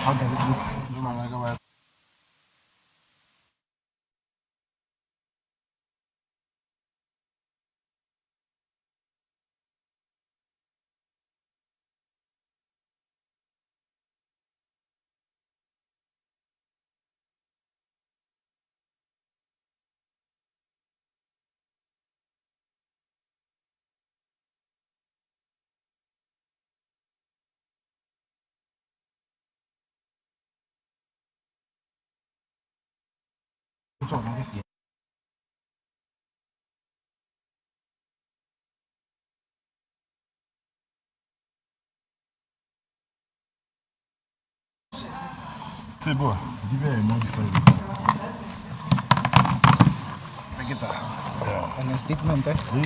How does it look? C'est bon, je vais modifier ça. C'est ça. Un statement, oui.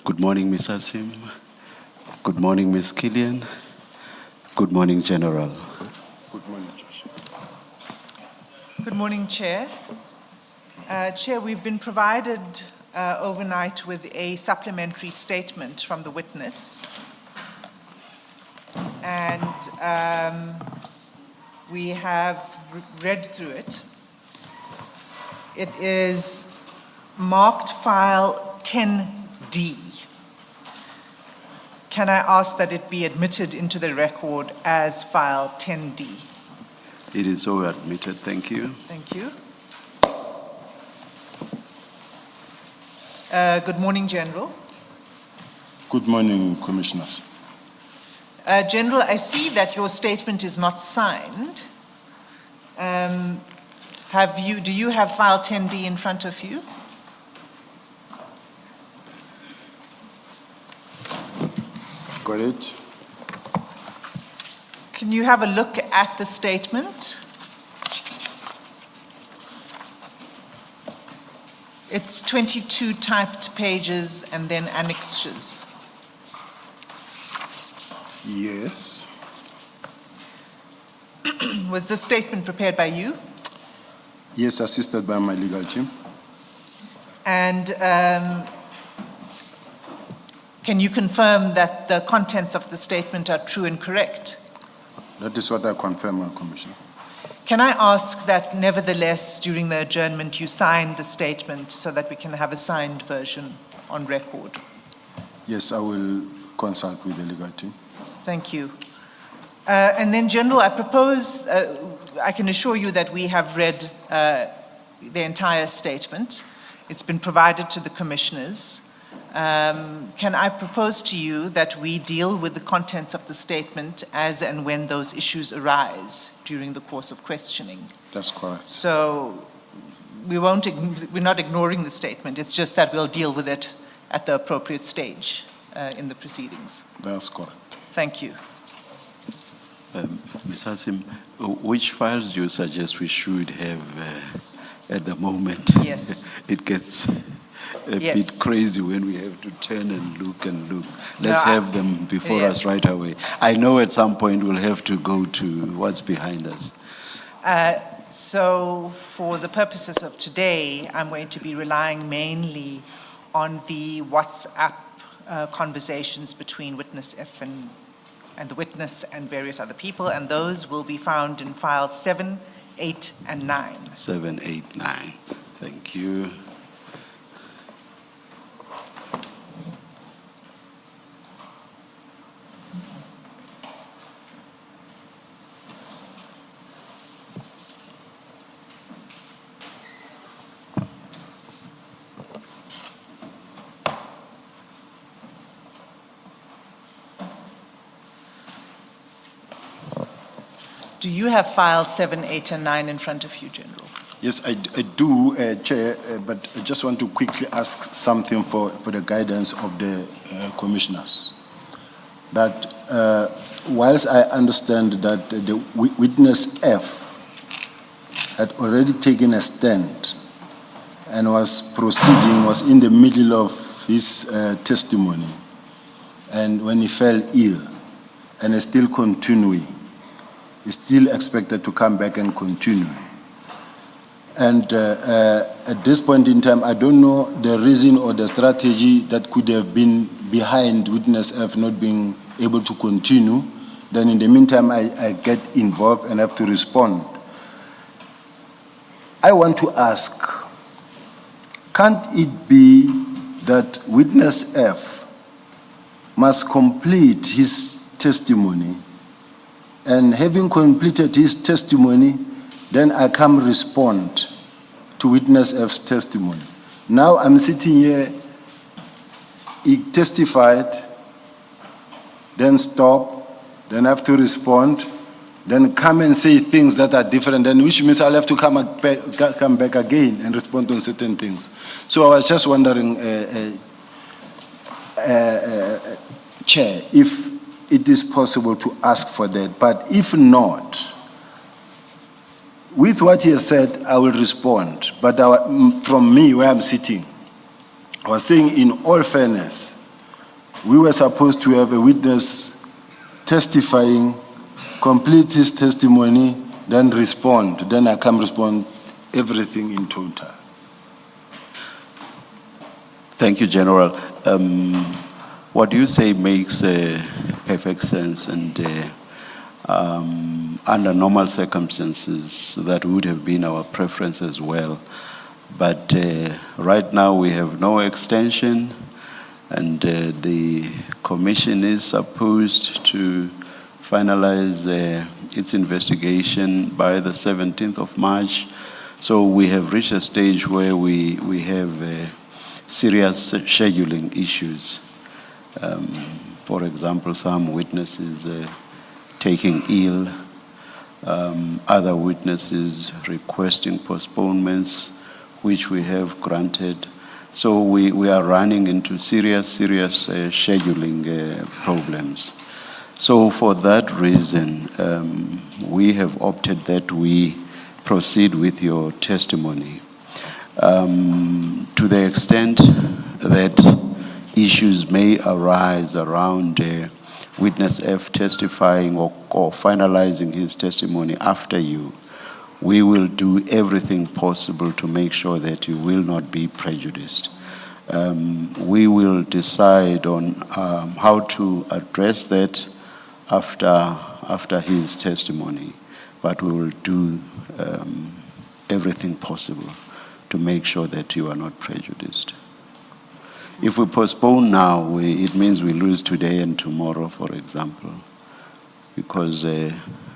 Good morning, Ms. Asim. Good morning, Ms. Killian. Good morning, General. Good morning, Josh. Good morning, Chair. Chair, we've been provided overnight with a supplementary statement from the witness. And we have read through it. It is marked file 10D. Can I ask that it be admitted into the record as file 10D? It is so admitted. Thank you. Thank you. Good morning, General. Good morning, Commissioners. General, I see that your statement is not signed. Do you have file 10D in front of you? Got it? Can you have a look at the statement? It's 22 typed pages and then annexures. Yes. Was this statement prepared by you? Yes, assisted by my legal team. And can you confirm that the contents of the statement are true and correct? That is what I confirm, my Commissioner. Can I ask that nevertheless, during the adjournment, you sign the statement so that we can have a signed version on record? Yes, I will consult with the legal team. Thank you. And then, General, I propose, I can assure you that we have read the entire statement. It's been provided to the commissioners. Can I propose to you that we deal with the contents of the statement as and when those issues arise during the course of questioning? That's correct. So we're not ignoring the statement. It's just that we'll deal with it at the appropriate stage in the proceedings. That's correct. Thank you. Ms. Asim, which files do you suggest we should have at the moment? Yes. It gets a bit crazy when we have to turn and look and look. Let's have them before us right away. I know at some point we'll have to go to what's behind us. So for the purposes of today, I'm going to be relying mainly on the WhatsApp conversations between witness F and the witness and various other people, and those will be found in files 7, 8, and 9. 7, 8, 9. Thank you. Do you have files 7, 8, and 9 in front of you, General? Yes, I do, Chair, but I just want to quickly ask something for the guidance of the commissioners. That whilst I understand that the witness F had already taken a stand and was proceeding, was in the middle of his testimony, and when he fell ill and is still continuing, he's still expected to come back and continue. And at this point in time, I don't know the reason or the strategy that could have been behind witness F not being able to continue. Then in the meantime, I get involved and have to respond. I want to ask, can't it be that witness F must complete his testimony, and having completed his testimony, then I come respond to witness F's testimony? Now I'm sitting here, he testified, then stop, then have to respond, then come and say things that are different, then which means I'll have to come back again and respond on certain things. So I was just wondering, Chair, if it is possible to ask for that, but if not, with what he has said, I will respond. But from me, where I'm sitting, I was saying in all fairness, we were supposed to have a witness testifying, complete his testimony, then respond. Then I can respond everything in total. Thank you, General. What you say makes perfect sense, and under normal circumstances, that would have been our preference as well. But right now we have no extension, and the commission is supposed to finalize its investigation by the 17th of March. So we have reached a stage where we have serious scheduling issues. For example, some witnesses taking ill, other witnesses requesting postponements, which we have granted. So we are running into serious scheduling problems. So for that reason, we have opted that we proceed with your testimony. To the extent that issues may arise around witness F testifying or finalizing his testimony after you, we will do everything possible to make sure that you will not be prejudiced. We will decide on how to address that after his testimony, but we will do everything possible to make sure that you are not prejudiced. If we postpone now, it means we lose today and tomorrow, for example, because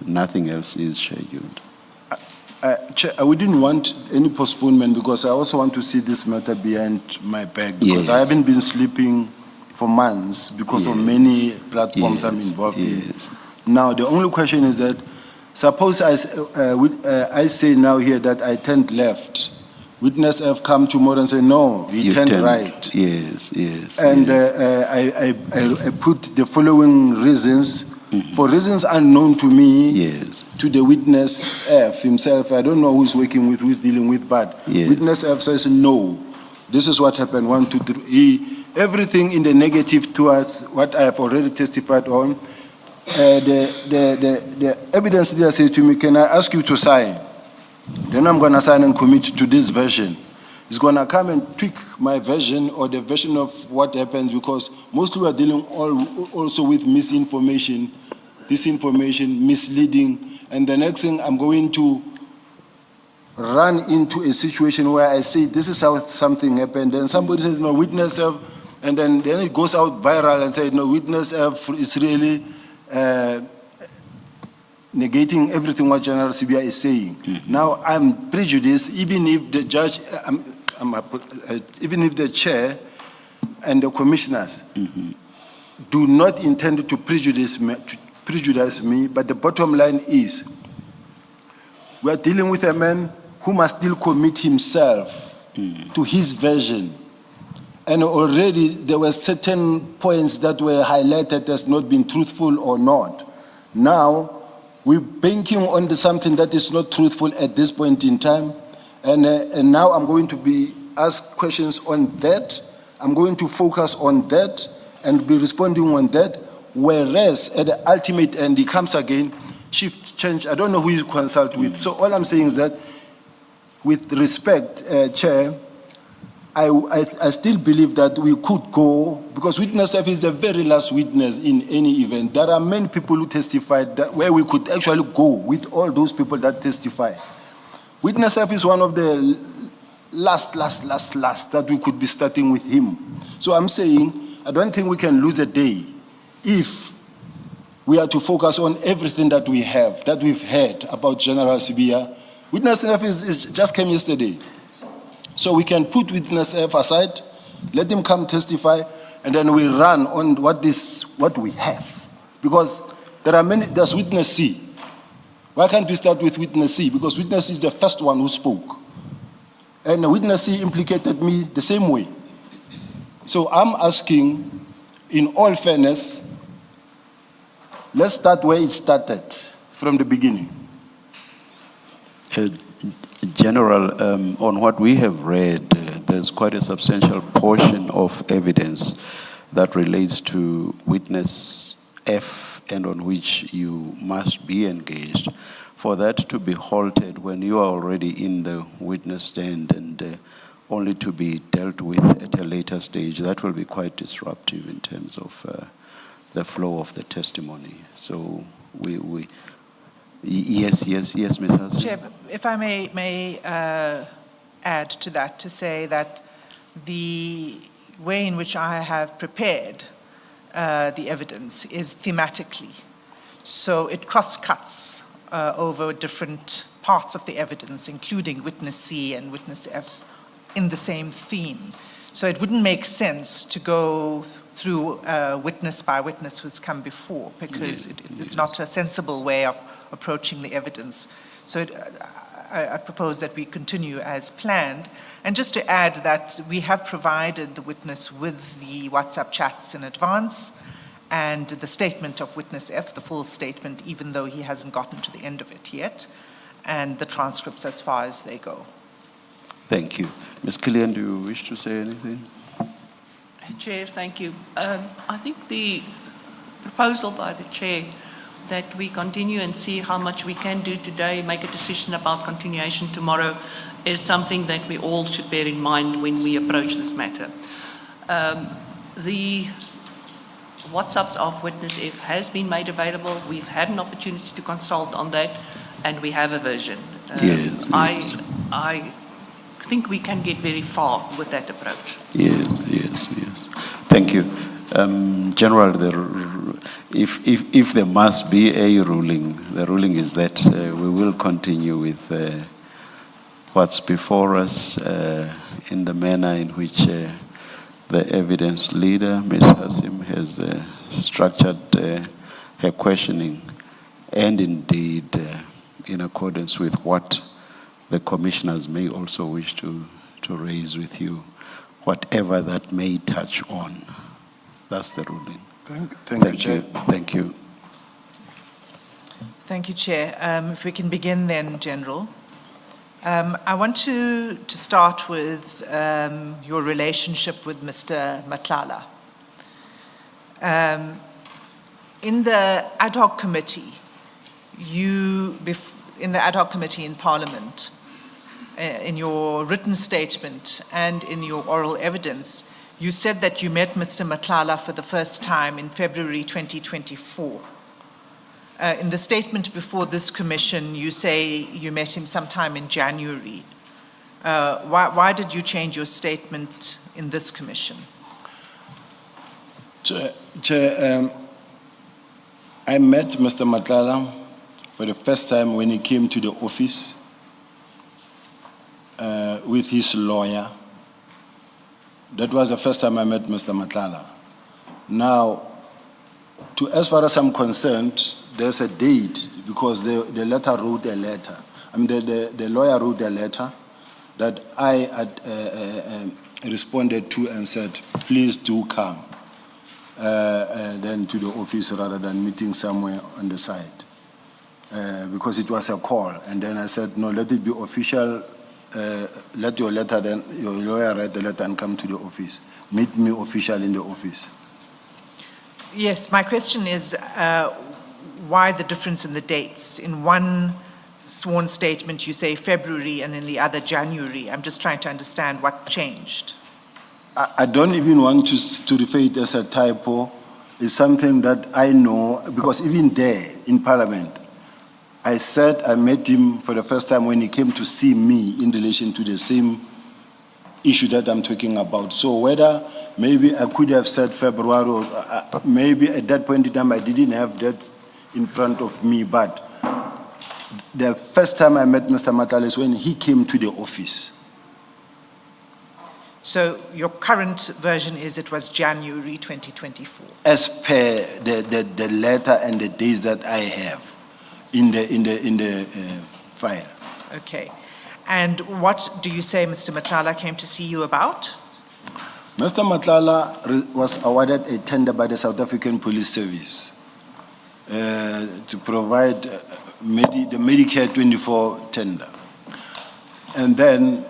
nothing else is scheduled. Chair, I wouldn't want any postponement because I also want to see this matter behind my back, because I haven't been sleeping for months because of many platforms I'm involved in. Now, the only question is that, suppose I say now here that I turned left. Witness F come tomorrow and say, no, he turned right. Yes. And I put the following reasons, for reasons unknown to me, to the witness F himself. I don't know who's working with, who's dealing with, but witness F says, no, this is what happened, 1, 2, 3. Everything in the negative towards what I have already testified on. The evidence there says to me, can I ask you to sign? Then I'm going to sign and commit to this version. It's going to come and tweak my version or the version of what happens, because mostly we're dealing also with misinformation, disinformation, misleading. And the next thing, I'm going to run into a situation where I say, this is how something happened. Then somebody says, no, witness F, and then it goes out viral and says, no, witness F is really negating everything what General CBI is saying. Now I'm prejudiced, even if the judge, even if the chair and the commissioners do not intend to prejudice me, but the bottom line is, We are dealing with a man who must still commit himself to his version. And already there were certain points that were highlighted as not being truthful or not. Now, we're banking on something that is not truthful at this point in time. And now I'm going to be asked questions on that. I'm going to focus on that and be responding on that. Whereas at the ultimate end, he comes again, shift, change. I don't know who you consult with. So all I'm saying is that with respect, Chair, I still believe that we could go, because witness F is the very last witness in any event. There are many people who testified that where we could actually go with all those people that testify. Witness F is one of the last that we could be starting with him. So I'm saying, I don't think we can lose a day if we are to focus on everything that we have, that we've heard about General Sibia. Witness F just came yesterday. So we can put witness F aside, let him come testify, and then we run on what we have. Because there's witness C. Why can't we start with witness C? Because witness C is the first one who spoke. And the witness C implicated me the same way. So I'm asking, in all fairness, let's start where it started, from the beginning. General, on what we have read, there's quite a substantial portion of evidence that relates to witness F and on which you must be engaged. For that to be halted when you are already in the witness stand and only to be dealt with at a later stage, that will be quite disruptive in terms of the flow of the testimony. So Yes, Ms. Hassan. Chair, if I may add to that, to say that the way in which I have prepared the evidence is thematically. So it cross-cuts over different parts of the evidence, including witness C and witness F, in the same theme. So it wouldn't make sense to go through witness by witness who's come before, because it's not a sensible way of approaching the evidence. So I propose that we continue as planned. And just to add that we have provided the witness with the WhatsApp chats in advance and the statement of witness F, the full statement, even though he hasn't gotten to the end of it yet, and the transcripts as far as they go. Thank you. Ms. Killian, do you wish to say anything? Chair, thank you. I think the proposal by the Chair that we continue and see how much we can do today, make a decision about continuation tomorrow, is something that we all should bear in mind when we approach this matter. The WhatsApps of witness F has been made available. We've had an opportunity to consult on that, and we have a version. Yes. I think we can get very far with that approach. Yes. Thank you. General, if there must be a ruling, the ruling is that we will continue with what's before us in the manner in which the evidence leader, Ms. Hassim, has structured her questioning, and indeed in accordance with what the commissioners may also wish to raise with you, whatever that may touch on. That's the ruling. Thank you, Chair. Thank you. Thank you, Chair. If we can begin then, General. I want to start with your relationship with Mr. Matlala. In the ad hoc committee, in the ad hoc committee in Parliament, in your written statement and in your oral evidence, you said that you met Mr. Matlala for the first time in February 2024. In the statement before this commission, you say you met him sometime in January. Why did you change your statement in this commission? Chair, I met Mr. Matlala for the first time when he came to the office with his lawyer. That was the first time I met Mr. Matlala. Now, as far as I'm concerned, there's a date because the letter wrote a letter. the lawyer wrote a letter that I had responded to and said, please do come then to the office rather than meeting somewhere on the side. Because it was a call. And then I said, no, let it be official. Let your lawyer write the letter and come to the office. Meet me official in the office. Yes, my question is why the difference in the dates? In one sworn statement, you say February, and in the other, January. I'm just trying to understand what changed. I don't even want to refer it as a typo. It's something that I know, because even there in Parliament, I said I met him for the first time when he came to see me in relation to the same issue that I'm talking about. So whether maybe I could have said February, or maybe at that point in time I didn't have that in front of me, but the first time I met Mr. Matlala is when he came to the office. So your current version is it was January 2024? As per the letter and the days that I have in the file. Okay. And what do you say Mr. Matlala came to see you about? Mr. Matlala was awarded a tender by the South African Police Service to provide the Medicare 24 tender. And then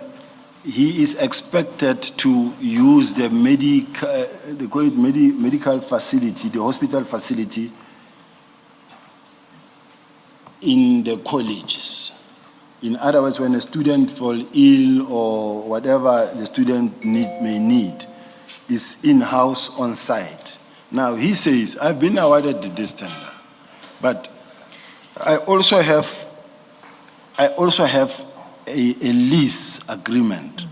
he is expected to use the they call it medical facility, the hospital facility in the colleges. In other words, when a student falls ill or whatever the student may need is in-house on site. Now he says, I've been awarded this tender, but I also have a lease agreement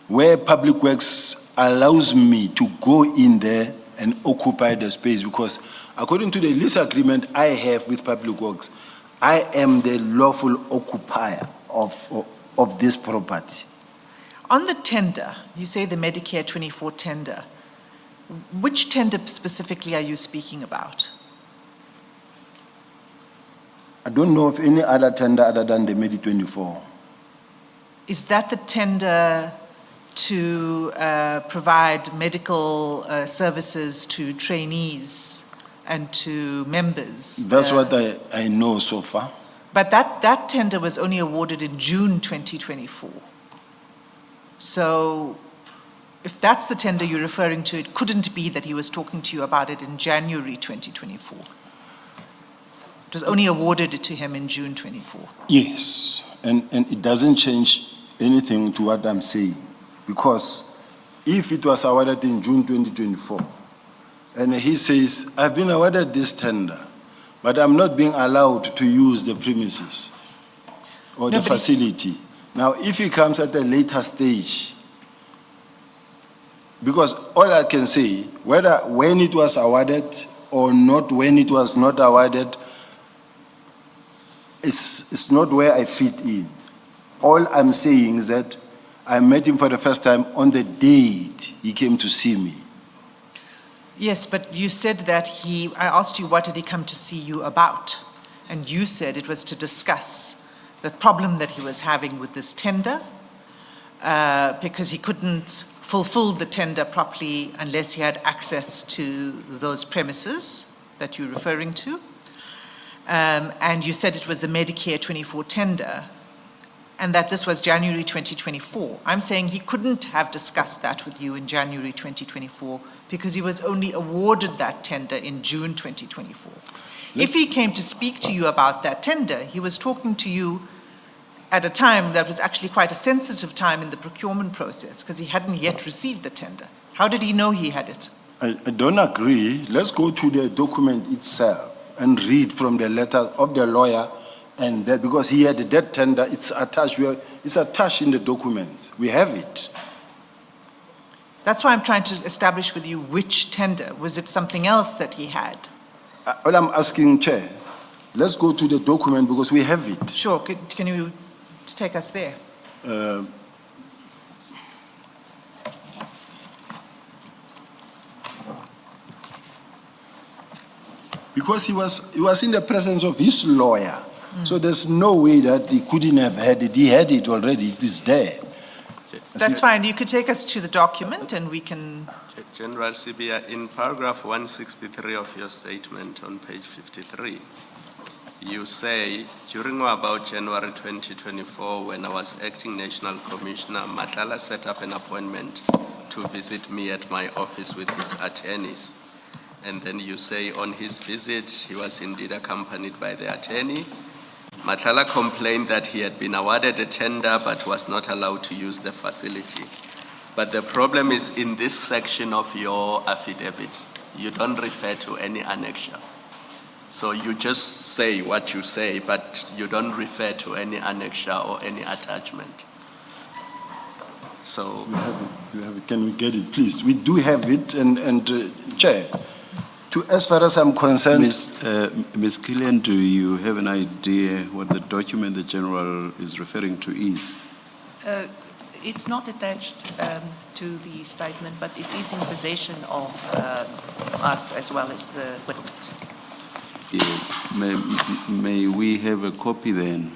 where Public Works allows me to go in there and occupy the space, because according to the lease agreement I have with Public Works, I am the lawful occupier of this property. On the tender, you say the Medicare 24 tender. Which tender specifically are you speaking about? I don't know of any other tender other than the Medi 24. Is that the tender to provide medical services to trainees and to members? That's what I know so far. But that tender was only awarded in June 2024. So if that's the tender you're referring to, it couldn't be that he was talking to you about it in January 2024. It was only awarded to him in June 24. Yes, and it doesn't change anything to what I'm saying, because if it was awarded in June 2024, and he says, I've been awarded this tender, but I'm not being allowed to use the premises or the facility. Now, if he comes at a later stage, because all I can say, whether when it was awarded or not, when it was not awarded, it's not where I fit in. All I'm saying is that I met him for the first time on the date he came to see me. Yes, but you said that I asked you what did he come to see you about, and you said it was to discuss the problem that he was having with this tender, because he couldn't fulfill the tender properly unless he had access to those premises that you're referring to. And you said it was a Medicare 24 tender, and that this was January 2024. I'm saying he couldn't have discussed that with you in January 2024 because he was only awarded that tender in June 2024. If he came to speak to you about that tender, he was talking to you at a time that was actually quite a sensitive time in the procurement process because he hadn't yet received the tender. How did he know he had it? I don't agree. Let's go to the document itself and read from the letter of the lawyer, and that because he had that tender, it's attached. It's attached in the document. We have it. That's why I'm trying to establish with you which tender. Was it something else that he had? Well, I'm asking, Chair, let's go to the document because we have it. Sure. Can you take us there? Because he was in the presence of his lawyer So there's no way that he couldn't have had it. He had it already. It is there. That's fine. You could take us to the document and we can... General Sibia, in paragraph 163 of your statement on page 53, you say, during or about January 2024, when I was acting National Commissioner, Matlala set up an appointment to visit me at my office with his attorneys. And then you say on his visit, he was indeed accompanied by the attorney. Matlala complained that he had been awarded a tender but was not allowed to use the facility. But the problem is in this section of your affidavit, you don't refer to any annexure. So you just say what you say, but you don't refer to any annexure or any attachment. So, You have it. Can we get it, please? We do have it, and Chair, as far as I'm concerned... Ms. Killian, do you have an idea what the document the General is referring to is? It's not attached to the statement, but it is in possession of us as well as the witness. May we have a copy then,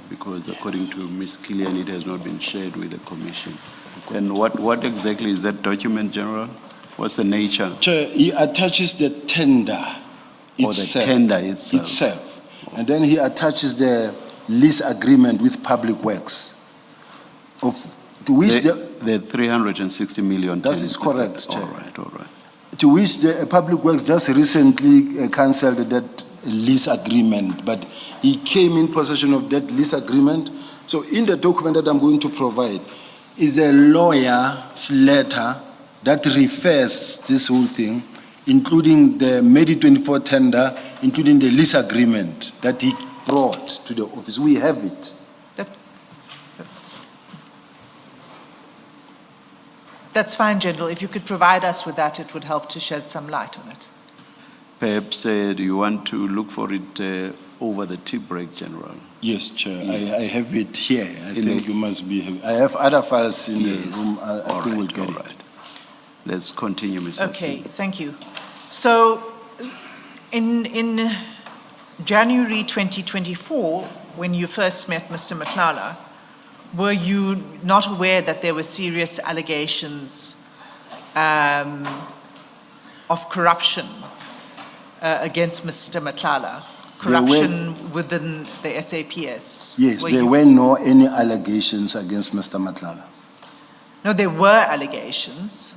because according to Ms. Killian, it has not been shared with the Commission. And what exactly is that document, General? What's the nature? Chair, he attaches the tender Or the tender itself? itself. And then he attaches the lease agreement with Public Works, to which the 360 million. That is correct, Chair. All right. To which the Public Works just recently cancelled that lease agreement, but he came in possession of that lease agreement. So in the document that I'm going to provide is a lawyer's letter that refers this whole thing, including the May 24 tender, including the lease agreement that he brought to the office. We have it. That's fine, General. If you could provide us with that, it would help to shed some light on it. Perhaps, do you want to look for it over the tea break, General? Yes, Chair. Yes. I have it here. I think you must be. I have other files in the room. I think we'll get it. Let's continue, Mr. Okay, thank you. So, in January 2024, when you first met Mr. Matlala, were you not aware that there were serious allegations of corruption against Mr. Matlala? Corruption within the SAPS? Yes, there were no any allegations against Mr. Matlala. No, there were allegations.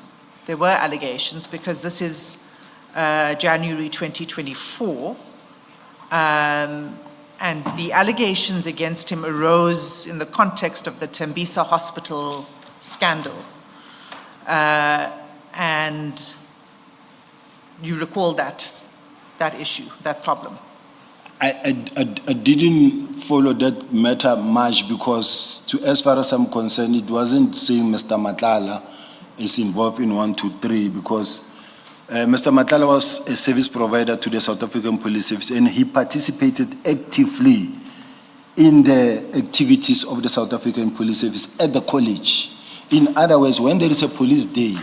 There were allegations because this is January 2024. And the allegations against him arose in the context of the Tembisa Hospital scandal. And you recall that issue, that problem? I didn't follow that matter much because, as far as I'm concerned, it wasn't saying Mr. Matlala is involved in 1, 2, 3 because Mr. Matlala was a service provider to the South African Police Service and he participated actively in the activities of the South African Police Service at the college. In other words, when there is a police day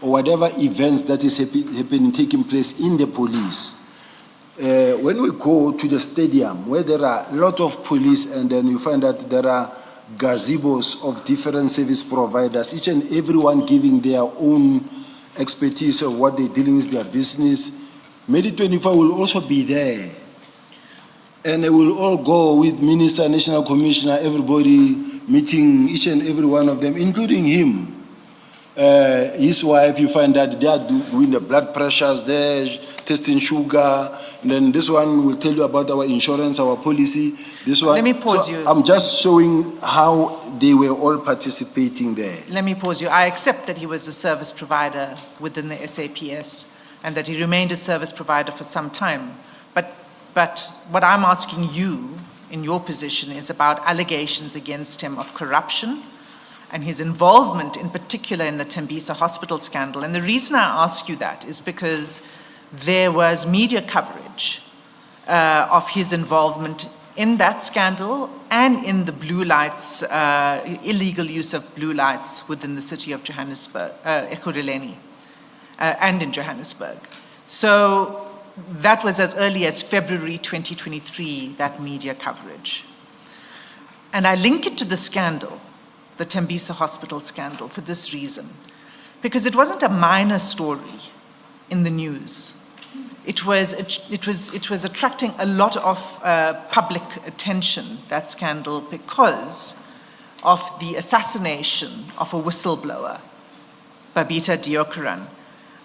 or whatever events that is taking place in the police, when we go to the stadium where there are a lot of police and then you find that there are gazebos of different service providers, each and everyone giving their own expertise of what they're dealing with, their business. May 24 will also be there. And they will all go with Minister, National Commissioner, everybody meeting each and every one of them, including him. His wife, you find that they are doing the blood pressures there, testing sugar. And then this one will tell you about our insurance, our policy. This one. Let me pause you. I'm just showing how they were all participating there. Let me pause you. I accept that he was a service provider within the SAPS and that he remained a service provider for some time. But what I'm asking you in your position is about allegations against him of corruption and his involvement in particular in the Tembisa Hospital scandal. And the reason I ask you that is because there was media coverage of his involvement in that scandal and in the blue lights, illegal use of blue lights within the city of Johannesburg, Ekurhuleni, and in Johannesburg. So that was as early as February 2023, that media coverage. And I link it to the scandal, the Tembisa Hospital scandal, for this reason. Because it wasn't a minor story in the news. It was attracting a lot of public attention, that scandal, because of the assassination of a whistleblower, Babita Deokaran.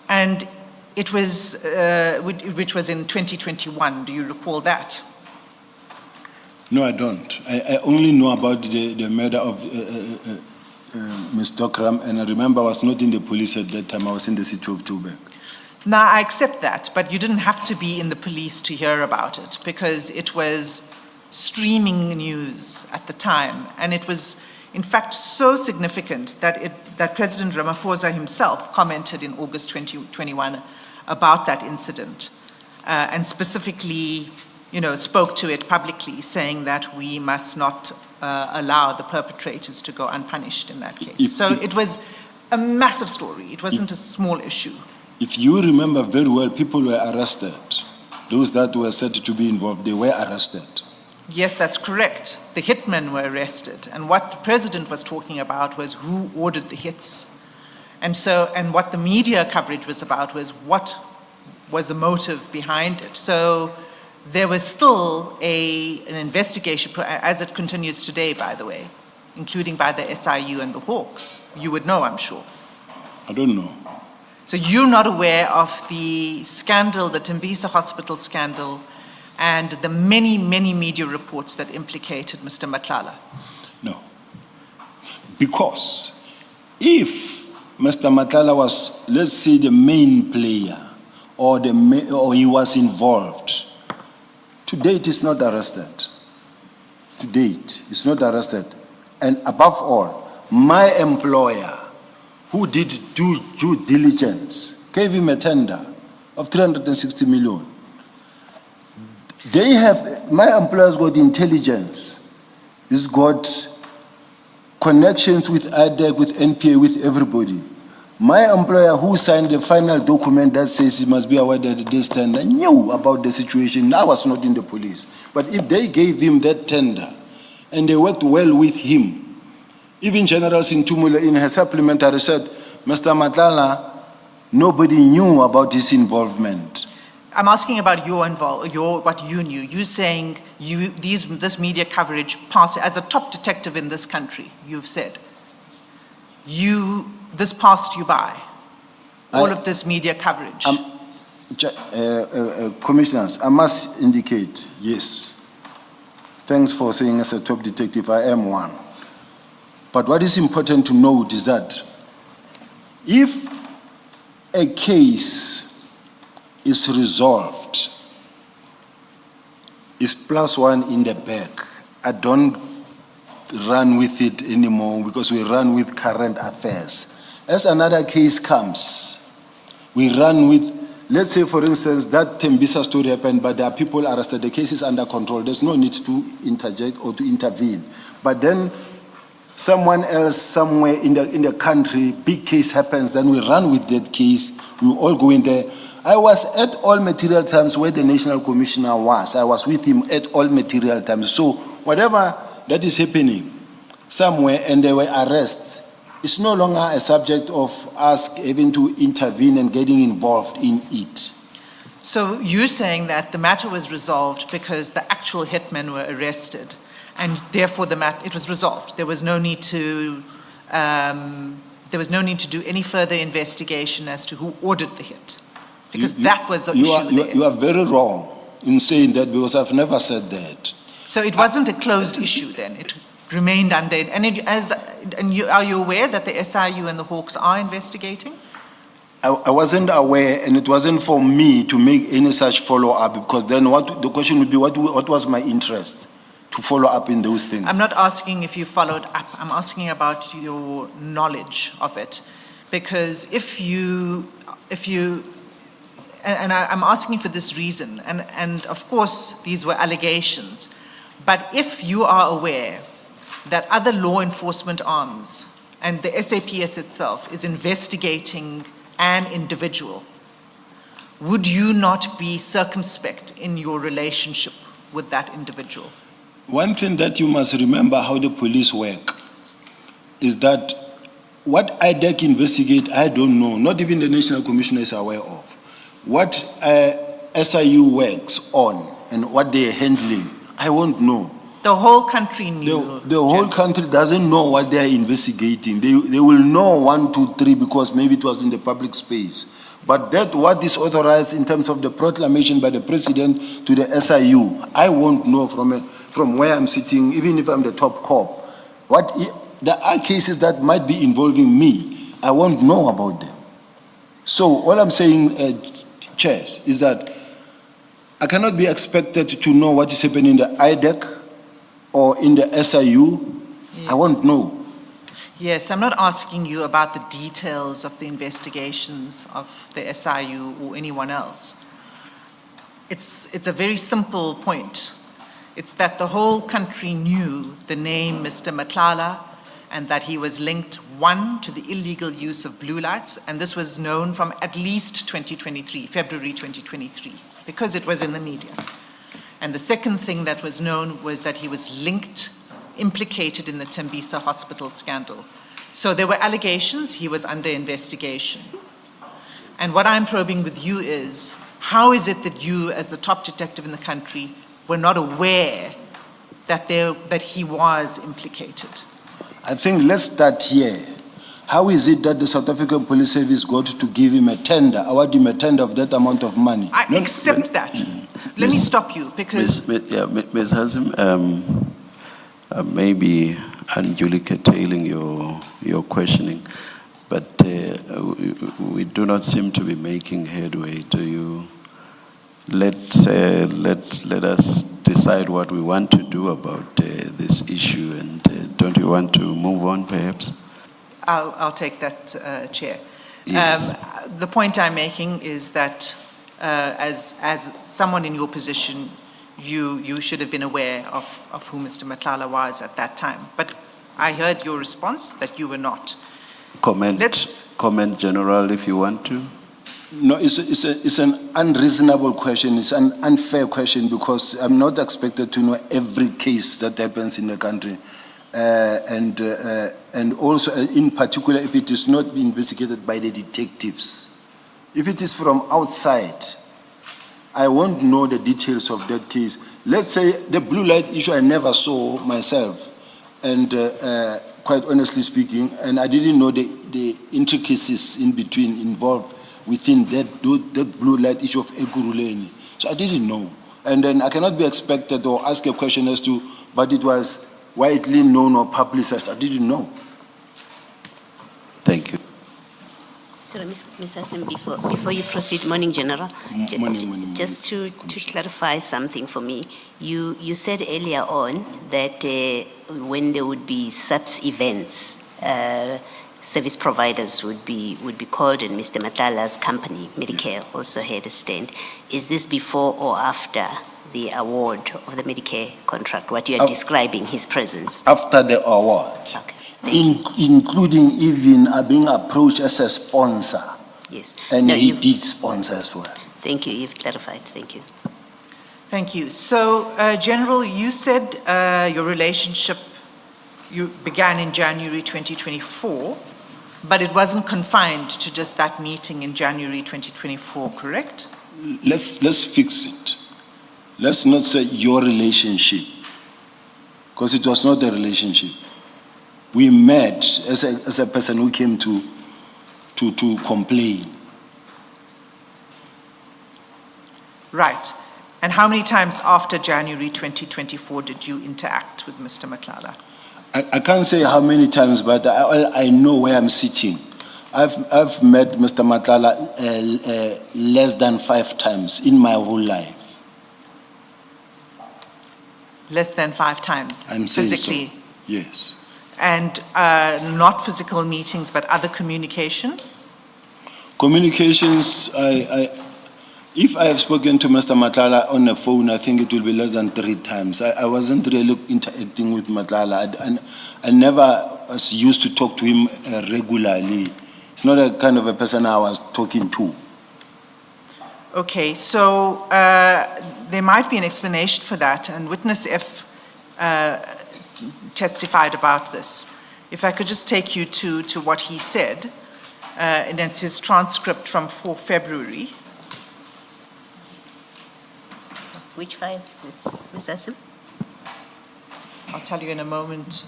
And it was, which was in 2021. Do you recall that? No, I don't. I only know about the murder of Ms. Dokram, and I remember I was not in the police at that time. I was in the city of Joburg. Now, I accept that, but you didn't have to be in the police to hear about it, because it was streaming news at the time, and it was, in fact, so significant that President Ramaphosa himself commented in August 2021 about that incident, and specifically, spoke to it publicly, saying that we must not allow the perpetrators to go unpunished in that case. So it was a massive story. It wasn't a small issue. If you remember very well, people were arrested. Those that were said to be involved, they were arrested. Yes, that's correct. The hitmen were arrested. And what the president was talking about was who ordered the hits. And what the media coverage was about was what was the motive behind it. So there was still an investigation, as it continues today, by the way, including by the SIU and the Hawks. You would know, I'm sure. I don't know. So you're not aware of the scandal, the Tembisa Hospital scandal, and the many, many media reports that implicated Mr. Matlala? No. Because if Mr. Matlala was, let's say, the main player, or he was involved, to date he's not arrested. To date, he's not arrested. And above all, my employer, who did due diligence, gave him a tender of 360 million. My employer's got intelligence. He's got connections with IDEC, with NPA, with everybody. My employer, who signed the final document that says he must be awarded this tender, knew about the situation. I was not in the police. But if they gave him that tender and they worked well with him, even General Sintumula in her supplementary said, Mr. Matlala, nobody knew about his involvement. I'm asking about what you knew. You're saying this media coverage passed, as a top detective in this country, you've said, this passed you by, all of this media coverage. Commissioners, I must indicate, yes. Thanks for saying as a top detective, I am one. But what is important to note is that if a case is resolved, is +1 in the bag, I don't run with it anymore because we run with current affairs. As another case comes, we run with, let's say for instance, that Tembisa story happened, but there are people arrested, the case is under control, there's no need to interject or to intervene. But then someone else somewhere in the country, big case happens, then we run with that case, we all go in there. I was at all material times where the National Commissioner was. I was with him at all material times. So whatever that is happening somewhere and there were arrests, it's no longer a subject of us having to intervene and getting involved in it. So you're saying that the matter was resolved because the actual hitmen were arrested, and therefore it was resolved. There was no need to do any further investigation as to who ordered the hit, because that was the issue. You are very wrong in saying that, because I've never said that. So it wasn't a closed issue then. It remained under. Are you aware that the SIU and the Hawks are investigating? I wasn't aware, and it wasn't for me to make any such follow-up, because then the question would be, what was my interest to follow up in those things? I'm not asking if you followed up. I'm asking about your knowledge of it, because I'm asking for this reason, and of course these were allegations, but if you are aware that other law enforcement arms and the SAPS itself is investigating an individual would you not be circumspect in your relationship with that individual? One thing that you must remember how the police work is that what IDEC investigate, I don't know, not even the National Commission is aware of. What SIU works on and what they are handling, I won't know. The whole country knew. The whole country doesn't know what they are investigating. They will know 1, 2, 3 because maybe it was in the public space. But that what is authorized in terms of the proclamation by the president to the SIU, I won't know from where I'm sitting, even if I'm the top cop. There are cases that might be involving me. I won't know about them. So all I'm saying, Chairs, is that I cannot be expected to know what is happening in the IDEC or in the SIU. Yes. I won't know. Yes, I'm not asking you about the details of the investigations of the SIU or anyone else. It's a very simple point. It's that the whole country knew the name Mr. Matlala and that he was linked, one, to the illegal use of blue lights, and this was known from at least 2023, February 2023, because it was in the media. And the second thing that was known was that he was linked, implicated in the Tembisa hospital scandal. So there were allegations, he was under investigation. And what I'm probing with you is, how is it that you, as the top detective in the country, were not aware that he was implicated? I think let's start here. How is it that the South African Police Service got to give him a tender, award him a tender of that amount of money? I accept that. Let me stop you because... Ms. Hazim, maybe unduly curtailing your questioning, but we do not seem to be making headway. Do you let us decide what we want to do about this issue, and don't you want to move on, perhaps? I'll take that, Chair. Yes. The point I'm making is that as someone in your position, you should have been aware of who Mr. Matlala was at that time. But I heard your response that you were not. Comment, General, if you want to. No, it's an unreasonable question. It's an unfair question because I'm not expected to know every case that happens in the country. And also, in particular, if it is not investigated by the detectives. If it is from outside, I won't know the details of that case. Let's say the blue light issue I never saw myself, and quite honestly speaking, and I didn't know the intricacies in between involved within that blue light issue of Ekurhuleni. So I didn't know. And then I cannot be expected or ask a question as to, but it was widely known or publicized. I didn't know. Thank you. Sorry, Ms. Hassan, before you proceed, morning, General. Morning. Just to clarify something for me, you said earlier on that when there would be SABC events, service providers would be called, and Mr. Matlala's company, Medicare, also had a stand. Is this before or after the award of the Medicare contract, what you are describing, his presence? After the award. Okay. Including even being approached as a sponsor. Yes. And he did sponsor as well. Thank you, you've clarified, thank you. Thank you. So, General, you said your relationship began in January 2024, but it wasn't confined to just that meeting in January 2024, correct? Let's fix it. Let's not say your relationship, because it was not a relationship. We met as a person who came to complain. Right. And how many times after January 2024 did you interact with Mr. Matlala? I can't say how many times, but I know where I'm sitting. I've met Mr. Matlala less than 5 times in my whole life. Less than 5 times? I'm saying physically? so. Yes. And not physical meetings, but other communication? Communications, if I have spoken to Mr. Matlala on the phone, I think it will be less than 3 times. I wasn't really interacting with Matlala. I never was used to talk to him regularly. It's not a kind of a person I was talking to. Okay, so there might be an explanation for that, and witness F testified about this. If I could just take you to what he said, and it's his transcript from 4 February. Which file, Ms. Asu? I'll tell you in a moment,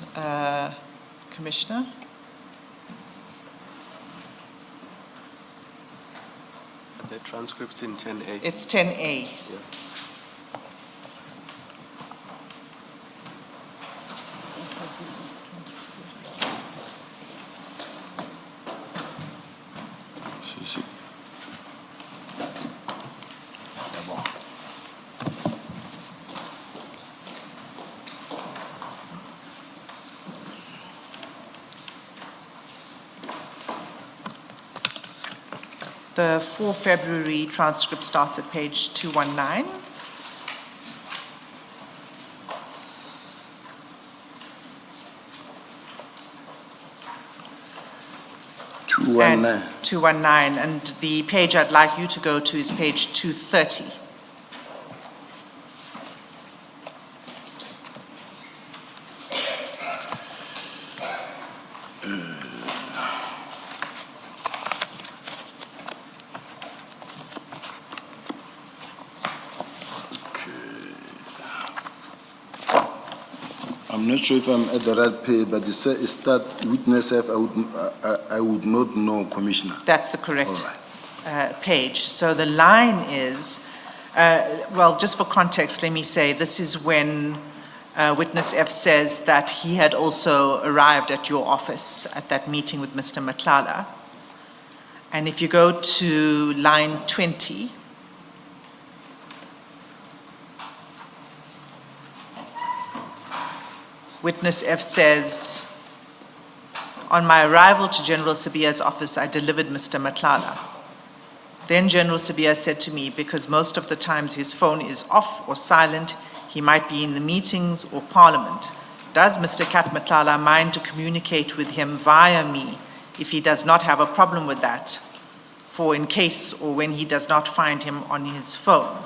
Commissioner. The transcript's in 10A. It's 10A. Yeah. The 4 February transcript starts at page 219. And 219, and the page I'd like you to go to is page 230. I'm not sure if I'm at the right page, but it's that witness F, I would not know, Commissioner. That's the correct All page. So the line is, well, just for context, let me say, this is when witness F says that he had also arrived at your office at that meeting with Mr. Matlala. And if you go to line 20, witness F says, on my arrival to General Sabia's office, I delivered Mr. Matlala. Then General Sabia said to me, because most of the times his phone is off or silent, he might be in the meetings or parliament. Does Mr. Kat Matlala mind to communicate with him via me if he does not have a problem with that, for in case or when he does not find him on his phone?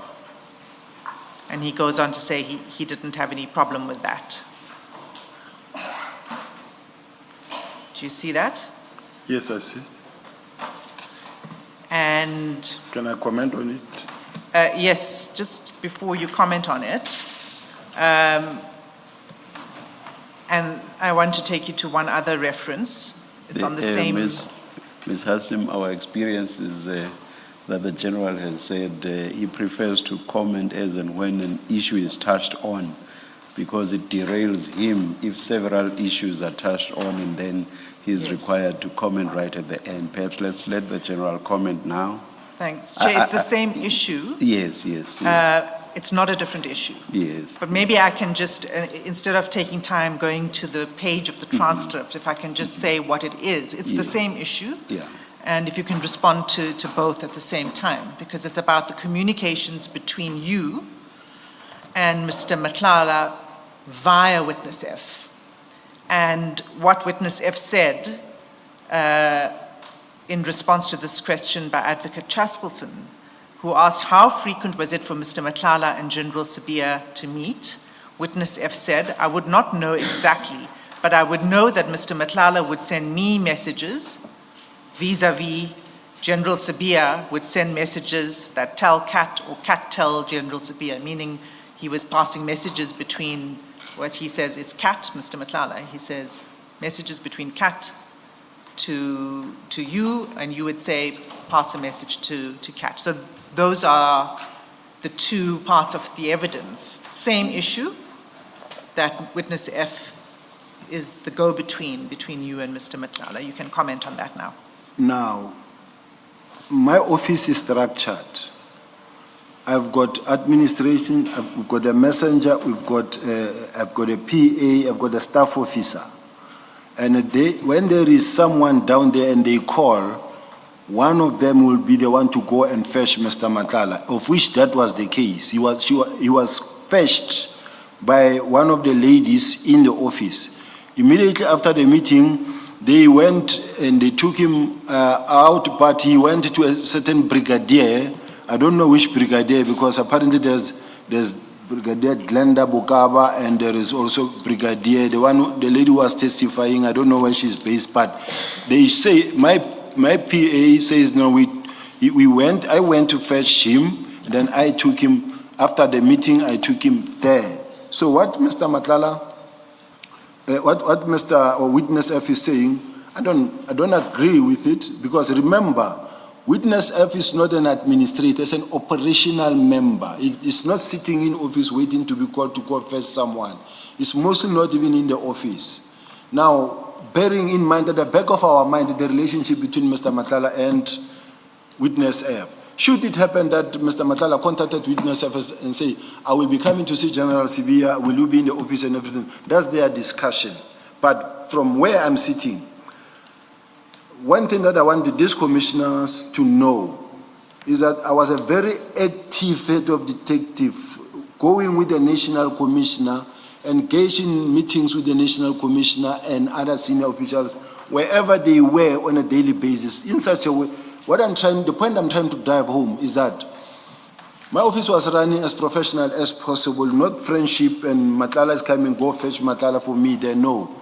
And he goes on to say he didn't have any problem with that. Do you see that? Yes, I see. And Can I comment on it? yes, just before you comment on it, and I want to take you to one other reference. It's on the same. Ms. Hassim, our experience is that the General has said he prefers to comment as and when an issue is touched on, because it derails him if several issues are touched on and then he's Yes. required to comment right at the end. Perhaps let's let the General comment now. Thanks. Chair, it's the same issue. Yes, yes, yes. It's not a different issue. Yes. But maybe I can just, instead of taking time going to the page of the transcript, if I can just say what it is. It's the Yeah. same issue. Yeah. And if you can respond to both at the same time, because it's about the communications between you and Mr. Matlala via witness F. And what witness F said in response to this question by Advocate Chaskelson, who asked how frequent was it for Mr. Matlala and General Sabia to meet, witness F said, I would not know exactly, but I would know that Mr. Matlala would send me messages vis-a-vis General Sabia would send messages that tell Kat or Kat tell General Sabia, meaning he was passing messages between what he says is Kat, Mr. Matlala. He says messages between Kat to you, and you would say pass a message to Kat. So those are the two parts of the evidence. Same issue, that witness F is the go-between between you and Mr. Matlala. You can comment on that now. Now, my office is structured. I've got administration, I've got a messenger, I've got a PA, I've got a staff officer. And when there is someone down there and they call, one of them will be the one to go and fetch Mr. Matlala, of which that was the case. He was fetched by one of the ladies in the office. Immediately after the meeting, they went and they took him out, but he went to a certain brigadier. I don't know which brigadier, because apparently there's Brigadier Glenda Bukaba, and there is also Brigadier, the lady who was testifying, I don't know where she's based, but they say, my PA says, no, I went to fetch him, then I took him, after the meeting, I took him there. So what Mr. Matlala, what Mr. or Witness F is saying, I don't agree with it, because remember, Witness F is not an administrator, it's an operational member. It is not sitting in office waiting to be called to confess someone. It's mostly not even in the office. Now, bearing in mind at the back of our mind the relationship between Mr. Matlala and Witness F, should it happen that Mr. Matlala contacted Witness F and say, I will be coming to see General Sibia, will you be in the office and everything? That's their discussion. But from where I'm sitting, one thing that I wanted these commissioners to know is that I was a very active head of detective, going with the national commissioner, engaging meetings with the national commissioner and other senior officials, wherever they were on a daily basis, in such a way. The point I'm trying to drive home is that my office was running as professional as possible, not friendship and Matlala is coming, go fetch Matlala for me, they know.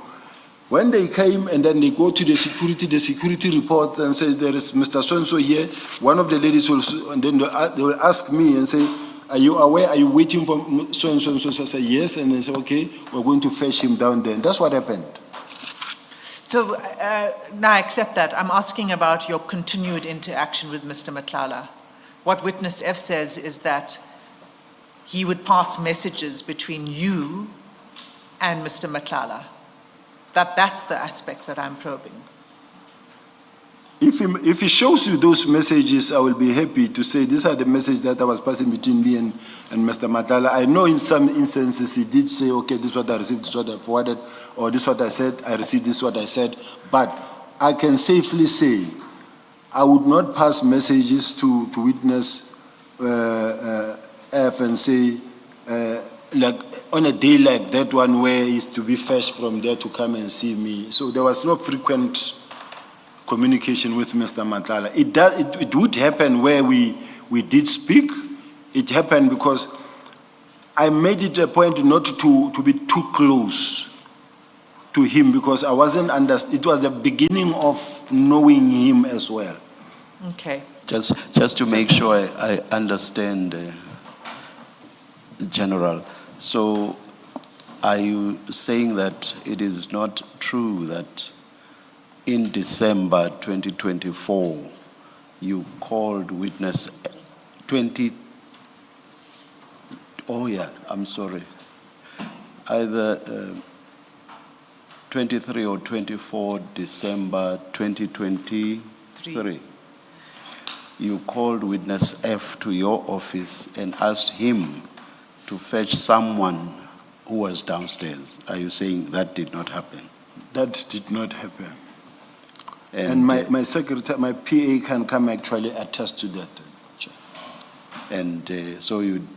When they came and then they go to the security reports and say, there is Mr. So-and-so here, one of the ladies will, and then they will ask me and say, are you aware, are you waiting for so-and-so? So I say, yes, and they say, okay, we're going to fetch him down there. And that's what happened. So now I accept that. I'm asking about your continued interaction with Mr. Matlala. What Witness F says is that he would pass messages between you and Mr. Matlala. That's the aspect that I'm probing. If he shows you those messages, I will be happy to say these are the messages that I was passing between me and Mr. Matlala. I know in some instances he did say, okay, this is what I received, this is what I forwarded, or this is what I said, I received this is what I said. But I can safely say I would not pass messages to Witness F and say, like on a day like that one where he's to be fetched from there to come and see me. So there was no frequent communication with Mr. Matlala. It would happen where we did speak. It happened because I made it a point not to be too close to him because I wasn't it was the beginning of knowing him as well. Okay. Just to make sure I understand, General. So are you saying that it is not true that in December 2024, you called witness either 23 or 24 December 2023, you called witness F to your office and asked him to fetch someone who was downstairs. Are you saying that did not happen? That did not happen. And my secretary, my PA can come actually attest to that. And so you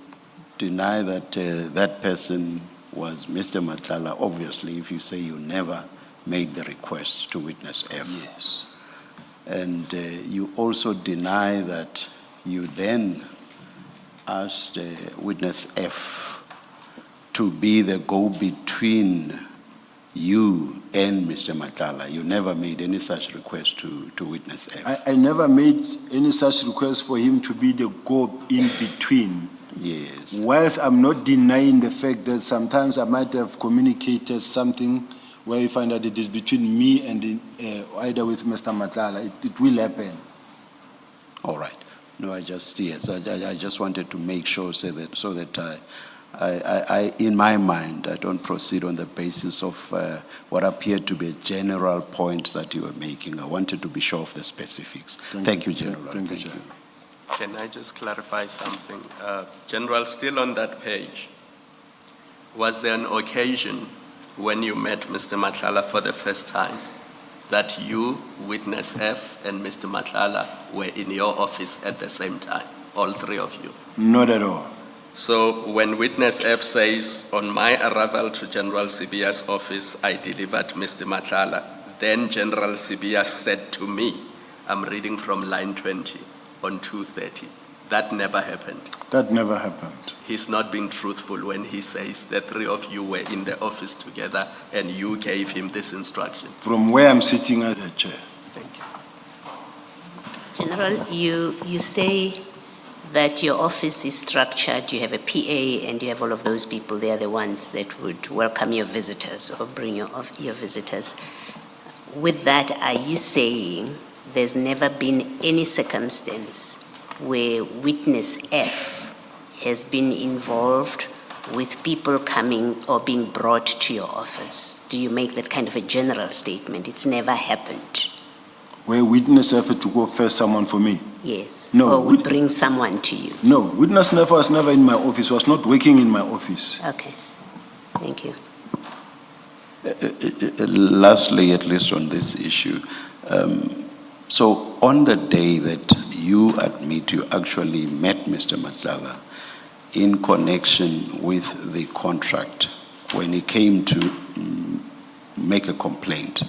deny that that person was Mr. Matlala, obviously, if you say you never made the request to witness F. Yes. And you also deny that you then asked witness F to be the go-between you and Mr. Matlala. You never made any such request to witness F. I never made any such request for him to be the go-in-between. Yes. Whilst I'm not denying the fact that sometimes I might have communicated something where you find that it is between me and either with Mr. Matlala. It will happen. All right. No, I just wanted to make sure so that I in my mind, I don't proceed on the basis of what appeared to be a general point that you were making. I wanted to be sure of the specifics. Thank you, General. Thank you, General. Can I just clarify something? General, still on that page, was there an occasion when you met Mr. Matlala for the first time that you, witness F, and Mr. Matlala were in your office at the same time, all three of you? Not at all. So when witness F says, on my arrival to General Sibia's office, I delivered Mr. Matlala, then General Sibia said to me, I'm reading from line 20, on 2:30, That never happened. That never happened. He's not being truthful when he says the three of you were in the office together and you gave him this instruction. From where I'm sitting as a chair. Thank you. General, you say that your office is structured, you have a PA and you have all of those people, they are the ones that would welcome your visitors or bring your visitors. With that, are you saying there's never been any circumstance where witness F has been involved with people coming or being brought to your office? Do you make that kind of a general statement? It's never happened. Where witness effort to go fetch someone for me? Yes. No, Or would wit- bring someone to you? No, witness never was never in my office, was not working in my office. Okay. Thank you. Lastly, at least on this issue, so on the day that you admit you actually met Mr. Matlala in connection with the contract, when he came to make a complaint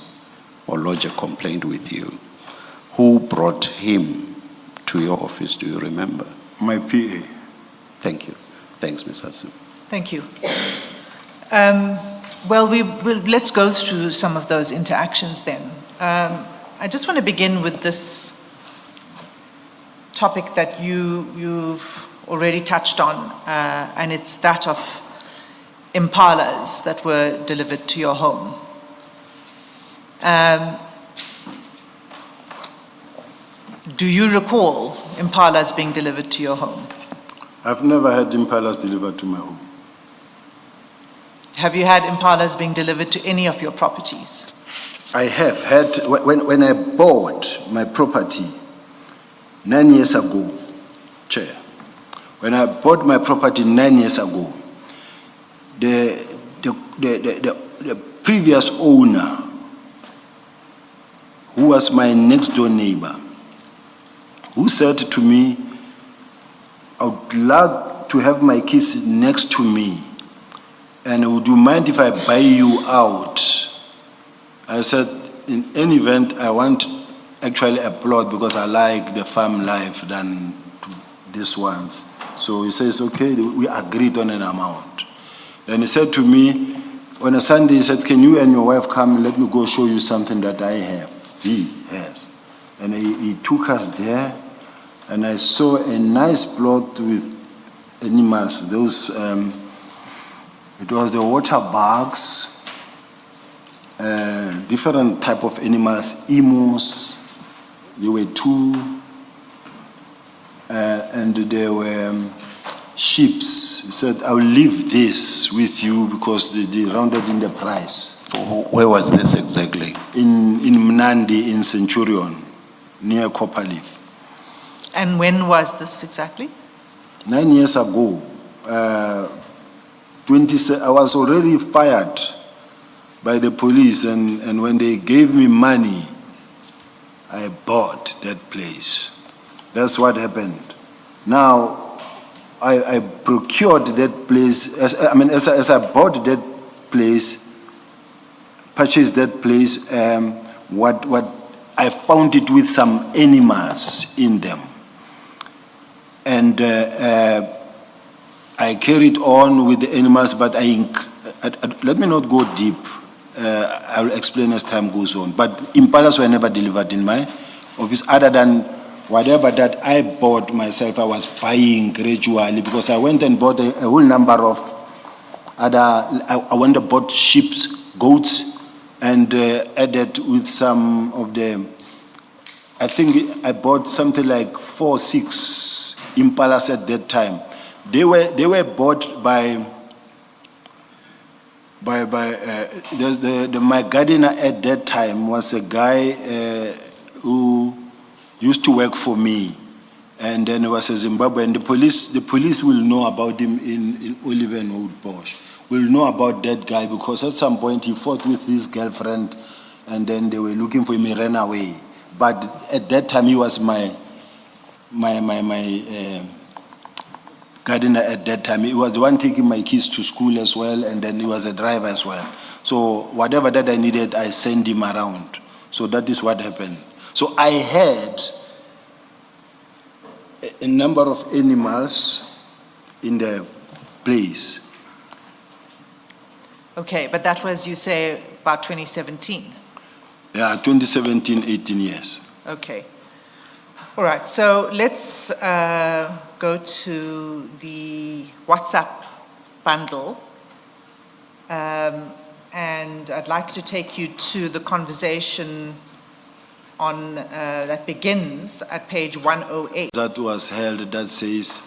or lodge a complaint with you, who brought him to your office, do you remember? My PA. Thank you. Thanks, Ms. Hasu. Thank you. Well, let's go through some of those interactions then. I just want to begin with this topic that you've already touched on, and it's that of Impalas that were delivered to your home. Do you recall Impalas being delivered to your home? I've never had Impalas delivered to my home. Have you had Impalas being delivered to any of your properties? I have had, when I bought my property 9 years ago, Chair, when I bought my property 9 years ago, the previous owner, who was my next door neighbor, who said to me, I would like to have my kids next to me, and would you mind if I buy you out? I said, in any event, I want actually a plot because I like the farm life than this ones. So he says, okay, we agreed on an amount. Then he said to me, on a Sunday, he said, can you and your wife come, let me go show you something that I have. He has. And he took us there, and I saw a nice plot with animals. Those, it was the water bugs, different type of animals, emus. There were two, and there were sheep. He said, I'll leave this with you because they rounded in the price. Where was this exactly? In Mnandi, in Centurion, near Copperleaf. And when was this exactly? 9 years ago, I was already fired by the police, and when they gave me money, I bought that place. That's what happened. Now, I procured that place, as I bought that place, purchased that place, what I found it with some animals in them. And I carried on with the animals, but let me not go deep. I'll explain as time goes on. But Impalas were never delivered in my office, other than whatever that I bought myself, I was buying gradually, because I went and bought a whole number of other, I went and bought sheep, goats, and added with some of the, I think I bought something like 4 or 6 Impalas at that time. They were bought by my gardener at that time was a guy who used to work for me, and then he was a Zimbabwean. The police will know about him in Oliver and Old Bosch. Will know about that guy because at some point he fought with his girlfriend, and then they were looking for him. He ran away. But at that time he was my gardener at that time. He was the one taking my kids to school as well, and then he was a driver as well. So whatever that I needed, I sent him around. So that is what happened. So I had a number of animals in the place. Okay, but that was, you say, about 2017? Yeah, 2017, 18 years. Okay. All right, so let's go to the WhatsApp bundle. And I'd like to take you to the conversation on, that begins at page 108. That was held that says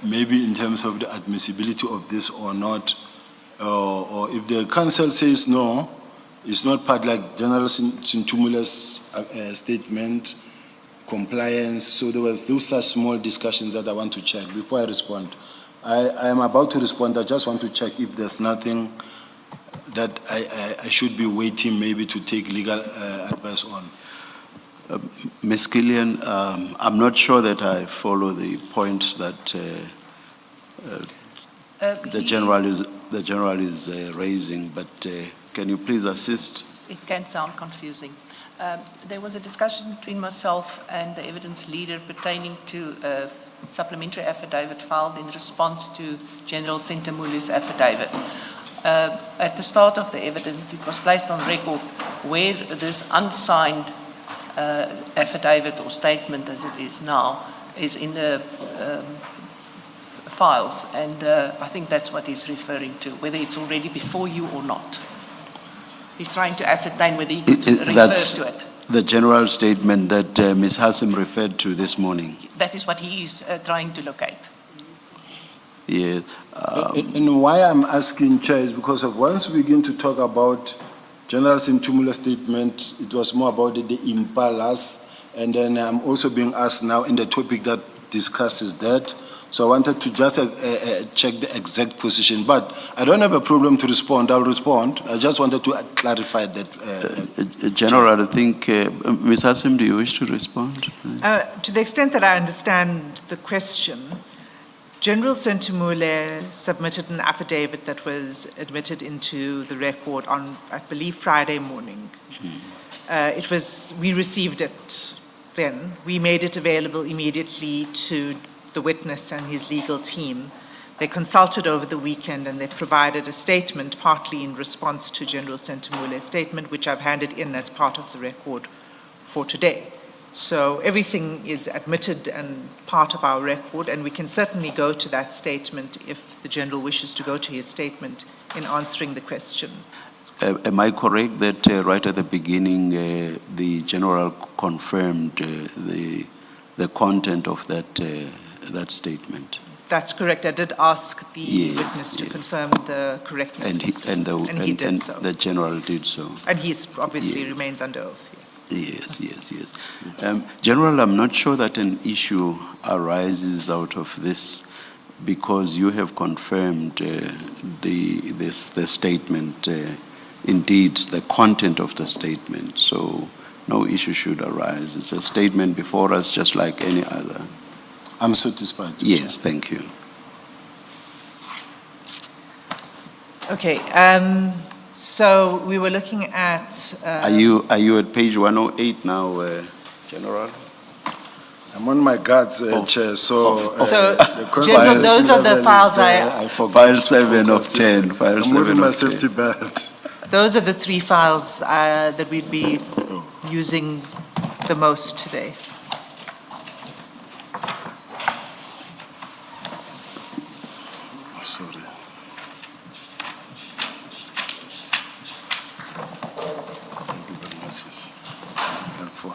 maybe in terms of the admissibility of this or not, or if the council says no, it's not part like General Sintumula's statement, compliance. So there was those such small discussions that I want to check before I respond. I am about to respond. I just want to check if there's nothing that I should be waiting maybe to take legal advice on. Ms. Gillian, I'm not sure that I follow the point that the general is raising, but can you please assist? It can sound confusing. There was a discussion between myself and the evidence leader pertaining to a supplementary affidavit filed in response to General Sintamuli's affidavit. At the start of the evidence, it was placed on record where this unsigned affidavit or statement, as it is now, is in the files, and I think that's what he's referring to, whether it's already before you or not. He's trying to ascertain whether he could refer That's to it. the general statement that Ms. Hassim referred to this morning. That is what he is trying to locate. Yes. And why I'm asking, Chair, is because of once we begin to talk about General Sintumula's statement, it was more about the Impalas, and then I'm also being asked now in the topic that discusses that. So I wanted to just check the exact position, but I don't have a problem to respond. I'll respond. I just wanted to clarify that. General, I think, Ms. Hassim, do you wish to respond? To the extent that I understand the question, General Sintumule submitted an affidavit that was admitted into the record on, I believe, Friday morning. We received it then. We made it available immediately to the witness and his legal team. They consulted over the weekend and they provided a statement partly in response to General Sentumule's statement, which I've handed in as part of the record for today. So everything is admitted and part of our record, and we can certainly go to that statement if the General wishes to go to his statement in answering the question. Am I correct that right at the beginning, the General confirmed the content of that statement? That's correct. I did ask the Yes, witness to yes. confirm the correctness of the statement, and he did so. The General did so. And he obviously Yes. remains under oath, yes. Yes. General, I'm not sure that an issue arises out of this because you have confirmed the statement, indeed the content of the statement. So no issue should arise. It's a statement before us just like any other. I'm satisfied. Yes, thank you. Okay, so we were looking at... Are you at page 108 now, General? I'm on my guards, Chair, so... So, the General, those are the level files is, I forgot File to 7 of focus. 10. File I'm 7 moving my of 10. safety belt. Those are the three files that we'd be using the most today. Sorry. This is helpful.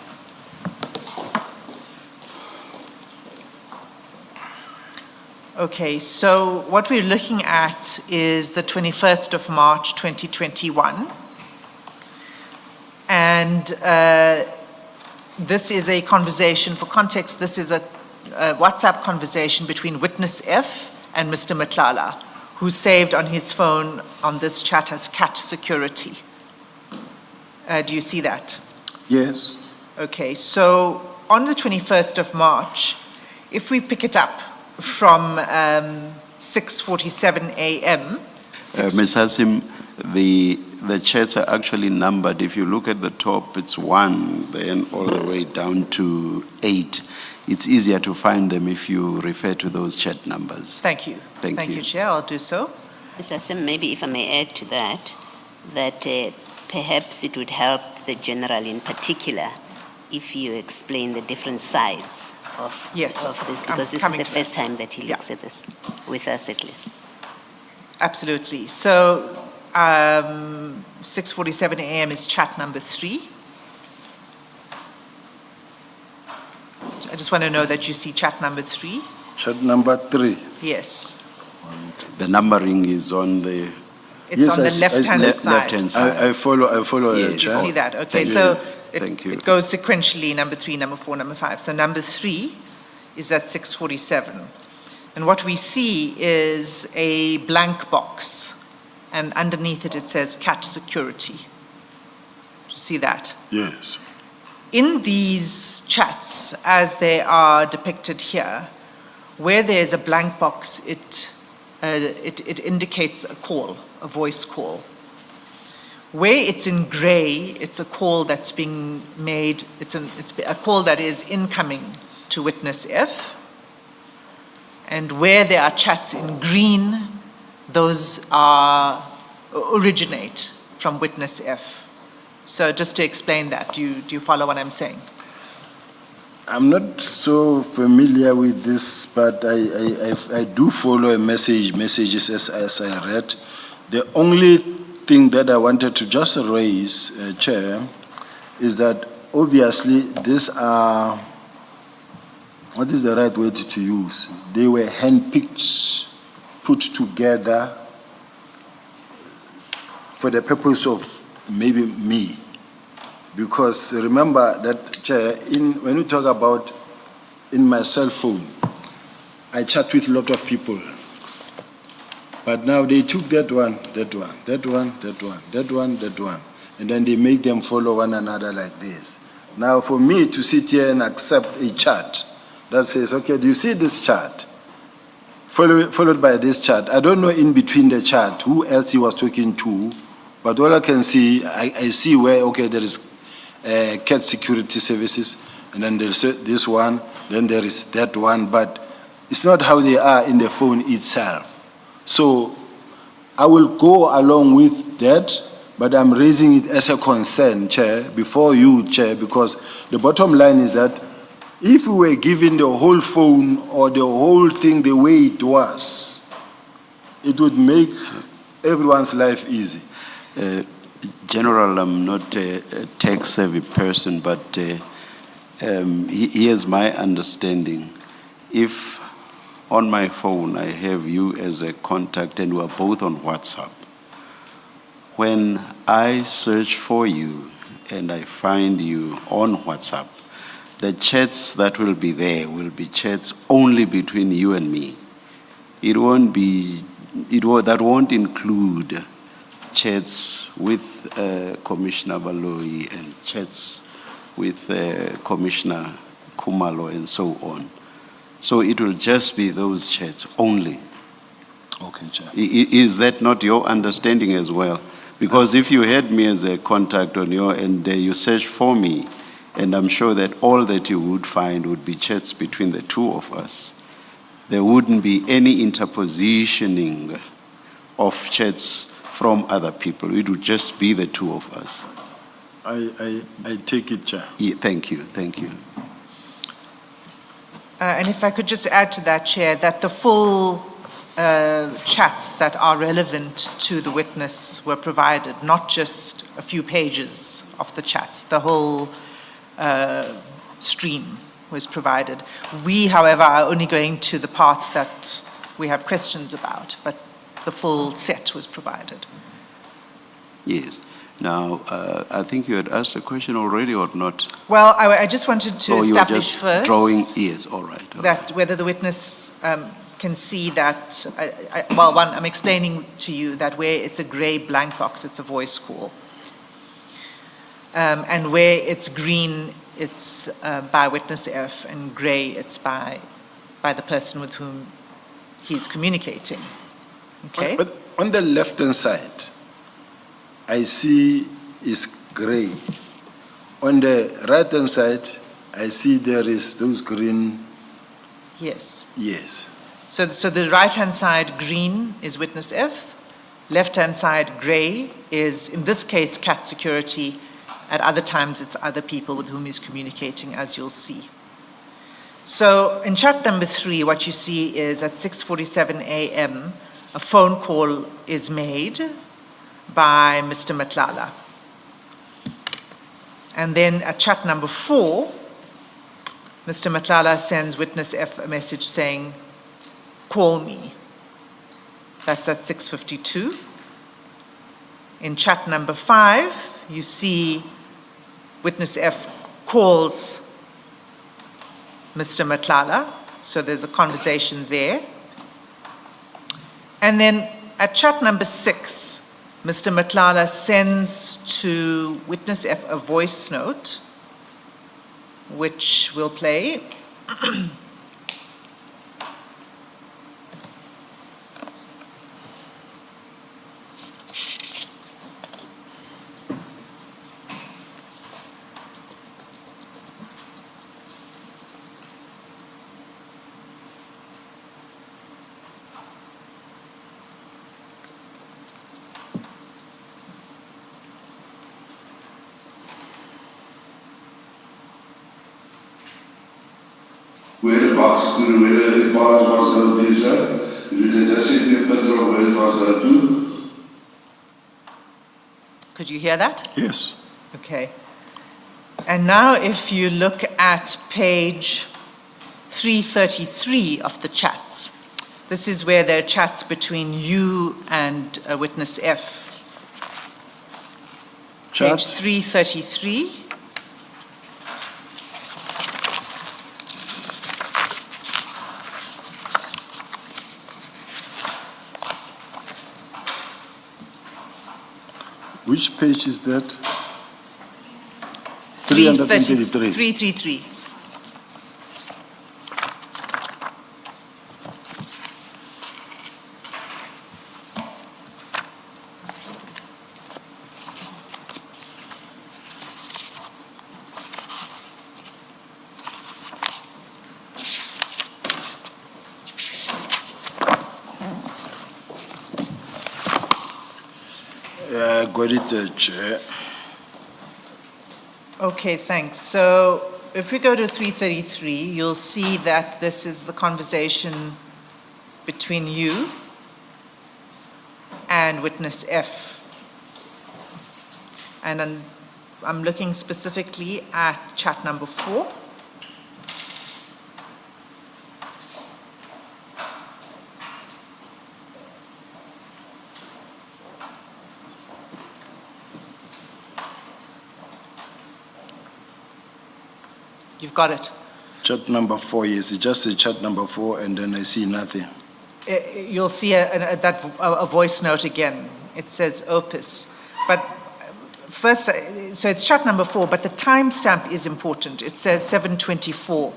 Okay, so what we're looking at is the 21st of March, 2021. And this is a conversation, for context, this is a WhatsApp conversation between witness F and Mr. Matlala, who saved on his phone on this chat as cat security. Do you see that? Yes. Okay, so on the 21st of March, if we pick it up from 6:47 a.m. Ms. Hassim, the chats are actually numbered. If you look at the top, it's 1, then all the way down to 8. it's easier to find them if you refer to those chat numbers. Thank you. Thank you. Chair. I'll do so. Mr. Sim, maybe if I may add to that, perhaps it would help the general in particular if you explain the different sides of, Yes, of this, I'm because this is coming the to first that. time that he looks at this, with us at least. Absolutely. So 6:47 a.m. is chat number 3. I just want to know that you see chat number 3. Chat number 3. Yes. The numbering is on the It's Yes, on the I left-hand see. side. left-hand side. I follow Yes. the You chair. see that? Okay, Thank so you. Thank you. it goes sequentially, number 3, number 4, number 5. So number 3 is at 6:47. And what we see is a blank box, and underneath it, it says catch security. You see that? Yes. In these chats, as they are depicted here, where there's a blank box, it indicates a call, a voice call. Where it's in gray, it's a call that's being made, it's a call that is incoming to witness F. And where there are chats in green, those originate from witness F. So just to explain that, do you follow what I'm saying? I'm not so familiar with this, but I do follow messages as I read. The only thing that I wanted to just raise, Chair, is that obviously these are, what is the right word to use? They were handpicked, put together for the purpose of maybe me. Because remember that, Chair, when we talk about in my cell phone, I chat with a lot of people. But now they took that one, and then they make them follow one another like this. Now for me to sit here and accept a chat that says, okay, do you see this chat? Followed by this chat. I don't know in between the chat who else he was talking to, but all I can see, I see where, okay, there is CAT security services, and then there's this one, then there is that one, but it's not how they are in the phone itself. So I will go along with that, but I'm raising it as a concern, Chair, before you, Chair, because the bottom line is that if we were given the whole phone or the whole thing the way it was, it would make everyone's life easy. General, I'm not a tech-savvy person, but here's my understanding. If on my phone I have you as a contact and we're both on WhatsApp, when I search for you and I find you on WhatsApp, the chats that will be there will be chats only between you and me. It won't be, that won't include chats with Commissioner Baloyi and chats with Commissioner Kumalo and so on. So it will just be those chats only. Okay, Chair. Is that not your understanding as well? Because if you had me as a contact on your end, you search for me, and I'm sure that all that you would find would be chats between the two of us. There wouldn't be any interpositioning of chats from other people. It would just be the two of us. I take it, Chair. Yeah, thank you, thank you. And if I could just add to that, Chair, that the full chats that are relevant to the witness were provided, not just a few pages of the chats. The whole stream was provided. We, however, are only going to the parts that we have questions about, but the full set was provided. Yes. Now, I think you had asked a question already or not? Well, I just wanted to Or you were establish just first drawing, yes, all right. all right. that whether the witness can see that, well, one, I'm explaining to you that where it's a gray blank box, it's a voice call. And where it's green, it's by witness F, and gray, it's by the person with whom he's communicating. Okay? But on the left-hand side, I see is gray. On the right-hand side, I see there is those green, Yes. yes. So the right-hand side, green, is witness F. Left-hand side, gray, is, in this case, cat security. At other times, it's other people with whom he's communicating, as you'll see. So in chat number 3, what you see is at 6:47 a.m., a phone call is made by Mr. Matlala. And then at chat number 4, Mr. Matlala sends witness F a message saying, "Call me." That's at 6:52. In chat number 5, you see witness F calls Mr. Matlala, so there's a conversation there. And then at chat number 6, Mr. Matlala sends to witness F a voice note, which we'll play. Where box to where Impalas was the please, sir. You can just see the picture of where it was the two. Could you hear that? Yes. Okay. And now if you look at page 333 of the chats, this is where there are chats between you and witness F. Page Chats? 333. Which page is that? 333. 333. 333. Got it, Chair. Okay, thanks. So if we go to 333, you'll see that this is the conversation between you and witness F. And I'm looking specifically at chat number 4. You've got it. Chat number 4, yes, it just says chat number 4 and then I see nothing. You'll see a voice note again. It says Opus. But first, so it's chat number 4, but the timestamp is important. It says 7:24.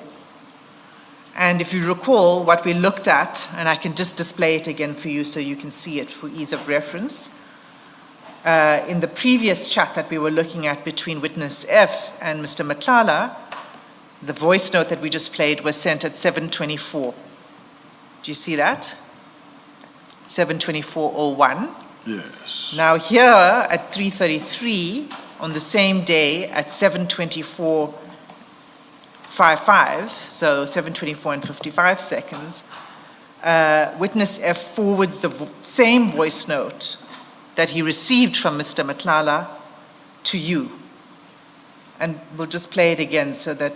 And if you recall what we looked at, and I can just display it again for you so you can see it for ease of reference. In the previous chat that we were looking at between witness F and Mr. Matlala, the voice note that we just played was sent at 7:24. Do you see that? 7:24:01. Yes. Now here at 3:33 on the same day at 7:24:55, so 7:24 and 55 seconds, witness F forwards the same voice note that he received from Mr. Matlala to you. And we'll just play it again so that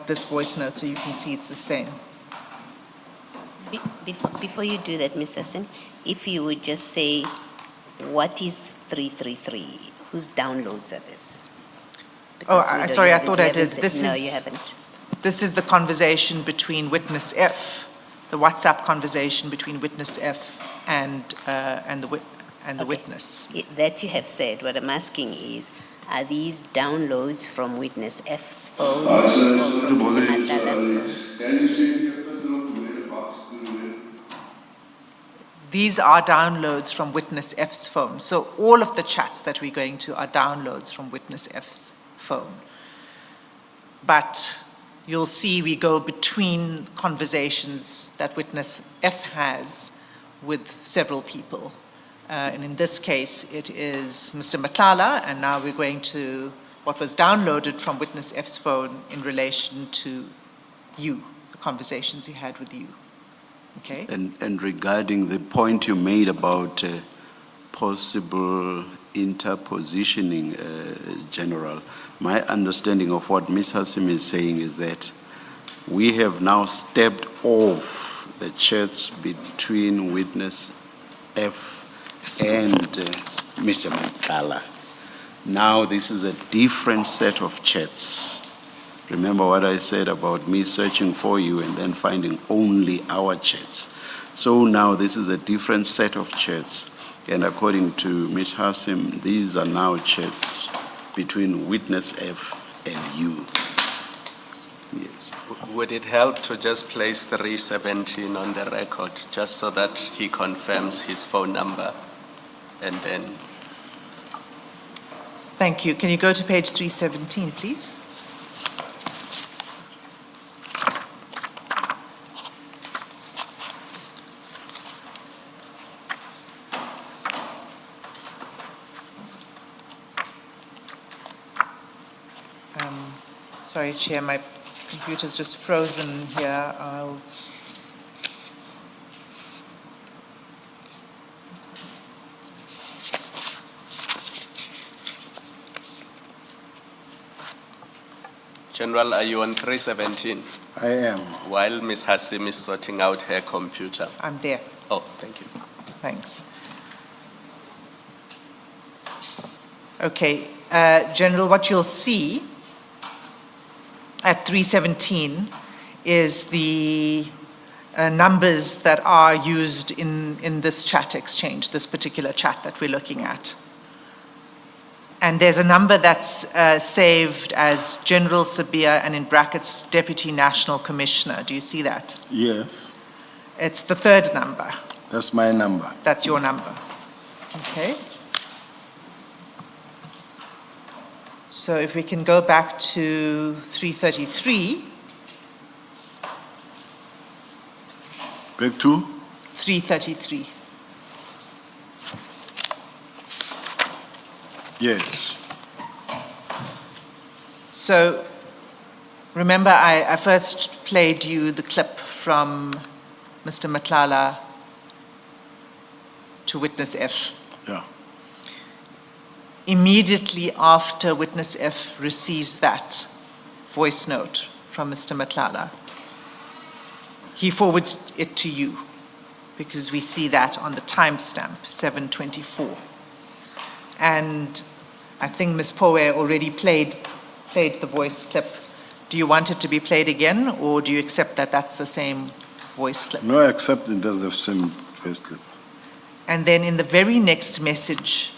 this voice note, so you can see it's the same. Before you do that, Ms. Hassan, if you would just say, what is 333? Whose downloads are this? Because we don't- sorry, you I thought I haven't did. said- This No, is- you haven't. This is the conversation between witness F, the WhatsApp conversation between witness F and the Okay. witness. That you have said. What I'm asking is, are these downloads from witness F's phone or Sir, from Mr. Matlala's phone? can you see the picture of where box to where? These are downloads from witness F's phone. So all of the chats that we're going to are downloads from witness F's phone. But you'll see we go between conversations that witness F has with several people. And in this case, it is Mr. Matlala, and now we're going to what was downloaded from witness F's phone in relation to you, the conversations he had with you. Okay? And regarding the point you made about possible interpositioning, General, my understanding of what Ms. Hassim is saying is that we have now stepped off the chats between witness F and Mr. Matlala. Now this is a different set of chats. Remember what I said about me searching for you and then finding only our chats. So now this is a different set of chats. And according to Ms. Hassim, these are now chats between witness F and you. Yes. Would it help to just place 317 on the record, just so that he confirms his phone number? And then... Thank you. Can you go to page 317, please? Sorry, Chair, my computer's just frozen here. General, are you on 317? I am. While Ms. Hassim is sorting out her computer. I'm there. Oh, thank you. Thanks. Okay, General, what you'll see at 317 is the numbers that are used in this chat exchange, this particular chat that we're looking at. And there's a number that's saved as General Sabia and in brackets, Deputy National Commissioner. Do you see that? Yes, It's the third number. that's my number. That's your number. Okay. So if we can go back to 333. Back to? 333. Yes. So remember, I first played you the clip from Mr. Matlala to witness F. Yeah. Immediately after witness F receives that voice note from Mr. Matlala, he forwards it to you, because we see that on the timestamp, 7:24. And I think Ms. Poe already played the voice clip. Do you want it to be played again, or do you accept that that's the same voice clip? No, I accept it, that's the same first clip. And then in the very next message,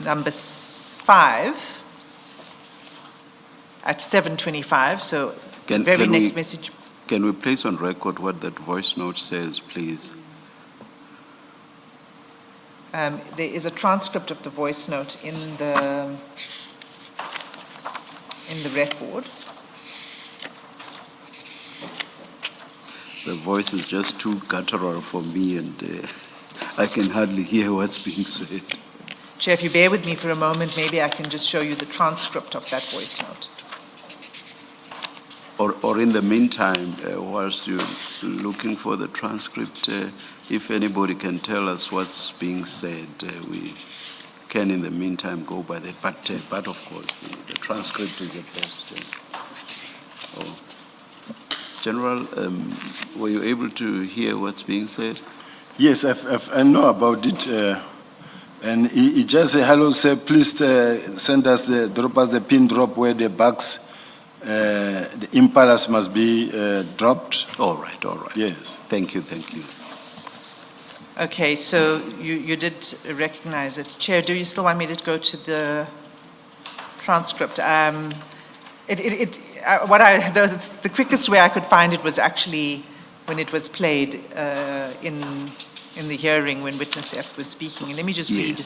number 5, at 7:25, so the very next message. Can we place on record what that voice note says, please? There is a transcript of the voice note in the record. The voice is just too guttural for me, and I can hardly hear what's being said. Chair, if you bear with me for a moment, maybe I can just show you the transcript of that voice note. Or in the meantime, whilst you're looking for the transcript, if anybody can tell us what's being said, we can in the meantime go by that. But of course, the transcript is the best. General, were you able to hear what's being said? Yes, I know about it. And he just said, hello, sir, please send us drop us the pin drop where the bags, the Impalas must be dropped. All right. Yes. Thank you. Okay, so you did recognize it. Chair, do you still want me to go to the transcript? The quickest way I could find it was actually when it was played in the hearing when witness F was speaking. And let me just read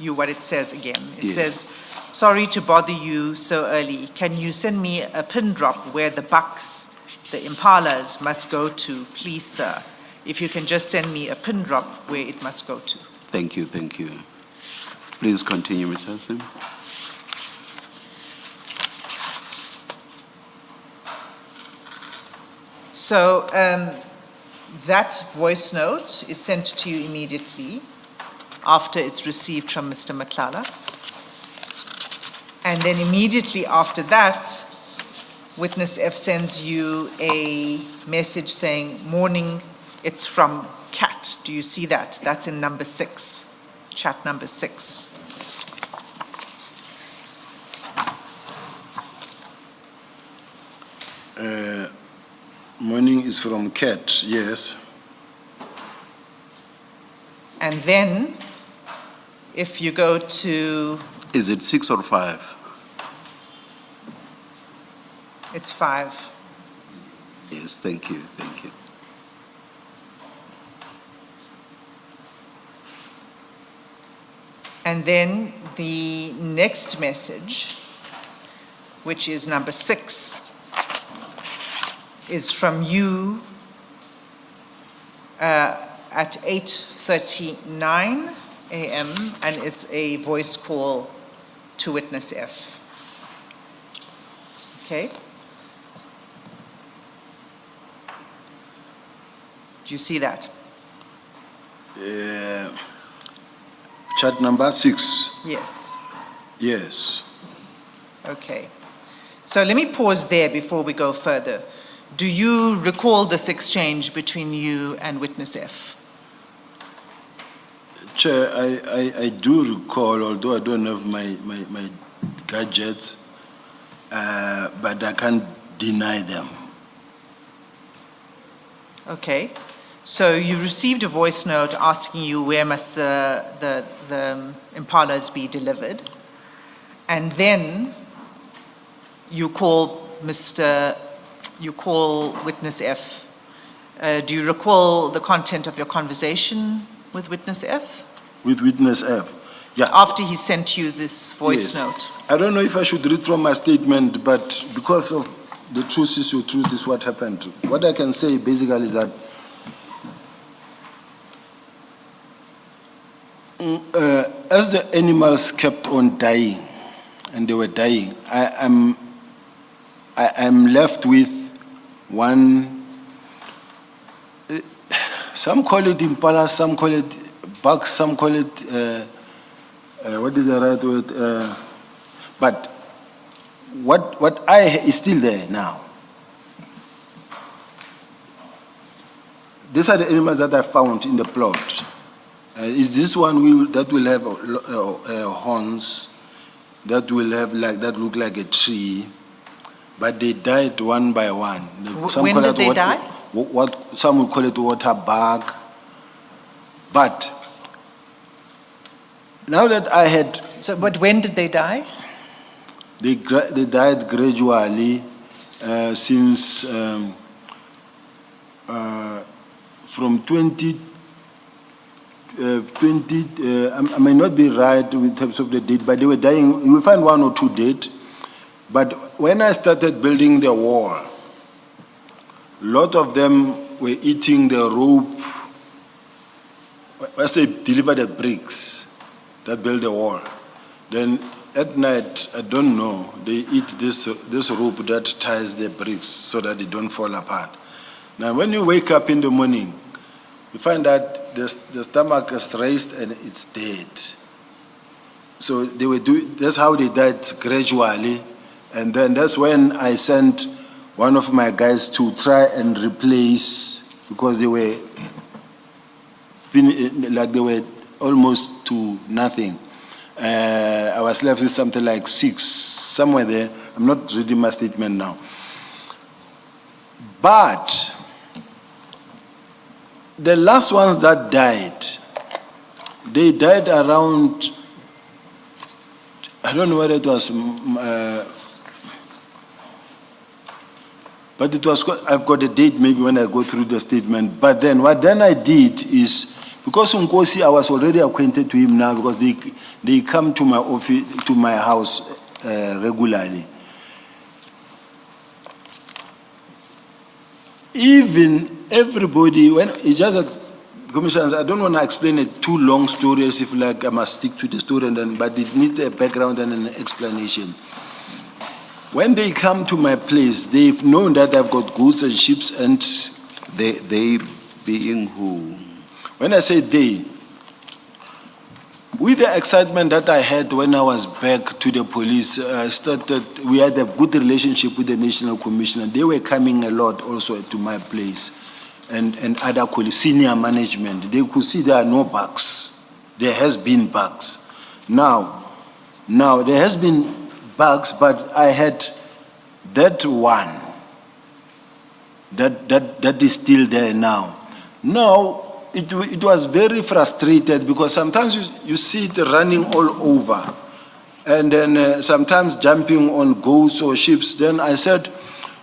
you what it says again. It Yes. says, "Sorry to bother you so early. Can you send me a pin drop where the bucks, the Impalas, must go to, please, sir? If you can just send me a pin drop where it must go to." Thank you, thank you. Please continue, Ms. Hassim. So that voice note is sent to you immediately after it's received from Mr. Matlala. And then immediately after that, Witness F sends you a message saying, "Morning, it's from Cat." Do you see that? That's in number 6, chat number 6. Morning is from Cat, yes. And then, if you go to, Is it 6 or 5? it's 5. Yes, thank you, thank you. And then the next message, which is number 6, is from you at 8:39 a.m., and it's a voice call to Witness F. Okay? Do you see that? Chat number 6, Yes. yes. Okay. So let me pause there before we go further. Do you recall this exchange between you and Witness F? Chair, I do recall, although I don't have my gadgets, but I can't deny them. Okay. So you received a voice note asking you where must the Impalas be delivered. And then you call Witness F. Do you recall the content of your conversation with Witness F? With Witness F, yeah. After he sent you this voice Yes. note? I don't know if I should read from my statement, but because of the truth is your truth is what happened. What I can say basically is that as the animals kept on dying, and they were dying, I am left with one, some call it Impalas, some call it bucks, some call it, what is the right word? But what is still there now. These are the animals that I found in the plot. Is this one that will have horns, that will have that look like a tree, but they died one by one. When did they die? Some would call it water bug. But now that I had... So, but when did they die? They died gradually since from 20, I may not be right in terms of the date, but they were dying. You will find 1 or 2 dead. But when I started building the wall, a lot of them were eating the rope. As they deliver the bricks that build the wall, then at night, I don't know, they eat this rope that ties the bricks so that they don't fall apart. Now, when you wake up in the morning, you find that the stomach is raised and it's dead. So they were that's how they died gradually. And then that's when I sent one of my guys to try and replace, because they were like they were almost to nothing. I was left with something like 6, somewhere there. I'm not reading my statement now. But the last ones that died, they died around, I don't know whether it was, but it was, I've got a date maybe when I go through the statement. But then what then I did is, Because Nkosi, I was already acquainted to him now because they come to my office, to my house regularly. Even everybody, when it's just that, Commissioners, I don't want to explain a too long story as if like I must stick to the story, but it needs a background and an explanation. When they come to my place, they've known that I've got goats and sheep, and They being who? when I say they, with the excitement that I had when I was back to the police, we had a good relationship with the National Commission, and they were coming a lot also to my place, and other colleagues, senior management. They could see there are no bugs. There has been bugs. Now there has been bugs, but I had that one that is still there now. Now, it was very frustrated because sometimes you see it running all over, and then sometimes jumping on goats or sheep. Then I said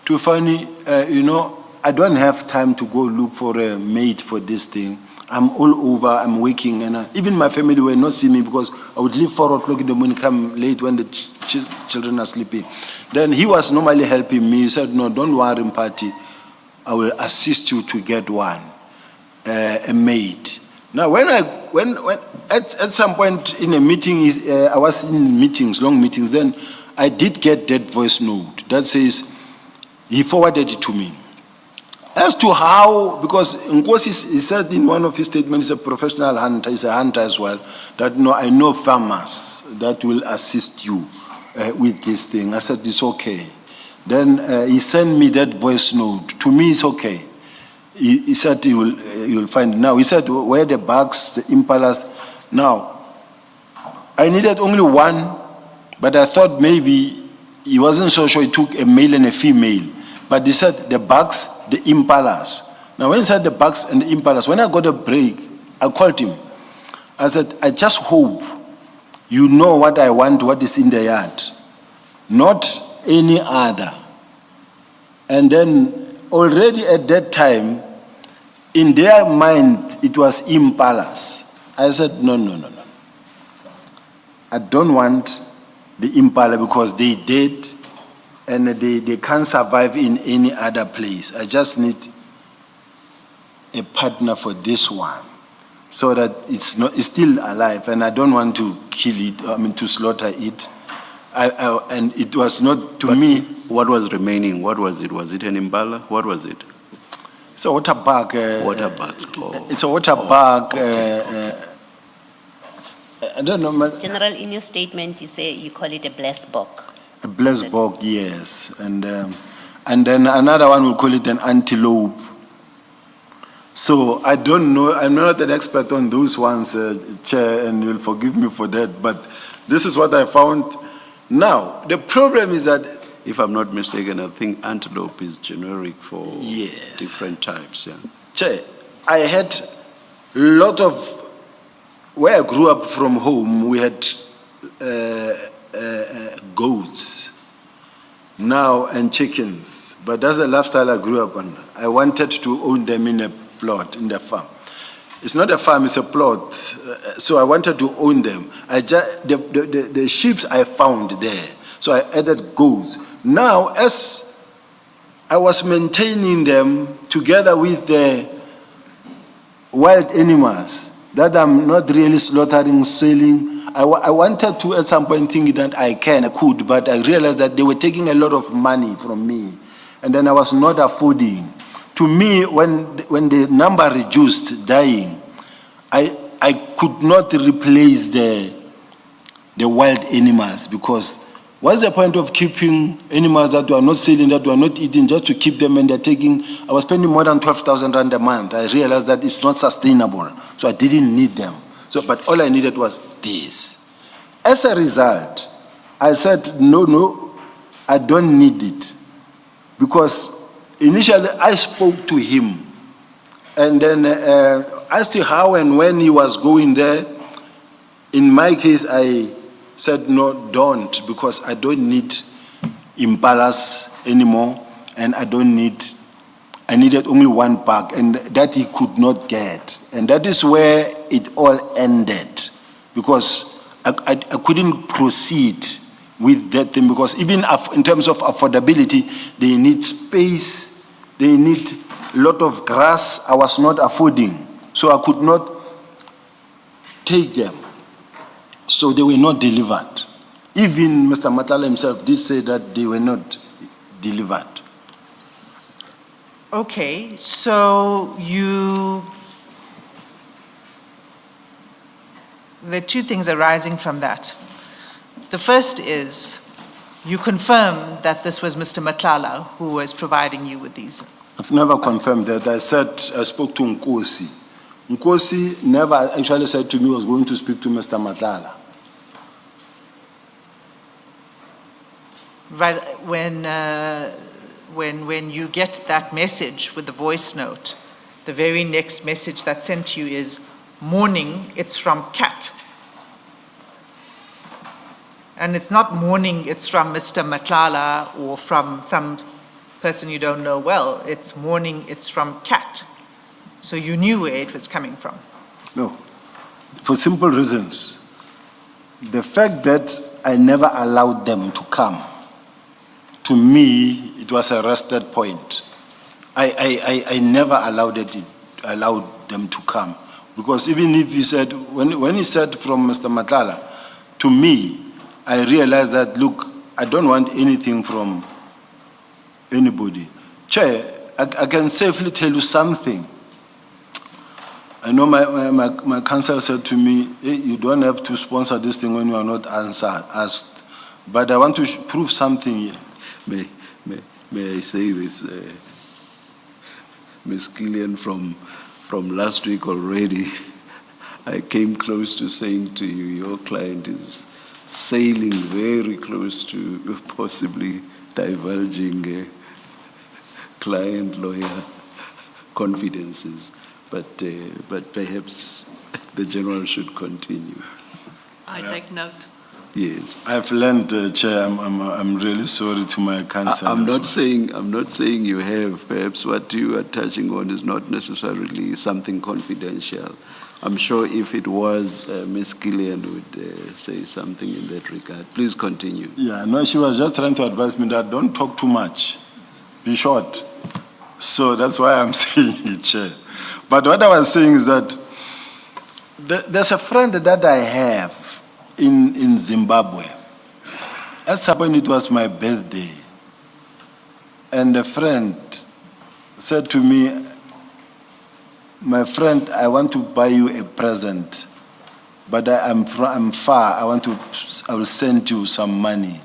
to Fanny, I don't have time to go look for a mate for this thing. I'm all over, I'm working, and even my family will not see me because I would leave 4 o'clock in the morning, come late when the children are sleeping. Then he was normally helping me. He said, no, don't worry, Mpati, I will assist you to get one, a mate. Now, when at some point in a meeting, I was in meetings, long meetings, then I did get that voice note that says, he forwarded it to me. As to how, because Nkosi, he said in one of his statements, he's a professional hunter, he's a hunter as well, that I know farmers that will assist you with this thing. I said, it's okay. Then he sent me that voice note. To me, it's okay. He said he will find it. Now, he said, where the bugs, the impalas. Now, I needed only one, but I thought maybe he wasn't so sure he took a male and a female. But he said the bugs, the impalas. Now, when he said the bugs and the impalas, when I got a break, I called him. I said, I just hope you know what I want, what is in the yard, not any other. And then already at that time, in their mind, it was impalas. I said, no. I don't want the impala because they did, and they can't survive in any other place. I just need a partner for this one, so that it's still alive, and I don't want to kill it. To slaughter it. And it was not to me. What was remaining? What was it? Was it an impala? What was it? It's a water bug. Water bug. Oh. It's a water bug. I don't know. General, in your statement, you call it a blessed bog. A blessed bog, yes, and then another one will call it an antelope. So I don't know. I'm not an expert on those ones, Chair, and you'll forgive me for that. But this is what I found. Now the problem is that, if I'm not mistaken, I think antelope is generic for different types. Yeah. Chair, I had a lot of, where I grew up from home, we had goats now and chickens, but that's the lifestyle I grew up on. I wanted to own them in a plot, in the farm. It's not a farm, it's a plot. So I wanted to own them. The sheep I found there, so I added goats. Now, as I was maintaining them together with the wild animals that I'm not really slaughtering, selling, I wanted to at some point think that I could, but I realized that they were taking a lot of money from me, and then I was not affording. To me, when the number reduced, dying, I could not replace the wild animals, because what's the point of keeping animals that you are not selling, that you are not eating, just to keep them, and they're taking, I was spending more than 12,000 rand a month. I realized that it's not sustainable, so I didn't need them. So, but all I needed was this. As a result, I said, no, I don't need it. Because initially I spoke to him, and then asked him how and when he was going there. In my case, I said, no, don't, because I don't need impalas anymore, and I don't need I needed only one bag, and that he could not get. And that is where it all ended, because I couldn't proceed with that thing, because even in terms of affordability, they need space, they need a lot of grass. I was not affording, so I could not take them. So they were not delivered. Even Mr. Matlala himself did say that they were not delivered. Okay, so there are two things arising from that. The first is, you confirm that this was Mr. Matlala who was providing you with these. I've never confirmed that. I spoke to Nkosi. Nkosi never actually said to me he was going to speak to Mr. Matlala. Right, when you get that message with the voice note, the very next message that's sent to you is, morning, it's from Kat. And it's not morning, it's from Mr. Matlala or from some person you don't know well. It's morning, it's from Kat. So you knew where it was coming from. No, for simple reasons. The fact that I never allowed them to come, to me, it was a rested point. I never allowed them to come. Because even if he said, when he said from Mr. Matlala, to me, I realized that, look, I don't want anything from anybody. Chair, I can safely tell you something. I know my counsel said to me, hey, you don't have to sponsor this thing when you are not asked. But I want to prove something here. May I say this, Ms. Gillian, from last week already, I came close to saying to you, your client is sailing very close to possibly divulging client-lawyer confidences, but perhaps the general should continue. I take note. Yes. I've learned, Chair. I'm really sorry to my counsel. I'm not saying you have. Perhaps what you are touching on is not necessarily something confidential. I'm sure if it was, Ms. Gillian would say something in that regard. Please continue. Yeah, no, she was just trying to advise me that don't talk too much. Be short. So that's why I'm saying it, Chair. But what I was saying is that there's a friend that I have in Zimbabwe. At some point, it was my birthday. And a friend said to me, my friend, I want to buy you a present, but I'm far. I will send you some money.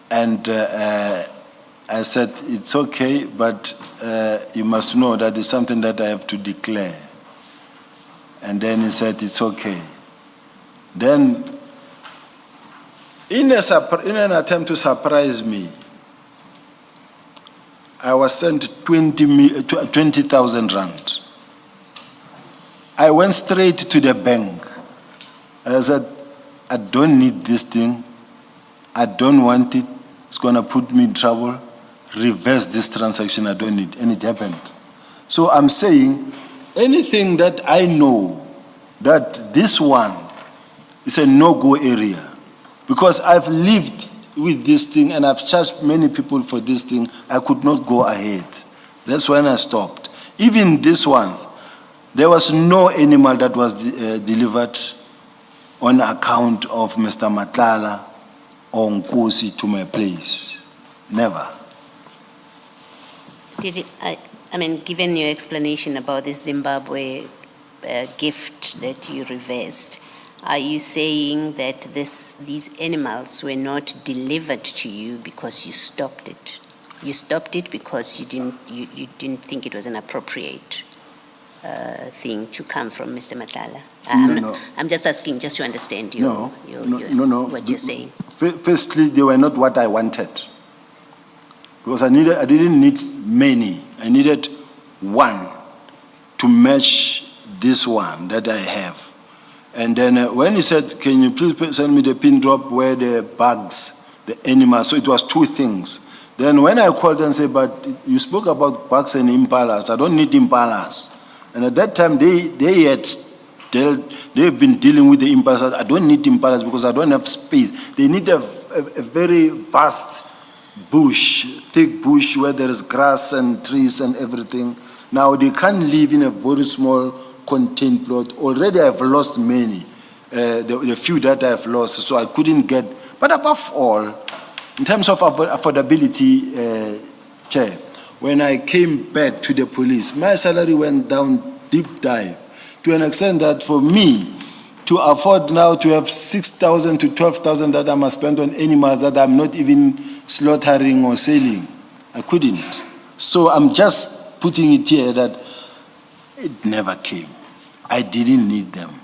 And I said, it's okay, but you must know that it's something that I have to declare. And then he said, it's okay. Then, in an attempt to surprise me, I was sent 20,000 rand. I went straight to the bank. I said, I don't need this thing. I don't want it. It's going to put me in trouble. Reverse this transaction. I don't need. And it happened. So I'm saying, anything that I know that this one is a no-go area, because I've lived with this thing and I've charged many people for this thing, I could not go ahead. That's when I stopped. Even this one, there was no animal that was delivered on account of Mr. Matlala or Nkosi to my place. Never. I mean, given your explanation about this Zimbabwe gift that you reversed, are you saying that these animals were not delivered to you because you stopped it? You stopped it because you didn't think it was an appropriate thing to come from Mr. Matlala? No. I'm just asking, just to understand No. what you're saying. Firstly, they were not what I wanted. Because I didn't need many. I needed one to match this one that I have. And then when he said, can you please send me the pin drop where the bugs, the animals, so it was two things. Then when I called and said, but you spoke about bugs and impalas, I don't need impalas. And at that time, they've been dealing with the impalas. I don't need impalas because I don't have space. They need a very vast bush, thick bush where there is grass and trees and everything. Now they can't live in a very small contained plot. Already I've lost many, the few that I've lost, so I couldn't get. But above all, in terms of affordability, Chair, when I came back to the police, my salary went down deep dive to an extent that for me to afford now to have 6,000 to 12,000 that I must spend on animals that I'm not even slaughtering or selling, I couldn't. So I'm just putting it here that it never came. I didn't need them.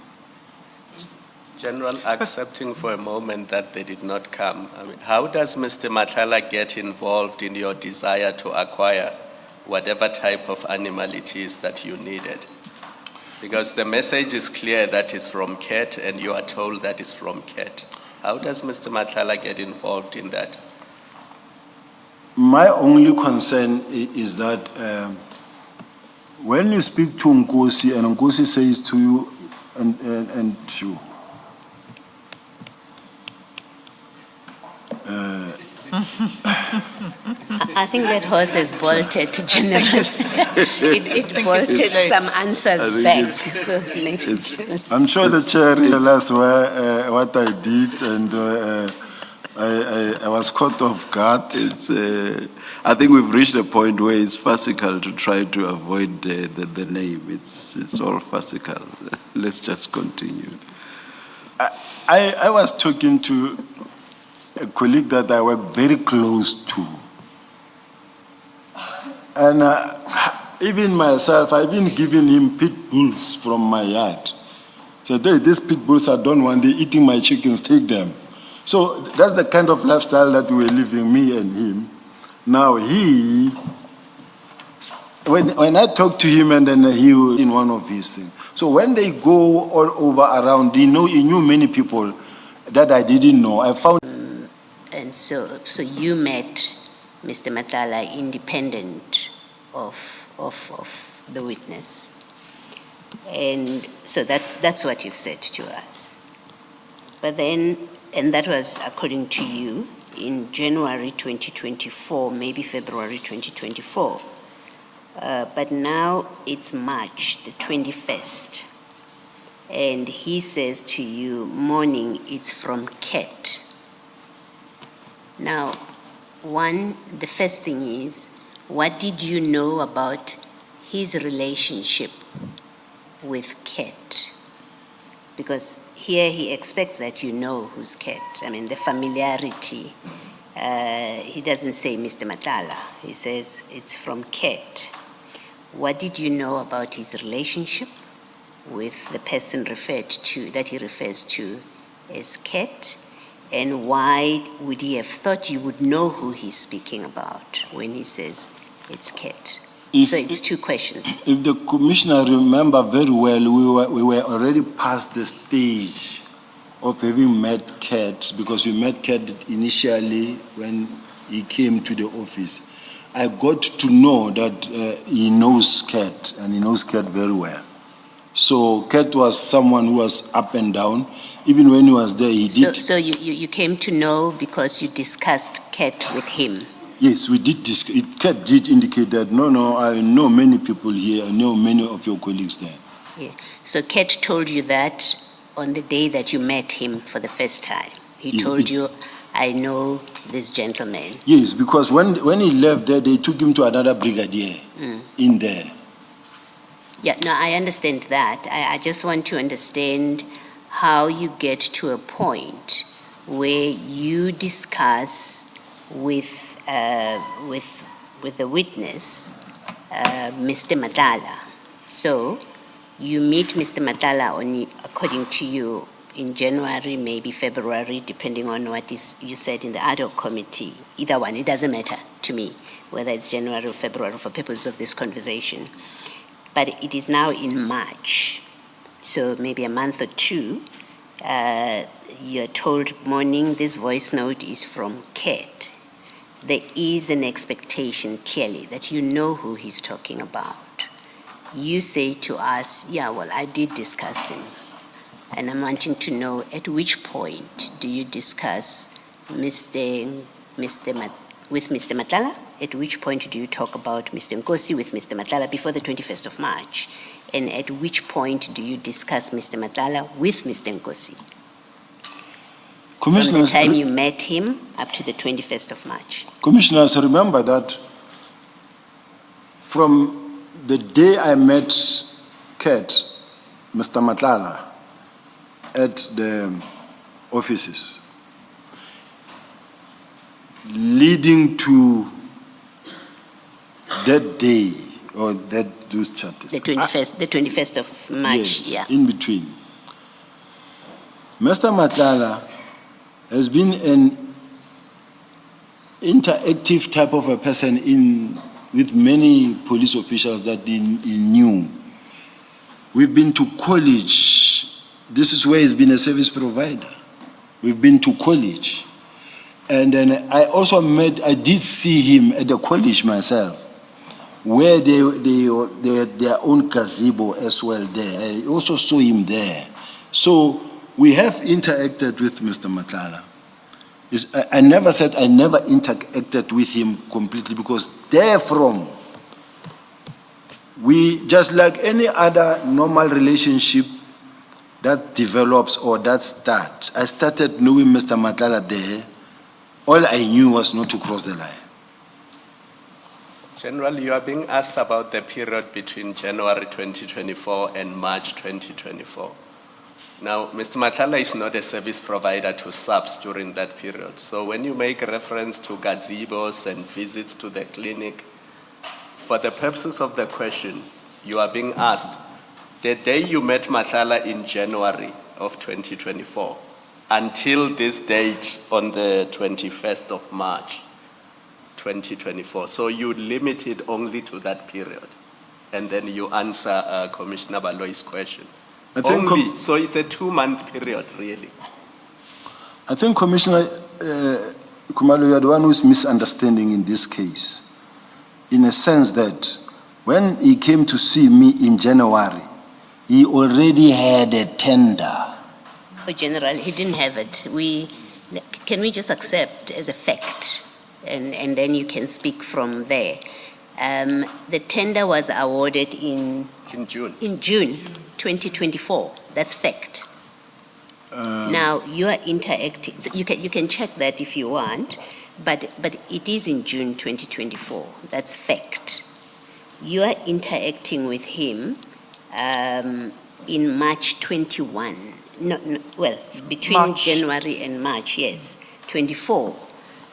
General, accepting for a moment that they did not come, I mean, how does Mr. Matlala get involved in your desire to acquire whatever type of animal it is that you needed? Because the message is clear that it's from CAT and you are told that it's from CAT. How does Mr. Matlala get involved in that? My only concern is that when you speak to Nkosi and Nkosi says to you and to I think that horse has bolted, General. it bolted some answers back. So I'm sure the chair realized what I did, and I was caught off guard. I think we've reached a point where it's farcical to try to avoid the name. It's all farcical. Let's just continue. I was talking to a colleague that I work very close to. And even myself, I've been giving him pit bulls from my yard. So these pit bulls, I don't want, they're eating my chickens, take them. So that's the kind of lifestyle that we're living, me and him. Now when I talk to him and then he was in one of his things. So when they go all over around, he knew many people that I didn't know. I found. And so you met Mr. Matlala independent of the witness. And so that's what you've said to us. But then, and that was according to you, in January 2024, maybe February 2024. But now it's March the 21st. And he says to you, morning, it's from CAT. Now, the first thing is, what did you know about his relationship with CAT? Because here he expects that you know who's CAT. I mean, the familiarity. He doesn't say Mr. Matlala. He says it's from CAT. What did you know about his relationship with the person that he refers to as CAT? And why would he have thought you would know who he's speaking about when he says it's CAT? So it's two questions. If the commissioner remember very well, we were already past the stage of having met CAT, because we met CAT initially when he came to the office. I got to know that he knows CAT, and he knows CAT very well. So CAT was someone who was up and down. Even when he was there, he did. So you came to know because you discussed CAT with him? Yes, we did. CAT did indicate that, no, I know many people here. I know many of your colleagues there. Yeah. So CAT told you that on the day that you met him for the first time. He told you, I know this gentleman. Yes, because when he left there, they took him to another brigadier in there. Yeah, no, I understand that. I just want to understand how you get to a point where you discuss with the witness, Mr. Matlala. So you meet Mr. Matlala according to you, in January, maybe February, depending on what you said in the ad hoc committee. Either one, it doesn't matter to me, whether it's January or February for purposes of this conversation. But it is now in March, so maybe a month or two, you're told, morning, this voice note is from CAT. there is an expectation clearly that you know who he's talking about. You say to us, yeah, well, I did discuss him. And I'm wanting to know at which point do you discuss with Mr. Matlala? At which point do you talk about Mr. Nkosi with Mr. Matlala before the 21st of March? And at which point do you discuss Mr. Matlala with Mr. Nkosi? From the time you met him up to the 21st of March. Commissioners, remember that from the day I met Kat, Mr. Matlala, at the offices, leading to that day or those charters. The 21st of March, yes, yeah. in between. Mr. Matlala has been an interactive type of a person with many police officials that he knew. We've been to college. This is where he's been a service provider. We've been to college. And then I did see him at the college myself, where they had their own gazebo as well there. I also saw him there. So we have interacted with Mr. Matlala. I never said I never interacted with him completely, because therefrom, we, just like any other normal relationship that develops or that starts, I started knowing Mr. Matlala there. All I knew was not to cross the line. General, you are being asked about the period between January 2024 and March 2024. Now, Mr. Matlala is not a service provider to SABS during that period. So when you make reference to gazebos and visits to the clinic, for the purposes of the question, you are being asked, the day you met Matlala in January of 2024, until this date on the 21st of March 2024. So you limit it only to that period. And then you answer Commissioner Baloy's question. Only, so it's a 2-month period, really. I think, Commissioner Khumalo, you are the one who's misunderstanding in this case, in a sense that when he came to see me in January, he already had a tender. But General, he didn't have it. Can we just accept as a fact, and then you can speak from there. The tender was awarded in June. In June 2024. That's fact. Now you are interacting. So you can check that if you want, but it is in June 2024. That's fact. You are interacting with him in March 21. Well, between March. January and March, yes. 24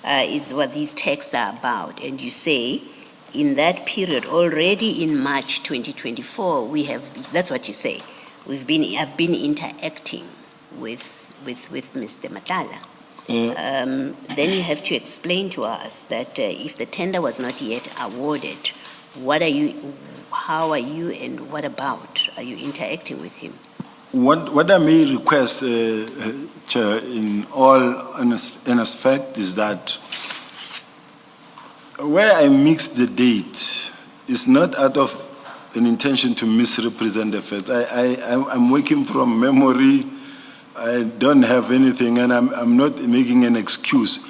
is what these texts are about. And you say, in that period, already in March 2024, that's what you say, I've been interacting with Mr. Matlala. Then you have to explain to us that if the tender was not yet awarded, how are you, and what about are you interacting with him? What I may request, Chair, in all aspect, is that where I mixed the date is not out of an intention to misrepresent the facts. I'm working from memory. I don't have anything, and I'm not making an excuse.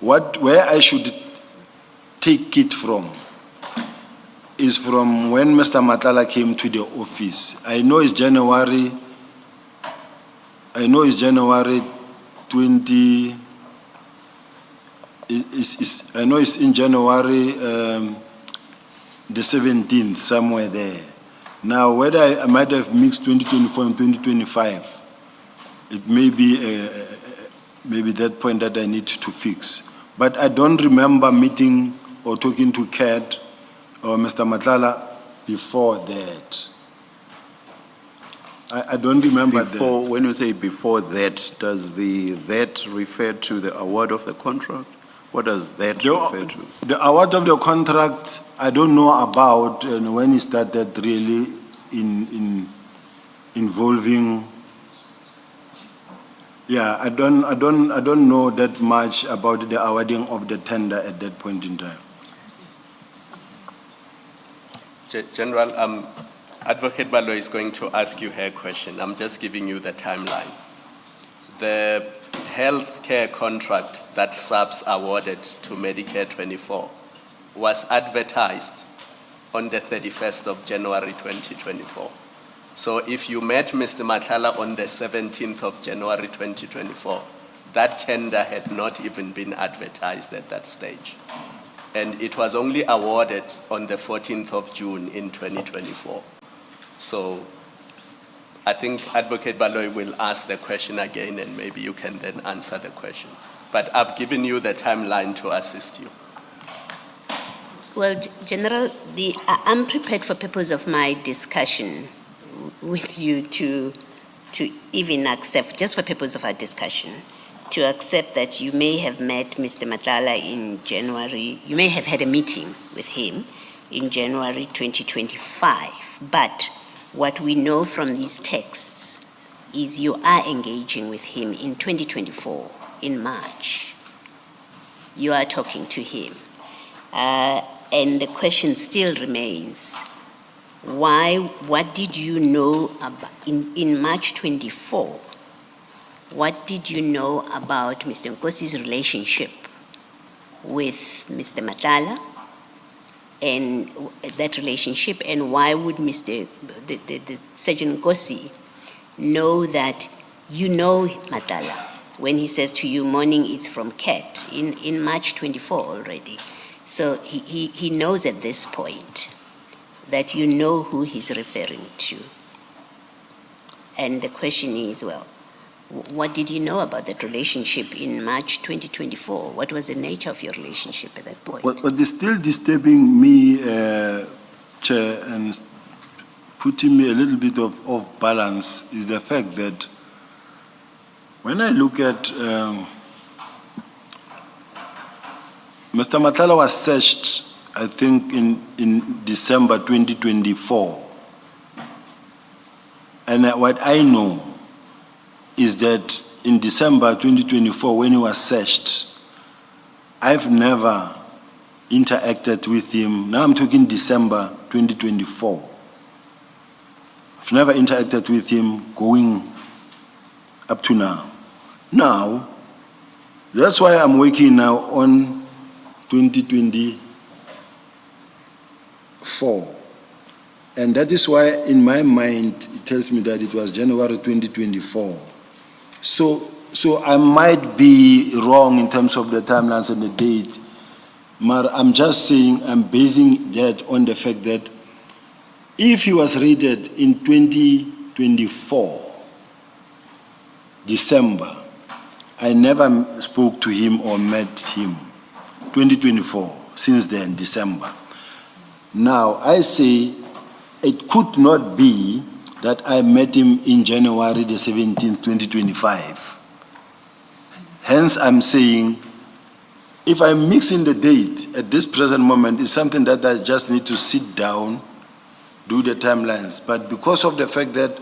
Where I should take it from is from when Mr. Matlala came to the office. I know it's January 20. I know it's in January the 17th, somewhere there. Now, whether I might have mixed 2024 and 2025, it may be maybe that point that I need to fix. But I don't remember meeting or talking to Kat or Mr. Matlala before that. I don't remember before, that. When you say before that, does that refer to the award of the contract? What does that refer to? The award of the contract, I don't know about when it started really involving Yeah, I don't know that much about the awarding of the tender at that point in time. General, Advocate Balo is going to ask you her question. I'm just giving you the timeline. The healthcare contract that SABC awarded to Medicare 24 was advertised on the 31st of January 2024. So if you met Mr. Matlala on the 17th of January 2024, that tender had not even been advertised at that stage. And it was only awarded on the 14th of June in 2024. So I think Advocate Baloy will ask the question again and maybe you can then answer the question. But I've given you the timeline to assist you. Well, General, I'm prepared for purpose of my discussion with you to even accept, just for purpose of our discussion, to accept that you may have met Mr. Matlala in January, you may have had a meeting with him in January 2025, but what we know from these texts is you are engaging with him in 2024, in March. You are talking to him. And the question still remains, what did you know about, in March 24, what did you know about Mr. Nkosi's relationship with Mr. Matlala and that relationship, and why would the Sergeant Nkosi know that you know Matlala when he says to you, morning it's from Cat, in March 24 already. So he knows at this point that you know who he's referring to. And the question is, well, what did you know about that relationship in March 2024? What was the nature of your relationship at that point? What is still disturbing me, Chair, and putting me a little bit off balance is the fact that when I look at Mr. Matlala was searched, I think, in December 2024. And what I know is that in December 2024, when he was searched, I've never interacted with him. Now I'm talking December 2024. I've never interacted with him going up to now. Now, that's why I'm working now on 2024. And that is why in my mind, it tells me that it was January 2024. So I might be wrong in terms of the timelines and the date, but I'm just saying, I'm basing that on the fact that if he was raided in 2024, December, I never spoke to him or met him. 2024, since then, December. Now, I say it could not be that I met him in January the 17th, 2025. Hence, I'm saying, if I'm mixing the date at this present moment, it's something that I just need to sit down, do the timelines. But because of the fact that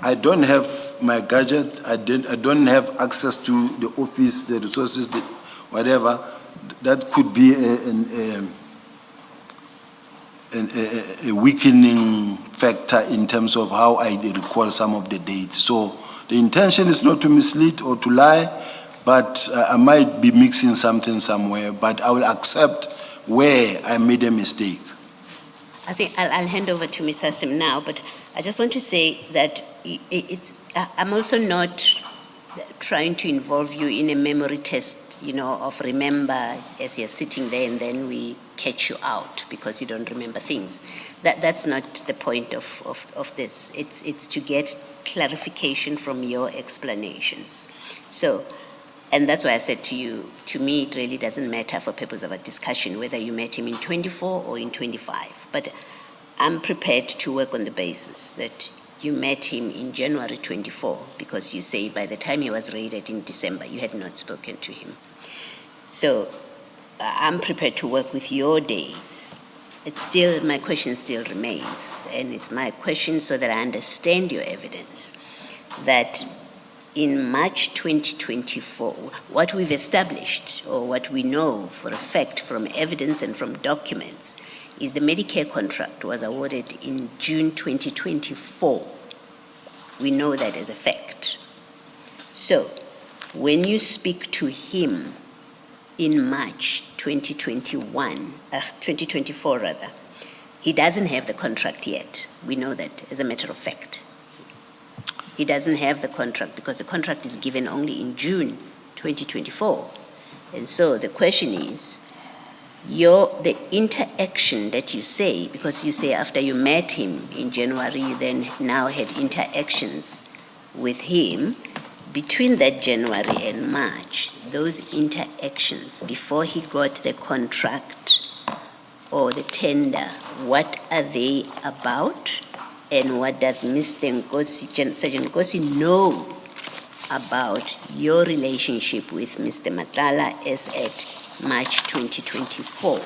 I don't have my gadget, I don't have access to the office, the resources, whatever, that could be a weakening factor in terms of how I recall some of the dates. So the intention is not to mislead or to lie, but I might be mixing something somewhere, but I will accept where I made a mistake. I think I'll hand over to Ms. Hassim now, but I just want to say that I'm also not trying to involve you in a memory test, of remember as you're sitting there and then we catch you out because you don't remember things. That's not the point of this. It's to get clarification from your explanations. So, and that's why I said to you, to me, it really doesn't matter for purpose of a discussion whether you met him in 24 or in 25. But I'm prepared to work on the basis that you met him in January 24 because you say by the time he was raided in December, you had not spoken to him. So I'm prepared to work with your dates. My question still remains, and it's my question so that I understand your evidence, that in March 2024, what we've established, or what we know for a fact from evidence and from documents, is the Medicare contract was awarded in June 2024. We know that as a fact. So, when you speak to him in March 2024 rather, he doesn't have the contract yet. We know that as a matter of fact. He doesn't have the contract because the contract is given only in June 2024. And so the question is, the interaction that you say, because you say after you met him in January, you then now had interactions with him, between that January and March, those interactions before he got the contract or the tender, what are they about? And what does Mr. Sergeant Nkosi know about your relationship with Mr. Matlala as at March 2024?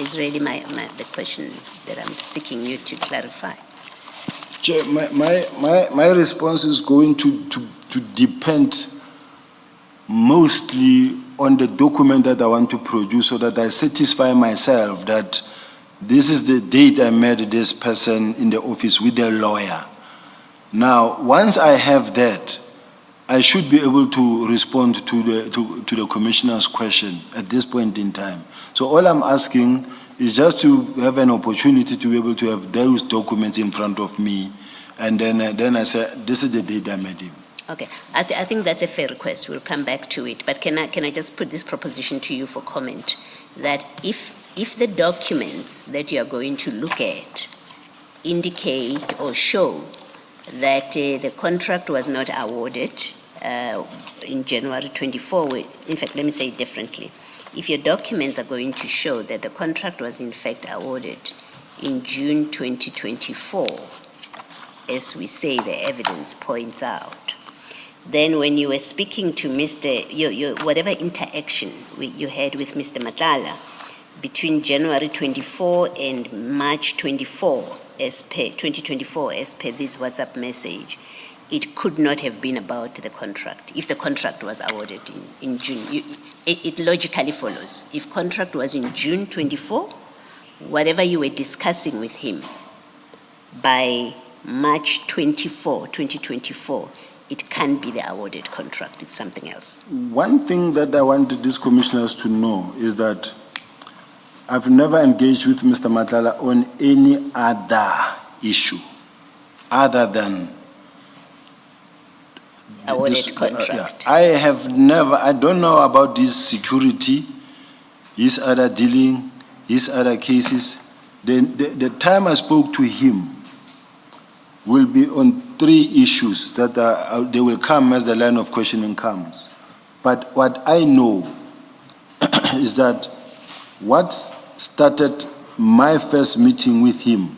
Is really the question that I'm seeking you to clarify. Chair, my response is going to depend mostly on the document that I want to produce so that I satisfy myself that this is the date I met this person in the office with the lawyer. Now, once I have that, I should be able to respond to the commissioner's question at this point in time. So all I'm asking is just to have an opportunity to be able to have those documents in front of me, and then I say, this is the date I met him. Okay, I think that's a fair request. We'll come back to it. But can I just put this proposition to you for comment, that if the documents that you are going to look at indicate or show that the contract was not awarded in January 24, in fact, let me say it differently. If your documents are going to show that the contract was in fact awarded in June 2024, as we say the evidence points out, then when you were speaking to whatever interaction you had with Mr. Matlala between January 24 and March 24, 2024, as per this WhatsApp message, it could not have been about the contract. If the contract was awarded in June, it logically follows. If contract was in June 24, whatever you were discussing with him by March 24, 2024, it can't be the awarded contract, it's something else. One thing that I wanted these commissioners to know is that I've never engaged with Mr. Matlala on any other issue other than Awarded contract. I have never, I don't know about this security, his other dealing, his other cases. The time I spoke to him will be on 3 issues that they will come as the line of questioning comes. But what I know is that what started my first meeting with him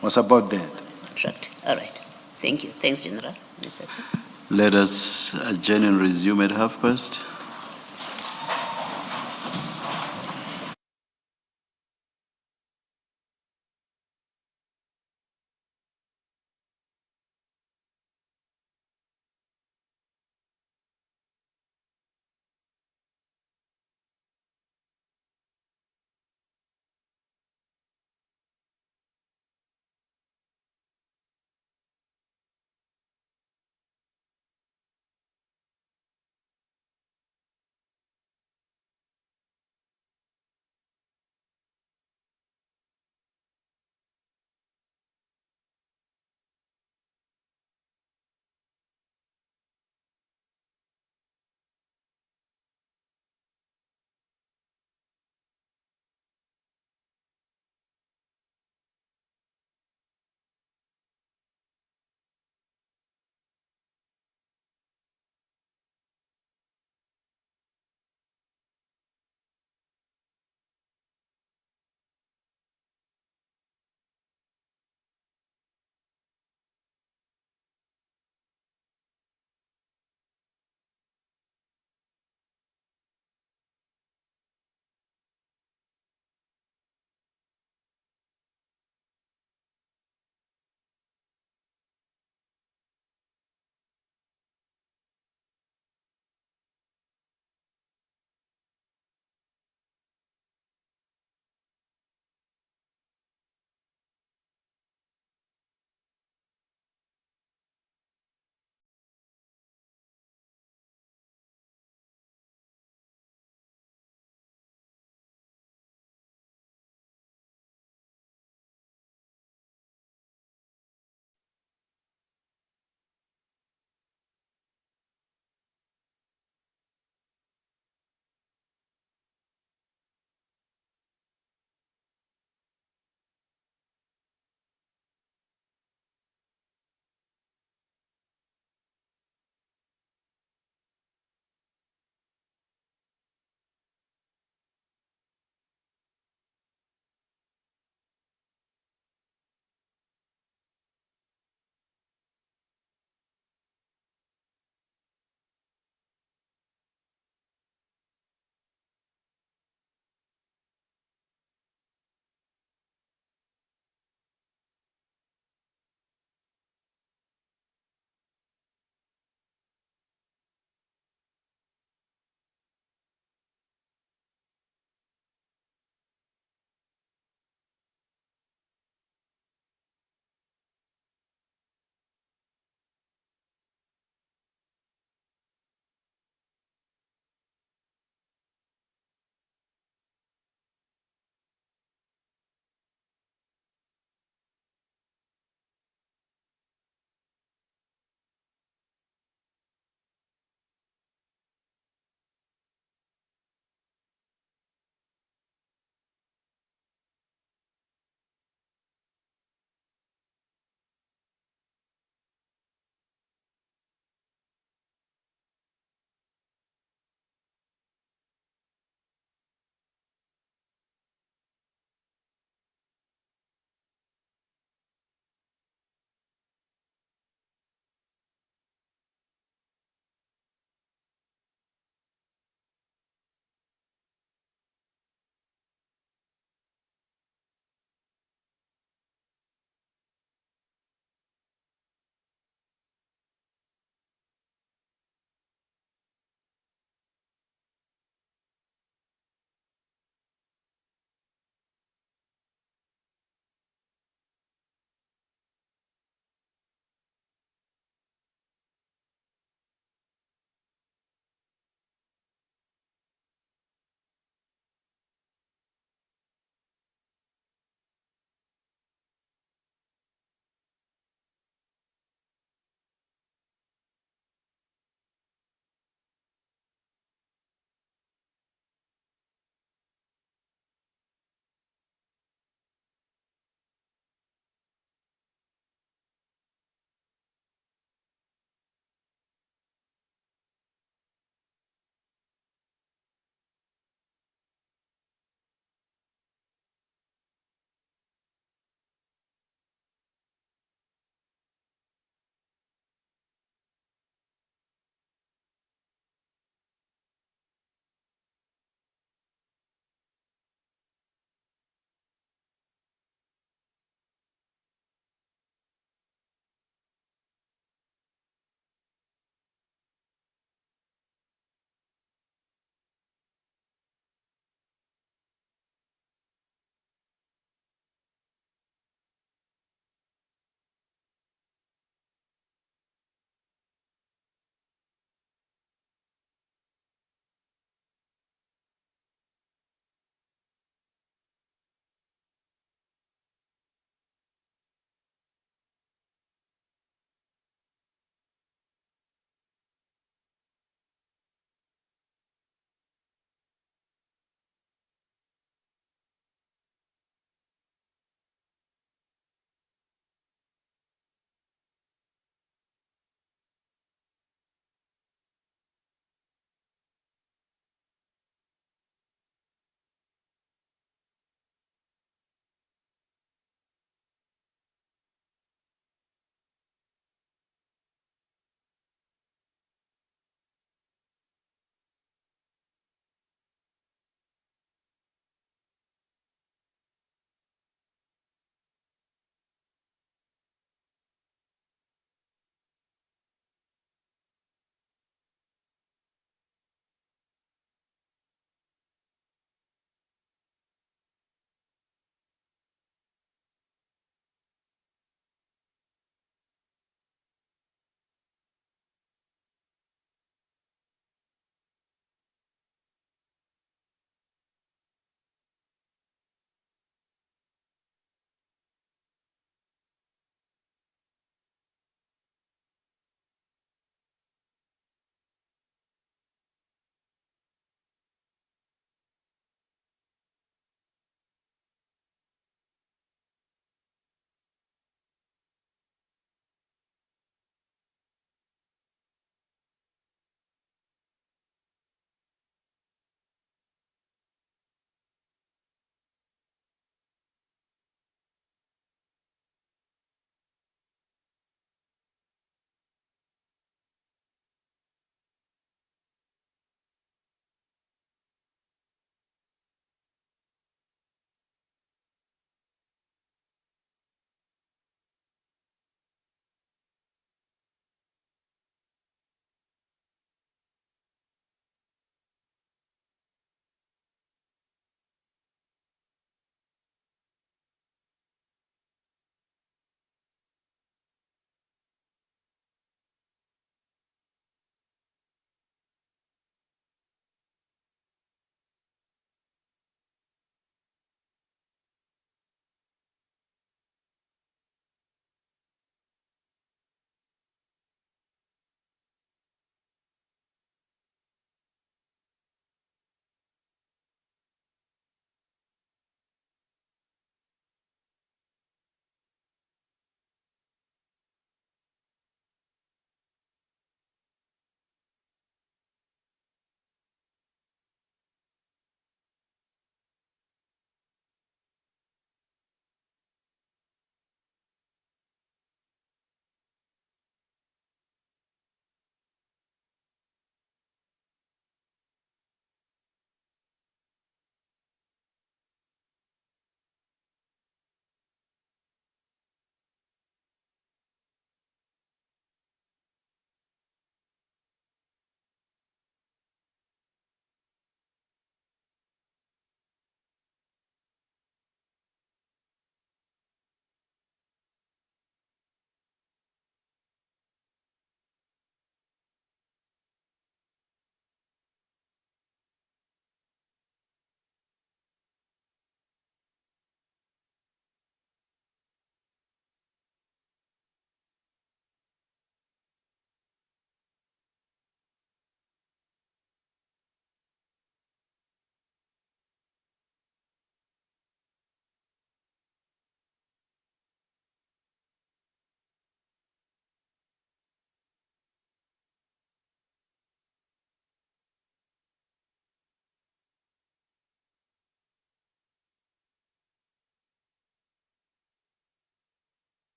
was about that. Contract. All right. Thank you. Thanks, General. Mr. Let us adjourn and resume at past.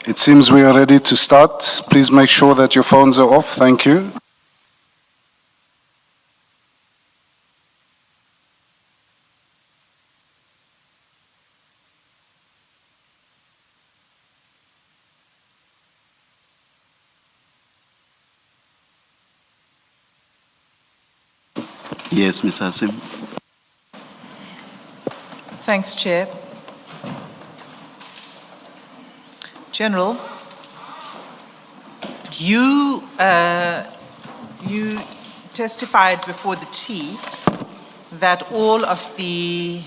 It seems we are ready to start. Please make sure that your phones are off. Thank you. Yes, Mr. Sim. Thanks, Chair. General, you testified before the T that all of the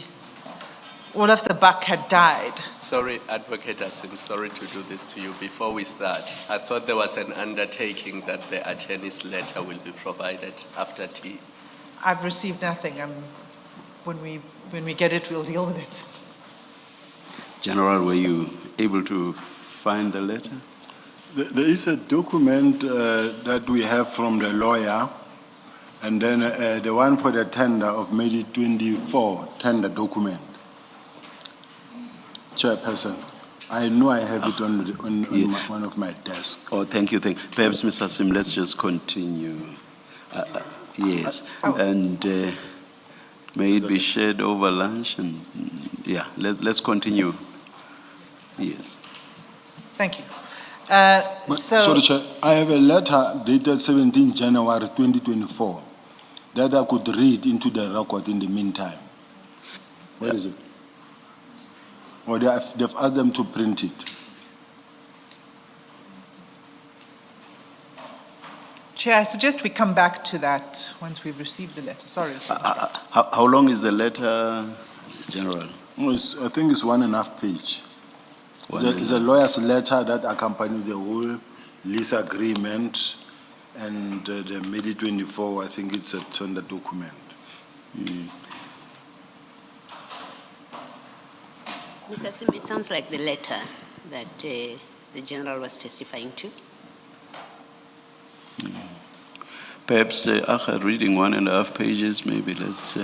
buck had died. Sorry, Advocate Asim, sorry to do this to you. Before we start, I thought there was an undertaking that the attorney's letter will be provided after tea. I've received nothing. When we get it, we'll deal with it. General, were you able to find the letter? There is a document that we have from the lawyer, and then the one for the tender of May 24, tender document. Chairperson, I know I have it on one of my desks. Oh, thank you. Perhaps, Mr. Sim, let's just continue. Yes, and may it be shared over lunch, and yeah, let's continue. Yes. Thank you. Sorry, Chair. I have a letter dated 17 January 2024 that I could read into the record in the meantime. Where is it? Or they've asked them to print it. Chair, I suggest we come back to that once we've received the letter. Sorry. How long is the letter, General? I think it's 1.5 pages. It's a lawyer's letter that accompanies the whole lease agreement, and the May 24, I think it's a tender document. Mr. Sim, it sounds like the letter that the General was testifying to. Perhaps after reading 1.5 pages, maybe let's.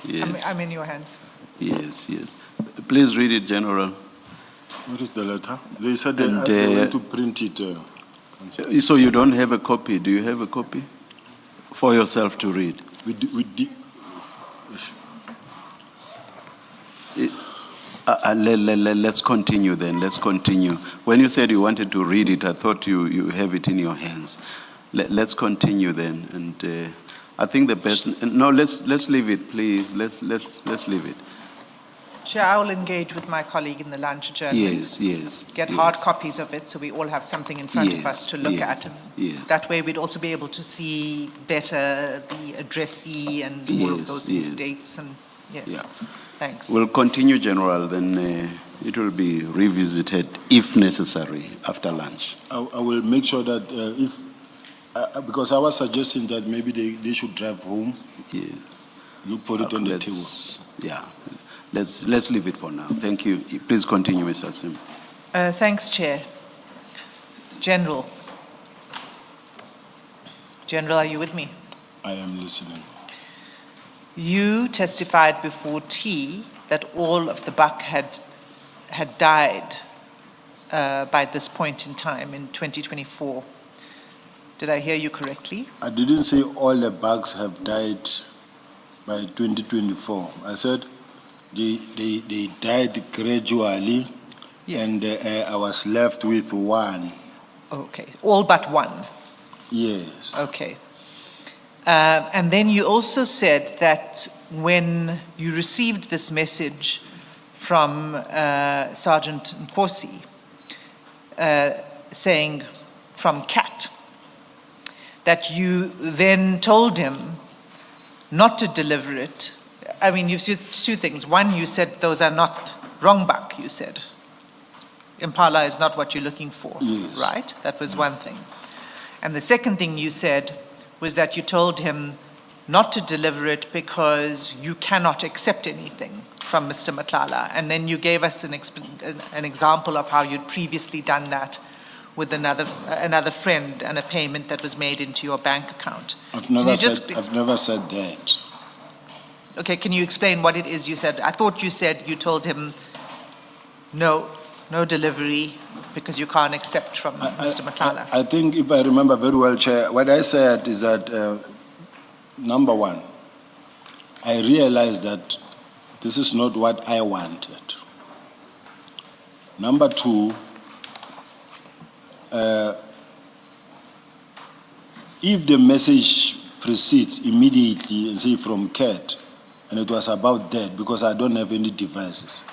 Yes. I'm in your hands. Yes. Please read it, General. What is the letter? They said they want to print it. So you don't have a copy? Do you have a copy for yourself to read? Let's continue then. Let's continue. When you said you wanted to read it, I thought you have it in your hands. Let's continue then, and I think the best. No, let's leave it, please. Let's leave it. Chair, I will engage with my colleague in the lunch adjournment. Yes. Get hard copies of it so we all have something in front of us to look at. And that way we'd also be able to see better the addressee and all of these dates. And thanks. We'll continue, General, then it will be revisited if necessary after lunch. I will make sure that if, because I was suggesting that maybe they should drive home. Yeah. Look for it on the table. Yeah. Let's leave it for now. Thank you. Please continue, Mr. Sim. Thanks, Chair. General, are you with me? I am listening. You testified before T that all of the buck had died by this point in time in 2024. Did I hear you correctly? I didn't say all the bucks have died by 2024. I said they died gradually, and I was left with one. Okay, all but one? Yes. Okay. And then you also said that when you received this message from Sergeant Nkosi saying from CAT, that you then told him not to deliver it. I mean, you've said two things. One, you said those are not wrong buck, you said. Impala is not what you're looking for, right? That was one thing. And the second thing you said was that you told him not to deliver it because you cannot accept anything from Mr. Matlala. And then you gave us an example of how you'd previously done that with another friend and a payment that was made into your bank account. I've never said that. Okay, can you explain what it is you said? I thought you said you told him, no, No delivery, because you can't accept from Mr. Matlala. I think if I remember very well, Chair, what I said is that, number one, I realized that this is not what I wanted. Number two, if the message proceeds immediately, say from CAT, and it was about that, because I don't have any devices,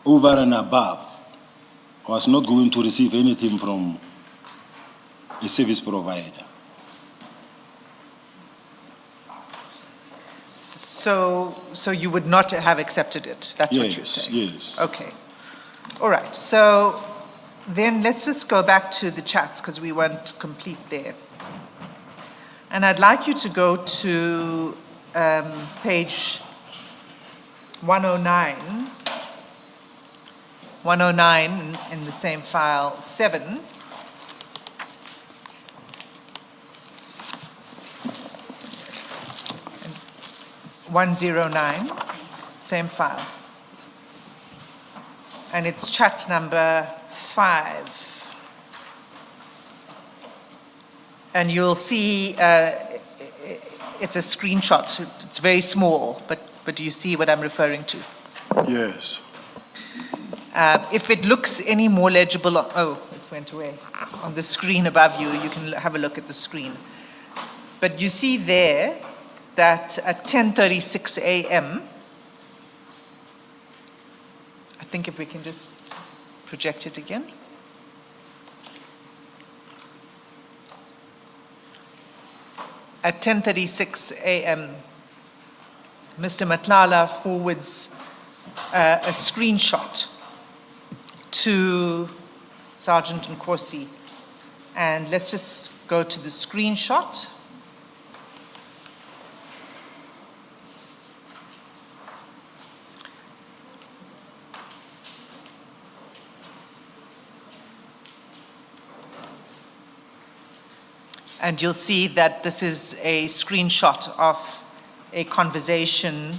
over and above, I was not going to receive anything from a service provider. So you would not have accepted it? That's what you're saying? Yes. Okay. All right. So then let's just go back to the chats because we weren't complete there. And I'd like you to go to page 109. 109 in the same file, 7. And 109, same file. And it's chat number 5. And you'll see it's a screenshot. It's very small, but do you see what I'm referring to? Yes. If it looks any more legible, oh, it went away. On the screen above you, you can have a look at the screen. But you see there that at 10:36 a.m., I think if we can just project it again. At 10:36 a.m., Mr. Matlala forwards a screenshot to Sergeant Nkosi. And let's just go to the screenshot. And you'll see that this is a screenshot of a conversation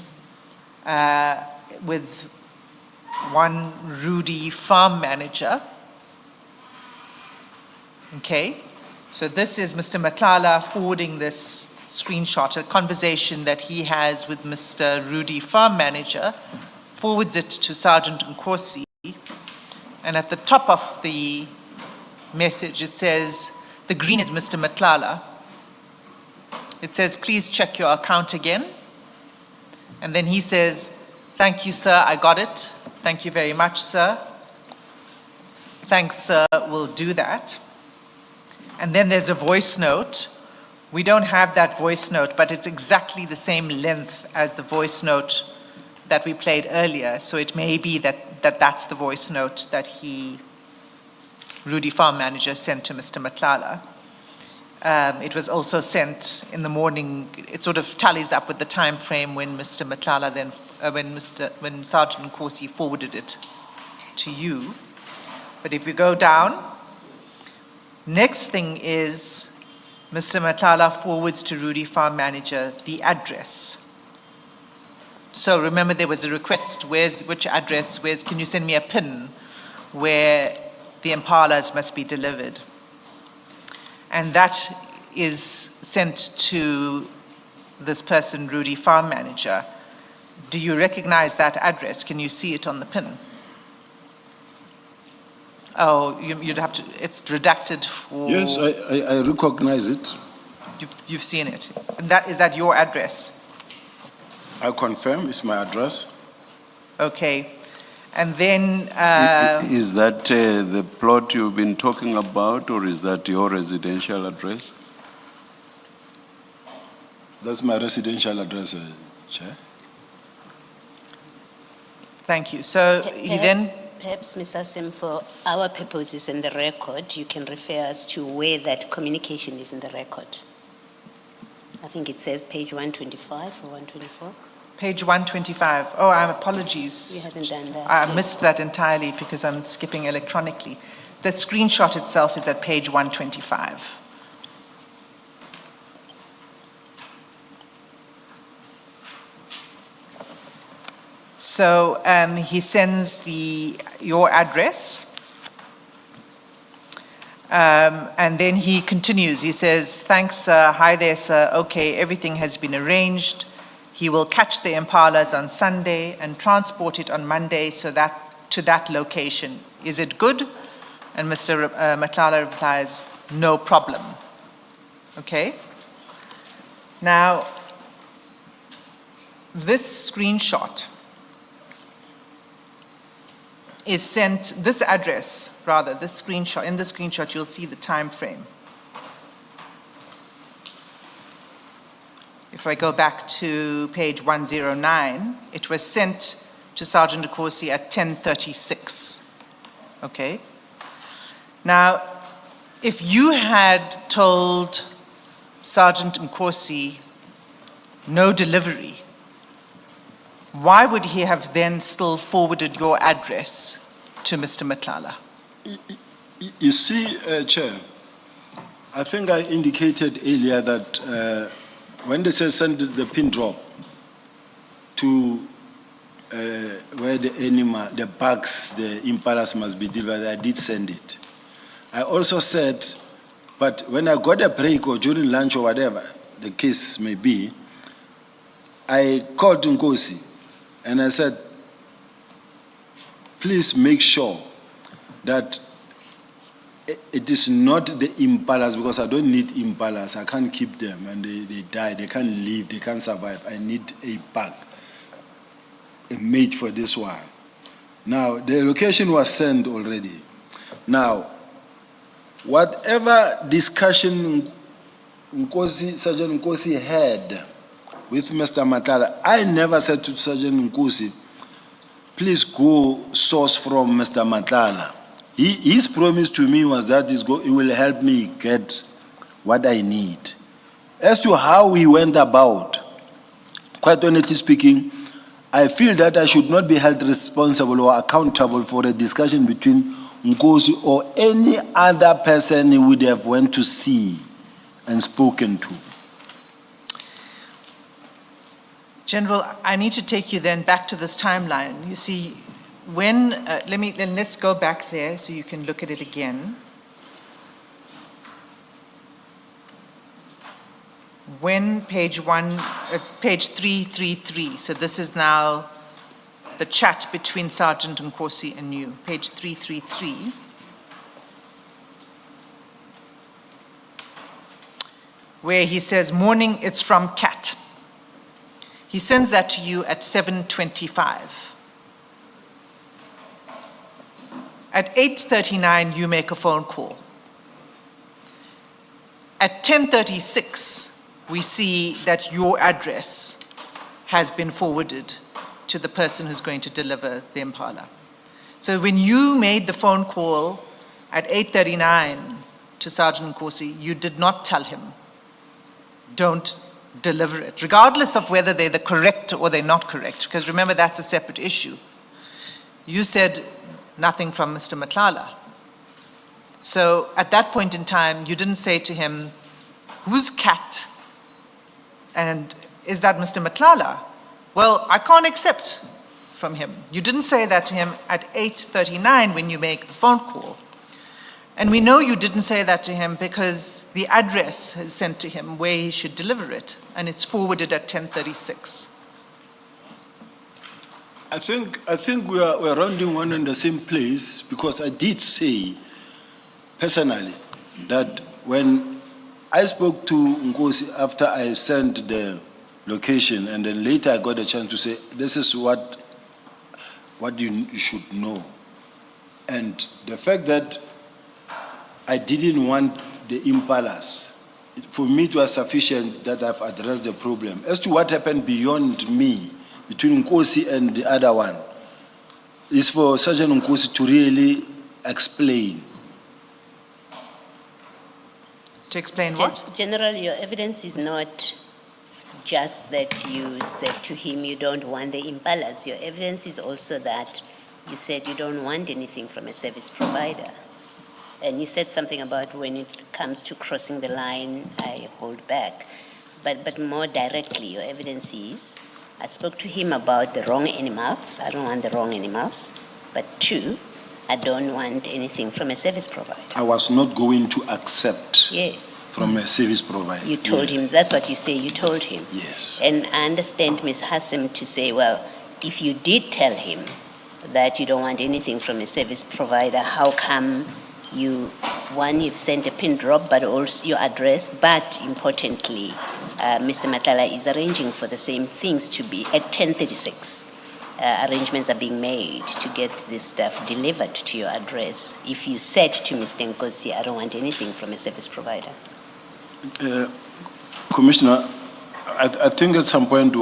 with one Rudy farm manager. Okay, so this is Mr. Matlala forwarding this screenshot, a conversation that he has with Mr. Rudy farm manager, forwards it to Sergeant Nkosi, and at the top of the message it says, the green is Mr. Matlala. It says, please check your account again. And then he says, thank you, sir, I got it. Thank you very much, sir. Thanks, sir, we'll do that. And then there's a voice note. We don't have that voice note, but it's exactly the same length as the voice note that we played earlier. So it may be that's the voice note that Rudy farm manager sent to Mr. Matlala. It was also sent in the morning. It sort of tallies up with the time frame when Mr. Matlala then, when Sergeant Nkosi forwarded it to you. But if we go down, next thing is Mr. Matlala forwards to Rudy farm manager the address. So remember there was a request, which address, can you send me a PIN where the Impalas must be delivered. And that is sent to this person, Rudy farm manager. Do you recognize that address? Can you see it on the PIN? Oh, you'd have to, it's redacted for... Yes, I recognize it. You've seen it. And is that your address? I confirm it's my address. Okay. And then... Is that the plot you've been talking about, or is that your residential address? That's my residential address, Chair. Thank you. So he then... Perhaps, Mr. Sim, for our purposes in the record, you can refer us to where that communication is in the record. I think it says page 125 or 124. Page 125. Oh, apologies. You haven't done that. I missed that entirely because I'm skipping electronically. The screenshot itself is at page 125. So he sends your address. And then he continues. He says, thanks, sir. Hi there, sir. Okay, everything has been arranged. He will catch the Impalas on Sunday and transport it on Monday to that location. Is it good? And Mr. Matlala replies, no problem. Okay? Now, this screenshot is sent, this address, rather, this screenshot, in the screenshot you'll see the time frame. If I go back to page 109, it was sent to Sergeant Nkosi at 10:36, okay? Now, if you had told Sergeant Nkosi no delivery, why would he have then still forwarded your address to Mr. Matlala? You see, Chair, I think I indicated earlier that when they say send the pin drop to where the bugs, the impalas must be delivered, I did send it. I also said, but when I got a break or during lunch or whatever the case may be, I called Nkosi and I said, please make sure that it is not the impalas, because I don't need impalas. I can't keep them and they die. They can't live. They can't survive. I need a bag, a mate for this one. Now, the location was sent already. Now, whatever discussion Sergeant Nkosi had with Mr. Matlala, I never said to Sergeant Nkosi, please go source from Mr. Matlala. His promise to me was that he will help me get what I need. As to how he went about, quite honestly speaking, I feel that I should not be held responsible or accountable for a discussion between Nkosi or any other person he would have went to see and spoken to. General, I need to take you then back to this timeline. You see, when, let's go back there so you can look at it again. When page 333, so this is now the chat between Sergeant Nkosi and you, page 333. Where he says, morning, it's from Cat. He sends that to you at 7:25. At 8:39, you make a phone call. At 10:36, we see that your address has been forwarded to the person who's going to deliver the Impala. So when you made the phone call at 8:39 to Sergeant Nkosi, you did not tell him, don't deliver it, regardless of whether they're the correct or they're not correct, because remember, that's a separate issue. You said nothing from Mr. Matlala. So at that point in time, you didn't say to him, who's Cat? And is that Mr. Matlala? Well, I can't accept from him. You didn't say that to him at 8:39 when you make the phone call. And we know you didn't say that to him because the address is sent to him where he should deliver it, and it's forwarded at 10:36. I think we're rounding one in the same place, because I did say personally that when I spoke to Nkosi after I sent the location, and then later I got a chance to say, this is what you should know. And the fact that I didn't want the impalas, for me it was sufficient that I've addressed the problem. As to what happened beyond me, between Nkosi and the other one, is for Sergeant Nkosi to really explain. To explain what? General, your evidence is not just that you said to him you don't want the impalas. Your evidence is also that you said you don't want anything from a service provider. And you said something about when it comes to crossing the line, I hold back. But more directly, your evidence is I spoke to him about the wrong animals. I don't want the wrong animals. But 2, I don't want anything from a service provider. I was not going to accept Yes. from a service provider. You told him, that's what you say, you told him. Yes. And I understand Ms. Hassan to say, well, if you did tell him that you don't want anything from a service provider, how come you've sent a pin drop, but also your address, but importantly, Mr. Matlala is arranging for the same things to be at 10:36. Arrangements are being made to get this stuff delivered to your address. If you said to Mr. Nkosi, I don't want anything from a service provider. Commissioner, I think at some point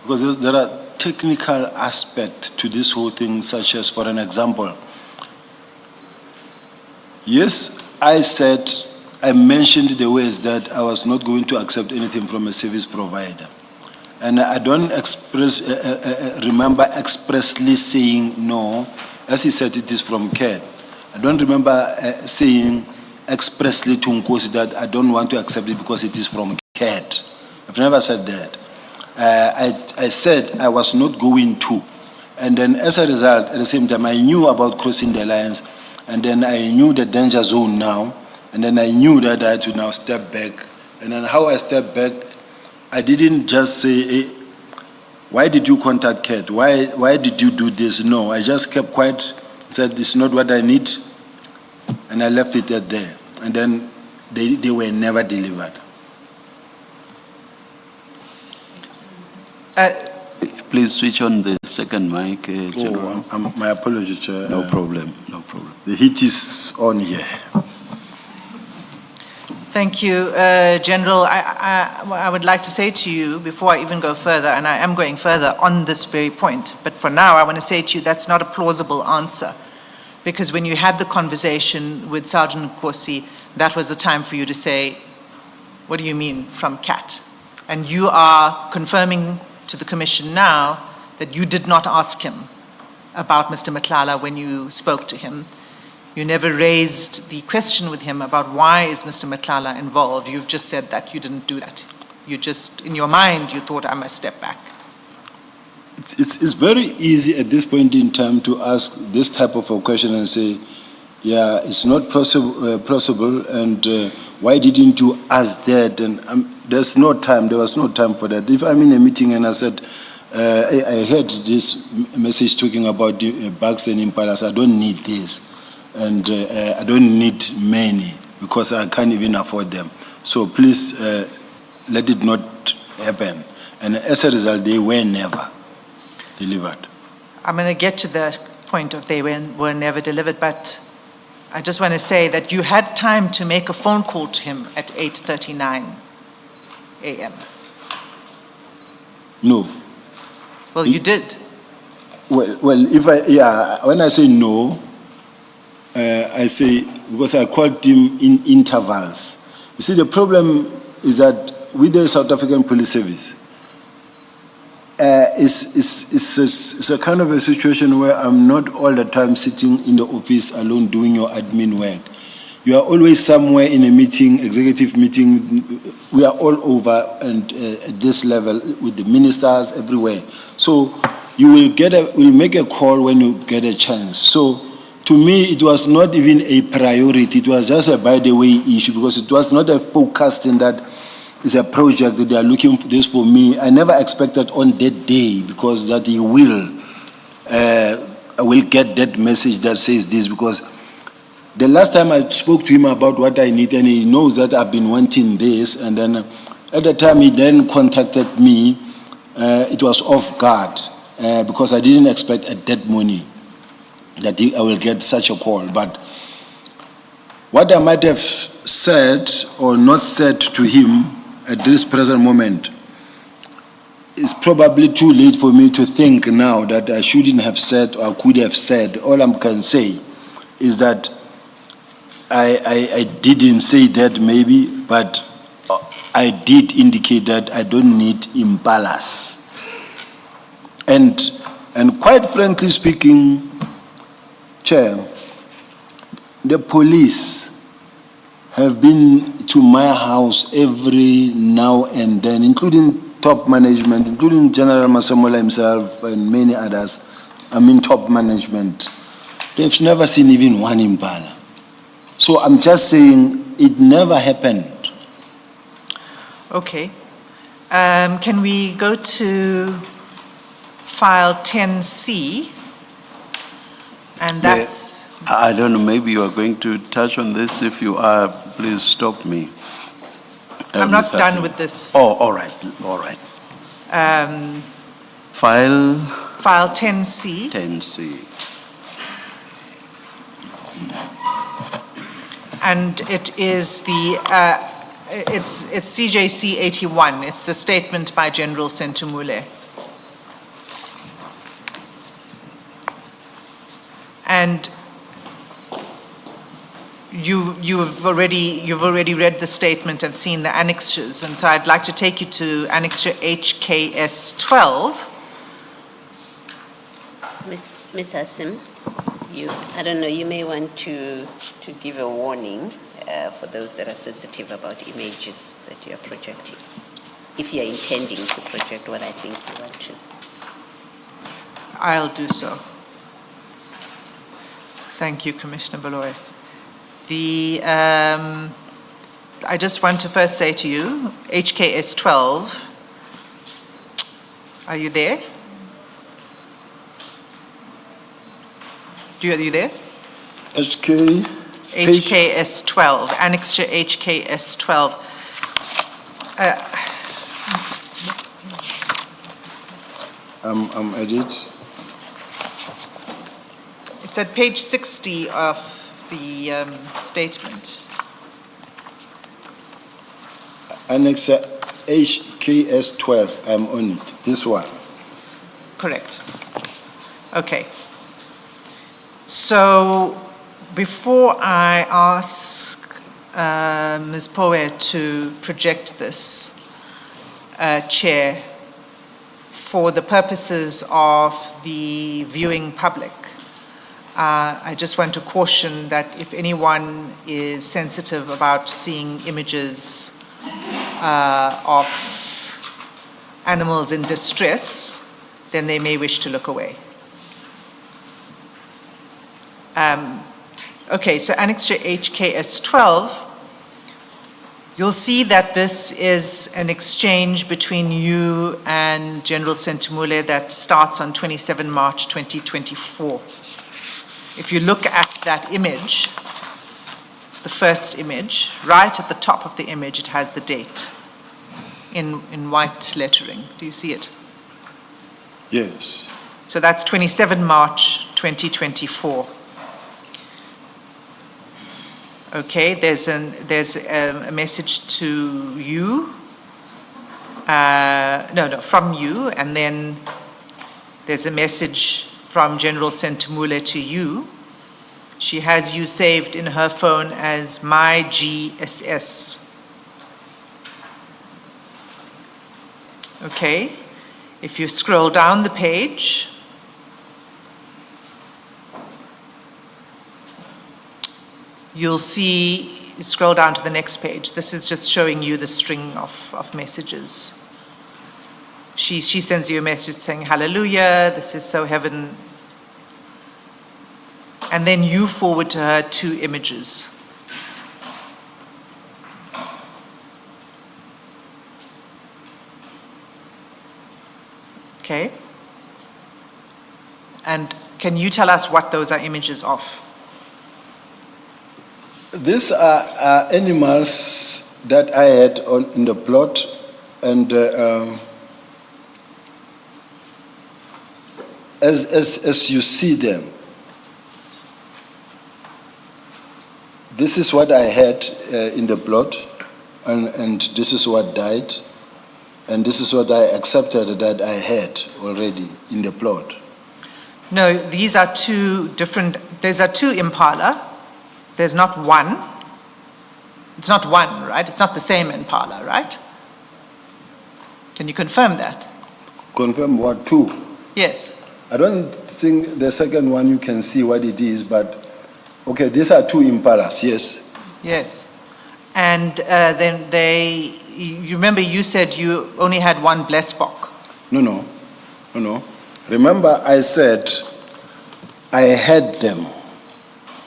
because there are technical aspects to this whole thing, such as, for an example, yes, I mentioned the ways that I was not going to accept anything from a service provider. And I don't remember expressly saying no. As he said, it is from CAD. I don't remember saying expressly to Nkosi that I don't want to accept it because it is from CAD. I've never said that. I said I was not going to. And then as a result, at the same time, I knew about crossing the lines, and then I knew the danger zone now, and then I knew that I had to now step back. And then how I stepped back, I didn't just say, hey, why did you contact CAT? Why did you do this? No, I just kept quiet, said, this is not what I need, and I left it at there. And then they were never delivered. Please switch on the second mic, General. My apologies, Chair. No problem, no problem. The heat is on here. Thank you, General. I would like to say to you, before I even go further, and I am going further on this very point, but for now I want to say to you that's not a plausible answer, because when you had the conversation with Sergeant Nkosi, that was the time for you to say, what do you mean from CAT? And you are confirming to the Commission now that you did not ask him about Mr. Matlala when you spoke to him. You never raised the question with him about why is Mr. Matlala involved. You've just said that you didn't do that. You just, in your mind, you thought I must step back. It's very easy at this point in time to ask this type of a question and say, yeah, it's not possible, and why didn't you ask that? And there was no time for that. If I'm in a meeting and I said, I heard this message talking about the bugs and impalas, I don't need this. And I don't need many because I can't even afford them. So please let it not happen. And as a result, they were never delivered. I'm going to get to the point of they were never delivered, but I just want to say that you had time to make a phone call to him at 8:39 a.m. No. Well, you did. Well, when I say no, I say, because I called him in intervals. You see, the problem is that with the South African Police Service, it's a kind of a situation where I'm not all the time sitting in the office alone doing your admin work. You are always somewhere in a meeting, executive meeting. We are all over and at this level with the ministers everywhere. So you will make a call when you get a chance. So to me, it was not even a priority. It was just a by the way issue because it was not a focused in that it's a project that they are looking for this for me. I never expected on that day because that he will get that message that says this, because the last time I spoke to him about what I need, and he knows that I've been wanting this, and then at the time he then contacted me, it was off guard because I didn't expect at that morning that I will get such a call. But what I might have said or not said to him at this present moment is probably too late for me to think now that I shouldn't have said or could have said. All I can say is that I didn't say that maybe, but I did indicate that I don't need Impalas. And quite frankly speaking, Chair, the police have been to my house every now and then, including top management, including General Masemola himself and many others, top management, they've never seen even one Impala. So I'm just saying it never happened. Okay. Can we go to file 10C? And that's, I don't know, maybe you are going to touch on this. If you are, please stop me. I'm not Mr. done Sim. with this. Oh, all right. File File 10C. 10C. And it is it's CJC 81. It's the statement by General Sentumule. And you've already read the statement and seen the annexures, and so I'd like to take you to annexure HKS 12. Ms. Asim, I don't know, you may want to give a warning for those that are sensitive about images that you are projecting, if you are intending to project what I think you want to. I'll do so. Thank you, Commissioner Baloy. I just want to first say to you, HKS 12, are you there? Are you there? HKS 12, annexure HKS 12. I'm at it. It's at page 60 of the statement. Annex HKS 12, I'm on it, this one. Correct. Okay. So before I ask Ms. Poe to project this, Chair, for the purposes of the viewing public, I just want to caution that if anyone is sensitive about seeing images of animals in distress, then they may wish to look away. Okay, so annexure HKS 12, you'll see that this is an exchange between you and General Sentumule that starts on 27 March 2024. If you look at that image, the first image, right at the top of the image, it has the date in white lettering. Do you see it? Yes. So that's 27 March 2024. Okay, there's a message to you, from you, and then there's a message from General Sentumule to you. She has you saved in her phone as my GSS. Okay, if you scroll down the page, you'll see, scroll down to the next page. This is just showing you the string of messages. She sends you a message saying, hallelujah, this is so heaven. And then you forward to her 2 images. Okay? And can you tell us what those are images of? These are animals that I had in the plot, and as you see them, this is what I had in the plot, and this is what died, and this is what I accepted that I had already in the plot. No, these are 2 different, these are 2 Impala. There's not one. It's not one, right? It's not the same Impala, right? Can you confirm that? Confirm what, 2? Yes. I don't think the second one you can see what it is, but okay, these are 2 Impalas, yes. Yes. And then you remember you said you only had one blessbok. No. Remember, I said I had them,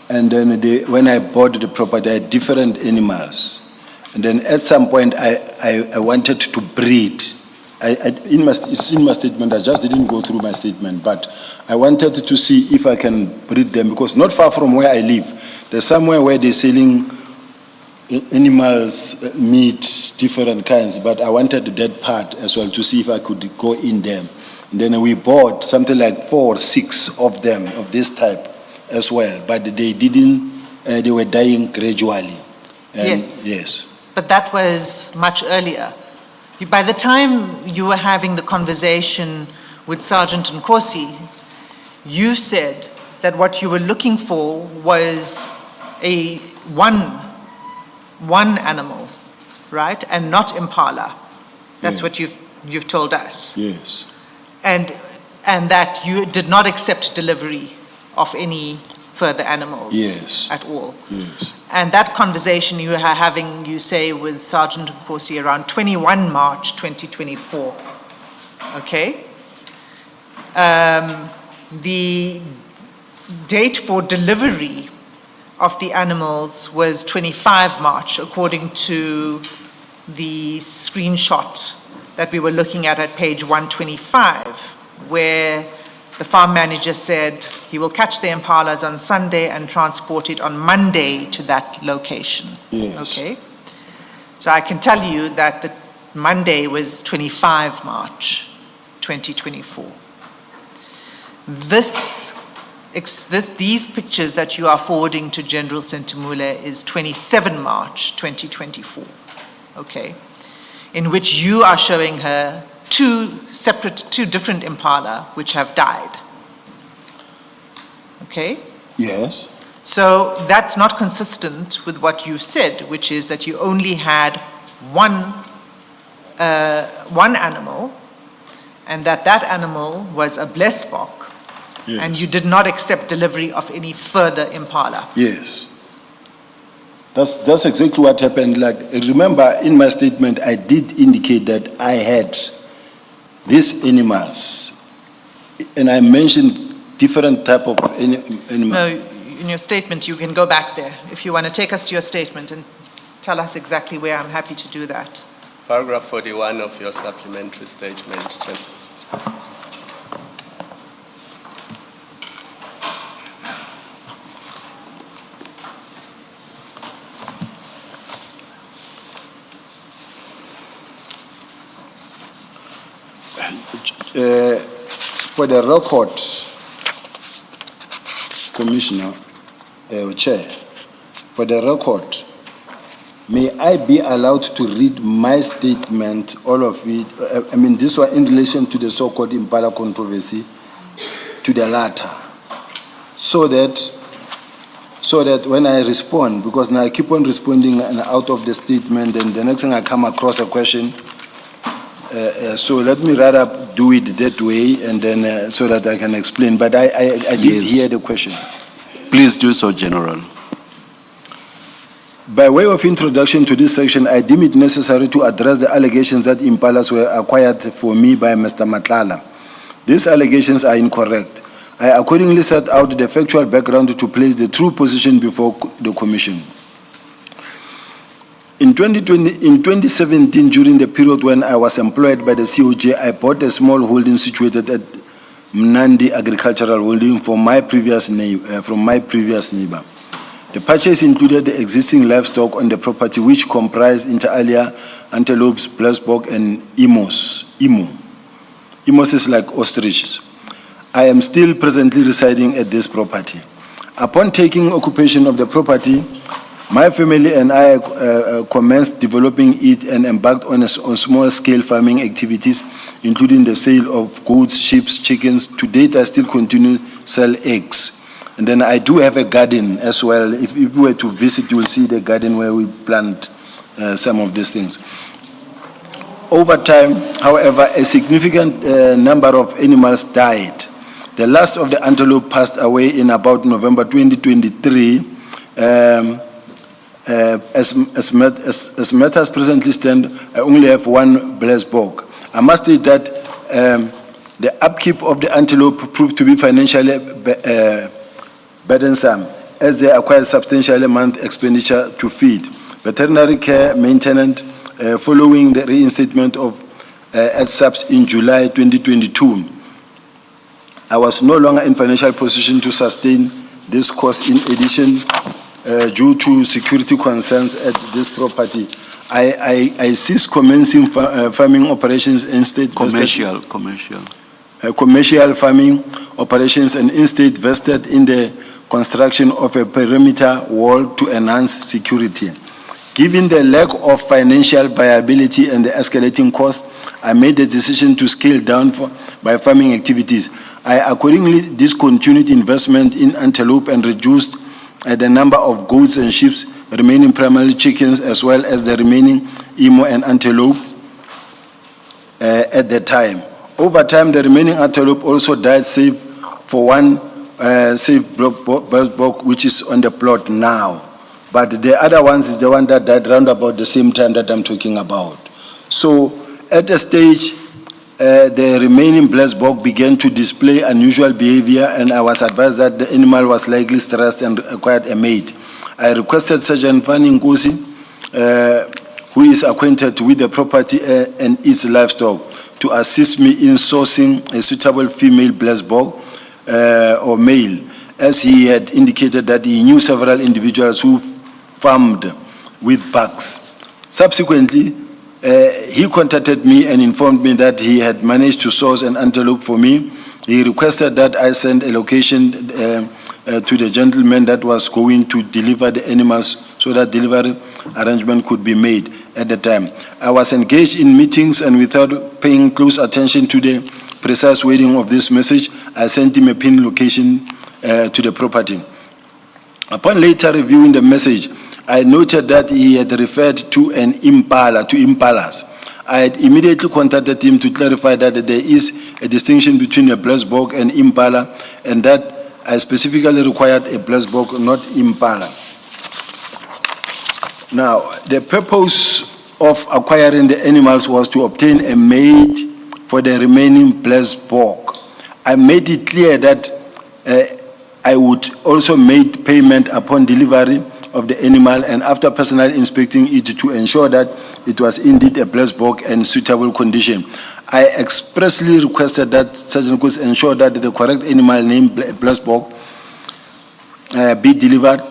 and then when I bought the property, I had different animals, and then at some point I wanted to breed. It's in my statement. I just didn't go through my statement, but I wanted to see if I can breed them, because not far from where I live, there's somewhere where they're selling animals, meat, different kinds, but I wanted that part as well to see if I could go in them. And then we bought something like 4 or 6 of them, of this type as well, but they didn't, they were dying gradually. And yes. But that was much earlier. By the time you were having the conversation with Sergeant Nkosi, you said that what you were looking for was one animal, right? And not Impala. That's what you've told us. Yes. And that you did not accept delivery of any further animals at all. Yes. And that conversation you were having, you say, with Sergeant Nkosi around 21 March 2024, okay? The date for delivery of the animals was 25 March, according to the screenshot that we were looking at page 125, where the farm manager said he will catch the impalas on Sunday and transport it on Monday to that location. Yes. Okay? So I can tell you that the Monday was 25 March 2024. These pictures that you are forwarding to General Sentimule is 27 March 2024, okay, in which you are showing her two different impala which have died, okay? Yes. So that's not consistent with what you said, which is that you only had one animal, and that animal was a blessbok. Yes. And you did not accept delivery of any further impala. Yes. That's exactly what happened. Like, remember, in my statement, I did indicate that I had these animals, and I mentioned different type of animals. No, in your statement, you can go back there. If you want to take us to your statement and tell us exactly where, I'm happy to do that. Paragraph 41 of your supplementary statement, Chair. For the record, Commissioner, Chair, for the record, may I be allowed to read my statement, all of it, this one in relation to the so-called Impala controversy, to the latter, so that when I respond, because now I keep on responding out of the statement, and the next thing I come across a question, so let me rather do it that way, and then so that I can explain. But I did hear the question. Please do so, General. By way of introduction to this section, I deem it necessary to address the allegations that Impalas were acquired for me by Mr. Matlala. These allegations are incorrect. I accordingly set out the factual background to place the true position before the Commission. In 2017, during the period when I was employed by the COJ, I bought a small holding situated at Mnandi Agricultural Holding from my previous neighbor. The purchase included the existing livestock on the property, which comprised inter alia antelopes, blessbok, and emos. Emos is like ostriches. I am still presently residing at this property. Upon taking occupation of the property, my family and I commenced developing it and embarked on small-scale farming activities, including the sale of goats, sheep, chickens. To date, I still continue to sell eggs. And then I do have a garden as well. If you were to visit, you will see the garden where we plant some of these things. Over time, however, a significant number of animals died. The last of the antelope passed away in about November 2023. as matters presently stand, I only have one blessed bog. I must state that the upkeep of the antelope proved to be financially burdensome, as they acquired substantial amount expenditure to feed. Veterinary care maintenance following the reinstatement of SABC in July 2022. I was no longer in financial position to sustain this cost. In addition, due to security concerns at this property, I ceased commencing farming operations instead Commercial. Commercial farming operations and instead vested in the construction of a perimeter wall to enhance security. Given the lack of financial viability and the escalating cost, I made the decision to scale down by farming activities. I accordingly discontinued investment in antelope and reduced the number of goats and sheep, remaining primarily chickens, as well as the remaining emu and antelope at the time. Over time, the remaining antelope also died, save for one safe block, which is on the plot now. But the other ones is the one that died around about the same time that I'm talking about. So at the stage, the remaining blessed bog began to display unusual behavior, and I was advised that the animal was likely stressed and required a maid. I requested Sergeant Fanny Nkosi, who is acquainted with the property and its livestock, to assist me in sourcing a suitable female blessed bog or male, as he had indicated that he knew several individuals who farmed with bucks. Subsequently, he contacted me and informed me that he had managed to source an antelope for me. He requested that I send a location to the gentleman that was going to deliver the animals so that delivery arrangement could be made at the time. I was engaged in meetings, and without paying close attention to the precise wording of this message, I sent him a pin location to the property. Upon later reviewing the message, I noted that he had referred to an Impala, to Impalas. I had immediately contacted him to clarify that there is a distinction between a blessed bog and Impala, and that I specifically required a blessed bog, not Impala. Now, the purpose of acquiring the animals was to obtain a maid for the remaining blessed bog. I made it clear that I would also make payment upon delivery of the animal and after personally inspecting it to ensure that it was indeed a blessed bog and suitable condition. I expressly requested that Sergeant Nkosi ensure that the correct animal named blessed bog be delivered.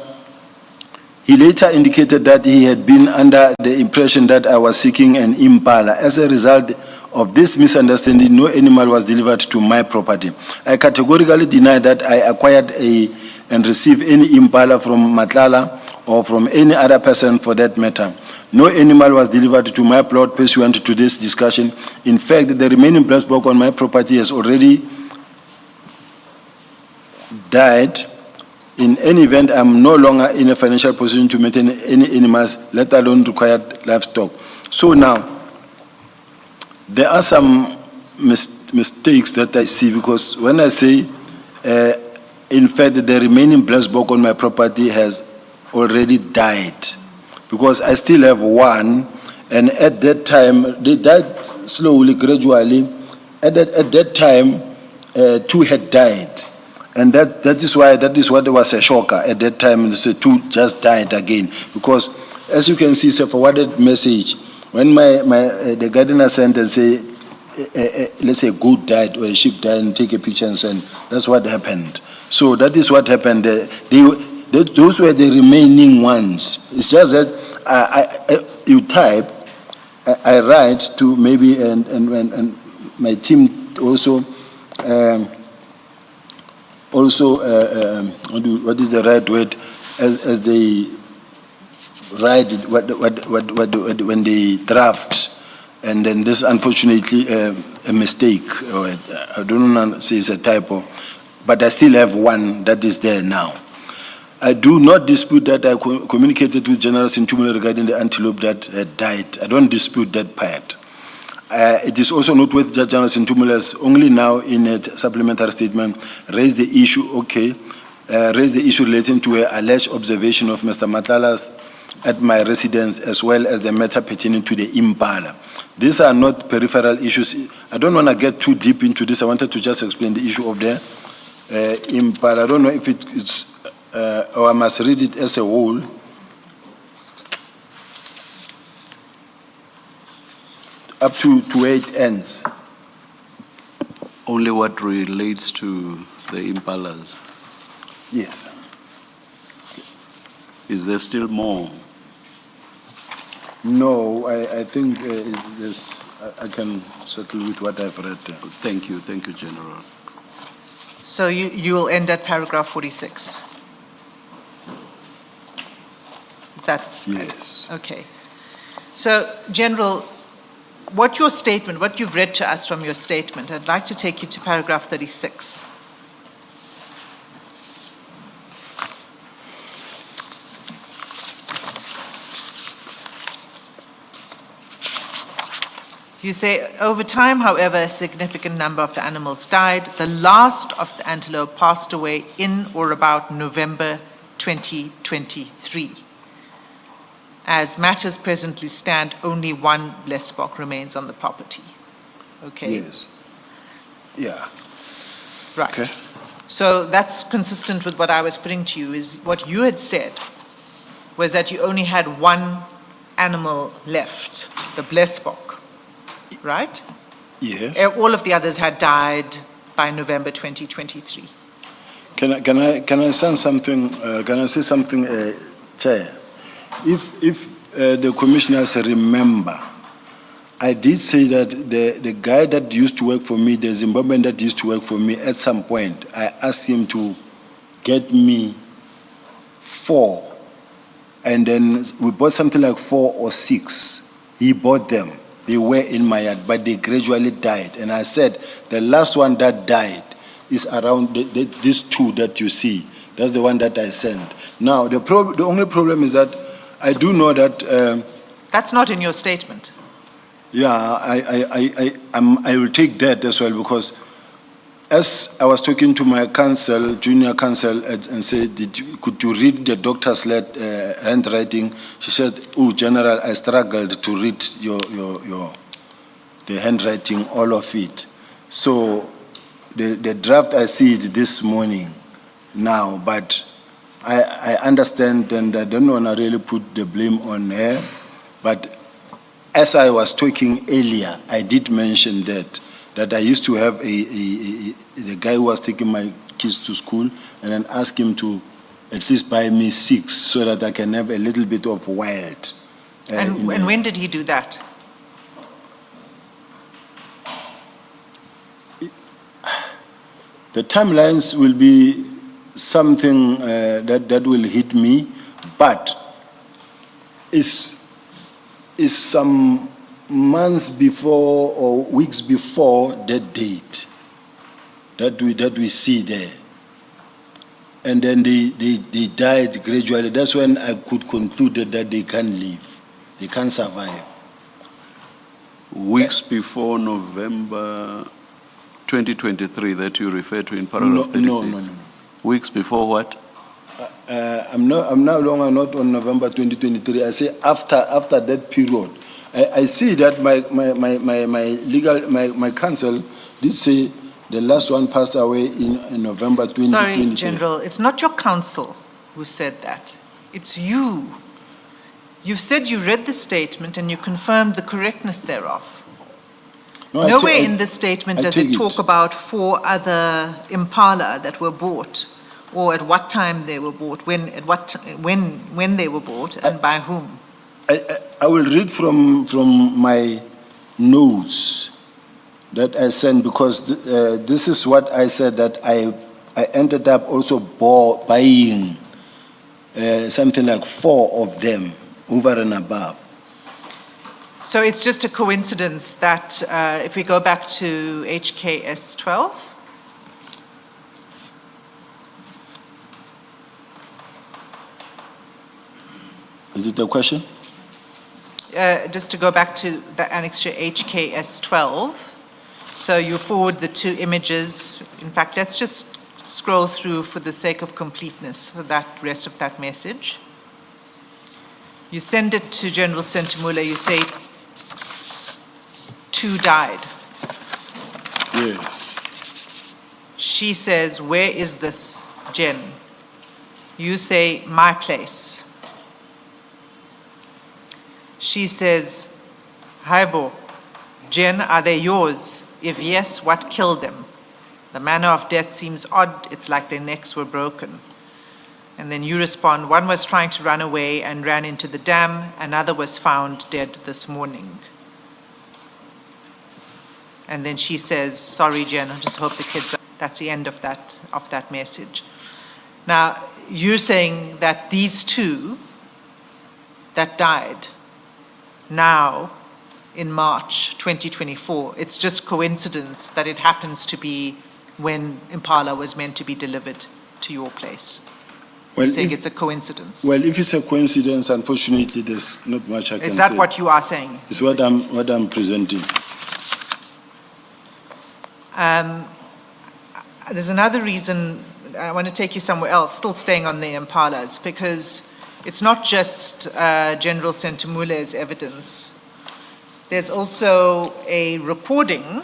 He later indicated that he had been under the impression that I was seeking an Impala. As a result of this misunderstanding, no animal was delivered to my property. I categorically deny that I acquired and received any Impala from Matlala or from any other person for that matter. No animal was delivered to my plot pursuant to this discussion. In fact, the remaining blessed bog on my property has already died. In any event, I'm no longer in a financial position to maintain any animals, let alone required livestock. So now, there are some mistakes that I see, because when I say, in fact, the remaining blessed bog on my property has already died, because I still have one, and at that time, they died slowly, gradually. At that time, two had died. And that is what was a shocker at that time. The two just died again, because as you can see, it's a forwarded message. When the gardener sent and say, let's say a goat died or a sheep died, and take a picture and send, that's what happened. So that is what happened. Those were the remaining ones. It's just that you type, I write to maybe, and my team also. What is the right word? As they write it, when they draft, and then this unfortunately a mistake, or I don't know say it's a typo, but I still have one that is there now. I do not dispute that I communicated with General Sintumile regarding the antelope that had died. I don't dispute that part. It is also noteworthy that General Sintumile has only now in a supplementary statement raised the issue relating to an alleged observation of Mr. Matlala's at my residence, as well as the matter pertaining to the Impala. These are not peripheral issues. I don't want to get too deep into this. I wanted to just explain the issue of the Impala. I don't know if it's, or I must read it as a whole. Up to where it ends. Only what relates to the Impalas. Yes. Is there still more? No, I think I can settle with what I've read. Thank you, General. So you'll end at paragraph 46? Is that? Yes. Okay. So, General, what you've read to us from your statement, I'd like to take you to paragraph 36. You say, over time, however, a significant number of the animals died. The last of the antelope passed away in or about November 2023. As matters presently stand, only one blesbok remains on the property. Okay? Yes. Yeah. Right. Okay. So that's consistent with what I was putting to you, is what you had said was that you only had one animal left, the blesbok. Right? Yes. All of the others had died by November 2023. Can I say something? Chair? If the commissioners remember, I did say that the guy that used to work for me, the Zimbabwean that used to work for me, at some point, I asked him to get me 4, and then we bought something like 4 or 6. He bought them. They were in my yard, but they gradually died. And I said, the last one that died is around these 2 that you see. That's the one that I sent. Now, the only problem is that I do know that... That's not in your statement. Yeah, I will take that as well, because as I was talking to my counsel, junior counsel, and said, could you read the doctor's handwriting? She said, oh, General, I struggled to read the handwriting, all of it. So the draft, I see it this morning now, but I understand, and I don't want to really put the blame on her, but as I was talking earlier, I did mention that I used to have the guy who was taking my kids to school, and then ask him to at least buy me 6 so that I can have a little bit of wild. And when did he do that? The timelines will be something that will hit me, but it's some months before or weeks before that date that we see there. And then they died gradually. That's when I could conclude that they can't live. They can't survive. Weeks before November 2023 that you refer to in paragraph 36? No. Weeks before what? I'm no longer not on November 2023. I say after that period. I see that my counsel did say the last one passed away in November 2023. Sorry, General, it's not your counsel who said that. It's you. You've said you read the statement and you confirmed the correctness thereof. No, Nowhere in this statement does it talk it. about 4 other Impala that were bought, or at what time they were bought, when they were bought, and by whom. I will read from my notes that I sent, because this is what I said, that I ended up also buying something like 4 of them over and above. So it's just a coincidence that if we go back to HKS 12, Is it a question? just to go back to the annex to HKS 12. So you forward the 2 images. In fact, let's just scroll through for the sake of completeness for that rest of that message. You send it to General Sentimula, you say 2 died. Yes. She says, where is this, Jen? You say, my place. She says, Haibo, Jen, are they yours? If yes, what killed them? The manner of death seems odd. It's like their necks were broken. And then you respond, one was trying to run away and ran into the dam. Another was found dead this morning. And then she says, sorry, Jen, I just hope the kids are. That's the end of that message. Now, you're saying that these 2 that died now in March 2024, it's just coincidence that it happens to be when Impala was meant to be delivered to your place. Well, You're saying it's a coincidence. Well, if it's a coincidence, unfortunately, there's not much I can say. Is that what you are saying? It's what I'm presenting. There's another reason I want to take you somewhere else, still staying on the Impalas, because it's not just General Sentimula's evidence. There's also a recording,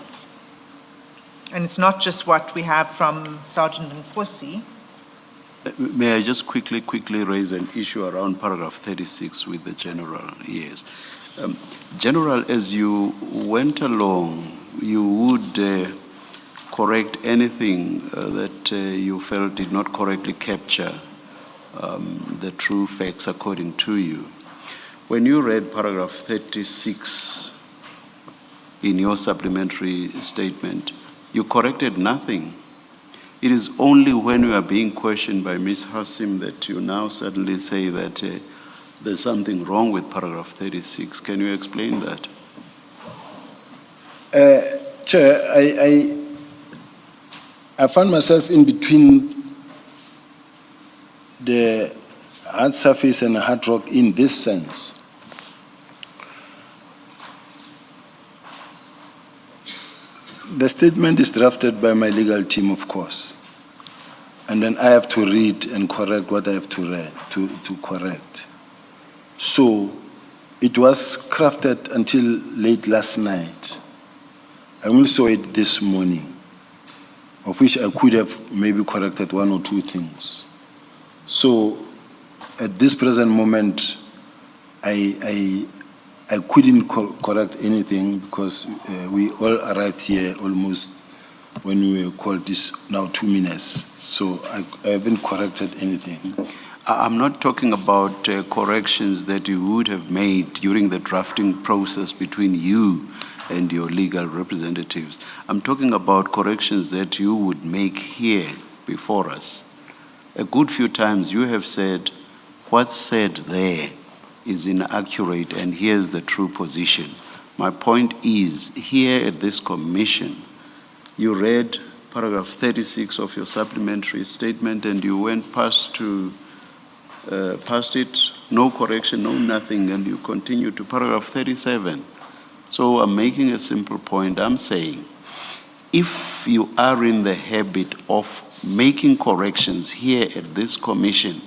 and it's not just what we have from Sergeant Nkosi. May I just quickly raise an issue around paragraph 36 with the General? Yes. General, as you went along, you would correct anything that you felt did not correctly capture the true facts according to you. When you read paragraph 36 in your supplementary statement, you corrected nothing. It is only when you are being questioned by Ms. Hassim that you now suddenly say that there's something wrong with paragraph 36. Can you explain that? Chair, I found myself in between the hard surface and hard rock in this sense. The statement is drafted by my legal team, of course. And then I have to read and correct what I have to read, to correct. So it was crafted until late last night. I only saw it this morning, of which I could have maybe corrected 1 or 2 things. So at this present moment, I couldn't correct anything because we all arrived here almost when we were called this now 2 minutes. So I haven't corrected anything. I'm not talking about corrections that you would have made during the drafting process between you and your legal representatives. I'm talking about corrections that you would make here before us. A good few times you have said, what's said there is inaccurate and here's the true position. My point is, here at this commission, you read paragraph 36 of your supplementary statement and you went past it, no correction, no nothing, and you continue to paragraph 37. So I'm making a simple point. I'm saying, if you are in the habit of making corrections here at this commission,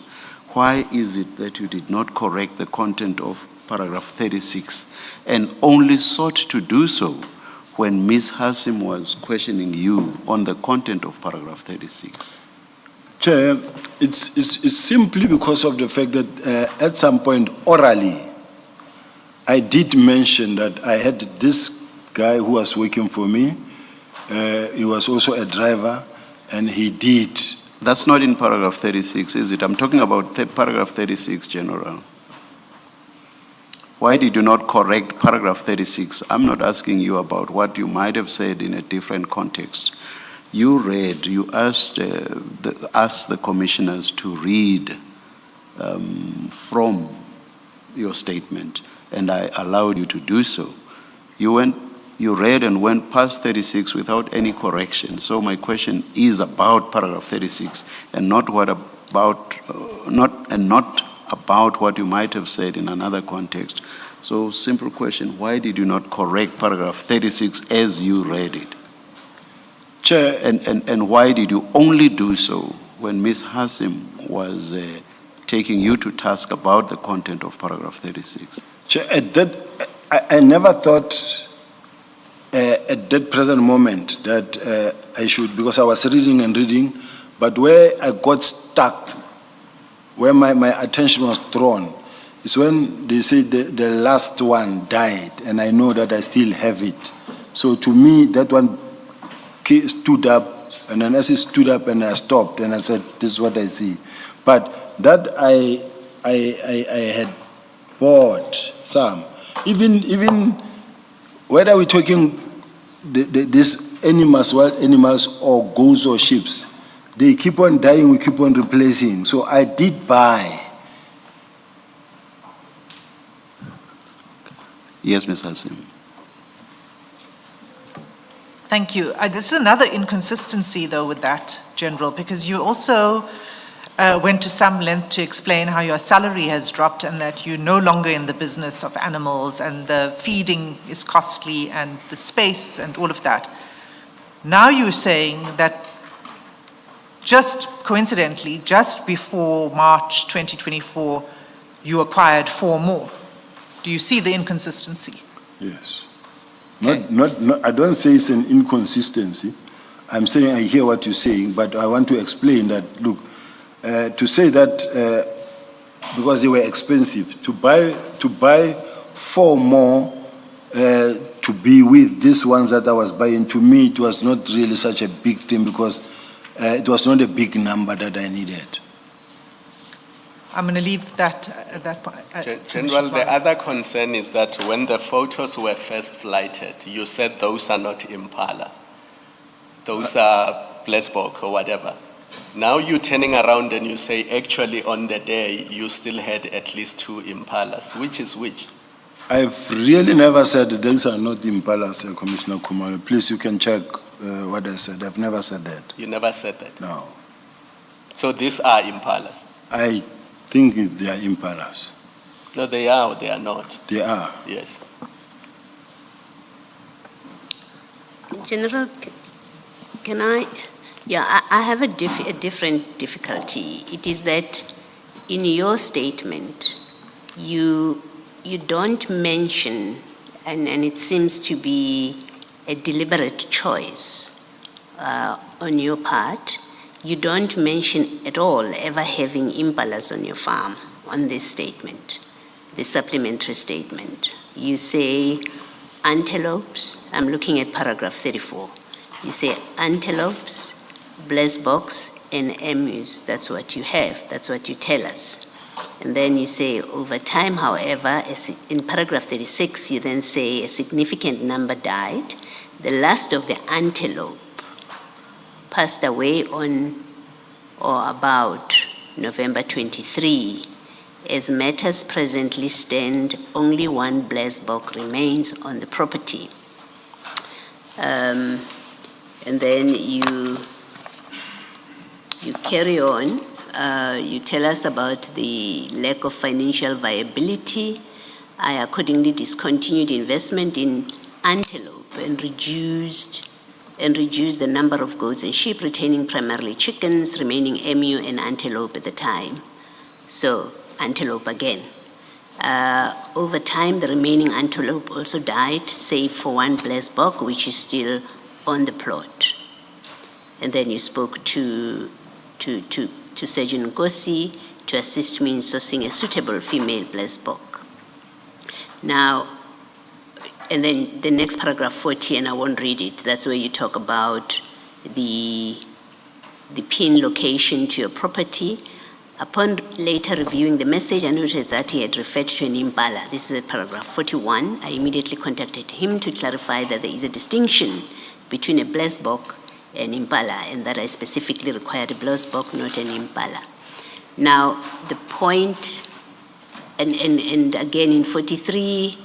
why is it that you did not correct the content of paragraph 36 and only sought to do so when Ms. Hassim was questioning you on the content of paragraph 36? Chair, it's simply because of the fact that at some point orally, I did mention that I had this guy who was working for me. He was also a driver, and he did. That's not in paragraph 36, is it? I'm talking about paragraph 36, General. Why did you not correct paragraph 36? I'm not asking you about what you might have said in a different context. You asked the commissioners to read from your statement, and I allowed you to do so. You read and went past 36 without any correction. So my question is about paragraph 36 and not about what you might have said in another context. So simple question, why did you not correct paragraph 36 as you read it? Chair, And why did you only do so when Ms. Hassim was taking you to task about the content of paragraph 36. Chair, at that, I never thought at that present moment that I should, because I was reading and reading, but where I got stuck, where my attention was drawn, is when they say the last one died, and I know that I still have it. So to me, that one stood up, and then as it stood up and I stopped, and I said, this is what I see. But that I had bought some. Even whether we're talking these animals, wild animals, or goats or sheep, they keep on dying, we keep on replacing. So I did buy. Yes, Ms. Hassim. Thank you. There's another inconsistency, though, with that, General, because you also went to some length to explain how your salary has dropped and that you're no longer in the business of animals and the feeding is costly and the space and all of that. Now you're saying that just coincidentally, just before March 2024, you acquired 4 more. Do you see the inconsistency? Yes. Not, I don't say it's an inconsistency. I'm saying I hear what you're saying, but I want to explain that, look, to say that because they were expensive, to buy 4 more to be with these ones that I was buying, to me it was not really such a big thing because it was not a big number that I needed. I'm going to leave that at that point. General, the other concern is that when the photos were first flighted, you said those are not Impala. Those are Blesbok or whatever. Now you're turning around and you say, actually on the day, you still had at least 2 Impalas. Which is which? I've really never said that those are not Impalas, Commissioner Kumalo. Please, you can check what I said. I've never said that. You never said that? No. So these are Impalas? I think they are Impalas. No, they are or they are not? They are. Yes. General, can I? Yeah, I have a different difficulty. It is that in your statement, you don't mention, and it seems to be a deliberate choice on your part, you don't mention at all ever having impalas on your farm on this statement, the supplementary statement. You say antelopes, I'm looking at paragraph 34. You say antelopes, blesboks, and emus, that's what you have, that's what you tell us. And then you say over time, however, in paragraph 36, you then say a significant number died. The last of the antelope passed away on or about November 23. As matters presently stand, only 1 blesbok remains on the property. And then you carry on. You tell us about the lack of financial viability. I accordingly discontinued investment in antelope and reduced the number of goats and sheep, retaining primarily chickens, remaining emu and antelope at the time. So antelope again. Over time, the remaining antelope also died, save for 1 blesbok, which is still on the plot. And then you spoke to Sergeant Nkosi to assist me in sourcing a suitable female blesbok. Now, and then the next paragraph 40, and I won't read it, that's where you talk about the pin location to your property. Upon later reviewing the message, I noted that he had referred to an impala. This is at paragraph 41. I immediately contacted him to clarify that there is a distinction between a blesbok and impala, and that I specifically required a blesbok, not an impala. Now, the point, and again in 43,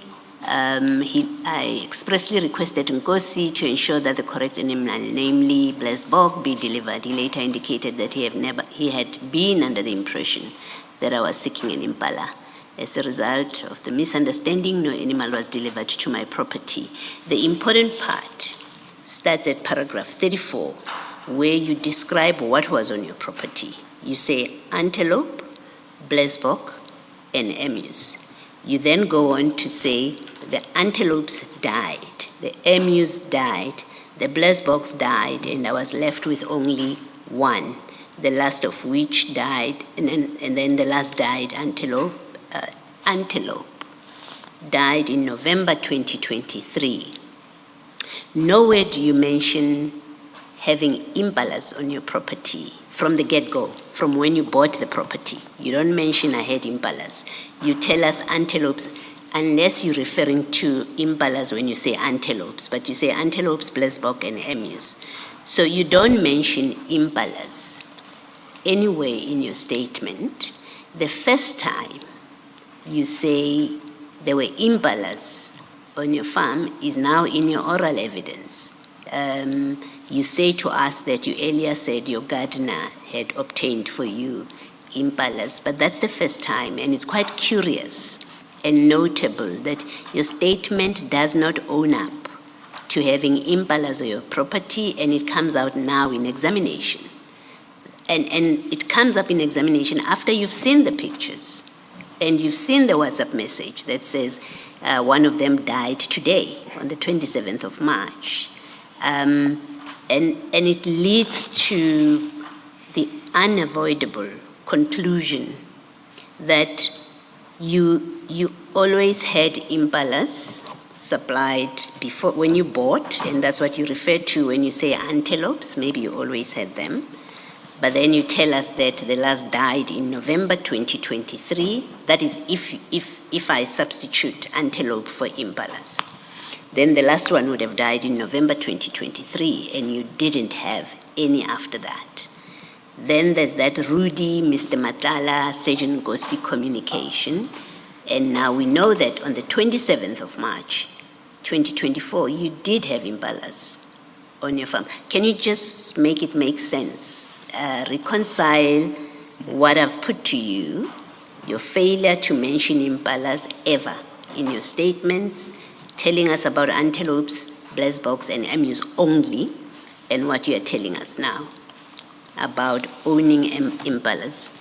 I expressly requested Nkosi to ensure that the correct animal, namely blesbok, be delivered. He later indicated that he had been under the impression that I was seeking an impala. As a result of the misunderstanding, no animal was delivered to my property. The important part starts at paragraph 34, where you describe what was on your property. You say antelope, blesbok, and emus. You then go on to say the antelopes died, the emus died, the blesboks died, and I was left with only one, the last of which died, and then the last died, antelope, died in November 2023. Nowhere do you mention having impalas on your property from the get-go, from when you bought the property. You don't mention I had impalas. You tell us antelopes, unless you're referring to impalas when you say antelopes, but you say antelopes, blesbok, and emus. So you don't mention impalas anywhere in your statement. The first time you say there were impalas on your farm is now in your oral evidence. You say to us that you earlier said your gardener had obtained for you impalas, but that's the first time, and it's quite curious and notable that your statement does not own up to having impalas on your property, and it comes out now in examination. And it comes up in examination after you've seen the pictures, and you've seen the WhatsApp message that says one of them died today, on the 27th of March. And it leads to the unavoidable conclusion that you always had impalas supplied before when you bought, and that's what you refer to when you say antelopes. Maybe you always had them, but then you tell us that the last died in November 2023. That is if I substitute antelope for impalas. Then the last one would have died in November 2023, and you didn't have any after that. Then there's that Rudy, Mr. Matlala, Sergeant Gosi communication. And now we know that on the 27th of March, 2024, you did have impalas on your farm. Can you just make it make sense? Reconcile what I've put to you, your failure to mention impalas ever in your statements, telling us about antelopes, blesboks, and emus only, and what you are telling us now about owning impalas.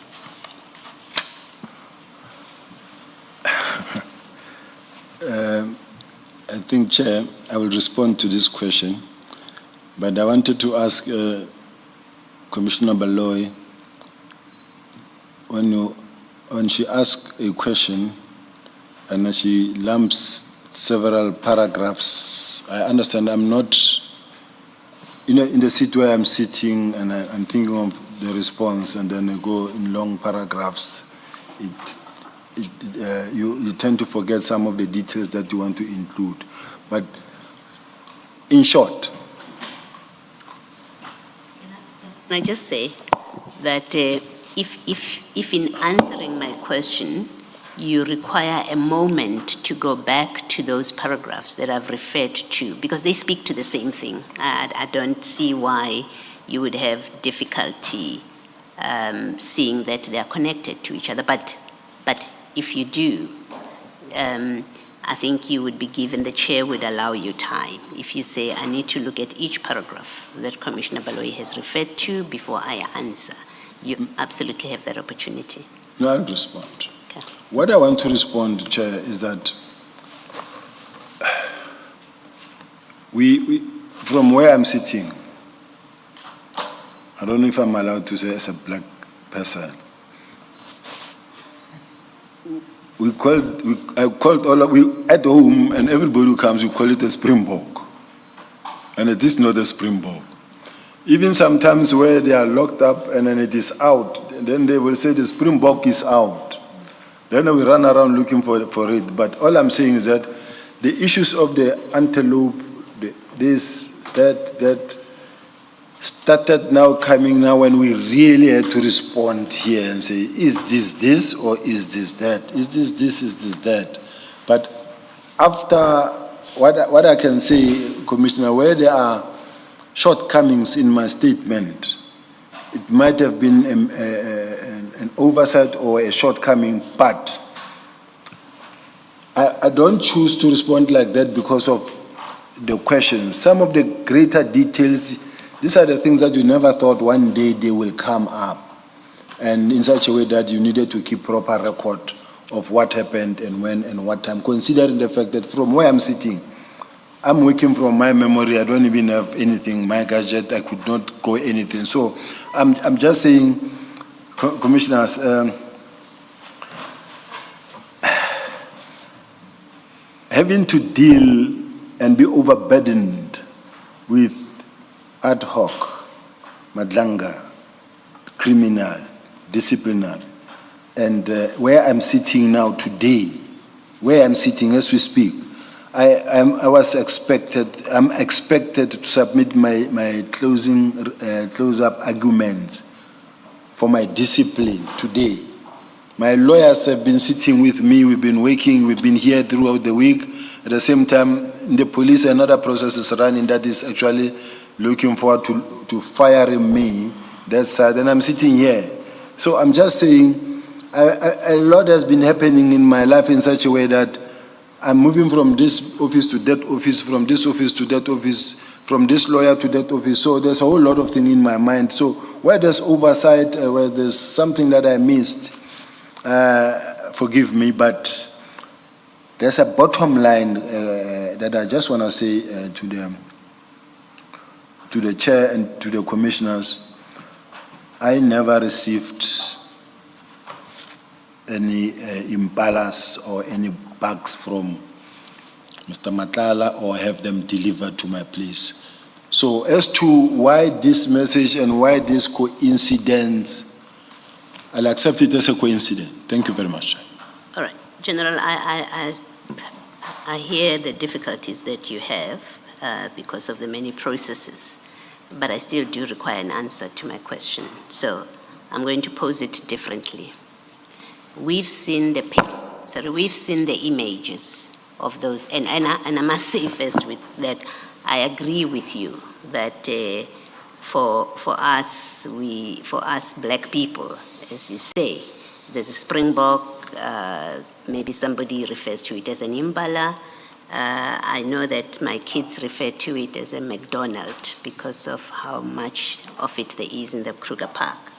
I think, Chair, I will respond to this question, but I wanted to ask Commissioner Baloy, when she asks a question and she lumps several paragraphs, I understand I'm not, in the seat where I'm sitting and I'm thinking of the response, and then I go in long paragraphs, you tend to forget some of the details that you want to include. But in short, can I just say that if in answering my question, you require a moment to go back to those paragraphs that I've referred to, because they speak to the same thing. I don't see why you would have difficulty seeing that they are connected to each other. But if you do, I think you would be given, the chair would allow you time. If you say, I need to look at each paragraph that Commissioner Baloyi has referred to before I answer, you absolutely have that opportunity. No, I'll respond. Okay. What I want to respond, Chair, is that we from where I'm sitting, I don't know if I'm allowed to say as a black person, I called at home, and everybody who comes, we call it a springbok. And it is not a springbok. Even sometimes where they are locked up and then it is out, then they will say the springbok is out. Then we run around looking for it. But all I'm saying is that the issues of the antelope, that started now coming now when we really had to respond here and say, is this or is this that? Is this, is this that? But after what I can say, Commissioner, where there are shortcomings in my statement, it might have been an oversight or a shortcoming, but I don't choose to respond like that because of the questions. Some of the greater details, these are the things that you never thought one day they will come up. and in such a way that you needed to keep proper record of what happened and when and what time, considering the fact that from where I'm sitting, I'm working from my memory. I don't even have anything, my gadget, I could not go anything. So I'm just saying, Commissioners, having to deal and be overburdened with ad hoc, Madlanga, criminal, disciplinary, and where I'm sitting now today, where I'm sitting as we speak, I'm expected to submit my close-up arguments for my discipline today. My lawyers have been sitting with me, we've been working, we've been here throughout the week. At the same time, the police, another process is running that is actually looking forward to firing me that side, and I'm sitting here. So I'm just saying, a lot has been happening in my life in such a way that I'm moving from this office to that office, from this office to that office, from this lawyer to that office. So there's a whole lot of things in my mind. So where there's oversight, where there's something that I missed, forgive me, but there's a bottom line that I just want to say to the chair and to the commissioners. I never received any Impalas or any bags from Mr. Matlala or have them delivered to my place. So as to why this message and why this coincidence, I'll accept it as a coincidence. Thank you very much. All right, General, I hear the difficulties that you have because of the many processes, but I still do require an answer to my question. So I'm going to pose it differently. We've seen the images of those, and I must say first that I agree with you that for us black people, as you say, there's a springbok. Maybe somebody refers to it as an Impala. I know that my kids refer to it as a McDonald's because of how much of it there is in the Kruger Park.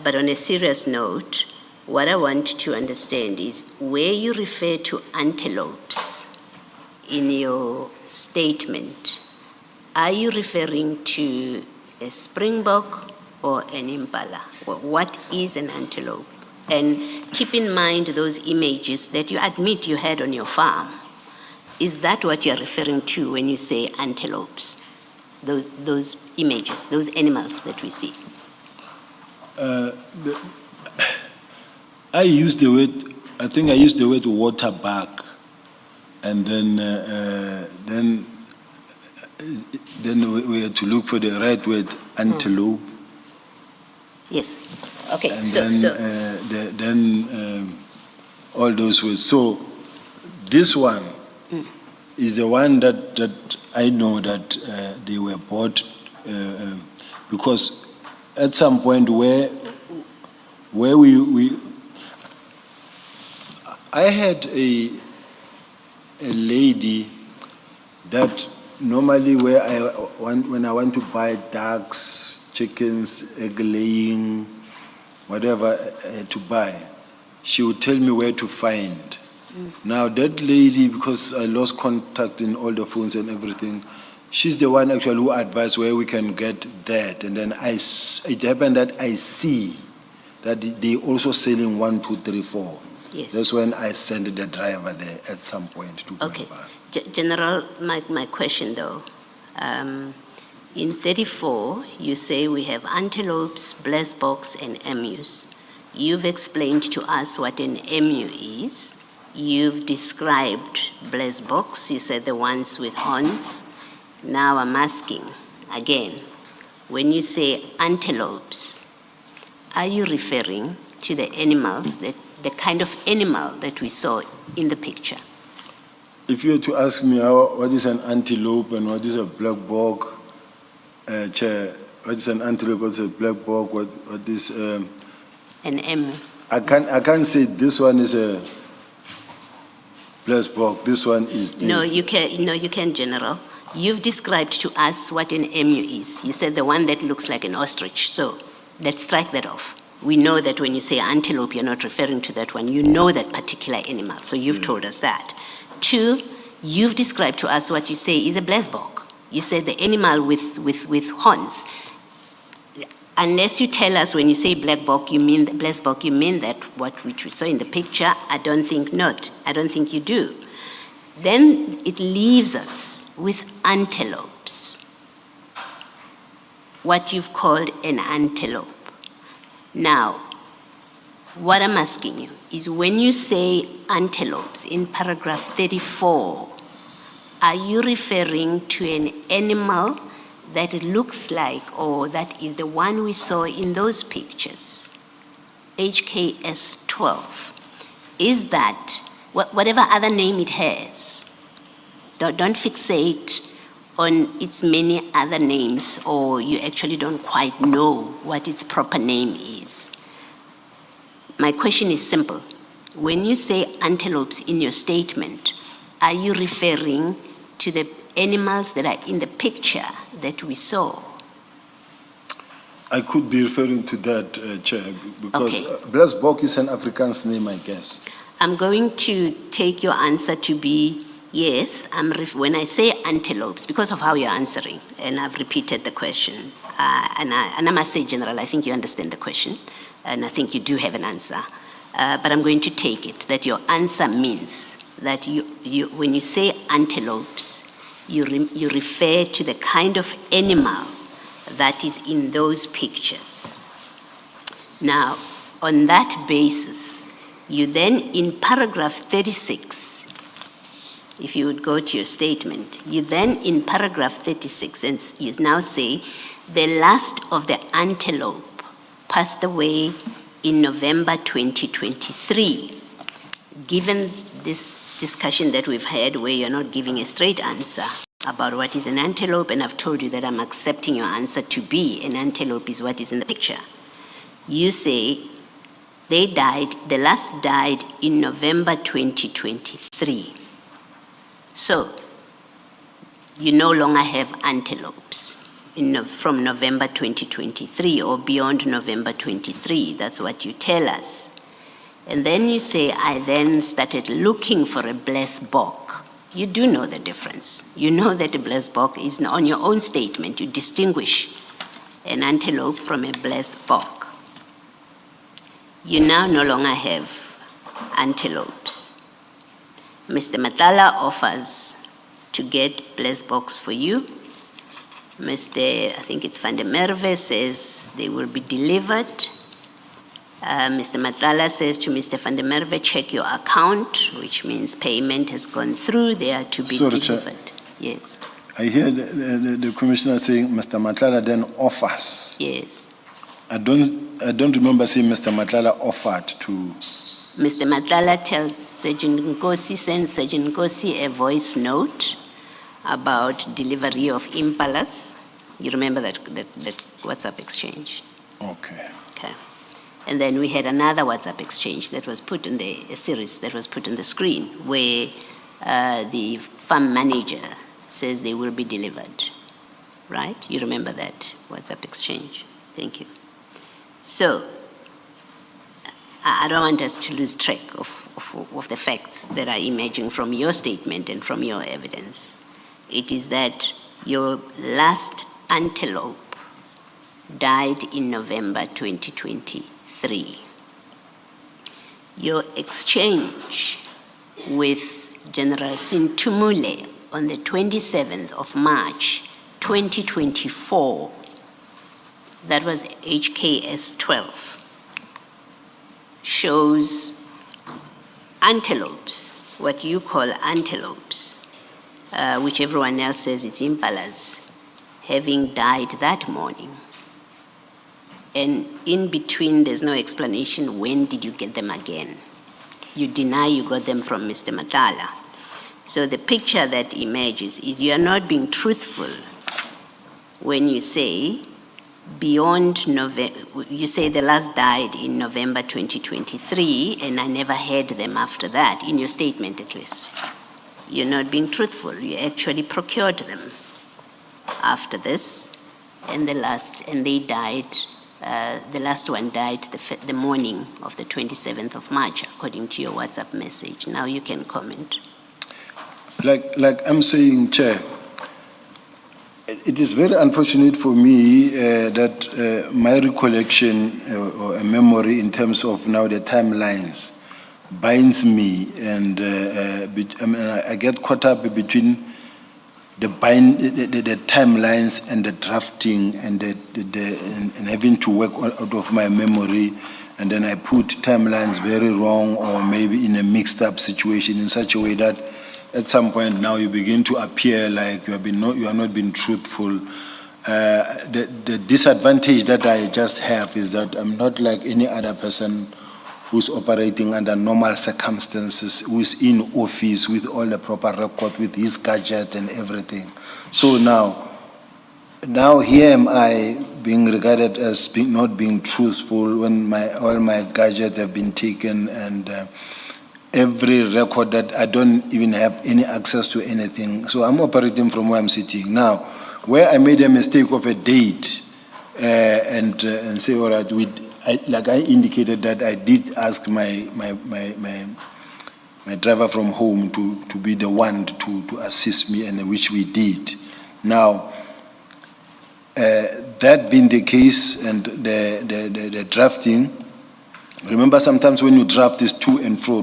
But on a serious note, what I want to understand is where you refer to antelopes in your statement, are you referring to a springbok or an impala? What is an antelope? And keep in mind those images that you admit you had on your farm. Is that what you're referring to when you say antelopes? Those images, those animals that we see? I used the word water bug, and then we had to look for the right word, antelope. Yes. Okay. And then all those words. So this one is the one that I know that they were bought because at some point where we I had a lady that normally when I want to buy ducks, chickens, egg laying, whatever to buy, she would tell me where to find. Now that lady, because I lost contact in all the phones and everything, she's the one actually who advised where we can get that. And then it happened that I see that they also selling 1, 2, 3, 4. Yes. That's when I sent the driver there at some point to go Okay. back. General, my question though, in 34, you say we have antelopes, blesboks, and emus. You've explained to us what an emu is. You've described blesboks, you said the ones with horns. Now I'm asking again, when you say antelopes, are you referring to the animals, the kind of animal that we saw in the picture? If you were to ask me what is an antelope and what is a black bog, Chair, what is an antelope, what is a black bog, what is... an emu. I can't say this one is a black bog, this one is this. No, you can, General. You've described to us what an emu is. You said the one that looks like an ostrich, so let's strike that off. We know that when you say antelope, you're not referring to that one. You know that particular animal, so you've told us that. 2, you've described to us what you say is a blesbok. You said the animal with horns. Unless you tell us when you say blesbok, you mean that which we saw in the picture. I don't think not. I don't think you do. Then it leaves us with antelopes. What you've called an antelope. Now, what I'm asking you is when you say antelopes in paragraph 34, are you referring to an animal that it looks like, or that is the one we saw in those pictures? HKS 12. Is that, whatever other name it has, don't fixate on its many other names, or you actually don't quite know what its proper name is. My question is simple. When you say antelopes in your statement, are you referring to the animals that are in the picture that we saw? I could be referring to that, Chair, because Okay. blesbok is an Afrikaans name, I guess. I'm going to take your answer to be yes. When I say antelopes, because of how you're answering, and I've repeated the question, and I must say, General, I think you understand the question, and I think you do have an answer. But I'm going to take it that your answer means that when you say antelopes, you refer to the kind of animal that is in those pictures. Now, on that basis, you then, in paragraph 36, if you would go to your statement, you then, in paragraph 36, and you now say, the last of the antelope passed away in November 2023. Given this discussion that we've had where you're not giving a straight answer about what is an antelope, and I've told you that I'm accepting your answer to be an antelope is what is in the picture. You say they died, the last died in November 2023. So, you no longer have antelopes from November 2023 or beyond November 23. That's what you tell us. And then you say, I then started looking for a blesbok. You do know the difference. You know that a blesbok is on your own statement. You distinguish an antelope from a blesbok. You now no longer have antelopes. Mr. Matlala offers to get blesboks for you. Mr. I think it's Van der Merwe says they will be delivered. Mr. Matlala says to Mr. Van der Merwe, check your account, which means payment has gone through. They are to be Sorry, delivered. Chair. Yes. I hear the Commissioner saying Mr. Matlala then offers. Yes. I don't remember saying Mr. Matlala offered to. Mr. Matlala tells Sergeant Nkosi, sends Sergeant Nkosi a voice note about delivery of Impalas. You remember that WhatsApp exchange? Okay. Okay. And then we had another WhatsApp exchange that was put in a series that was put on the screen where the farm manager says they will be delivered, right? You remember that WhatsApp exchange? Thank you. So, I don't want us to lose track of the facts that are emerging from your statement and from your evidence. It is that your last antelope died in November 2023. Your exchange with General Sintumule on the 27th of March 2024, that was HKS 12, shows antelopes, what you call antelopes, which everyone else says it's impalas, having died that morning. And in between, there's no explanation, when did you get them again? You deny you got them from Mr. Matlala. So the picture that emerges is you are not being truthful when you say beyond November, you say the last died in November 2023, and I never had them after that, in your statement at least. You're not being truthful. You actually procured them after this, and they died The last one died the morning of the 27th of March, according to your WhatsApp message. Now you can comment. Like I'm saying, Chair, it is very unfortunate for me that my recollection or a memory in terms of now the timelines binds me, and I get caught up between the timelines and the drafting and and having to work out of my memory, and then I put timelines very wrong or maybe in a mixed up situation in such a way that at some point now you begin to appear like you are not being truthful. The disadvantage that I just have is that I'm not like any other person who's operating under normal circumstances, who's in office with all the proper record, with his gadget and everything. So now here am I being regarded as not being truthful when all my gadgets have been taken, and every record that I don't even have any access to anything. So I'm operating from where I'm sitting. Now, where I made a mistake of a date and say, all right, like I indicated that I did ask my driver from home to be the one to assist me, and which we did. Now, that being the case, and the drafting, remember sometimes when you draft is to and fro,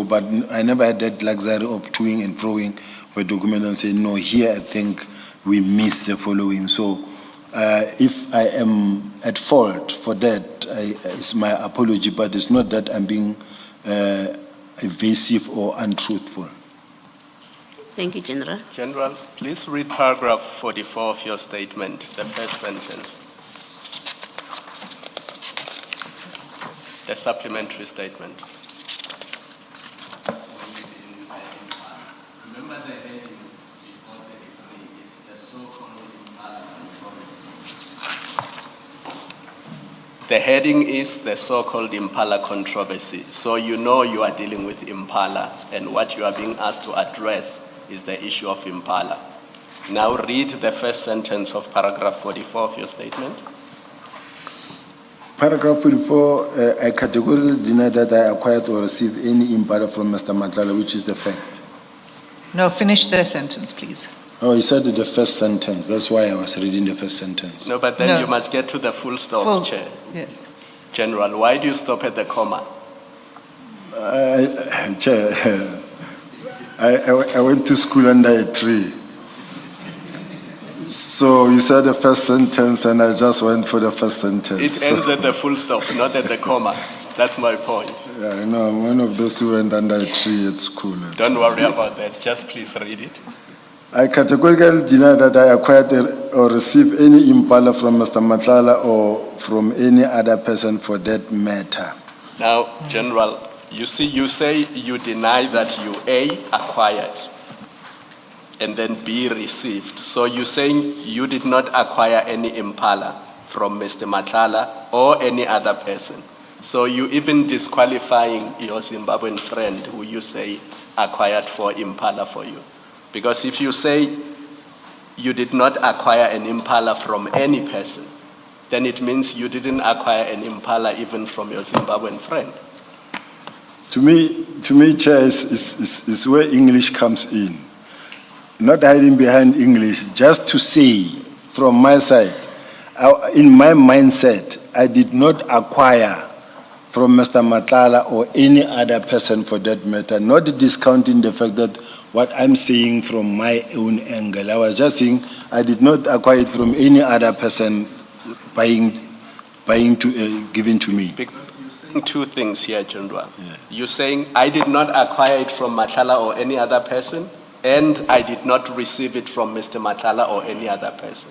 but I never had that luxury of toing and froing for a document and say, no, here I think we missed the following. So if I am at fault for that, it's my apology, but it's not that I'm being evasive or untruthful. Thank you, General. General, please read paragraph 44 of your statement, the first sentence. The supplementary statement. Remember the heading before 33 is the so-called Impala controversy. The heading is the so-called Impala controversy. So you know you are dealing with Impala, and what you are being asked to address is the issue of Impala. Now read the first sentence of paragraph 44 of your statement. Paragraph 44, I categorically deny that I acquired or received any Impala from Mr. Matlala, which is the fact. No, finish the sentence, please. Oh, he said the first sentence. That's why I was reading the first sentence. No, but then No. you must get to the full stop, Chair. Yes. General, why do you stop at the comma? Chair, I went to school under a tree. So you said the first sentence, and I just went for the first sentence. It ends at the full stop, not at the comma. That's my point. Yeah, I know. I'm one of those who went under a tree at school. Don't worry about that. Just please read it. I categorically deny that I acquired or received any Impala from Mr. Matlala or from any other person for that matter. Now, General, you see, you say you deny that you A, acquired, and then B, received. So you're saying you did not acquire any Impala from Mr. Matlala or any other person. So you even disqualifying your Zimbabwean friend who you say acquired for Impala for you. Because if you say you did not acquire an Impala from any person, then it means you didn't acquire an Impala even from your Zimbabwean friend. To me, Chair, is where English comes in. Not hiding behind English, just to say from my side, in my mindset, I did not acquire from Mr. Matlala or any other person for that matter, not discounting the fact that what I'm saying from my own angle. I was just saying I did not acquire it from any other person giving to me. Because you're saying two things here, General. Yeah. You're saying I did not acquire it from Matlala or any other person, and I did not receive it from Mr. Matlala or any other person.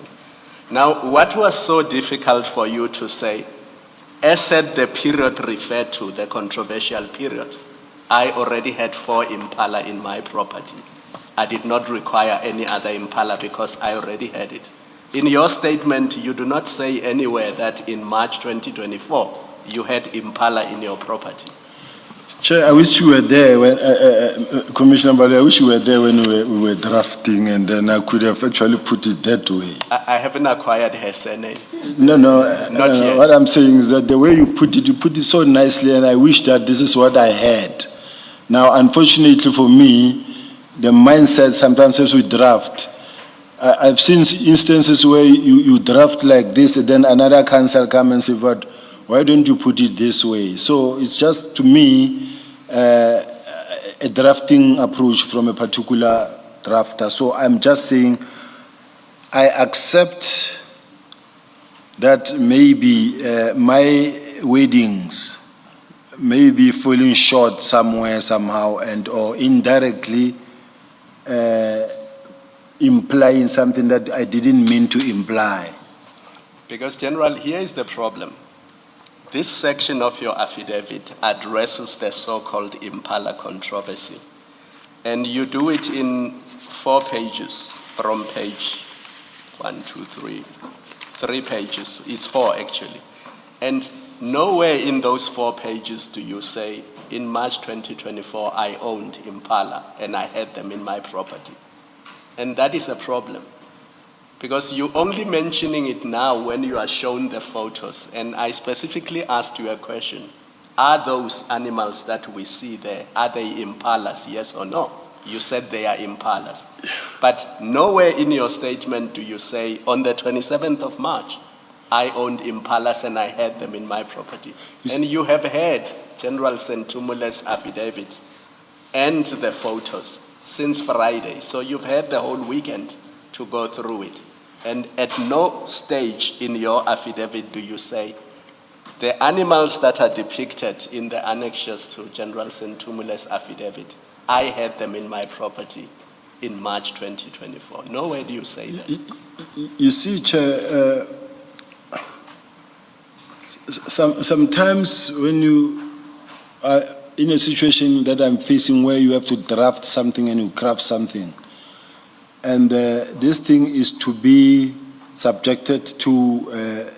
Now, what was so difficult for you to say, as at the period referred to, the controversial period, I already had 4 Impala in my property. I did not require any other Impala because I already had it. In your statement, you do not say anywhere that in March 2024, you had Impala in your property. Chair, I wish you were there when, Commissioner Bali, I wish you were there when we were drafting, and then I could have actually put it that way. I haven't acquired her surname. No, Not yet. what I'm saying is that the way you put it so nicely, and I wish that this is what I had. Now, unfortunately for me, the mindset sometimes as we draft, I've seen instances where you draft like this, and then another council come and say, but why don't you put it this way? So it's just, to me, a drafting approach from a particular drafter. So I'm just saying, I accept that maybe my wordings may be falling short somewhere, somehow, and or indirectly implying something that I didn't mean to imply. Because, General, here is the problem. This section of your affidavit addresses the so-called Impala controversy. And you do it in 4 pages from page 1, 2, 3. 3 pages. It's 4, actually. And nowhere in those 4 pages do you say, in March 2024, I owned Impala and I had them in my property. And that is a problem. Because you're only mentioning it now when you are shown the photos. And I specifically asked you a question. Are those animals that we see there, are they impalas, yes or no? You said they are impalas. But nowhere in your statement do you say, on the 27th of March, I owned impalas and I had them in my property. And you have had General Sentumule's affidavit and the photos since Friday. So you've had the whole weekend to go through it. And at no stage in your affidavit do you say, the animals that are depicted in the annexures to General Sentumule's affidavit, I had them in my property in March 2024. Nowhere do you say that. You see, Chair, sometimes when you are in a situation that I'm facing where you have to draft something and you craft something, and this thing is to be subjected to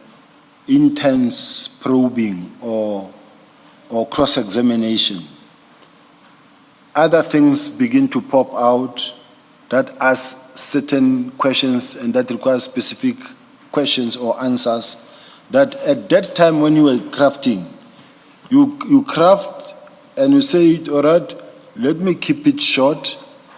intense probing or cross-examination, other things begin to pop out that ask certain questions and that require specific questions or answers, that at that time when you were crafting, you craft and you say, all right, let me keep it short,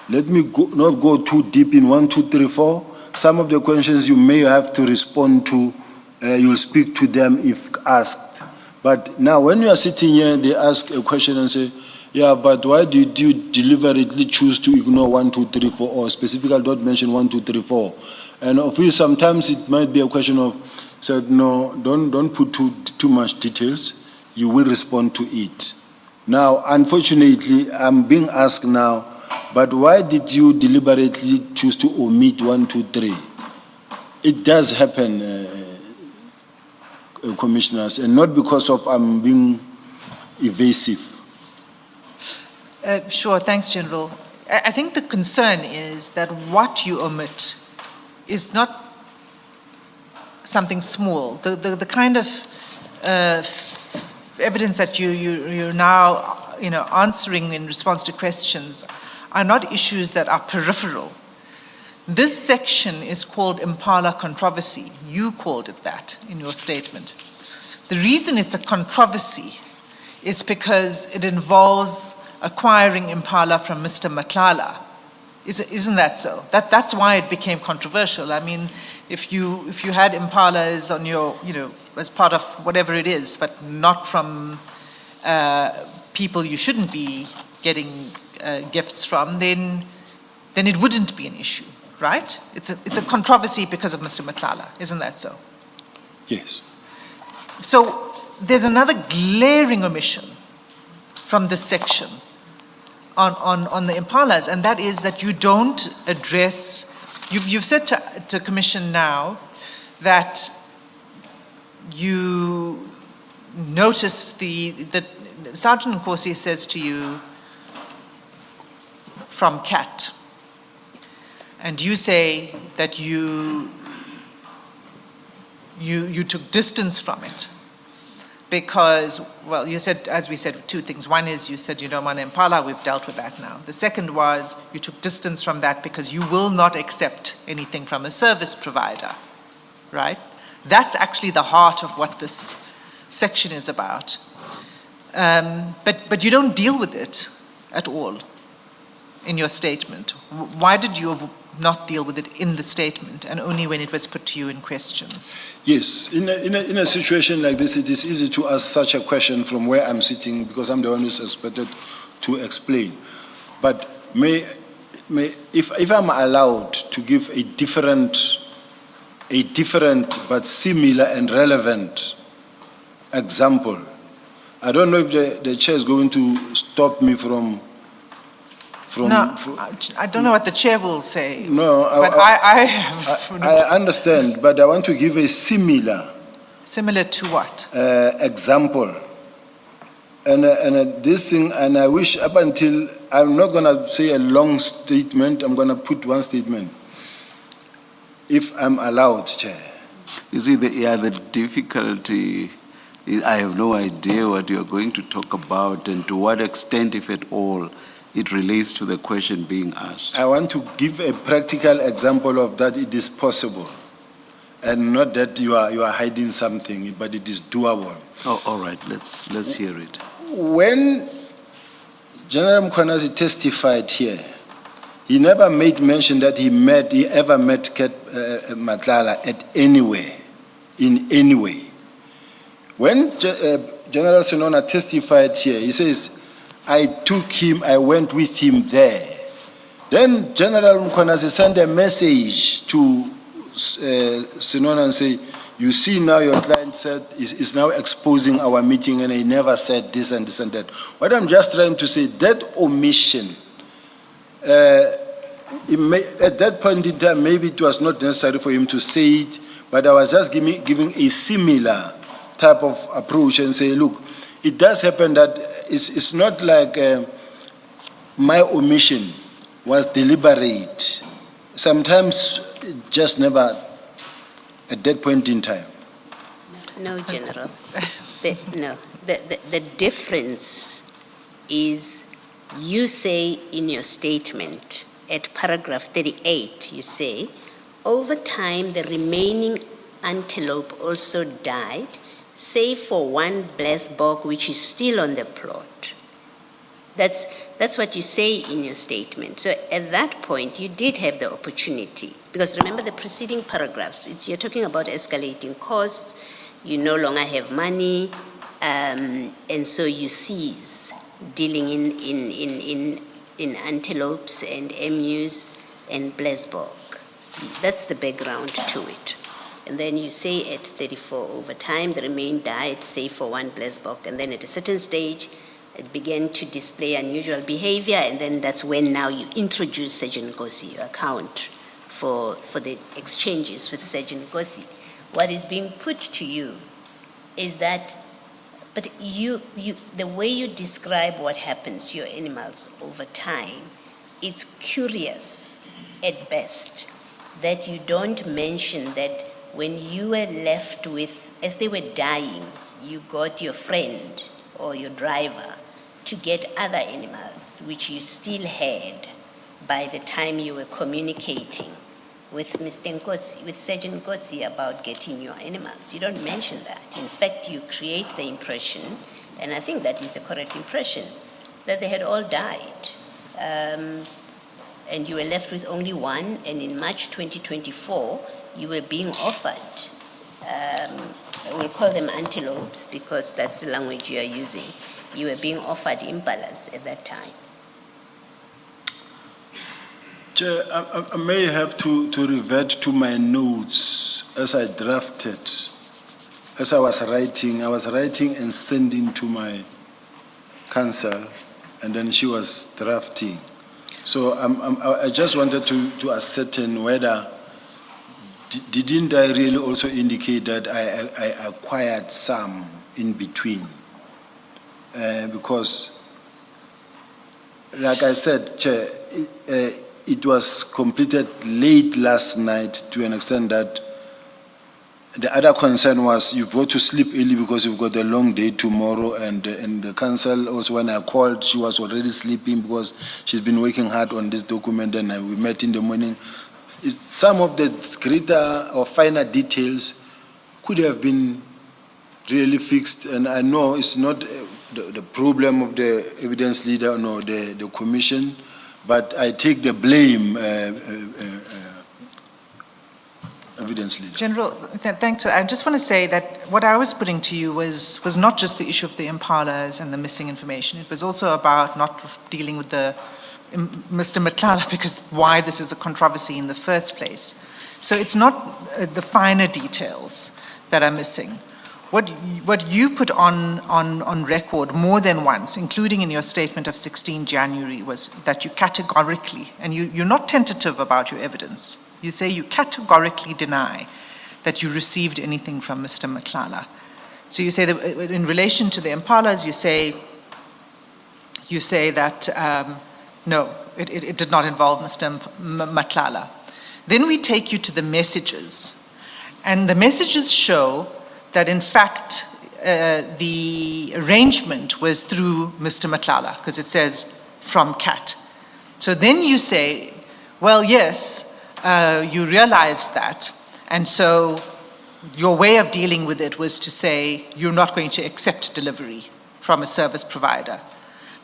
let me not go too deep in 1, 2, 3, 4. Some of the questions you may have to respond to, you'll speak to them if asked. But now when you are sitting here, they ask a question and say, yeah, but why did you deliberately choose to ignore 1, 2, 3, 4, or specifically don't mention 1, 2, 3, 4? And of course, sometimes it might be a question of, said, no, don't put too much details. You will respond to it. Now, unfortunately, I'm being asked now, but why did you deliberately choose to omit 1, 2, 3? It does happen, commissioners, and not because of I'm being evasive. Sure, thanks, General. I think the concern is that what you omit is not something small. The kind of evidence that you're now answering in response to questions are not issues that are peripheral. This section is called Impala controversy. You called it that in your statement. The reason it's a controversy is because it involves acquiring Impala from Mr. Matlala. Isn't that so? That's why it became controversial. I mean, if you had Impalas on your, as part of whatever it is, but not from people you shouldn't be getting gifts from, then it wouldn't be an issue, right? It's a controversy because of Mr. Matlala. Isn't that so? Yes. So there's another glaring omission from this section on the Impalas, and that is that you don't address, you've said to Commission now that you notice that Sergeant Nkosi says to you from CAT, and you say that you took distance from it. because, well, you said, as we said, two things. One is you said you don't want Impala, we've dealt with that now. The second was you took distance from that because you will not accept anything from a service provider, right? That's actually the heart of what this section is about. But you don't deal with it at all in your statement. Why did you not deal with it in the statement and only when it was put to you in questions? Yes, in a situation like this, it is easy to ask such a question from where I'm sitting because I'm the one who's expected to explain. But if I'm allowed to give a different but similar and relevant example, I don't know if the chair is going to stop me from No, I don't know what the chair will say. No, but I have I understand, but I want to give a similar. Similar to what? Example. And this thing, and I wish up until, I'm not going to say a long statement, I'm going to put one statement. If I'm allowed, Chair. You see, the difficulty is I have no idea what you're going to talk about and to what extent, if at all, it relates to the question being asked. I want to give a practical example of that it is possible. And not that you are hiding something, but it is doable. Oh, all right, let's hear it. When General Mkhwanazi testified here, he never made mention that he ever met Matlala at anywhere, in any way. When General Senona testified here, he says, I took him, I went with him there. Then General Mkhwanazi sent a message to Senona and say, you see now your client said is now exposing our meeting and he never said this and this and that. What I'm just trying to say, that omission, at that point in time, maybe it was not necessary for him to say it, but I was just giving a similar type of approach and say, look, it does happen that it's not like my omission was deliberate. Sometimes it just never, at that point in time. No, General. The difference is you say in your statement at paragraph 38, you say, over time the remaining antelope also died, save for one blessed bog which is still on the plot. That's what you say in your statement. So at that point, you did have the opportunity. Because remember the preceding paragraphs, you're talking about escalating costs, you no longer have money, and so you cease dealing in antelopes and emus and blessed bog. That's the background to it. And then you say at 34, over time, the remaining died, save for one blessed bog. And then at a certain stage, it began to display unusual behavior, and then that's when now you introduce Sergeant Nkosi, you account for the exchanges with Sergeant Nkosi. What is being put to you is that, but the way you describe what happens to your animals over time, it's curious at best that you don't mention that when you were left with, as they were dying, you got your friend or your driver to get other animals, which you still had by the time you were communicating with Mr. Nkosi, with Sergeant Nkosi about getting your animals. You don't mention that. In fact, you create the impression, and I think that is the correct impression, that they had all died. And you were left with only one, and in March 2024, you were being offered, we'll call them antelopes because that's the language you are using. You were being offered Impalas at that time. Chair, I may have to revert to my notes as I drafted, as I was writing and sending to my counsel, and then she was drafting. So I just wanted to ascertain whether, didn't I really also indicate that I acquired some in between? Because, like I said, Chair, it was completed late last night to an extent that the other concern was you've got to sleep early because you've got a long day tomorrow, and the council also, when I called, she was already sleeping because she's been working hard on this document, and we met in the morning. Some of the greater or finer details could have been really fixed, and I know it's not the problem of the evidence leader nor the commission, but I take the blame, evidence leader. General, thanks. I just want to say that what I was putting to you was not just the issue of the Impalas and the missing information. It was also about not dealing with the Mr. Matlala, because why this is a controversy in the first place. So it's not the finer details that are missing. What you put on record more than once, including in your statement of 16 January, was that you categorically, and you're not tentative about your evidence, you say you categorically deny that you received anything from Mr. Matlala. So you say that in relation to the Impalas, you say that no, it did not involve Mr. Matlala. Then we take you to the messages, and the messages show that in fact the arrangement was through Mr. Matlala, because it says from CAT. So then you say, well, yes, you realized that, and so your way of dealing with it was to say you're not going to accept delivery from a service provider.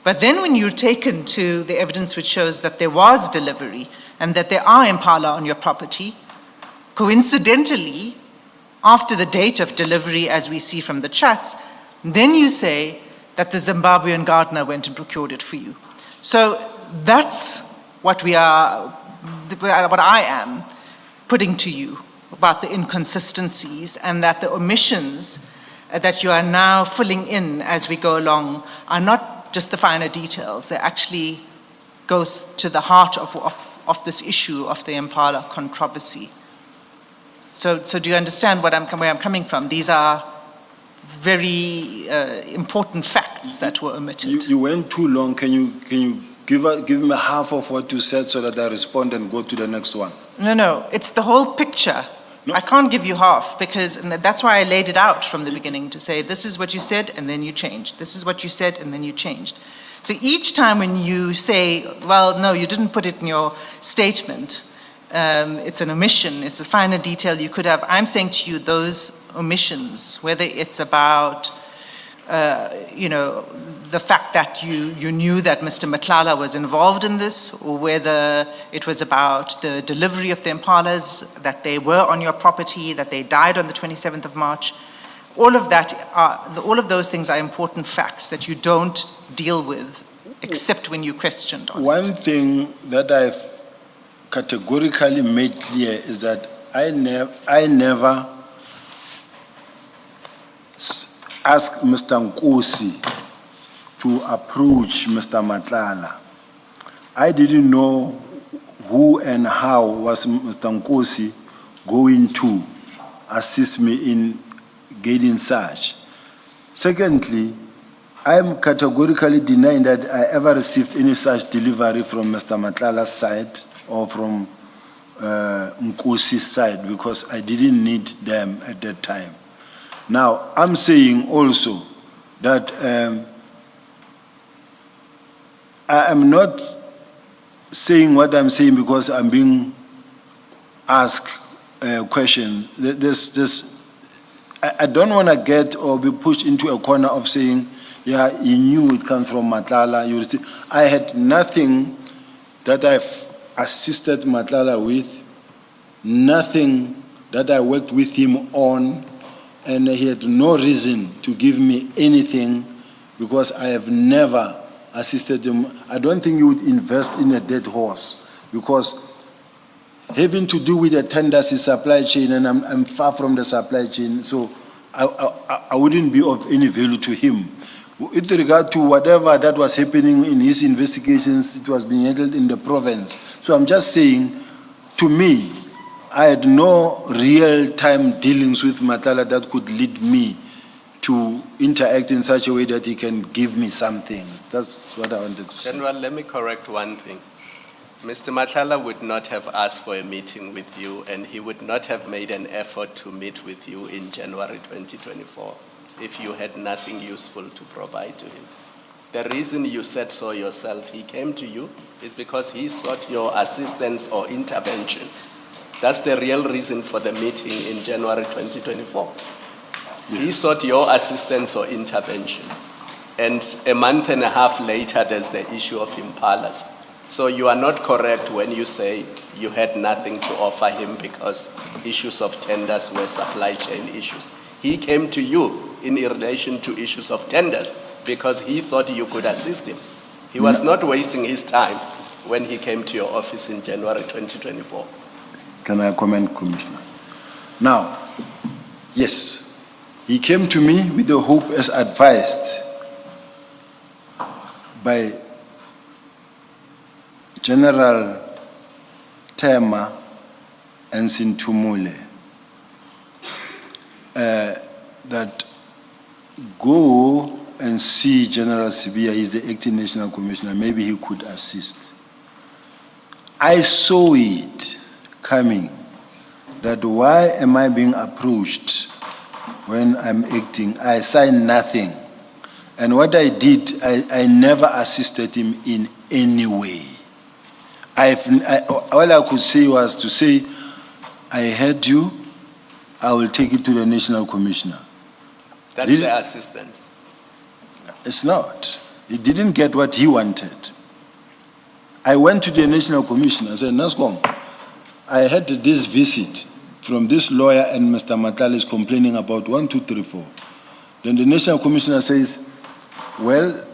But then when you're taken to the evidence which shows that there was delivery and that there are Impala on your property, coincidentally, after the date of delivery, as we see from the chats, then you say that the Zimbabwean gardener went and procured it for you. So that's what what I am putting to you about the inconsistencies, and that the omissions that you are now filling in as we go along are not just the finer details. They actually goes to the heart of this issue of the Impala controversy. So do you understand where I'm coming from? These are very important facts that were omitted. You went too long. Can you give me half of what you said so that I respond and go to the next one? No, it's the whole picture. No. I can't give you half, because and that's why I laid it out from the beginning to say this is what you said and then you changed. This is what you said and then you changed. So each time when you say, well, no, you didn't put it in your statement, it's an omission, it's a finer detail you could have. I'm saying to you those omissions, whether it's about, the fact that you knew that Mr. Matlala was involved in this, or whether it was about the delivery of the Impalas, that they were on your property, that they died on the 27th of March, all of those things are important facts that you don't deal with except when you questioned on One it. thing that I've categorically made clear is that I never asked Mr. Nkosi to approach Mr. Matlala. I didn't know who and how was Mr. Nkosi going to assist me in getting search. Secondly, I'm categorically denying that I ever received any such delivery from Mr. Matlala's side or from Nkosi's side, because I didn't need them at that time. Now, I'm saying also that I am not saying what I'm saying because I'm being asked questions. I don't want to get or be pushed into a corner of saying, yeah, you knew it comes from Matlala. I had nothing that I've assisted Matlala with, nothing that I worked with him on, and he had no reason to give me anything because I have never assisted him. I don't think you would invest in a dead horse, because having to do with the tenders is supply chain, and I'm far from the supply chain, so I wouldn't be of any value to him. With regard to whatever that was happening in his investigations, it was being handled in the province. So I'm just saying, to me, I had no real-time dealings with Matlala that could lead me to interact in such a way that he can give me something. That's what I wanted to say. General, let me correct one thing. Mr. Matlala would not have asked for a meeting with you, and he would not have made an effort to meet with you in January 2024 if you had nothing useful to provide to him. The reason you said so yourself, he came to you, is because he sought your assistance or intervention. That's the real reason for the meeting in January 2024. Yes. He sought your assistance or intervention. And a month and a half later, there's the issue of Impalas. So you are not correct when you say you had nothing to offer him because issues of tenders were supply chain issues. He came to you in relation to issues of tenders because he thought you could assist him. He was not wasting his time when he came to your office in January 2024. Can I comment, Commissioner? Now, yes, he came to me with the hope as advised by General Tema and Sintumule that go and see General Sibia, he's the acting national commissioner, maybe he could assist. I saw it coming, that why am I being approached when I'm acting? I signed nothing. And what I did, I never assisted him in any way. All I could say was to say, I heard you, I will take it to the national commissioner. That's the assistance. It's not. He didn't get what he wanted. I went to the national commissioner and said, Nascom, I had this visit from this lawyer and Mr. Matlala is complaining about 1, 2, 3, 4. Then the national commissioner says, well,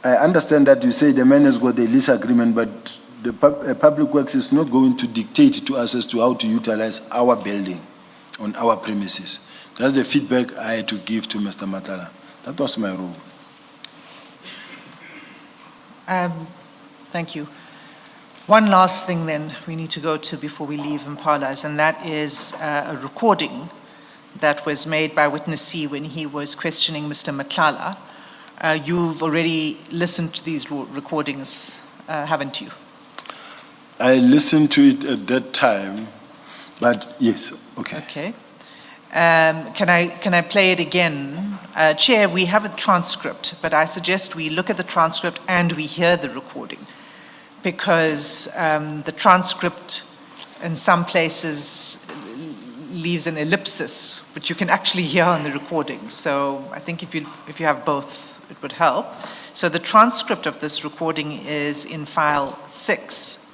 I understand that you say the man has got a lease agreement, but the Public Works is not going to dictate to us as to how to utilize our building on our premises. That's the feedback I had to give to Mr. Matlala. That was my role. Thank you. One last thing then we need to go to before we leave Impalas, and that is a recording that was made by witness C when he was questioning Mr. Matlala. You've already listened to these recordings, haven't you? I listened to it at that time, but yes, okay. Okay. Can I play it again? Chair, we have a transcript, but I suggest we look at the transcript and we hear the recording, because the transcript in some places leaves an ellipsis, which you can actually hear on the recording. So I think if you have both, it would help. So the transcript of this recording is in file 6.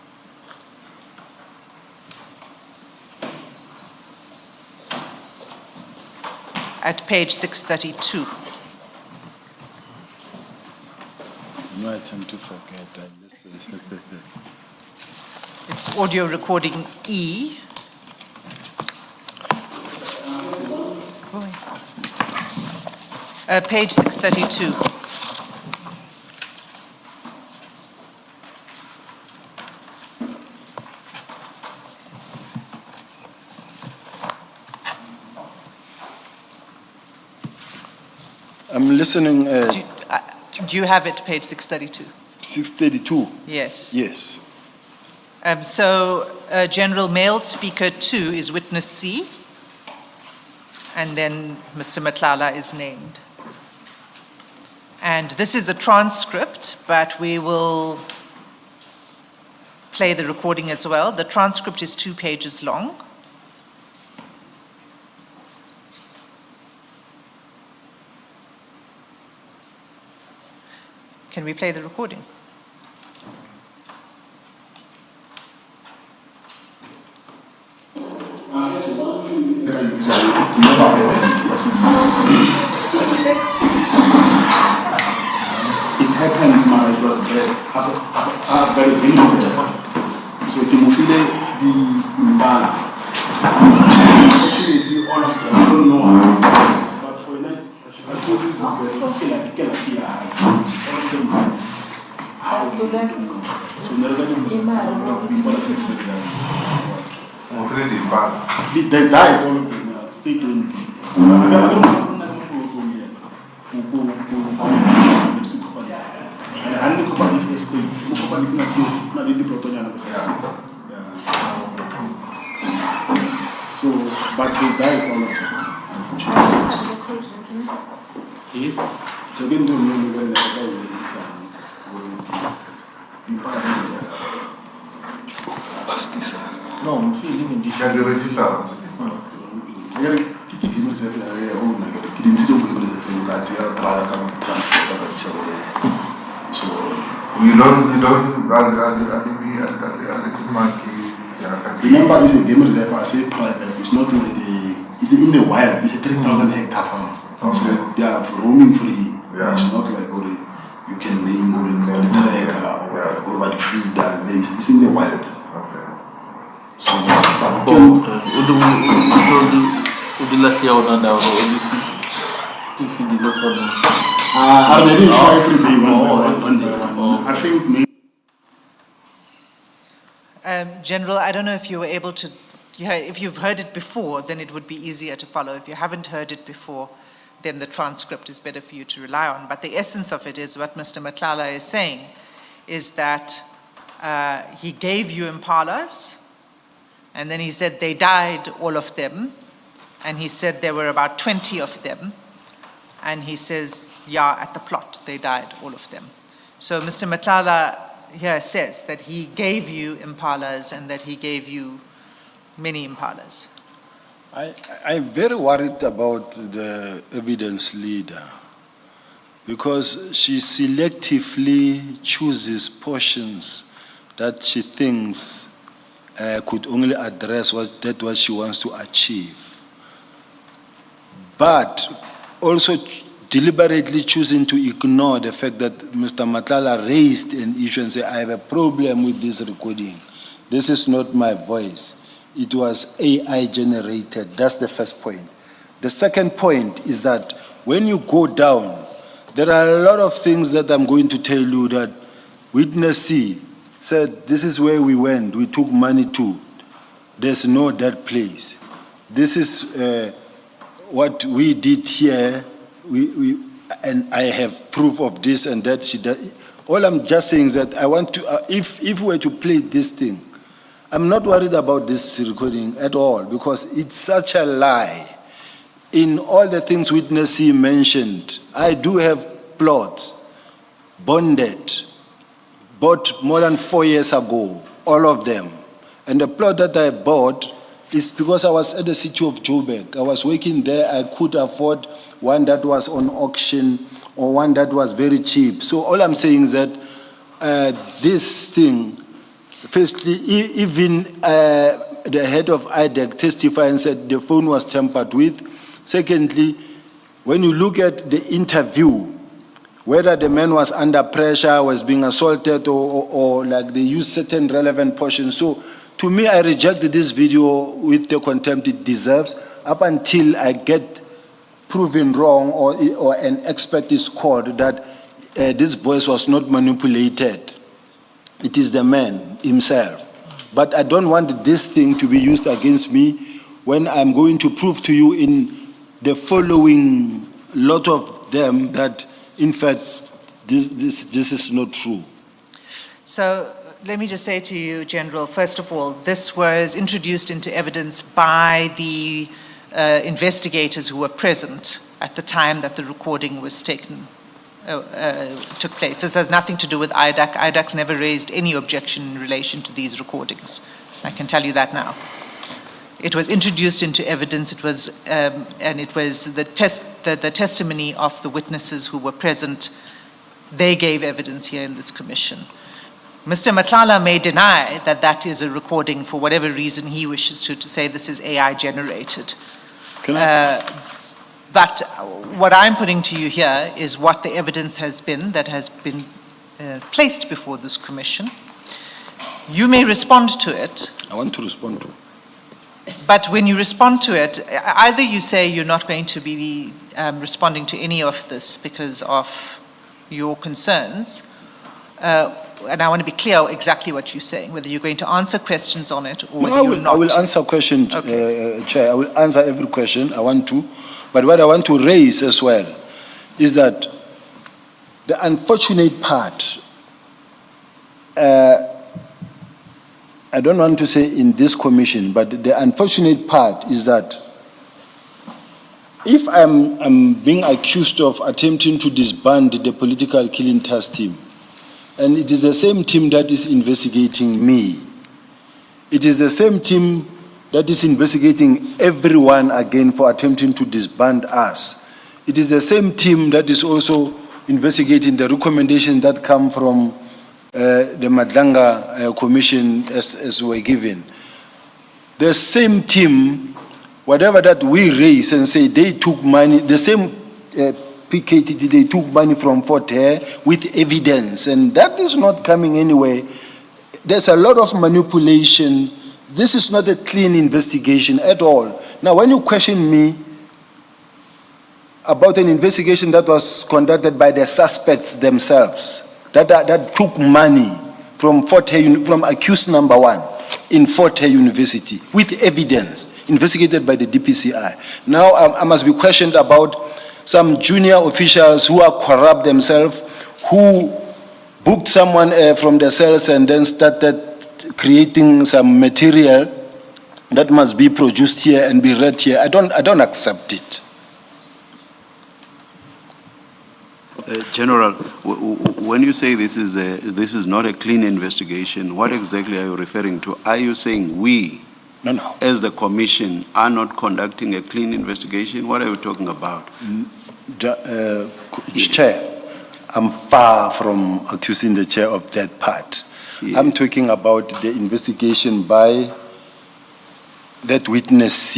At page 632. No, I tend to forget. I listen. It's audio recording E. Page 632. I'm listening. Do you have it, page 632? 632? Yes. Yes. General Male Speaker 2 is witness C, and then Mr. Matlala is named. And this is the transcript, but we will play the recording as well. The transcript is 2 pages long. Can we play the recording? It happened, it was very dangerous. So Timofile, the Imbala, actually all of them, I don't know, but for that, I told you this, so never they died all of them, they don't. And Spain. So, but they died all of them, unfortunately. So again, don't know when the guy will no, I'm feeling in this. Can you register? I gotta keep it myself. I own. I gotta keep it myself. Guys, I try to transport. So You don't, remember, it's a game reserve. I say private. It's not in the. It's in the wild. It's a 3,000 hectare farm. So they are roaming free. Yeah. It's not like you can name or the tracker or over the feeder. It's in the wild. Okay. So I didn't show every day one by one. I think maybe. General, I don't know if you were able to, if you've heard it before, then it would be easier to follow. If you haven't heard it before, then the transcript is better for you to rely on. But the essence of it is what Mr. Matlala is saying, is that he gave you Impalas, and then he said they died, all of them, and he said there were about 20 of them, and he says, yeah, at the plot, they died, all of them. So Mr. Matlala here says that he gave you Impalas and that he gave you many Impalas. I'm very worried about the evidence leader because she selectively chooses portions that she thinks could only address what she wants to achieve. But also deliberately choosing to ignore the fact that Mr. Matlala raised an issue and said, I have a problem with this recording. This is not my voice. It was AI generated. That's the first point. The second point is that when you go down, there are a lot of things that I'm going to tell you that witness C said, this is where we went. We took money to. There's no that place. This is what we did here. And I have proof of this and that. She does. All I'm just saying is that I want to, if we were to play this thing, I'm not worried about this recording at all because it's such a lie. In all the things witness C mentioned, I do have plots, bonded, bought more than 4 years ago, all of them. And the plot that I bought is because I was at the city of Joburg. I was working there, I could afford one that was on auction or one that was very cheap. So all I'm saying is that this thing, firstly, even the head of IDEC testified and said the phone was tampered with. Secondly, when you look at the interview, whether the man was under pressure, was being assaulted, or like they used certain relevant portions. So to me, I rejected this video with the contempt it deserves up until I get proven wrong or an expert is called that this voice was not manipulated. It is the man himself. But I don't want this thing to be used against me when I'm going to prove to you in the following lot of them that, in fact, this is not true. So let me just say to you, General, first of all, this was introduced into evidence by the investigators who were present at the time that the recording was took place. This has nothing to do with IDAC. IDAC's never raised any objection in relation to these recordings. I can tell you that now. It was introduced into evidence. It was, and it was the testimony of the witnesses who were present. They gave evidence here in this commission. Mr. Matlala may deny that that is a recording for whatever reason he wishes to say this is AI generated. But what I'm putting to you here is what the evidence has been that has been placed before this commission. You may respond to it. I want to respond to it. But when you respond to it, either you say you're not going to be responding to any of this because of your concerns, and I want to be clear exactly what you're saying, whether you're going to answer questions on it or whether you're not. I will answer questions, Okay. Chair. I will answer every question I want to. But what I want to raise as well is that the unfortunate part I don't want to say in this commission, but the unfortunate part is that if I'm being accused of attempting to disband the political killing task team, and it is the same team that is investigating me, it is the same team that is investigating everyone again for attempting to disband us. It is the same team that is also investigating the recommendations that come from the Madlanga Commission as were given. The same team, whatever that we raise and say they took money, the same PKTT, they took money from Fort Hare with evidence, and that is not coming anywhere. There's a lot of manipulation. This is not a clean investigation at all. Now, when you question me about an investigation that was conducted by the suspects themselves, that took money from Fort Hare, from accused number 1 in Fort Hare University with evidence investigated by the DPCI. Now I must be questioned about some junior officials who are corrupt themselves, who booked someone from the cells and then started creating some material that must be produced here and be read here. I don't accept it. General, when you say this is not a clean investigation, what exactly are you referring to? Are you saying we, No. as the commission, are not conducting a clean investigation? What are you talking about? Chair, I'm far from accusing the chair of that part. Yeah. I'm talking about the investigation by that witness.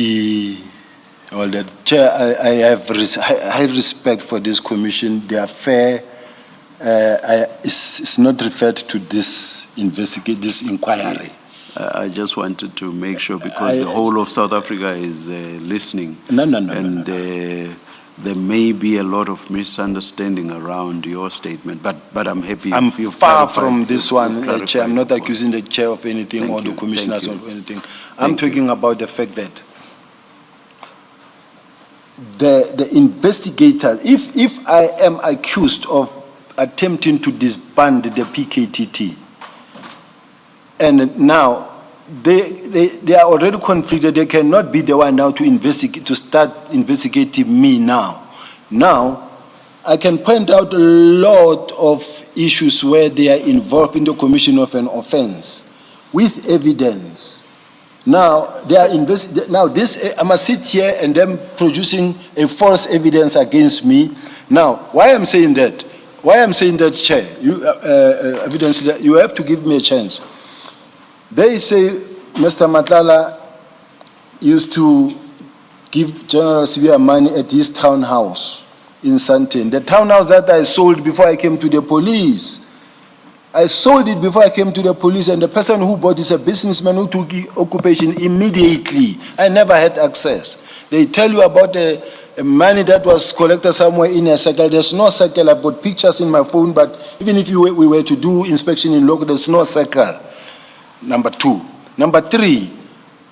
All that. Chair, I have high respect for this commission. They are fair. It's not referred to this inquiry. I just wanted to make sure, because the whole of South Africa is listening. No. And there may be a lot of misunderstanding around your statement, but I'm happy. I'm if you've far clarified- from this one, clarified Chair. I'm not the point. accusing the chair of anything Thank or the you, commissioners thank you. of anything. I'm Thank you. talking about the fact that the investigator, if I am accused of attempting to disband the PKTT, and now they are already conflicted, they cannot be the one now to investigate, to start investigating me now. Now, I can point out a lot of issues where they are involved in the commission of an offense with evidence. Now, they are I must sit here and them producing a false evidence against me. Now, why I'm saying that? Chair? Evidence that you have to give me a chance. They say Mr. Matlala used to give General Sibia money at his townhouse in Sandton. The townhouse that I sold before I came to the police. I sold it before I came to the police, and the person who bought it is a businessman who took occupation immediately. I never had access. They tell you about the money that was collected somewhere in a circle. There's no circle. I've got pictures in my phone, but even if we were to do inspection in local, there's no circle. Number 2. Number 3,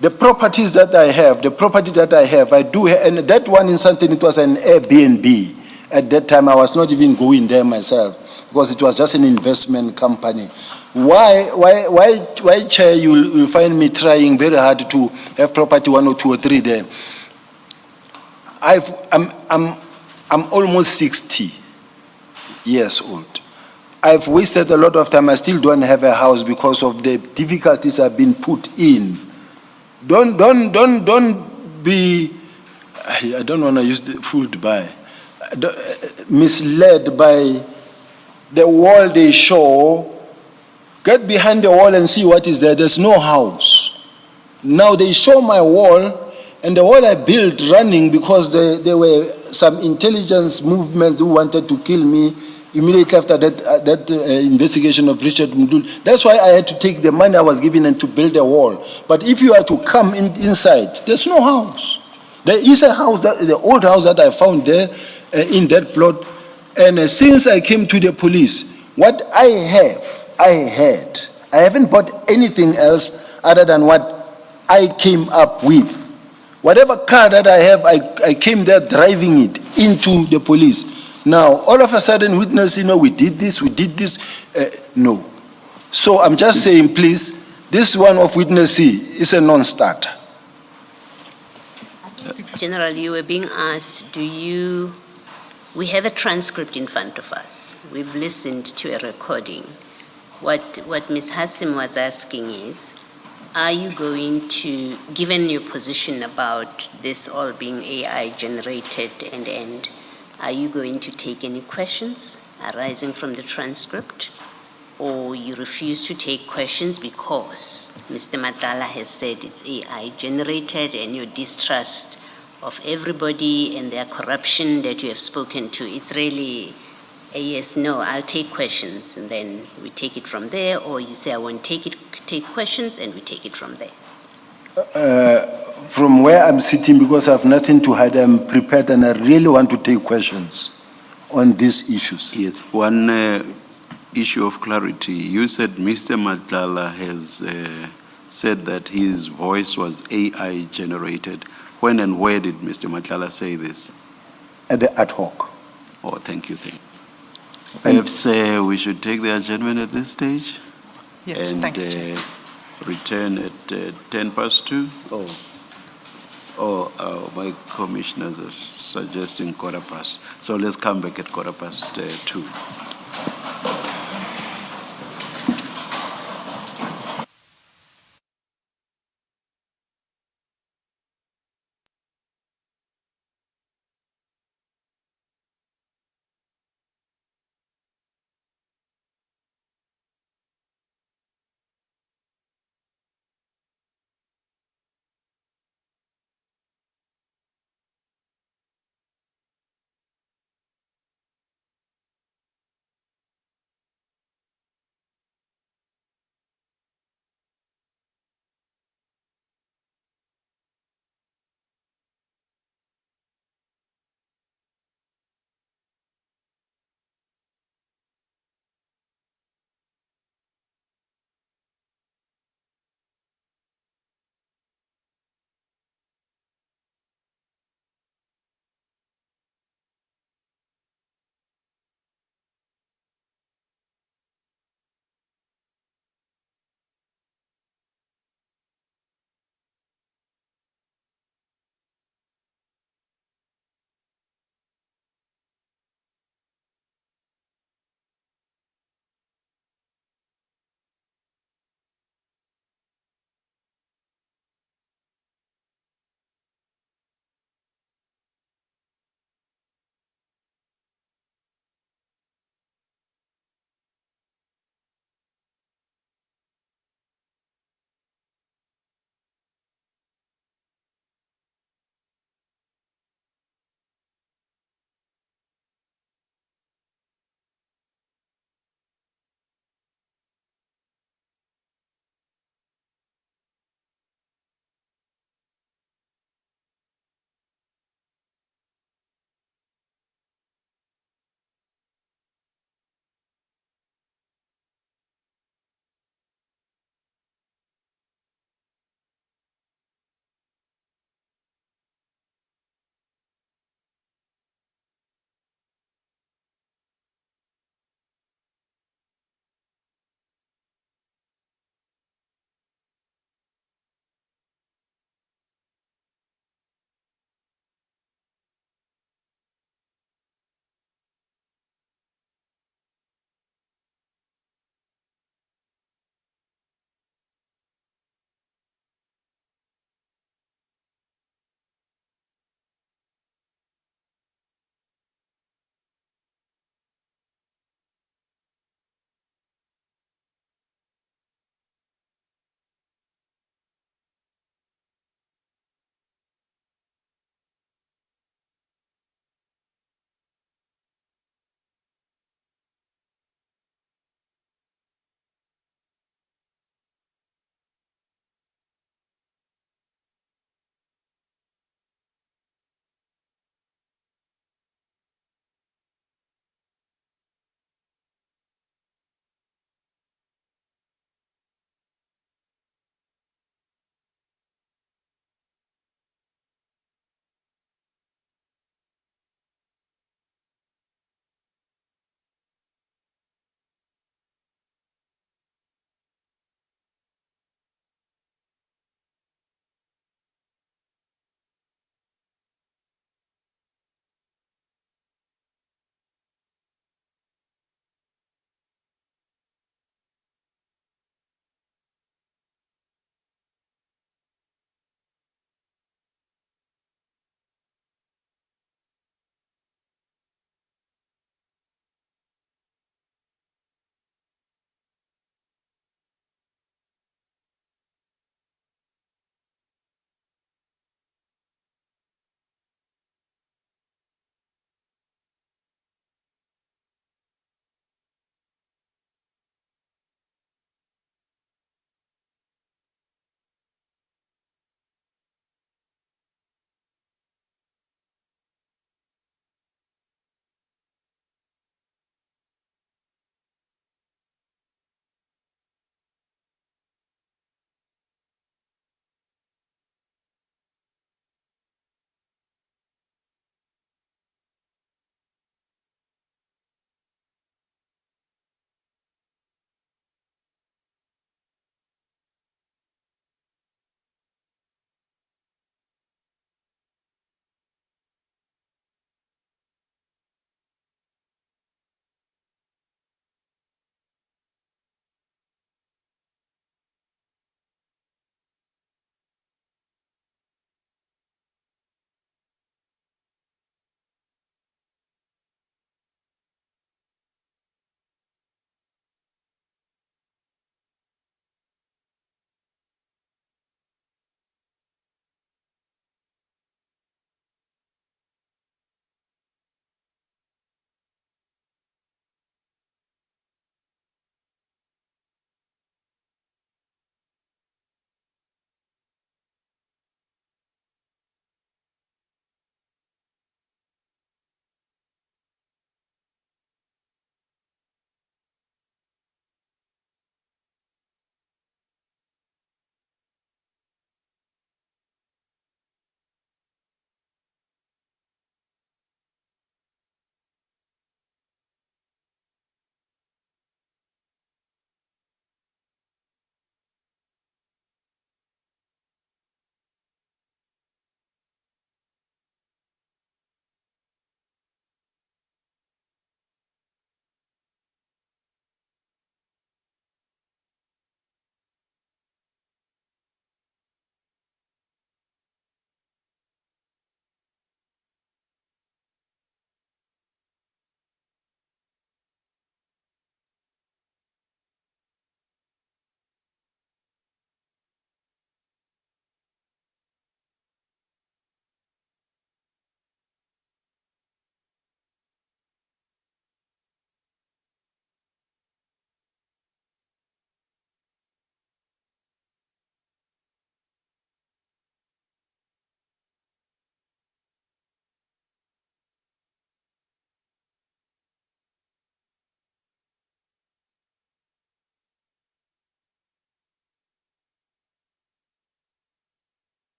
the properties that I have, I do have, and that one in Sandton, it was an Airbnb. At that time, I was not even going there myself, because it was just an investment company. Why, Chair, you'll find me trying very hard to have property 1 or 2 or 3 there. I'm almost 60 years old. I've wasted a lot of time. I still don't have a house because of the difficulties I've been put in. Don't be, I don't want to use the fooled by, misled by the wall they show. Get behind the wall and see what is there. There's no house. Now they show my wall, and the wall I built running because there were some intelligence movements who wanted to kill me immediately after that investigation of Richard Mdul. That's why I had to take the money I was given and to build a wall. But if you are to come inside, there's no house. There is a house, the old house that I found there in that plot. And since I came to the police, what I had. I haven't bought anything else other than what I came up with. Whatever car that I have, I came there driving it into the police. Now, all of a sudden, witness, we did this. No. So I'm just saying, please, this one of witness C is a non-starter. General, you were being asked, we have a transcript in front of us. We've listened to a recording. What Ms. Hassim was asking is, are you going to, given your position about this all being AI generated and are you going to take any questions arising from the transcript? Or you refuse to take questions because Mr. Matlala has said it's AI generated and your distrust of everybody and their corruption that you have spoken to, it's really a yes, no, I'll take questions and then we take it from there, or you say I won't take questions and we take it from there? From where I'm sitting, because I have nothing to hide, I'm prepared and I really want to take questions on these issues. Yes, one issue of clarity. You said Mr. Matlala has said that his voice was AI generated. When and where did Mr. Matlala say this? At the ad hoc. Oh, thank you. Perhaps we should take the adjournment at this stage? Yes, and, thanks, Chair. return at 2:10. My commissioners are suggesting 2:15. So let's come back at 2:15.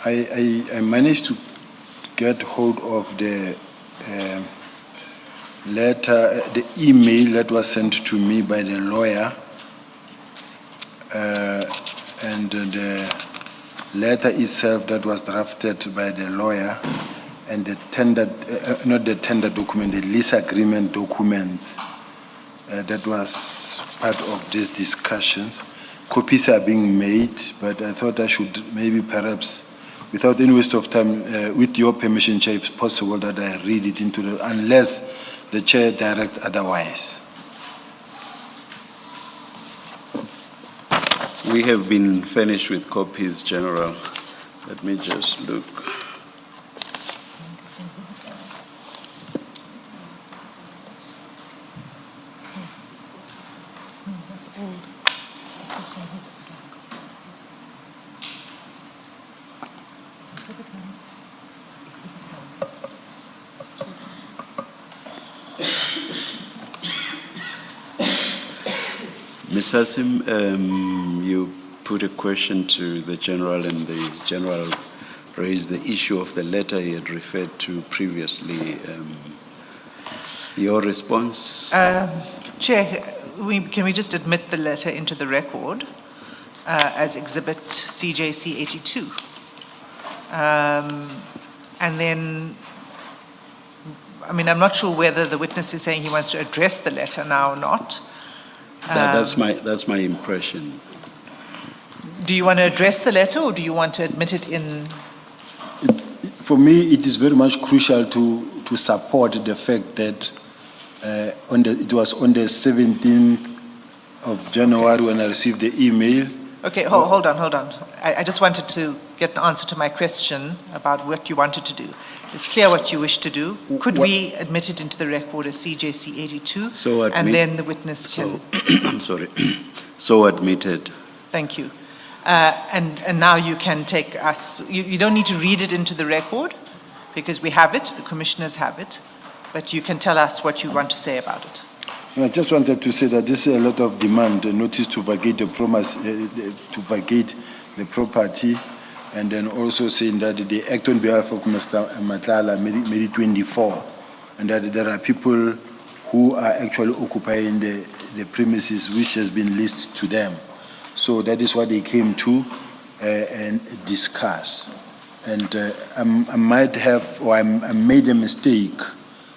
I managed to get hold of the letter, the email that was sent to me by the lawyer, and the letter itself that was drafted by the lawyer, and the tender, not the tender document, the lease agreement document that was part of these discussions. Copies are being made, but I thought I should maybe perhaps, without any waste of time, with your permission, Chair, if it's possible that I read it into the, unless the Chair directs otherwise. We have been furnished with copies, General. Let me just look. Ms. Hassim, you put a question to the General, and the General raised the issue of the letter he had referred to previously. Your response? Chair, can we just admit the letter into the record as Exhibit CJC 82? And then, I mean, I'm not sure whether the witness is saying he wants to address the letter now or not. That's my impression. Do you want to address the letter, or do you want to admit it in? For me, it is very much crucial to support the fact that it was on the 17th of January when I received the email. Okay, hold on. I just wanted to get an answer to my question about what you wanted to do. It's clear what you wish to do. Could we admit it into the record as CJC 82? And then the witness can... I'm sorry. So admitted. Thank you. And now you can take us... You don't need to read it into the record, because we have it, the commissioners have it, but you can tell us what you want to say about it. I just wanted to say that this is a lot of demand, a notice to vacate the promise, to vacate the property, and then also saying that they act on behalf of Mr. Matlala made it 24, and that there are people who are actually occupying the premises which has been leased to them. So that is what they came to and discuss. And I might have, or I made a mistake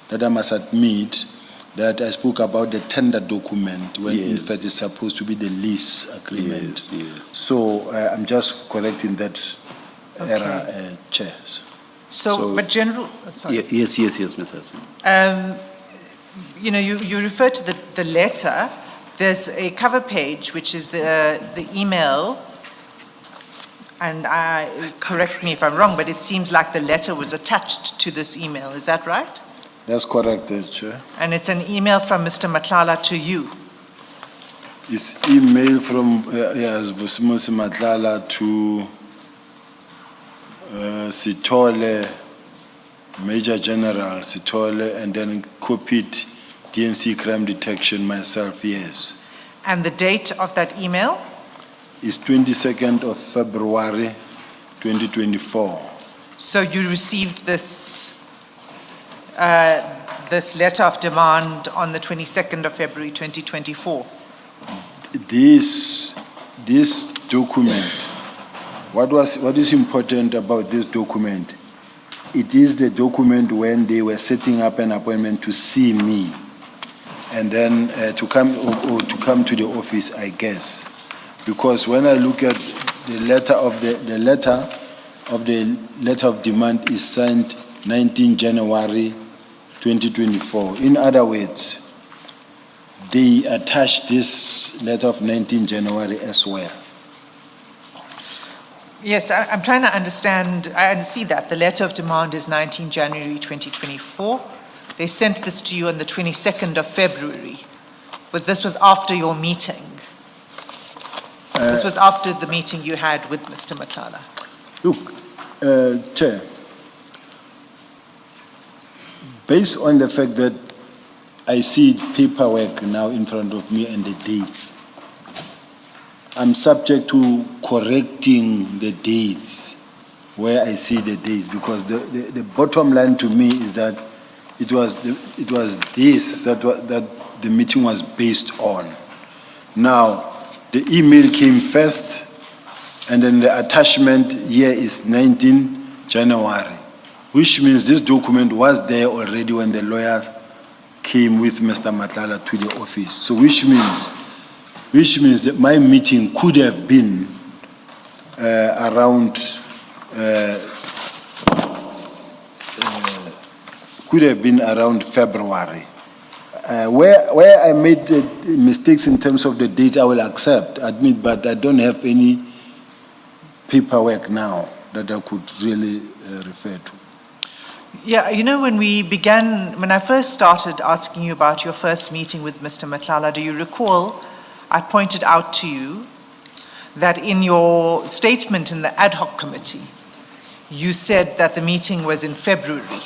that I must admit, that I spoke about the tender document when in fact it's supposed to be the lease agreement. Yes. So I'm just correcting that error, Chair. So, but General... sorry. Yes, Ms. Hassim. You know, you refer to the letter. There's a cover page, which is the email, and correct me if I'm wrong, but it seems like the letter was attached to this email. Is that right? That's correct, Chair. And it's an email from Mr. Matlala to you. It's email from Mr. Matlala to Sitole, Major General Sitole, and then copied DNC Crime Detection, myself, yes. And the date of that email? Is 22nd of February, 2024. So you received this this letter of demand on the 22nd of February 2024? This document, what is important about this document, it is the document when they were setting up an appointment to see me, and then to come to the office, I guess. Because when I look at the letter of demand is signed 19 January 2024. In other words, they attached this letter of 19 January as well. Yes, I'm trying to understand. I see that. The letter of demand is 19 January 2024. They sent this to you on the 22nd of February, but this was after your meeting. This was after the meeting you had with Mr. Matlala. Look, Chair, based on the fact that I see paperwork now in front of me and the dates, I'm subject to correcting the dates where I see the dates, because the bottom line to me is that it was this that the meeting was based on. Now, the email came first, and then the attachment here is 19 January, which means this document was there already when the lawyers came with Mr. Matlala to the office. So which means that my meeting could have been around February. Where I made mistakes in terms of the date, I will admit, but I don't have any paperwork now that I could really refer to. Yeah, you know, when I first started asking you about your first meeting with Mr. Matlala, do you recall I pointed out to you that in your statement in the ad hoc committee, you said that the meeting was in February.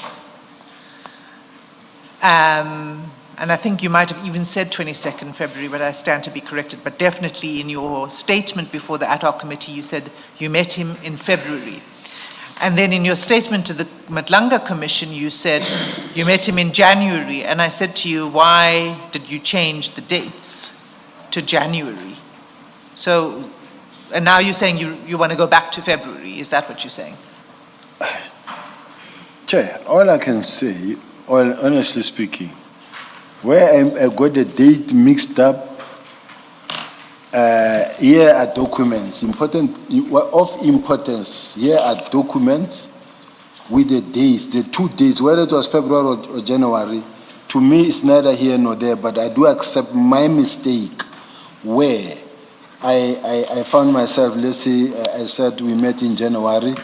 And I think you might have even said 22nd February, but I stand to be corrected. But definitely in your statement before the ad hoc committee, you said you met him in February. And then in your statement to the Madlanga Commission, you said you met him in January. And I said to you, why did you change the dates to January? So, and now you're saying you want to go back to February. Is that what you're saying? Chair, all I can say, honestly speaking, where I got the date mixed up, here are documents, of importance. Here are documents with the dates, the 2 dates, whether it was February or January. To me, it's neither here nor there, but I do accept my mistake where I found myself, let's say, I said we met in January.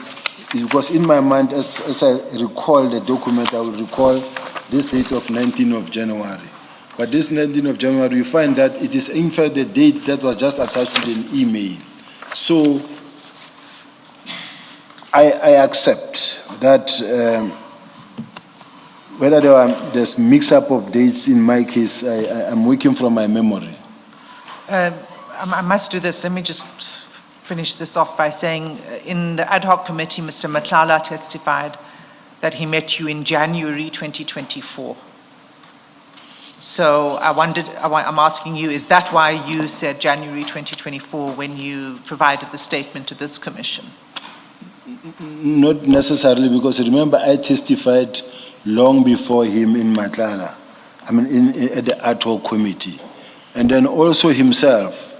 It's because in my mind, as I recall the document, I will recall this date of 19th of January. But this 19th of January, you find that it is in fact the date that was just attached to the email. So I accept that whether there's mix-up of dates in my case, I'm working from my memory. I must do this. Let me just finish this off by saying in the ad hoc committee, Mr. Matlala testified that he met you in January 2024. So I'm asking you, is that why you said January 2024 when you provided the statement to this commission? Not necessarily, because remember I testified long before him in Matlala, at the ad hoc committee. And then also himself,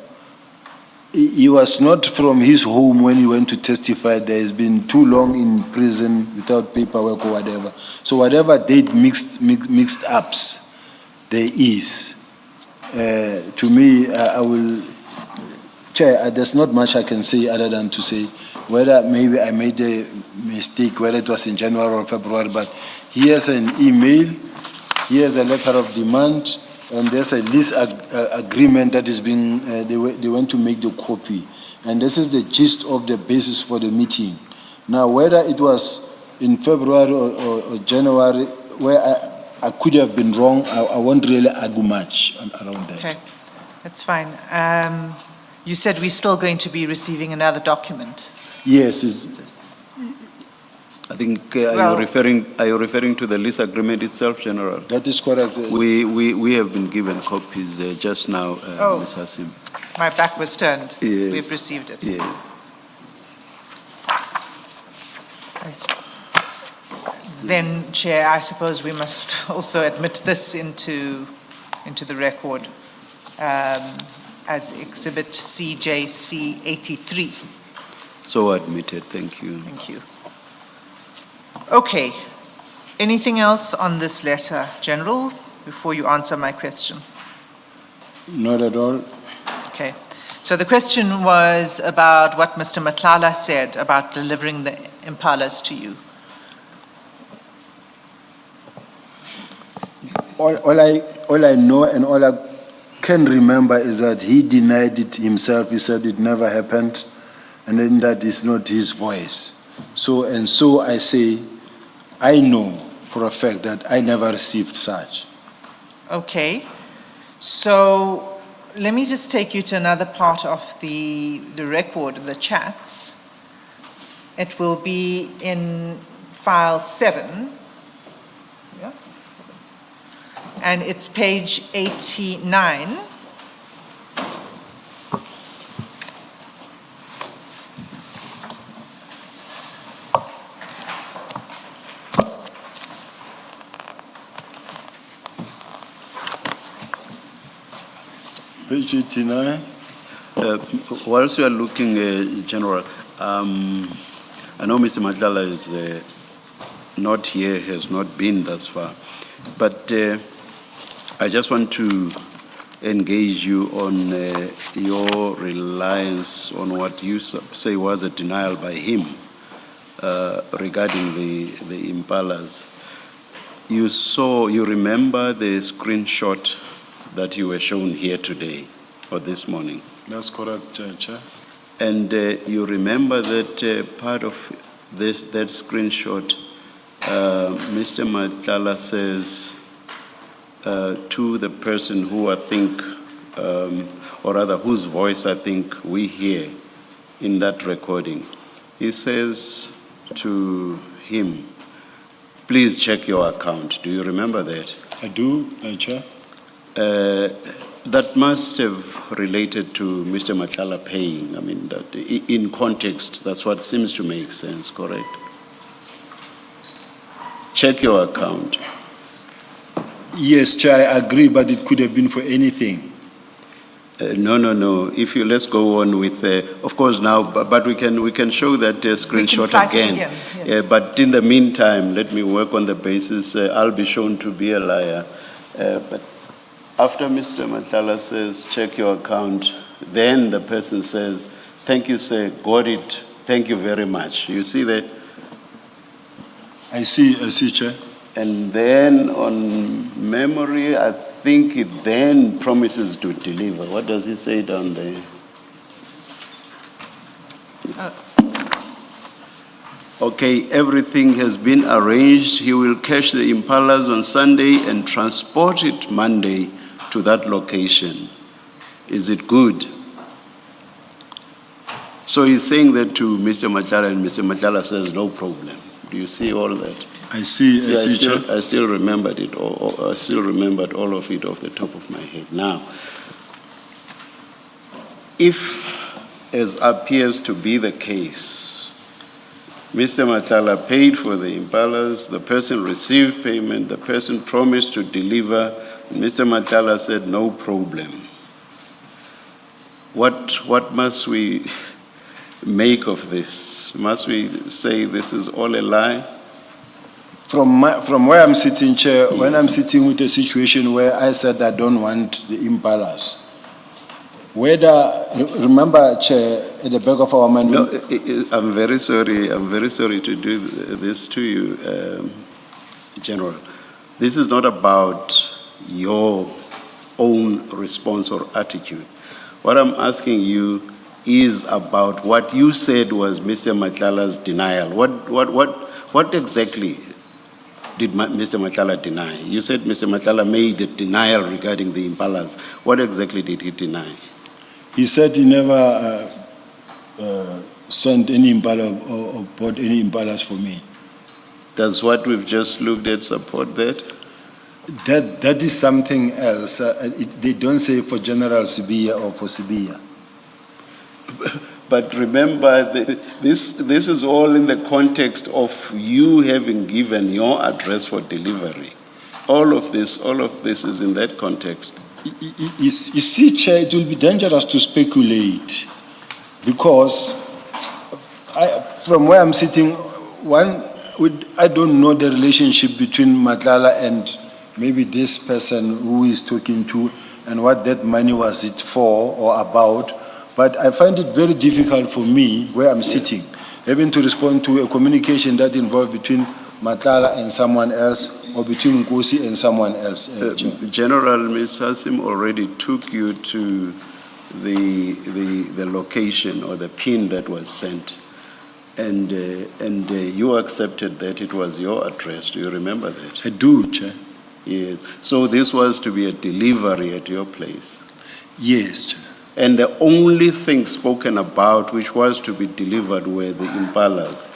he was not from his home when he went to testify. There has been too long in prison without paperwork or whatever. So whatever date mixed ups there is, to me, I will, Chair, there's not much I can say other than to say whether maybe I made a mistake, whether it was in January or February, but here's an email, here's a letter of demand, and there's a lease agreement that is being, they went to make the copy. And this is the gist of the basis for the meeting. Now, whether it was in February or January, where I could have been wrong, I won't really argue much around that. Okay, that's fine. You said we're still going to be receiving another document. Yes. I think, are you referring to the lease agreement itself, General? That is correct. We have been given copies just now, Ms. Hassim. My back was turned. Yes. We've received it. Yes. Then, Chair, I suppose we must also admit this into the record as Exhibit CJC 83. So admitted. Thank you. Thank you. Okay. Anything else on this letter, General, before you answer my question? Not at all. Okay. So the question was about what Mr. Matlala said about delivering the Impalas to you. All I know and all I can remember is that he denied it himself. He said it never happened, and then that is not his voice. So I say, I know for a fact that I never received such. Okay. So let me just take you to another part of the record, the chats. It will be in file 7. Yeah, 7. And it's page 89. Page 89. Whilst you are looking, General, I know Mr. Matlala is not here, has not been thus far, but I just want to engage you on your reliance on what you say was a denial by him regarding the Impalas. You remember the screenshot that you were shown here today or this morning? That's correct, Chair. And you remember that part of that screenshot, Mr. Matlala says to the person who I think, or rather whose voice I think we hear in that recording, he says to him, please check your account. Do you remember that? I do, Chair. That must have related to Mr. Matlala paying. I mean, that in context, that's what seems to make sense, correct? Check your account. Yes, Chair, I agree, but it could have been for anything. No. If you let's go on with, of course now, but we can show that screenshot flash it again. yes. But in the meantime, let me work on the basis I'll be shown to be a liar. But after Mr. Matlala says, check your account, then the person says, thank you, sir, got it, thank you very much. You see that? I see, Chair. And then on memory, I think it then promises to deliver. What does he say down there? Okay, everything has been arranged. He will cash the Impalas on Sunday and transport it Monday to that location. Is it good? So he's saying that to Mr. Matlala, and Mr. Matlala says no problem. Do you see all that? I see, Chair. I still remembered it, or I still remembered all of it off the top of my head. Now, if, as appears to be the case, Mr. Matlala paid for the Impalas, the person received payment, the person promised to deliver, and Mr. Matlala said no problem. What must we make of this? Must we say this is all a lie? From where I'm sitting, Chair, when I'm sitting with a situation where I said I don't want the Impalas, remember, Chair, at the back of our mind... No, I'm very sorry to do this to you, General. This is not about your own response or attitude. What I'm asking you is about what you said was Mr. Matlala's denial. What exactly did Mr. Matlala deny? You said Mr. Matlala made a denial regarding the Impalas. What exactly did he deny? He said he never sent any Impala or bought any Impalas for me. Does what we've just looked at support that? That is something else. They don't say for General Sibiya or for Sibiya. But remember, this is all in the context of you having given your address for delivery. All of this is in that context. You see, Chair, it will be dangerous to speculate because from where I'm sitting, I don't know the relationship between Matlala and maybe this person who is talking to and what that money was it for or about. But I find it very difficult for me, where I'm sitting, having to respond to a communication that involved between Matlala and someone else, or between Nkosi and someone else. General, Ms. Hassim already took you to the location or the pin that was sent, and you accepted that it was your address. Do you remember that? I do, Chair. Yes. So this was to be a delivery at your place? Yes, Chair. And the only thing spoken about which was to be delivered were the Impalas.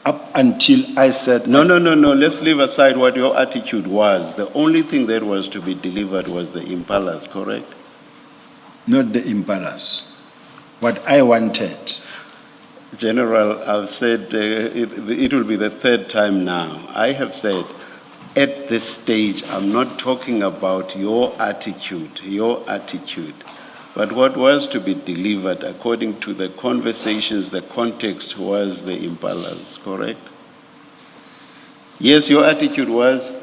Up until I said... No, let's leave aside what your attitude was. The only thing that was to be delivered was the Impalas, correct? Not the Impalas. What I wanted. General, I've said it will be the third time now. I have said at this stage, I'm not talking about your attitude, but what was to be delivered according to the conversations, the context was the Impalas, correct? Yes, your attitude was,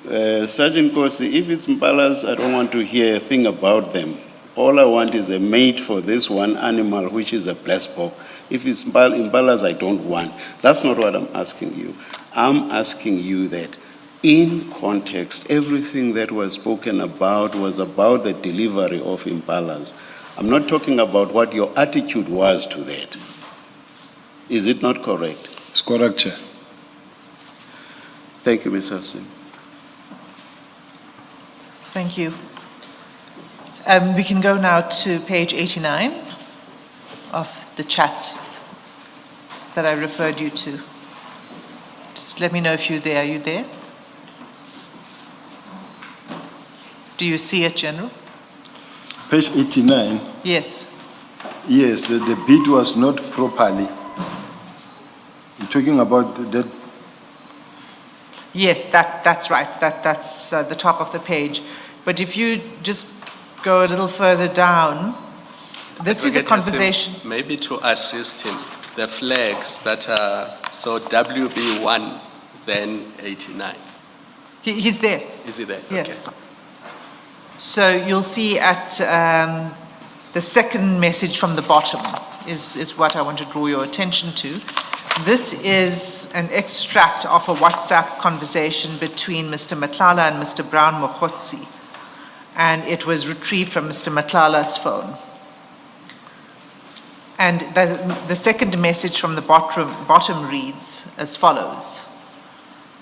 Sergeant Kosi, if it's Impalas, I don't want to hear a thing about them. All I want is a mate for this one animal, which is a blessed pork. If it's Impalas, I don't want. That's not what I'm asking you. I'm asking you that in context, everything that was spoken about was about the delivery of Impalas. I'm not talking about what your attitude was to that. Is it not correct? It's correct, Chair. Thank you, Ms. Hassan. Thank you. We can go now to page 89 of the chats that I referred you to. Just let me know if you're there. Are you there? Do you see it, General? Page 89. Yes. Yes, the bid was not properly. You're talking about that. Yes, that's right. That's the top of the page. But if you just go a little further down, this is a conversation. Maybe to assist him, the flags that are, so WB1, then 89. He's there. Is he there? Yes. Okay. So you'll see at the second message from the bottom is what I want to draw your attention to. This is an extract of a WhatsApp conversation between Mr. Matlala and Mr. Brown Mokhotsi, and it was retrieved from Mr. Matlala's phone. And the second message from the bottom reads as follows.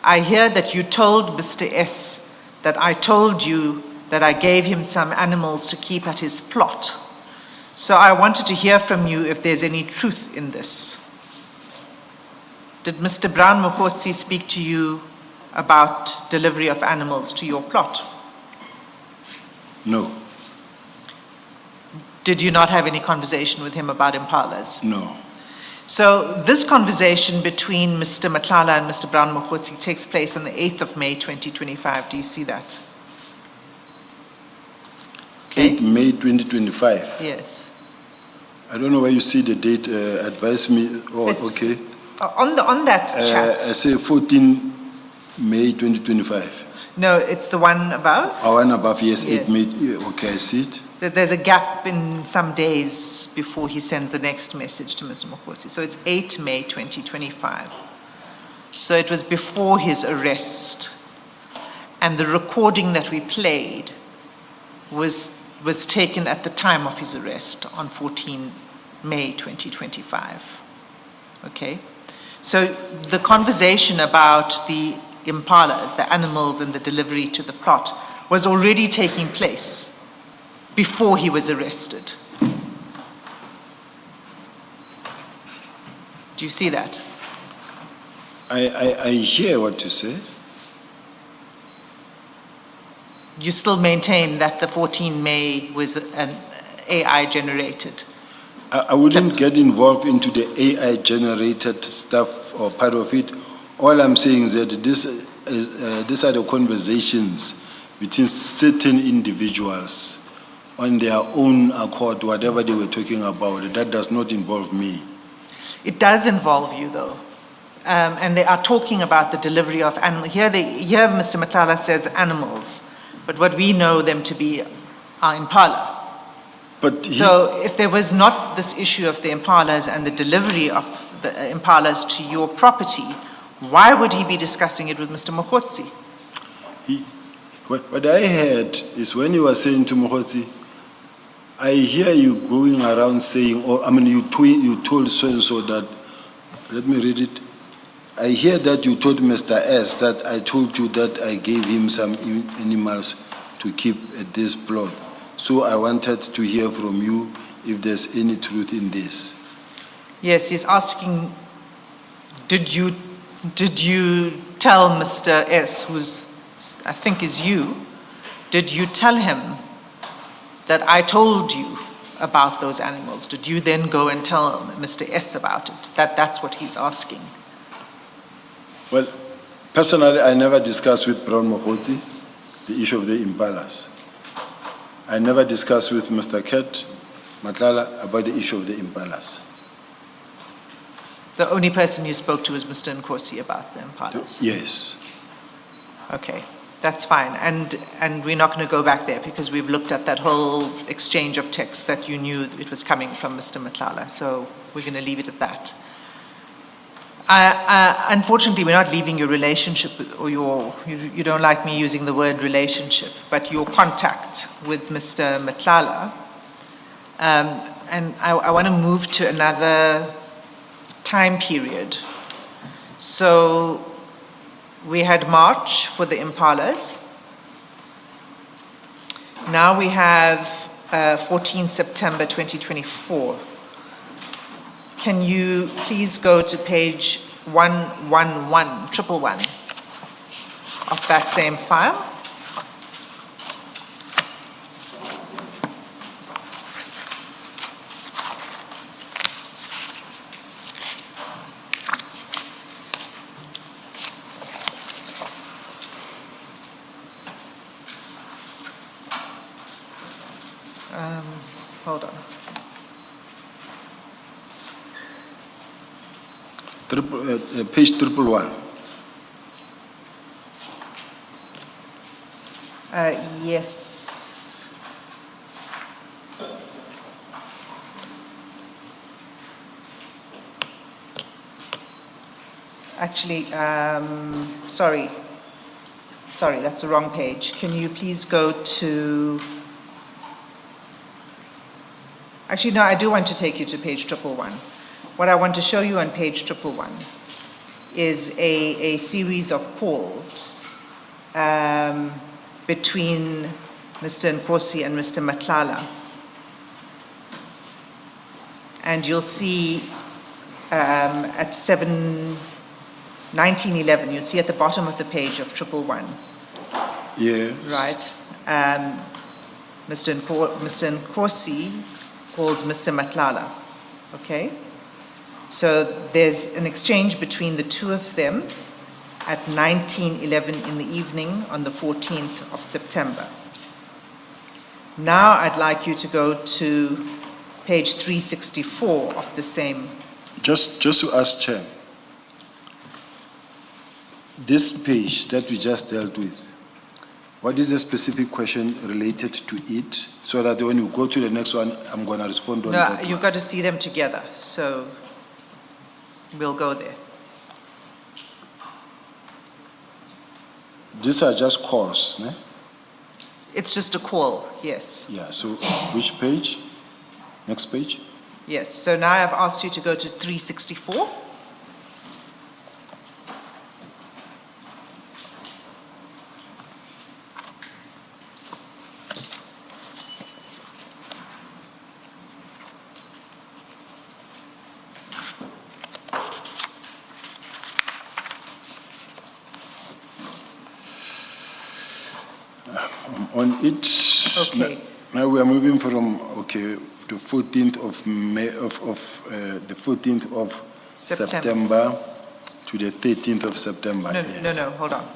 I hear that you told Mr. S that I told you that I gave him some animals to keep at his plot. So I wanted to hear from you if there's any truth in this. Did Mr. Brown Mokhotsi speak to you about delivery of animals to your plot? No. Did you not have any conversation with him about Impalas? No. So this conversation between Mr. Matlala and Mr. Brown Mokhotsi takes place on the 8th of May, 2025. Do you see that? 8 May 2025. Yes. I don't know where you see the date. Advise me. Oh, It's okay. On that chat. I say 14 May 2025. No, it's the one above. One above, yes, Yes. 8 May. Yeah, okay, I see it. There's a gap in some days before he sends the next message to Mr. Mokhotsi. So it's 8 May 2025. So it was before his arrest. And the recording that we played was taken at the time of his arrest on 14 May 2025. Okay? So the conversation about the Impalas, the animals and the delivery to the plot, was already taking place before he was arrested. Do you see that? I hear what you say. You still maintain that the 14 May was an AI generated? I wouldn't get involved into the AI generated stuff or part of it. All I'm saying is that these are the conversations between certain individuals on their own accord, whatever they were talking about. That does not involve me. It does involve you, though. And they are talking about the delivery of animals. Here Mr. Matlala says animals, but what we know them to be are Impala. So if there was not this issue of the Impalas and the delivery of the Impalas to your property, why would he be discussing it with Mr. Mokhotsi? What I heard is when you were saying to Mokhotsi, I hear you going around saying, you told so-and-so that, let me read it. I hear that you told Mr. S that I told you that I gave him some animals to keep at this plot. So I wanted to hear from you if there's any truth in this. Yes, he's asking, did you tell Mr. S, who's, I think is you, did you tell him that I told you about those animals? Did you then go and tell Mr. S about it? That's what he's asking. Well, personally, I never discussed with Brown Mogotsi the issue of the Impalas. I never discussed with Mr. Ket Matlala about the issue of the Impalas. The only person you spoke to was Mr. Nkosi about the Impalas? Yes. Okay, that's fine. And we're not going to go back there because we've looked at that whole exchange of text that you knew it was coming from Mr. Matlala. So we're going to leave it at that. Unfortunately, we're not leaving your relationship or you don't like me using the word relationship, but your contact with Mr. Matlala. And I want to move to another time period. So we had March for the Impalas. Now we have 14 September 2024. Can you please go to page 111 of that same file? Hold on. Page 111. Yes. Actually, sorry, that's the wrong page. Can you please go to... Actually, no, I do want to take you to page 111. What I want to show you on page 111 is a series of calls between Mr. Nkosi and Mr. Matlala. And you'll see at 1911, you'll see at the bottom of the page of 111. Yes. Right. Mr. Nkosi calls Mr. Matlala. Okay? So there's an exchange between the two of them at 19:11 in the evening on the 14th of September. Now I'd like you to go to page 364 of the same. Just to ask Chair, this page that we just dealt with, what is the specific question related to it, so that when you go to the next one, I'm going to respond on that. No, you've got to see them together, so we'll go there. These are just calls, ne? It's just a call, yes. Yeah, so which page? Next page? Yes, so now I've asked you to go to 364. On it, Okay. now we are moving from, the 14th of May, the 14th of September to the 13th of September. No, hold on.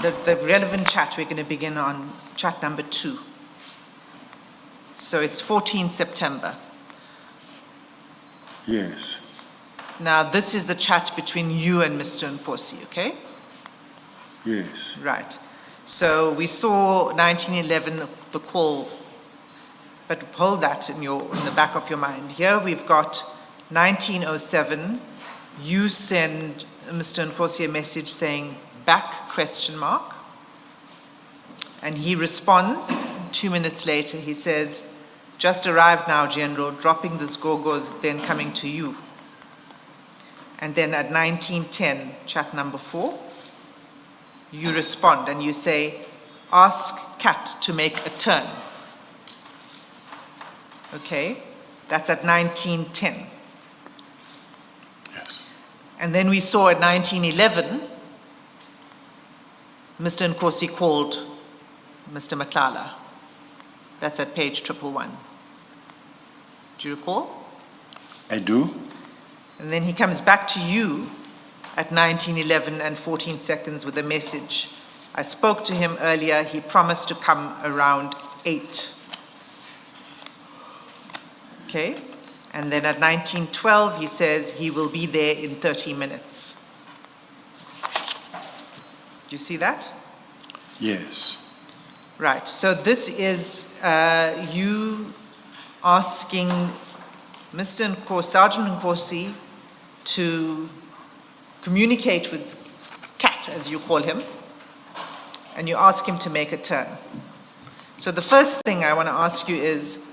The relevant chat, we're going to begin on chat number 2. So it's 14 September. Yes. Now, this is a chat between you and Mr. Nkosi, okay? Yes. Right. So we saw 1911, the call, but hold that in the back of your mind. Here we've got 1907, you send Mr. Nkosi a message saying, back, ? And he responds, 2 minutes later, he says, just arrived now, General, dropping this gogos, then coming to you. And then at 1910, chat number 4, you respond and you say, ask Cat to make a turn. Okay, that's at 1910. Yes. And then we saw at 1911, Mr. Nkosi called Mr. Matlala. That's at page 111. Do you recall? I do. And then he comes back to you at 1911 and 14 seconds with a message. I spoke to him earlier. He promised to come around 8. Okay? And then at 1912, he says he will be there in 30 minutes. Do you see that? Yes. Right. So this is you asking Mr. Nkosi, Sergeant Nkosi, to communicate with Cat, as you call him, and you ask him to make a turn. So the first thing I want to ask you is,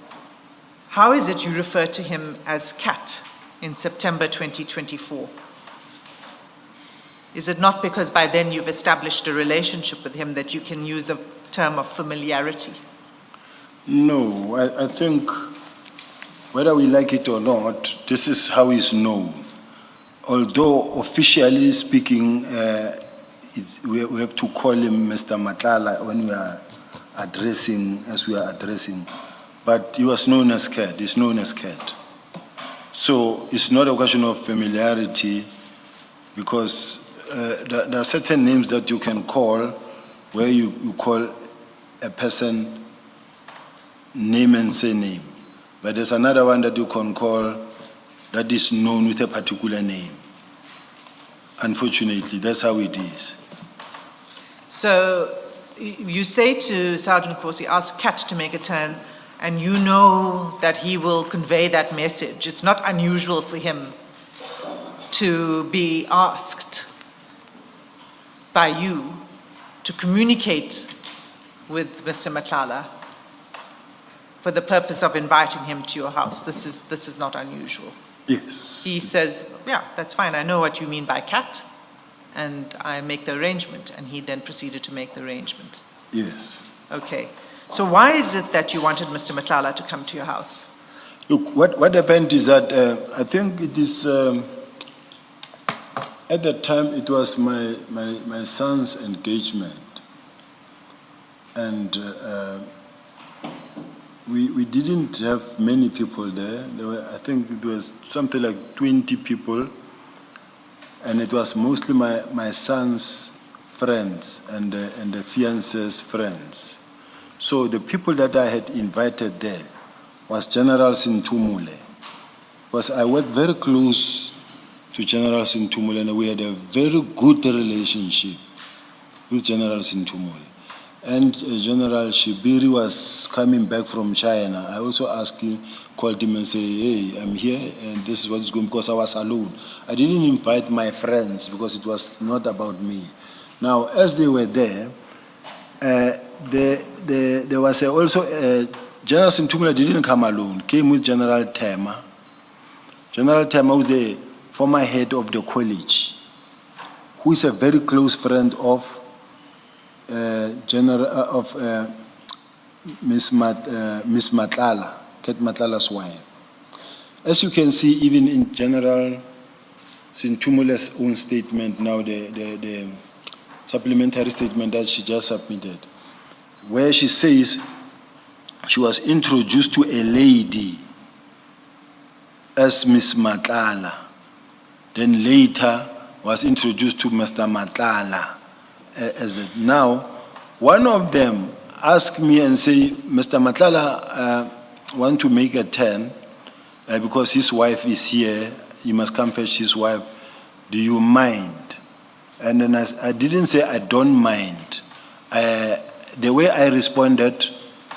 how is it you refer to him as Cat in September 2024? Is it not because by then you've established a relationship with him that you can use a term of familiarity? No, I think whether we like it or not, this is how he's known. Although officially speaking, we have to call him Mr. Matlala when we are addressing, as we are addressing. But he was known as Cat, he's known as Cat. So it's not a question of familiarity, because there are certain names that you can call where you call a person name and surname. But there's another one that you can call that is known with a particular name. Unfortunately, that's how it is. So you say to Sergeant Nkosi, ask Cat to make a turn, and you know that he will convey that message. It's not unusual for him to be asked by you to communicate with Mr. Matlala for the purpose of inviting him to your house. This is not unusual. Yes. He says, yeah, that's fine. I know what you mean by Cat, and I make the arrangement. And he then proceeded to make the arrangement. Yes. Okay. So why is it that you wanted Mr. Matlala to come to your house? Look, what happened is that I think it is, at that time it was my son's engagement. And we didn't have many people there. I think it was something like 20 people. And it was mostly my son's friends and the fiancé's friends. So the people that I had invited there was General Sintumule. Because I worked very close to General Sintumule, and we had a very good relationship with General Sintumule. And General Shibiri was coming back from China. I also asked him, called him and said, hey, I'm here and this is what is going, because I was alone. I didn't invite my friends because it was not about me. Now, as they were there, there was also, General Sintumula didn't come alone, came with General Tema. General Tema was the former head of the college, who is a very close friend of Miss Matlala, Cat Matlala's wife. As you can see, even in General Sintumula's own statement now, the supplementary statement that she just submitted, where she says she was introduced to a lady as Miss Matlala, then later was introduced to Mr. Matlala. Now, one of them asked me and say, Mr. Matlala want to make a turn because his wife is here. He must come fetch his wife. Do you mind? And then I didn't say I don't mind. The way I responded,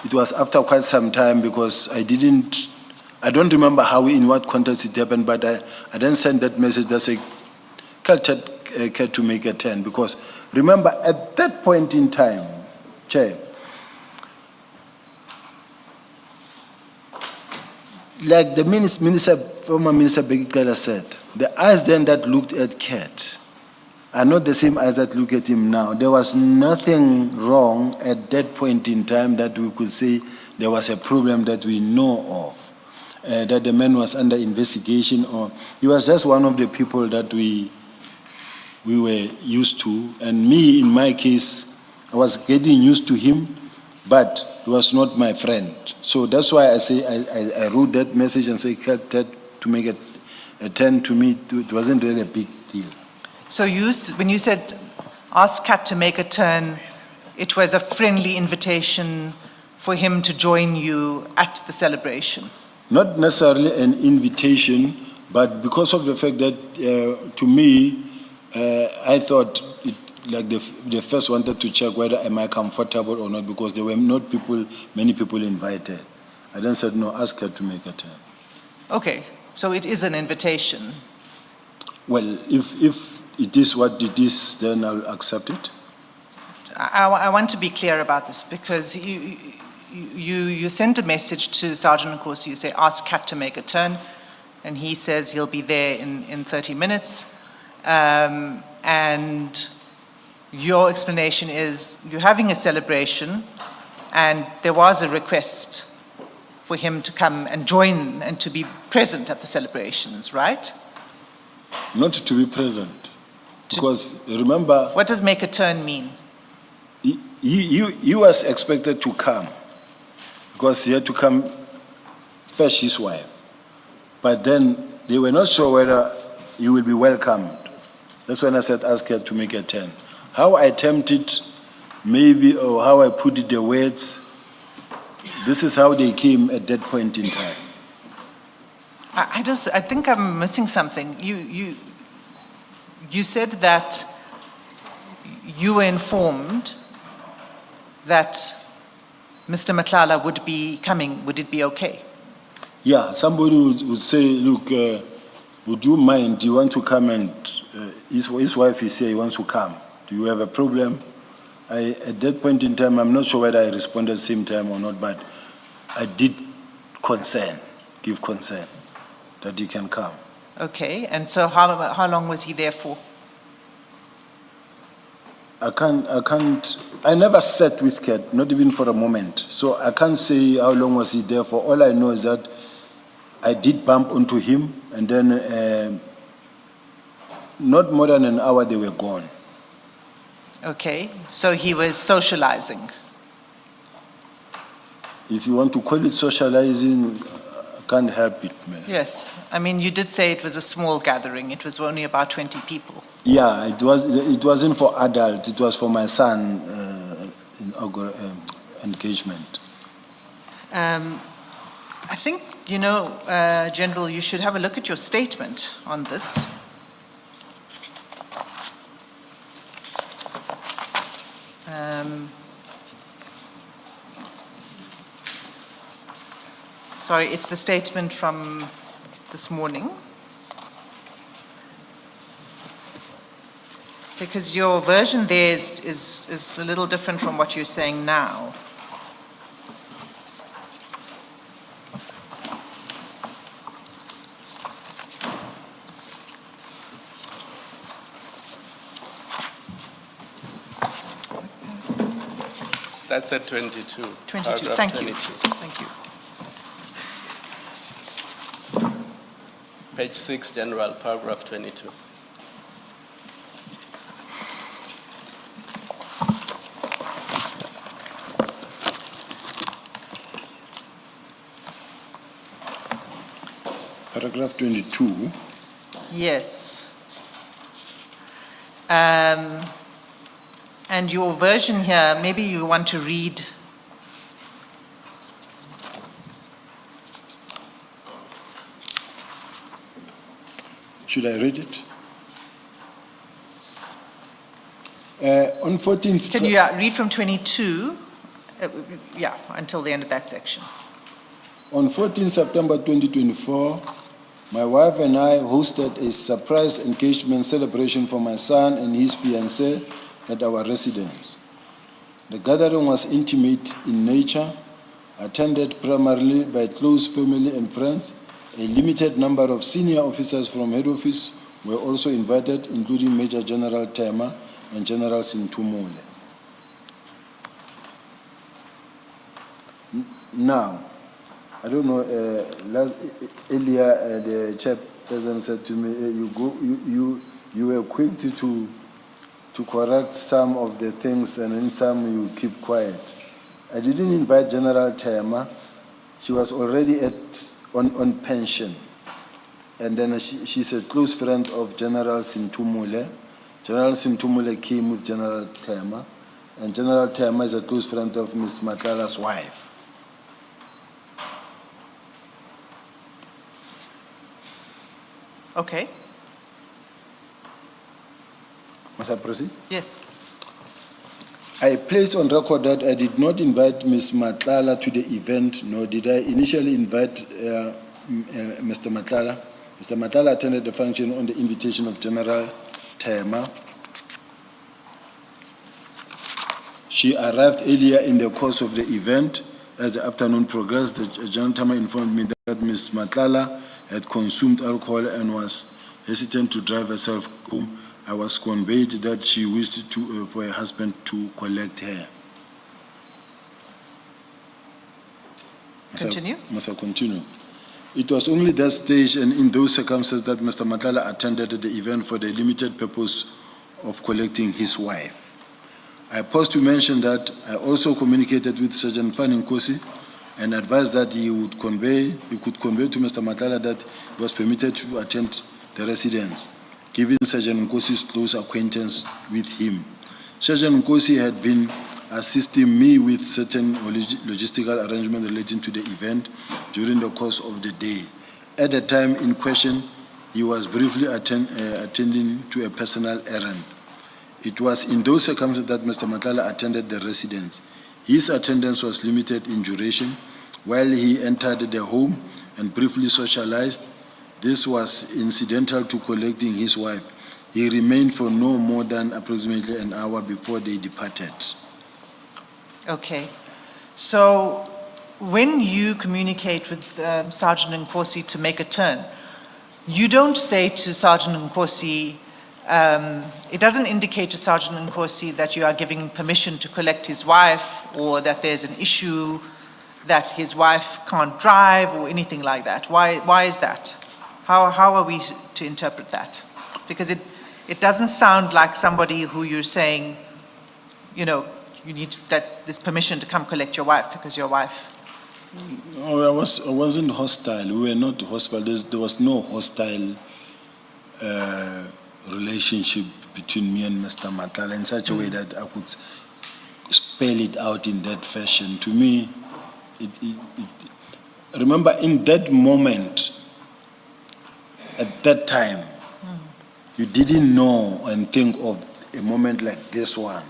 it was after quite some time, because I don't remember how, in what context it happened, but I then sent that message that said, care to make a turn, because remember, at that point in time, Chair, like the former Minister Begikela said, the eyes then that looked at Cat are not the same eyes that look at him now. There was nothing wrong at that point in time that we could say there was a problem that we know of. that the man was under investigation, or he was just one of the people that we were used to. And me, in my case, I was getting used to him, but he was not my friend. So that's why I say I wrote that message and say that to make it a 10 to me. It wasn't really a big deal. So when you said ask Kat to make a turn, it was a friendly invitation for him to join you at the celebration? Not necessarily an invitation, but because of the fact that to me, I thought they first wanted to check whether am I comfortable or not, because there were not many people invited. I then said, no, ask her to make a turn. Okay, so it is an invitation. Well, if it is what it is, then I'll accept it. I want to be clear about this, because you send a message to Sergeant Nkosi, you say, ask Kat to make a turn, and he says he'll be there in 30 minutes. And your explanation is you're having a celebration, and there was a request for him to come and join and to be present at the celebrations, right? Not to be present, because remember... What does make a turn mean? He was expected to come, because he had to come fetch his wife. But then they were not sure whether he will be welcomed. That's when I said ask her to make a turn. How I termed it, maybe, or how I put it, the words, this is how they came at that point in time. I think I'm missing something. You said that you were informed that Mr. Matlala would be coming. Would it be okay? Yeah, somebody would say, look, would you mind, do you want to come, and his wife is here, he wants to come. Do you have a problem? At that point in time, I'm not sure whether I responded same time or not, but I did give consent that he can come. Okay, and so how long was he there for? I never sat with Kat, not even for a moment. So I can't say how long was he there for. All I know is that I did bump into him, and then not more than an hour they were gone. Okay, so he was socializing. If you want to call it socializing, I can't help it, man. Yes, I mean, you did say it was a small gathering. It was only about 20 people. Yeah, it wasn't for adults. It was for my son engagement. I think, General, you should have a look at your statement on this. Sorry, it's the statement from this morning. Because your version there is a little different from what you're saying now. That's at 22. 22, Paragraph thank 22. you. Thank you. Page 6, General, paragraph 22. Paragraph 22. Yes. And your version here, maybe you want to read. Should I read it? On 14th... Can you read from 22, until the end of that section. On 14 September 2024, my wife and I hosted a surprise engagement celebration for my son and his fiancée at our residence. The gathering was intimate in nature, attended primarily by close family and friends. A limited number of senior officers from head office were also invited, including Major General Tema and General Sintumule. Now, I don't know, earlier the chairperson said to me, you were quick to correct some of the things and then some you keep quiet. I didn't invite General Tema. She was already on pension. And then she's a close friend of General Sintumule. General Sintumule came with General Tema. And General Tema is a close friend of Ms. Matlala's wife. Okay. Must I proceed? Yes. I placed on record that I did not invite Ms. Matlala to the event, nor did I initially invite Mr. Matlala. Mr. Matlala attended the function on the invitation of General Tema. She arrived earlier in the course of the event. As the afternoon progressed, General Tema informed me that Ms. Matlala had consumed alcohol and was hesitant to drive herself home. I was conveyed that she wished for her husband to collect her. Continue. Must I continue? It was only that stage and in those circumstances that Mr. Matlala attended the event for the limited purpose of collecting his wife. I paused to mention that I also communicated with Sergeant Fanning Nkosi and advised that he could convey to Mr. Matlala that he was permitted to attend the residence, given Sergeant Nkosi's close acquaintance with him. Sergeant Nkosi had been assisting me with certain logistical arrangements relating to the event during the course of the day. At the time in question, he was briefly attending to a personal errand. It was in those circumstances that Mr. Matlala attended the residence. His attendance was limited in duration. While he entered the home and briefly socialized, this was incidental to collecting his wife. He remained for no more than approximately an hour before they departed. Okay. So when you communicate with Sergeant Nkosi to make a turn, you don't say to Sergeant Nkosi, it doesn't indicate to Sergeant Nkosi that you are giving permission to collect his wife or that there's an issue that his wife can't drive or anything like that. Why is that? How are we to interpret that? Because it doesn't sound like somebody who you're saying, you know, you need this permission to come collect your wife because your wife. No, I wasn't hostile. We were not hostile. There was no hostile relationship between me and Mr. Matlala in such a way that I could spell it out in that fashion. To me, remember in that moment, at that time, you didn't know and think of a moment like this one.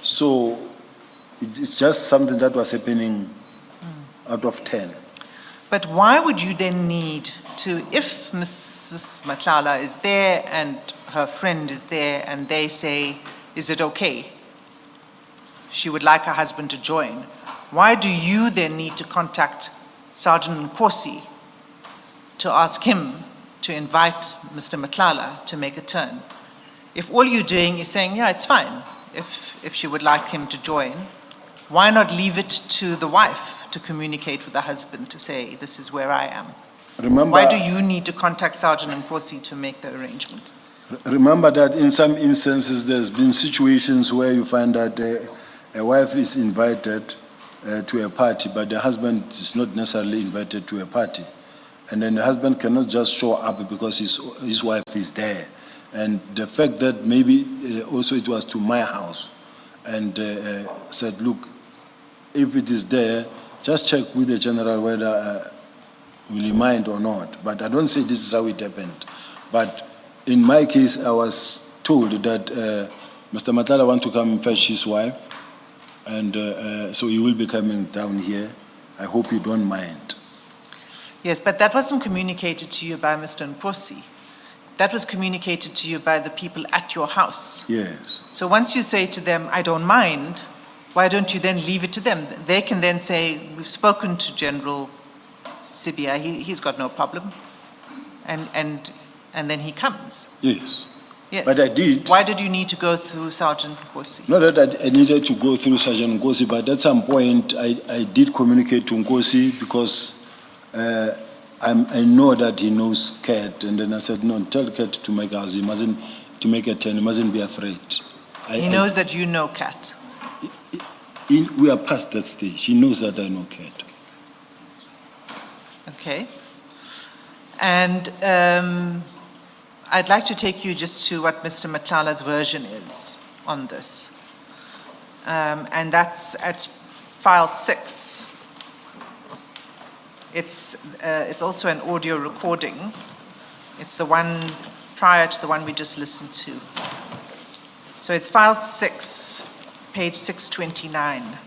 So it's just something that was happening out of 10. But why would you then need to, if Mrs. Matlala is there and her friend is there and they say, is it okay? She would like her husband to join. Why do you then need to contact Sergeant Nkosi to ask him to invite Mr. Matlala to make a turn? If all you're doing is saying, yeah, it's fine, if she would like him to join, why not leave it to the wife to communicate with the husband to say, this is where I am? Remember, why do you need to contact Sergeant Nkosi to make the arrangement? Remember that in some instances there's been situations where you find that a wife is invited to a party, but the husband is not necessarily invited to a party. And then the husband cannot just show up because his wife is there. And the fact that maybe also it was to my house and said, look, if it is there, just check with the general whether will he mind or not. But I don't say this is how it happened. But in my case, I was told that Mr. Matlala wants to come and fetch his wife. And so he will be coming down here. I hope you don't mind. Yes, but that wasn't communicated to you by Mr. Nkosi. That was communicated to you by the people at your house. Yes. So once you say to them, I don't mind, why don't you then leave it to them? They can then say, we've spoken to General Sibia, he's got no problem. And then he comes. Yes. Yes. But I did. Why did you need to go through Sergeant Nkosi? Not that I needed to go through Sergeant Nkosi, but at some point I did communicate to Nkosi because I know that he knows Cat, and then I said, no, tell Cat to make house. He mustn't, to make a turn, he mustn't be afraid. He knows that you know Cat. We are past that stage. He knows that I know Cat. Okay. And I'd like to take you just to what Mr. Matlala's version is on this. And that's at file 6. It's also an audio recording. It's the one prior to the one we just listened to. So it's file 6, page 629.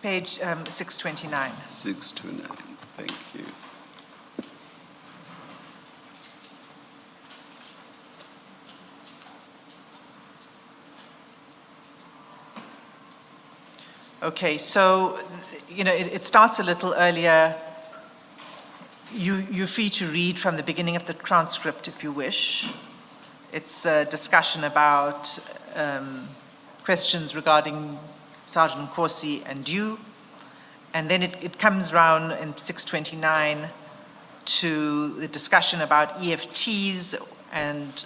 Page 629. 629, thank you. Okay, so, it starts a little earlier. You're free to read from the beginning of the transcript if you wish. It's a discussion about questions regarding Sergeant Corsi and you. And then it comes round in 629 to the discussion about EFTs, and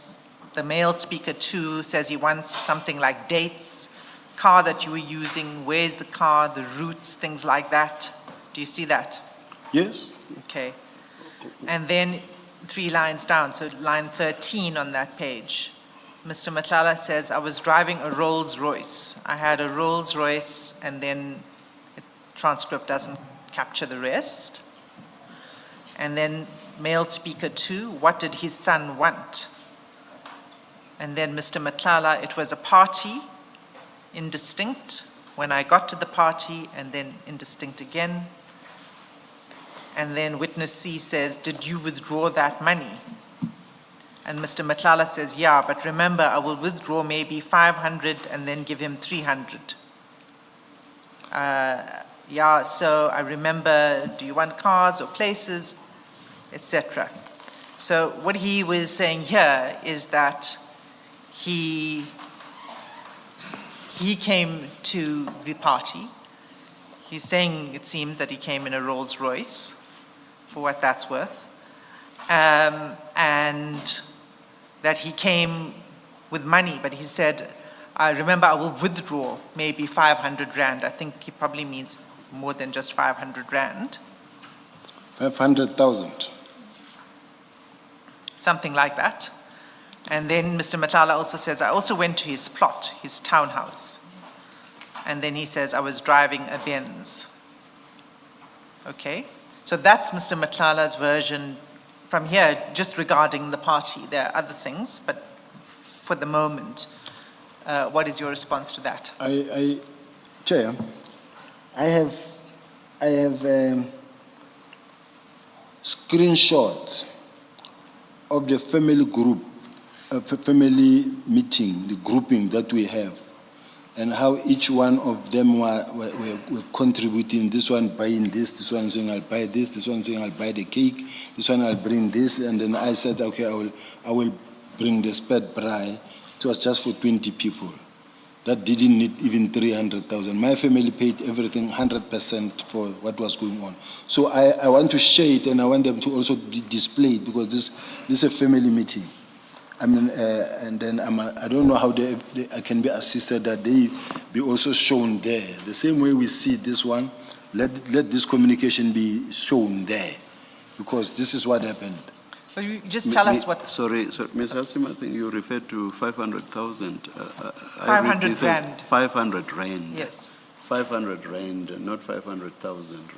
the male speaker too says he wants something like dates, car that you were using, where's the car, the routes, things like that. Do you see that? Yes. Okay. And then 3 lines down, so line 13 on that page. Mr. Matlala says, I was driving a Rolls Royce. I had a Rolls Royce, and then the transcript doesn't capture the rest. And then male speaker 2, what did his son want? And then Mr. Matlala, it was a party, indistinct. When I got to the party, and then indistinct again. And then witness C says, did you withdraw that money? And Mr. Matlala says, yeah, but remember, I will withdraw maybe 500 and then give him 300. Yeah, so I remember, do you want cars or places, etc. So what he was saying here is that he came to the party. He's saying, it seems, that he came in a Rolls Royce, for what that's worth. And that he came with money, but he said, I remember I will withdraw maybe 500 rand. I think he probably means more than just 500 rand. 500,000. Something like that. And then Mr. Matlala also says, I also went to his plot, his townhouse. And then he says, I was driving a Benz. Okay, so that's Mr. Matlala's version from here, just regarding the party. There are other things, but for the moment, what is your response to that? Chair, I have screenshots of the family group, family meeting, the grouping that we have, and how each one of them were contributing. This one buying this one saying I'll buy this one saying I'll buy the cake, this one I'll bring this, and then I said, okay, I will bring the sped braai. It was just for 20 people. That didn't need even 300,000. My family paid everything 100% for what was going on. So I want to share it, and I want them to also be displayed, because this is a family meeting. I mean, and then I don't know how I can be assisted that they be also shown there. The same way we see this one, let this communication be shown there, because this is what happened. Well, you just tell us what... Sorry, Ms. Hassim, I think you referred to 500,000. 500 rand. 500 rand. Yes. 500 rand, not 500,000 rand.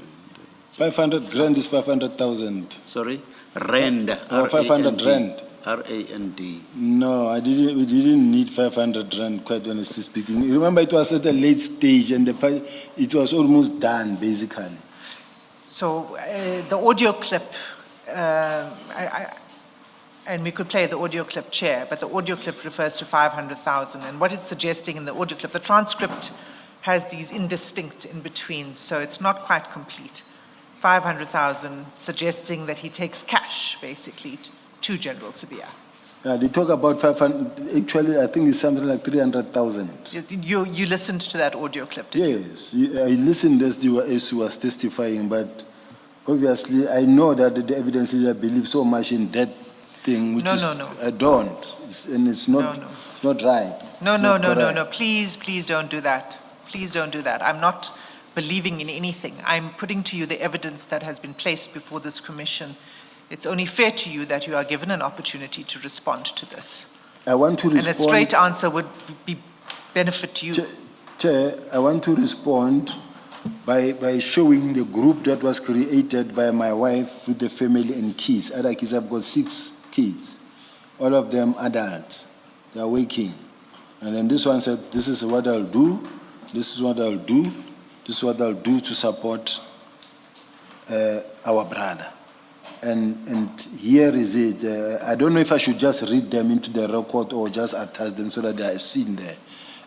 500 grand is 500,000. Sorry? Rand. Oh, 500 rand. R-A-N-D. No, we didn't need 500 rand, quite honestly speaking. Remember, it was at a late stage, and it was almost done, basically. So the audio clip, And we could play the audio clip, Chair, but the audio clip refers to 500,000. And what it's suggesting in the audio clip, the transcript has these indistinct in between, so it's not quite complete. 500,000 suggesting that he takes cash, basically, to General Sibiya. They talk about 500, actually I think it's something like 300,000. You listened to that audio clip, did you? Yes, I listened as he was testifying, but obviously I know that the evidence leader believes so much in that thing, which No. I don't, and it's not, No. it's not right. It's No, not correct. no, please don't do that. Please don't do that. I'm not believing in anything. I'm putting to you the evidence that has been placed before this commission. It's only fair to you that you are given an opportunity to respond to this. I want to And respond. a straight answer would be benefit you. Chair, I want to respond by showing the group that was created by my wife with the family and kids. Other kids, I've got 6 kids, all of them adults. They are working. And then this one said, this is what I'll do, this is what I'll do, this is what I'll do to support our brother. And here is it. I don't know if I should just read them into the record or just attach them so that they are seen there.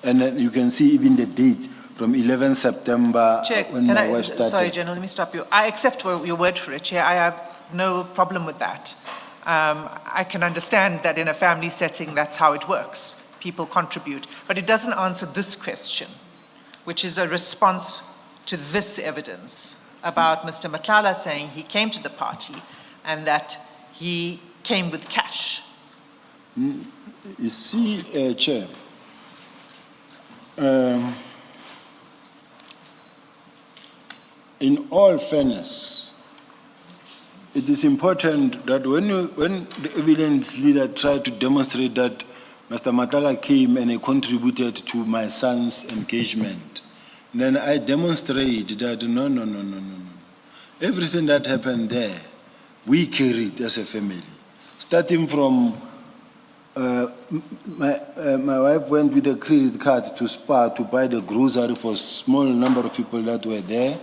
And then you can see even the date from 11 September Chair, when can my wife started. sorry, General, let me stop you. I accept your word for it, Chair. I have no problem with that. I can understand that in a family setting, that's how it works. People contribute. But it doesn't answer this question, which is a response to this evidence about Mr. Matlala saying he came to the party and that he came with cash. You see, Chair, in all fairness, it is important that when the evidence leader tried to demonstrate that Mr. Matlala came and he contributed to my son's engagement, then I demonstrate that no. Everything that happened there, we carried as a family. Starting from my wife went with a credit card to Spar to buy the grocery for a small number of people that were there.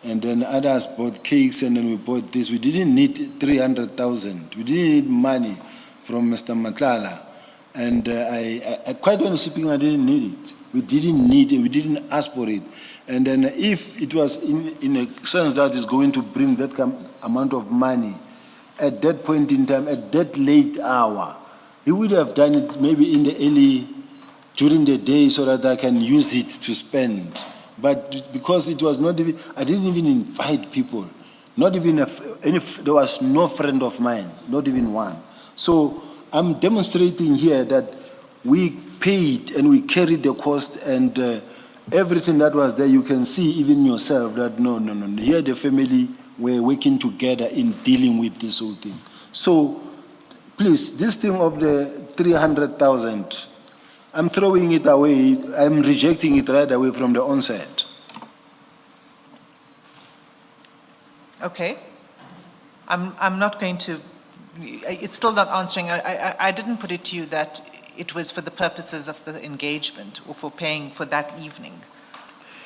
And then others bought cakes, and then we bought this. We didn't need 300,000. We didn't need money from Mr. Matlala. And I quite honestly speaking, I didn't need it. We didn't need it. We didn't ask for it. And then if it was in a sense that is going to bring that amount of money at that point in time, at that late hour, he would have done it maybe in the early, during the day so that I can use it to spend. But because it was not even, I didn't even invite people. Not even there was no friend of mine, not even one. So I'm demonstrating here that we paid and we carried the cost, and everything that was there, you can see even yourself that no. Here the family were working together in dealing with this whole thing. So please, this thing of the 300,000, I'm throwing it away. I'm rejecting it right away from the onset. Okay. I'm not going to, it's still not answering. I didn't put it to you that it was for the purposes of the engagement or for paying for that evening.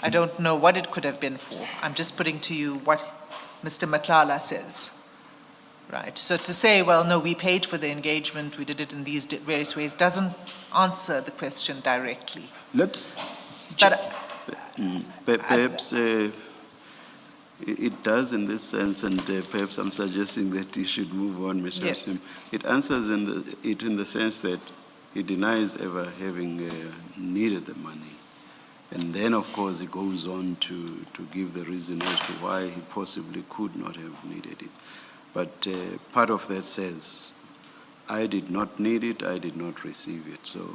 I don't know what it could have been for. I'm just putting to you what Mr. Matlala says. Right, so to say, well, no, we paid for the engagement, we did it in these various ways, doesn't answer the question directly. Let's... But, Perhaps it does in this sense, and perhaps I'm suggesting that you should move on, Mr. Yes. Sim. It answers it in the sense that he denies ever having needed the money. And then, of course, he goes on to give the reason as to why he possibly could not have needed it. But part of that says, I did not need it, I did not receive it. So,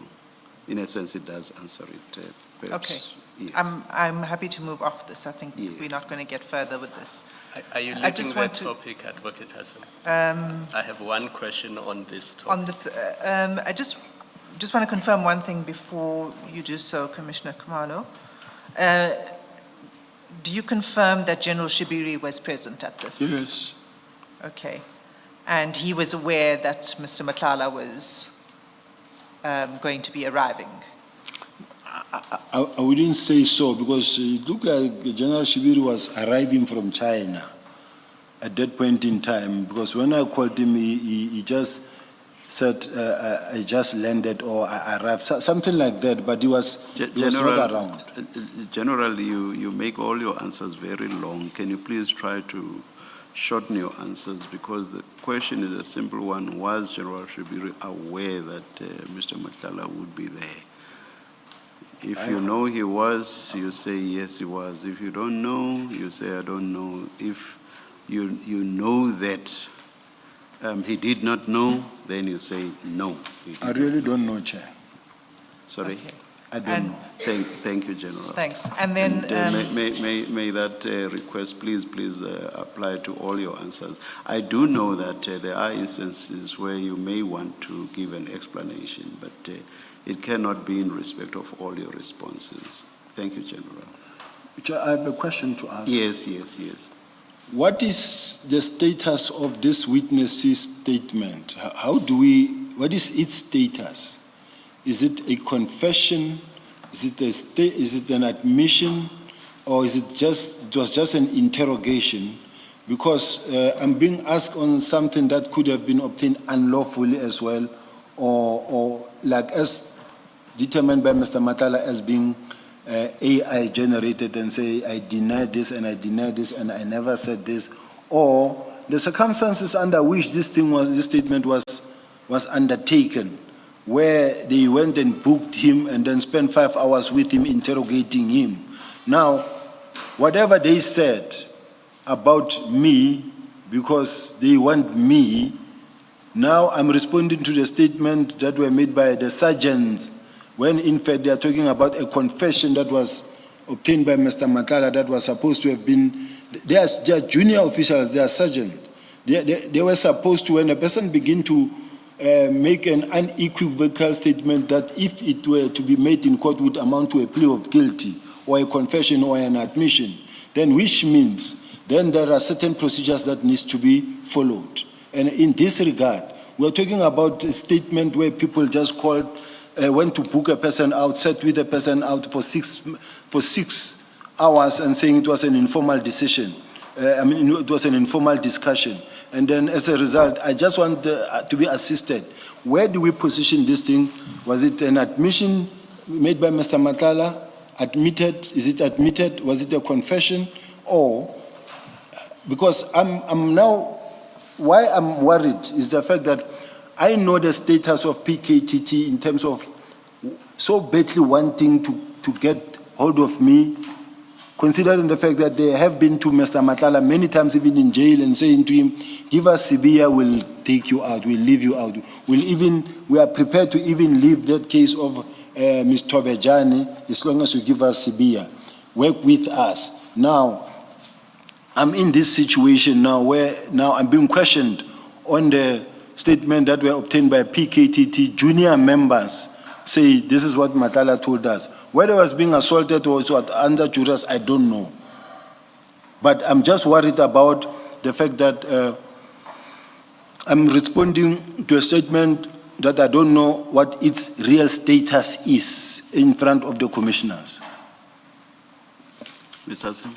in a sense, it does answer it. Perhaps, okay, yes. I'm happy to move off this. I think Yes. we're not going to get further with this. Are you I leaving just that want to- topic, Advocate Hassan? I have one question on this topic. On this, I just want to confirm one thing before you do so, Commissioner Khumalo. Do you confirm that General Shibiri was present at this? Yes. Okay. And he was aware that Mr. Matlala was going to be arriving? I wouldn't say so, because it looked like General Shibiri was arriving from China at that point in time, because when I called him, he just said, I just landed or I arrived, something like that, but he was not around. General, you make all your answers very long. Can you please try to shorten your answers, because the question is a simple one. Was General Shibiri aware that Mr. Matlala would be there? If you know he was, you say yes, he was. If you don't know, you say I don't know. If you know that he did not know, then you say no. I really don't know, Chair. Sorry? Okay. I don't know. Thank you, General. Thanks. And then... may that request please apply to all your answers. I do know that there are instances where you may want to give an explanation, but it cannot be in respect of all your responses. Thank you, General. Chair, I have a question to ask. Yes. What is the status of this witness's statement? What is its status? Is it a confession? Is it an admission? Or is it was just an interrogation? Because I'm being asked on something that could have been obtained unlawfully as well, or like as determined by Mr. Matlala as being AI generated, and say, I deny this and I deny this and I never said this, or the circumstances under which this statement was undertaken, where they went and booked him and then spent 5 hours with him interrogating him. Now, whatever they said about me, because they want me, now I'm responding to the statement that were made by the sergeants, when in fact they are talking about a confession that was obtained by Mr. Matlala that was supposed to have been, they are junior officials, they are sergeants. They were supposed to, when a person begin to make an unequivocal statement that if it were to be made in court would amount to a plea of guilty or a confession or an admission, then which means then there are certain procedures that needs to be followed. And in this regard, we're talking about a statement where people just called, went to book a person out, sat with a person out for six hours and saying it was an informal decision. It was an informal discussion. And then as a result, I just want to be assisted. Where do we position this thing? Was it an admission made by Mr. Matlala? Admitted? Is it admitted? Was it a confession? Or, because I'm now, why I'm worried is the fact that I know the status of PKTT in terms of so badly wanting to get hold of me, considering the fact that they have been to Mr. Matlala many times, even in jail, and saying to him, give us Sibia, we'll take you out, we'll leave you out. We are prepared to even leave that case of Ms. Tobejani as long as you give us Sibia. Work with us. Now, I'm in this situation now where now I'm being questioned on the statement that were obtained by PKTT junior members, say this is what Matlala told us. Whether I was being assaulted or was under duress, I don't know. But I'm just worried about the fact that I'm responding to a statement that I don't know what its real status is in front of the commissioners. Ms. Hassan?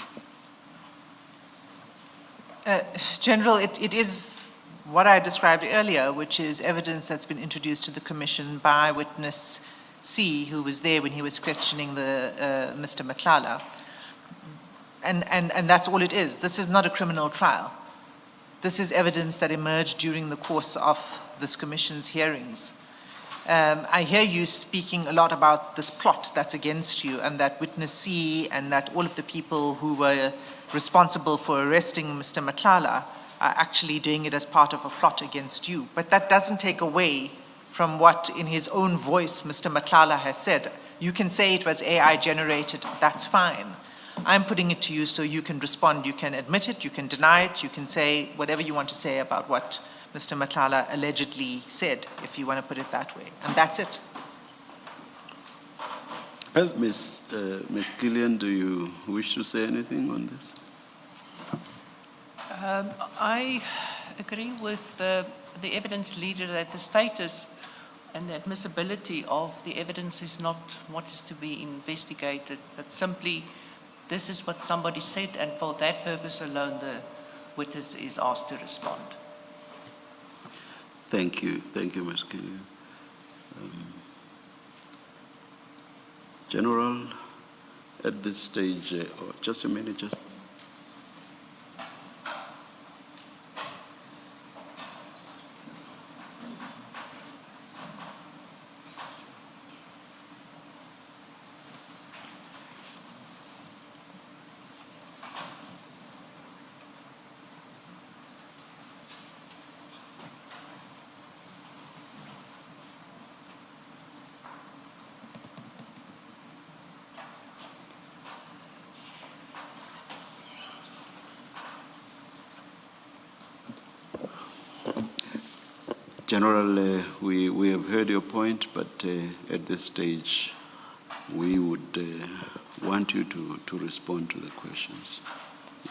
General, it is what I described earlier, which is evidence that's been introduced to the commission by witness C, who was there when he was questioning Mr. Matlala. And that's all it is. This is not a criminal trial. This is evidence that emerged during the course of this commission's hearings. I hear you speaking a lot about this plot that's against you, and that witness C and that all of the people who were responsible for arresting Mr. Matlala are actually doing it as part of a plot against you. But that doesn't take away from what, in his own voice, Mr. Matlala has said. You can say it was AI generated, that's fine. I'm putting it to you so you can respond. You can admit it, you can deny it, you can say whatever you want to say about what Mr. Matlala allegedly said, if you want to put it that way. And that's it. Ms. Gillian, do you wish to say anything on this? I agree with the evidence leader that the status and the admissibility of the evidence is not what is to be investigated, but simply this is what somebody said, and for that purpose alone the witness is asked to respond. Thank you, Ms. Kelly. General, at this stage, just a minute, just. General, we have heard your point, but at this stage, we would want you to respond to the questions.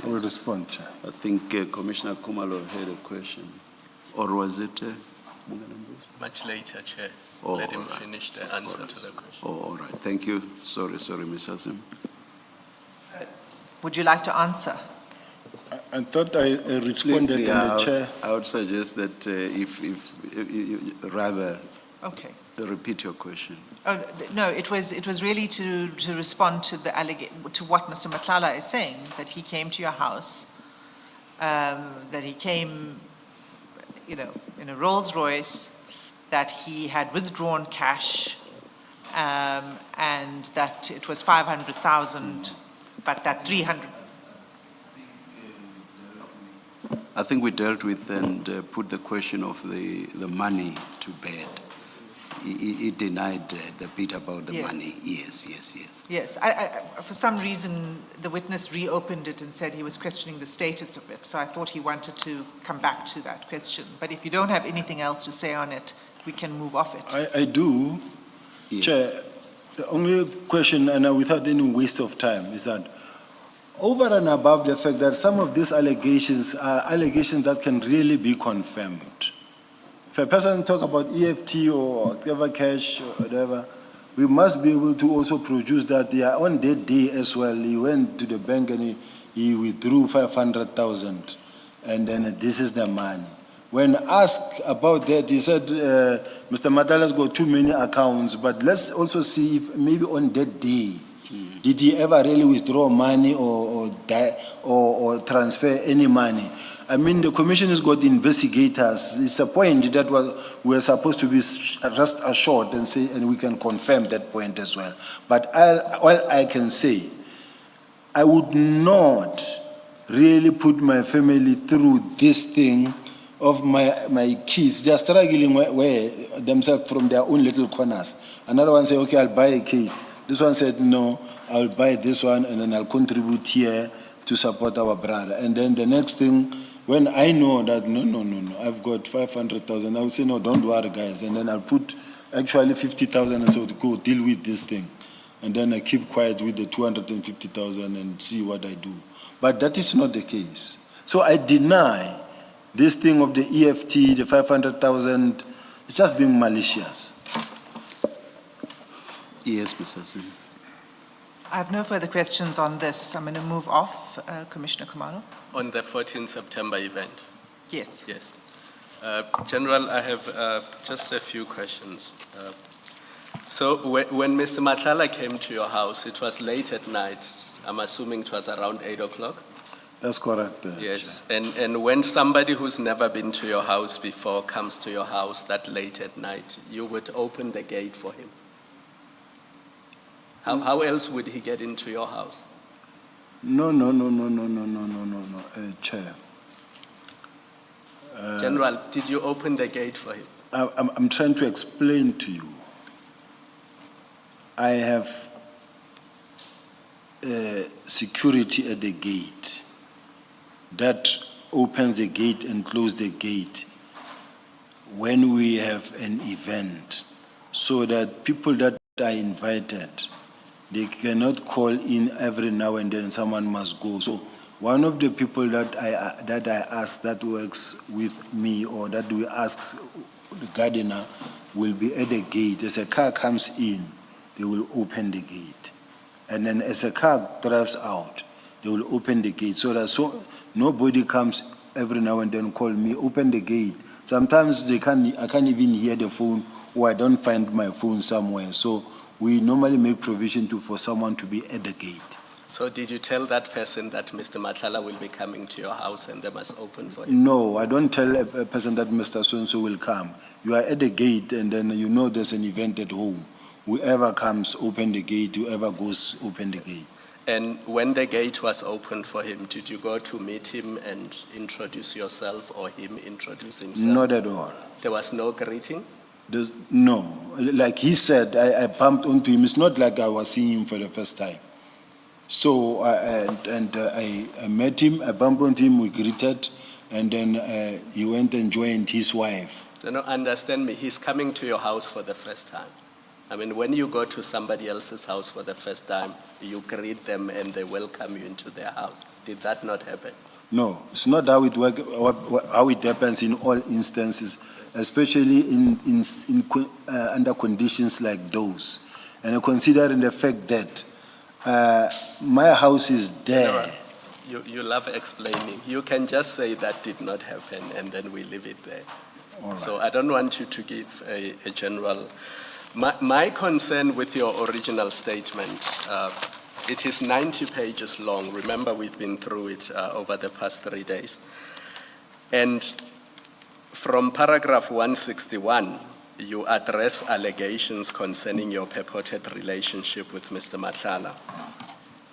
I will respond, Chair. I think Commissioner Kumalo had a question, or was it? Much later, Chair. Oh, Let him all right. finish the answer to the question. Oh, all right. Thank you. Sorry, Ms. Hassim. Would you like to answer? I thought I responded in the Chair. I would suggest that if you rather Okay. repeat your question. Oh, no, it was really to respond to the to what Mr. Matlala is saying, that he came to your house, that he came, in a Rolls Royce, that he had withdrawn cash, and that it was 500,000, but that 300. I think we dealt with and put the question of the money to bed. He denied the bit about the Yes. money. Yes. Yes, I, for some reason, the witness reopened it and said he was questioning the status of it, so I thought he wanted to come back to that question. But if you don't have anything else to say on it, we can move off it. I do. Yes. Chair, the only question, and without any waste of time, is that over and above the fact that some of these allegations are allegations that can really be confirmed. If a person talk about EFT or whatever cash or whatever, we must be able to also produce that they are on that day as well. He went to the bank and he withdrew 500,000, and then this is the money. When asked about that, he said, Mr. Matlala's got too many accounts, but let's also see if maybe on that day, did he ever really withdraw money or transfer any money? I mean, the commission has got investigators. It's a point that we're supposed to be rest assured and say, and we can confirm that point as well. But all I can say, I would not really put my family through this thing of my kids. They are struggling where themselves from their own little corners. Another one say, okay, I'll buy a cake. This one said, no, I'll buy this one and then I'll contribute here to support our brother. And then the next thing, when I know that, no, I've got 500,000, I will say, no, don't worry, guys. And then I'll put actually 50,000 and so to go deal with this thing. And then I keep quiet with the 250,000 and see what I do. But that is not the case. So I deny this thing of the EFT, the 500,000, it's just being malicious. Yes, Mr. Hassim. I have no further questions on this. I'm going to move off, Commissioner Kumalo. On the 14 September event? Yes. Yes. General, I have just a few questions. So when Mr. Matlala came to your house, it was late at night. I'm assuming it was around 8 o'clock? That's correct. Yes. And when somebody who's never been to your house before comes to your house that late at night, you would open the gate for him? How else would he get into your house? No, Chair. General, did you open the gate for him? I'm trying to explain to you. I have security at the gate that opens the gate and closes the gate when we have an event, so that people that are invited, they cannot call in every now and then someone must go. So one of the people that I ask that works with me, or that we ask the gardener, will be at the gate. As a car comes in, they will open the gate. And then as a car drives out, they will open the gate, so that nobody comes every now and then call me, open the gate, Sometimes I can't even hear the phone, or I don't find my phone somewhere. So we normally make provision for someone to be at the gate. So did you tell that person that Mr. Matlala will be coming to your house and they must open for him? No, I don't tell a person that Mr. So-and-so will come. You are at the gate and then you know there's an event at home. Whoever comes, open the gate. Whoever goes, open the gate. And when the gate was opened for him, did you go to meet him and introduce yourself or him introduce himself? Not at all. There was no greeting? No. Like he said, I bumped into him. It's not like I was seeing him for the first time. So, I met him, I bumped into him, we greeted, and then he went and joined his wife. No, understand me, he's coming to your house for the first time. I mean, when you go to somebody else's house for the first time, you greet them and they welcome you into their house. Did that not happen? No, it's not how it works, how it happens in all instances, especially under conditions like those. And considering the fact that my house is there. You love explaining. You can just say that did not happen and then we leave it there. All right. So I don't want you to give a general. My concern with your original statement, it is 90 pages long. Remember, we've been through it over the past 3 days. And from paragraph 161, you address allegations concerning your purported relationship with Mr. Matlala.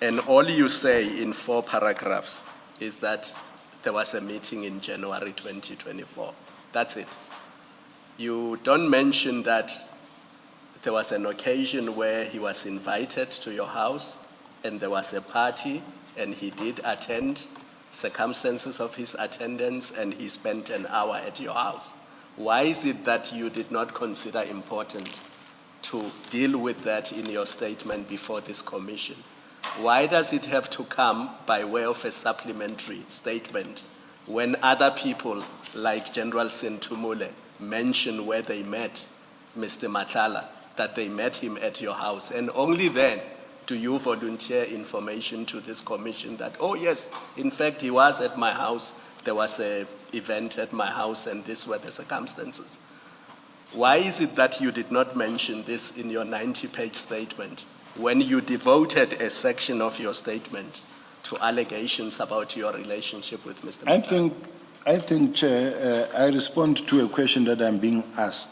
And all you say in 4 paragraphs is that there was a meeting in January 2024. That's it. You don't mention that there was an occasion where he was invited to your house and there was a party and he did attend, circumstances of his attendance, and he spent an hour at your house. Why is it that you did not consider important to deal with that in your statement before this commission? Why does it have to come by way of a supplementary statement when other people like General Sentumule mention where they met Mr. Matlala, that they met him at your house, and only then do you volunteer information to this commission that, oh yes, in fact, he was at my house, there was an event at my house, and these were the circumstances. Why is it that you did not mention this in your 90-page statement when you devoted a section of your statement to allegations about your relationship with Mr. Matlala? I think, Chair, I respond to a question that I'm being asked.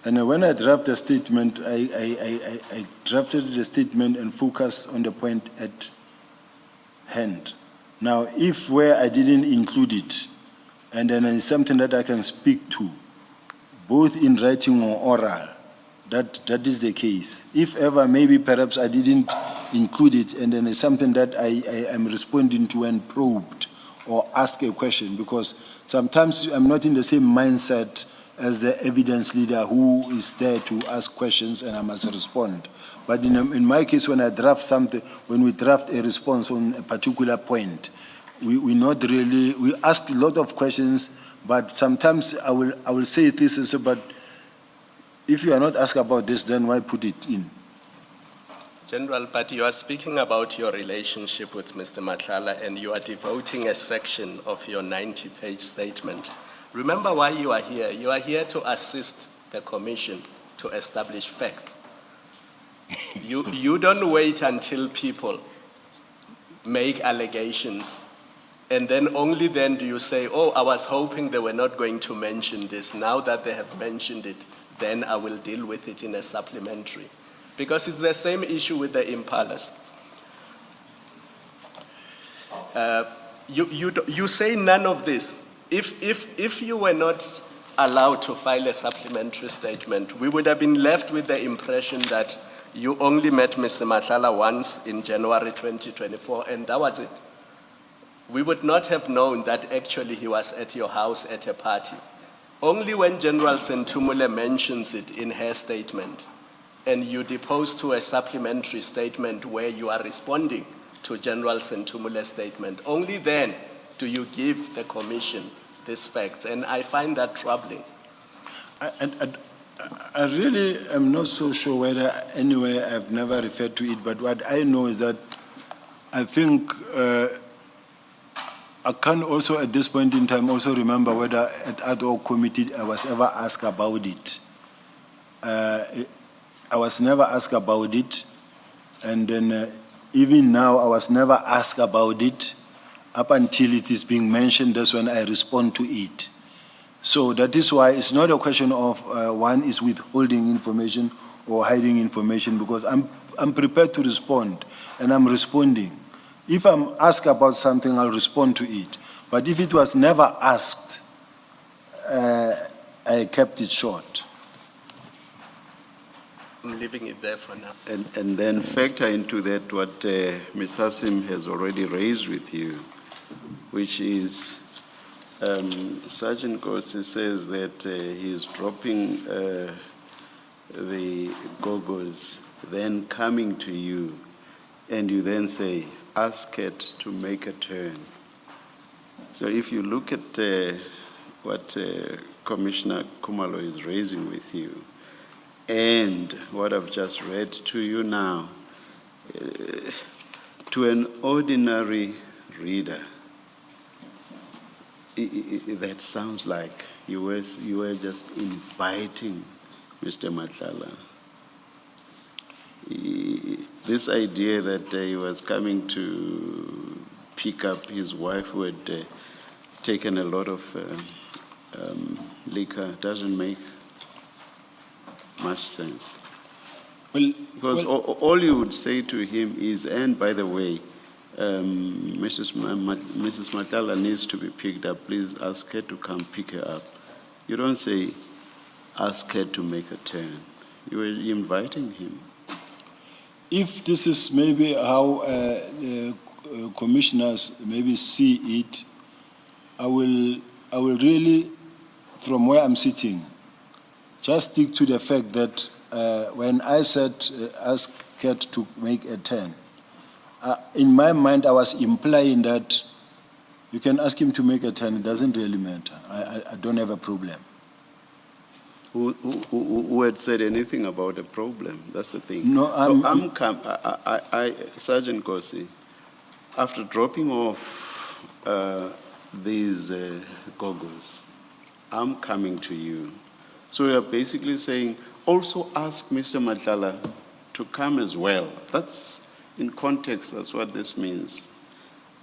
And when I draft a statement, I drafted the statement and focused on the point at hand. Now, if where I didn't include it, and then it's something that I can speak to, both in writing or oral, that is the case. If ever, maybe perhaps I didn't include it, and then it's something that I am responding to and probed or ask a question, because sometimes I'm not in the same mindset as the evidence leader who is there to ask questions and I must respond. But in my case, when I draft something, when we draft a response on a particular point, we ask a lot of questions, but sometimes I will say this, but if you are not asked about this, then why put it in? General, but you are speaking about your relationship with Mr. Matlala and you are devoting a section of your 90-page statement. Remember why you are here. You are here to assist the commission to establish facts. You don't wait until people make allegations and then only then do you say, oh, I was hoping they were not going to mention this. Now that they have mentioned it, then I will deal with it in a supplementary. Because it's the same issue with the Impalas. You say none of this. If you were not allowed to file a supplementary statement, we would have been left with the impression that you only met Mr. Matlala once in January 2024, and that was it. We would not have known that actually he was at your house at a party. Only when General Sentumule mentions it in her statement, and you depose to a supplementary statement where you are responding to General Sentumule's statement, only then do you give the commission these facts, and I find that troubling. I really am not so sure whether anywhere I've never referred to it, but what I know is that I think I can also at this point in time also remember whether at ad hoc committee I was ever asked about it. I was never asked about it, and then even now I was never asked about it. Up until it is being mentioned, that's when I respond to it. So that is why it's not a question of one is withholding information or hiding information, because I'm prepared to respond, and I'm responding. If I'm asked about something, I'll respond to it. But if it was never asked, I kept it short. I'm leaving it there for now. And then factor into that what Ms. Hassim has already raised with you, which is Sergeant Kosi says that he's dropping the gogos, then coming to you, and you then say, ask it to make a turn. So if you look at what Commissioner Kumalo is raising with you, and what I've just read to you now, to an ordinary reader, that sounds like you were just inviting Mr. Matlala. This idea that he was coming to pick up his wife who had taken a lot of liquor doesn't make much sense. Because all you would say to him is, and by the way, Mrs. Matlala needs to be picked up. Please ask her to come pick her up. You don't say, ask her to make a turn. You are inviting him. If this is maybe how commissioners maybe see it, I will really, from where I'm sitting, just stick to the fact that when I said ask Kat to make a turn, in my mind I was implying that you can ask him to make a turn, it doesn't really matter. I don't have a problem. Who had said anything about a problem? That's the thing. No, Sergeant Kosi, after dropping off these goggles, I'm coming to you. So you're basically saying, also ask Mr. Matlala to come as well. That's, in context, that's what this means.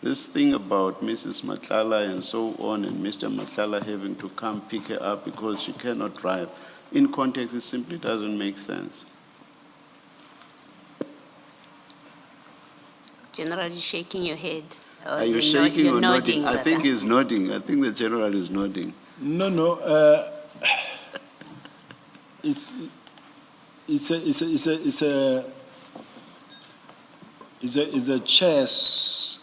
This thing about Mrs. Matlala and so on, and Mr. Matlala having to come pick her up because she cannot drive, in context, it simply doesn't make sense. General, you're shaking your head. Are you shaking or nodding? I think he's nodding. I think the general is nodding. No. It's a chair's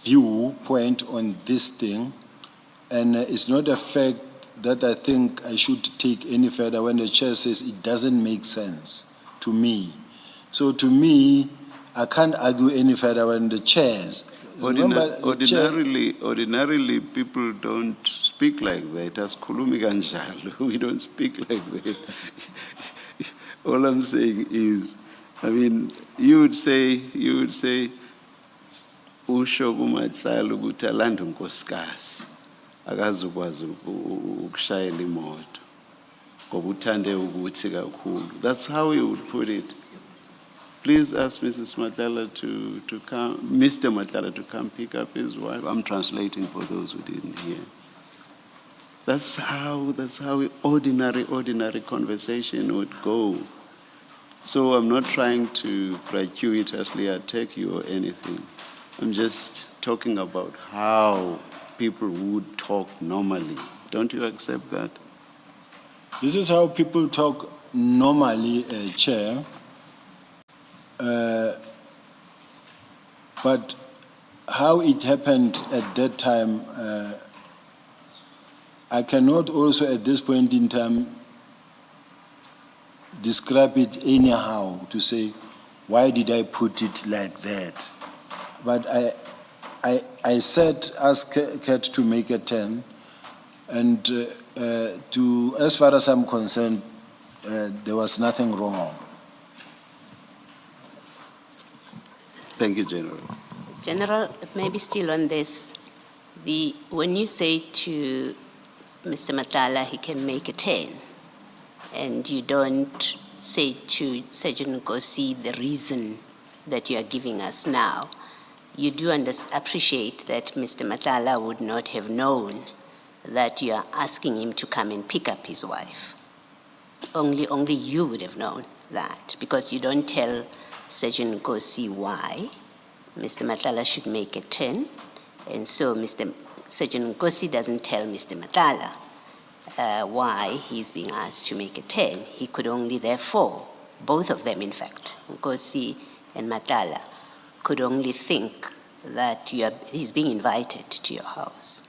viewpoint on this thing, and it's not a fact that I think I should take any further when the chair says it doesn't make sense to me. So to me, I can't argue any further when the chairs. Ordinarily, people don't speak like that. As khulumi kanjalo, we don't speak like that. All I'm saying is, I mean, you would say, usho kuMatlala ukuthi alande unkosikazi akazukwazi ukushayela imoto ngoba uthande ukuthi kakhulu. That's how you would put it. Please ask Mrs. Matlala to come, Mr. Matlala to come pick up his wife. I'm translating for those who didn't hear. That's how ordinary conversation would go. So I'm not trying to gratuitously attack you or anything. I'm just talking about how people would talk normally. Don't you accept that? This is how people talk normally, Chair. But how it happened at that time, I cannot also at this point in time describe it anyhow to say, why did I put it like that? But I said, ask Kat to make a turn, and as far as I'm concerned, there was nothing wrong. Thank you, General. General, maybe still on this, when you say to Mr. Matlala he can make a 10, and you don't say to Sergeant Nkosi the reason that you are giving us now, you do appreciate that Mr. Matlala would not have known that you are asking him to come and pick up his wife. Only you would have known that, because you don't tell Sergeant Nkosi why Mr. Matlala should make a 10, and so Sergeant Nkosi doesn't tell Mr. Matlala why he's being asked to make a 10. He could only, therefore, both of them, in fact, Nkosi and Matlala, could only think that he's being invited to your house.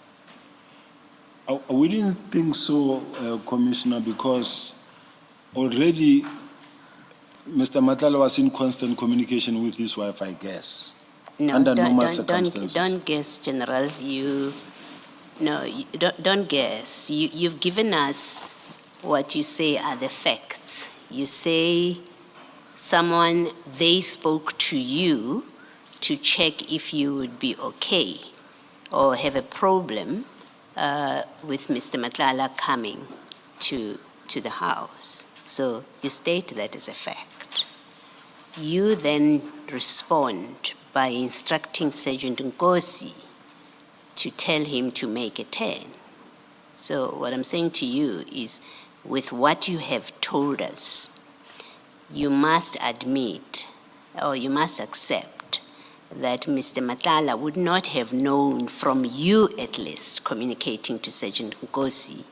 We didn't think so, Commissioner, because already Mr. Matlala was in constant communication with his wife, I guess. No, under normal circumstances. don't guess, General. Don't guess. You've given us what you say are the facts. You say they spoke to you to check if you would be okay or have a problem with Mr. Matlala coming to the house. So you state that as a fact. You then respond by instructing Sergeant Nkosi to tell him to make a 10. So what I'm saying to you is, with what you have told us, you must admit, or you must accept, that Mr. Matlala would not have known from you, at least, communicating to Sergeant Nkosi,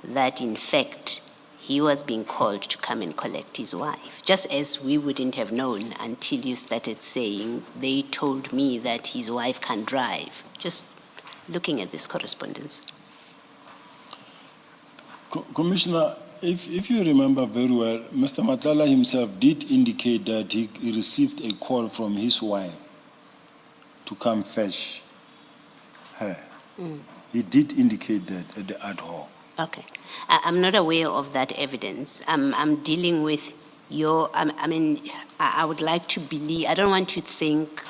that in fact he was being called to come and collect his wife. Just as we wouldn't have known until you started saying, they told me that his wife can drive. Just looking at this correspondence. Commissioner, if you remember very well, Mr. Matlala himself did indicate that he received a call from his wife to come fetch her. He did indicate that at the ad hoc. Okay. I'm not aware of that evidence. I'm dealing with I would like to believe, I don't want to think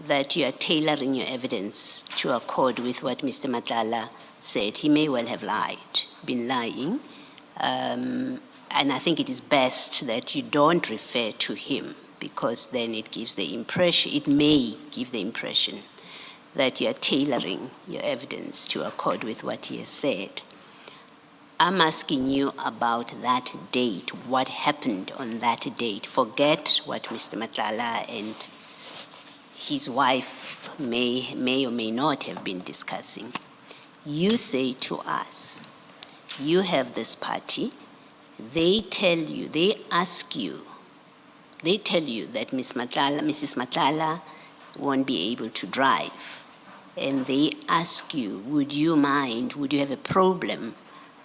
that you are tailoring your evidence to accord with what Mr. Matlala said. He may well have been lying. And I think it is best that you don't refer to him, because then it may give the impression that you are tailoring your evidence to accord with what he has said. I'm asking you about that date, what happened on that date. Forget what Mr. Matlala and his wife may or may not have been discussing. You say to us, you have this party, they tell you that Mrs. Matlala won't be able to drive. And they ask you, would you have a problem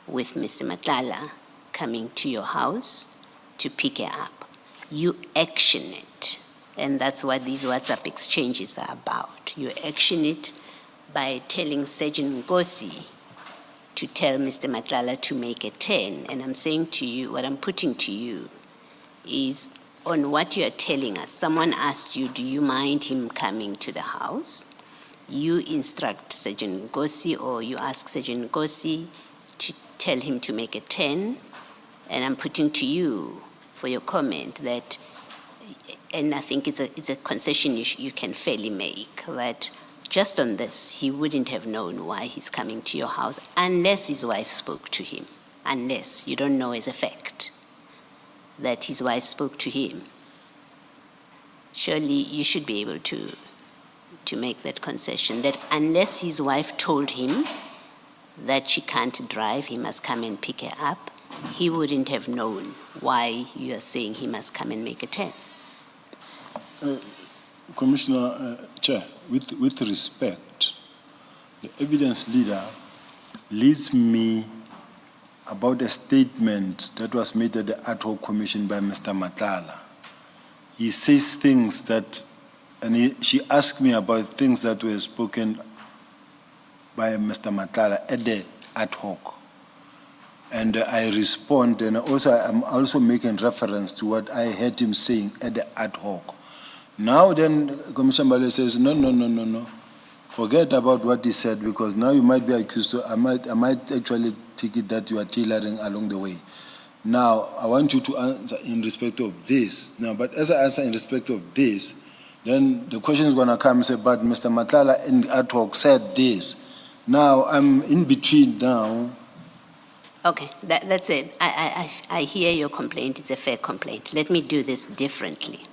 with Mr. Matlala coming to your house to pick her up? You action it. And that's what these WhatsApp exchanges are about. You action it by telling Sergeant Nkosi to tell Mr. Matlala to make a 10. And I'm saying to you, what I'm putting to you is, on what you are telling us, someone asked you, do you mind him coming to the house? You instruct Sergeant Nkosi, or you ask Sergeant Nkosi to tell him to make a 10. And I'm putting to you for your comment that, and I think it's a concession you can fairly make, that just on this, he wouldn't have known why he's coming to your house unless his wife spoke to him. Unless you don't know as a fact that his wife spoke to him. Surely you should be able to make that concession, that unless his wife told him that she can't drive, he must come and pick her up, he wouldn't have known why you are saying he must come and make a 10. Commissioner, Chair, with respect, the evidence leader leads me about a statement that was made at the ad hoc commission by Mr. Matlala. He says things that, and she asked me about things that were spoken by Mr. Matlala at the ad hoc. And I respond, and I'm also making reference to what I heard him saying at the ad hoc, Now then, Commissioner Mbale says, no. Forget about what he said, because now you might be accused, I might actually take it that you are tailoring along the way. Now, I want you to answer in respect of this. Now, but as I answer in respect of this, then the question is going to come and say, but Mr. Matlala in ad hoc said this. Now, I'm in between now. Okay, that's it. I hear your complaint. It's a fair complaint. Let me do this differently.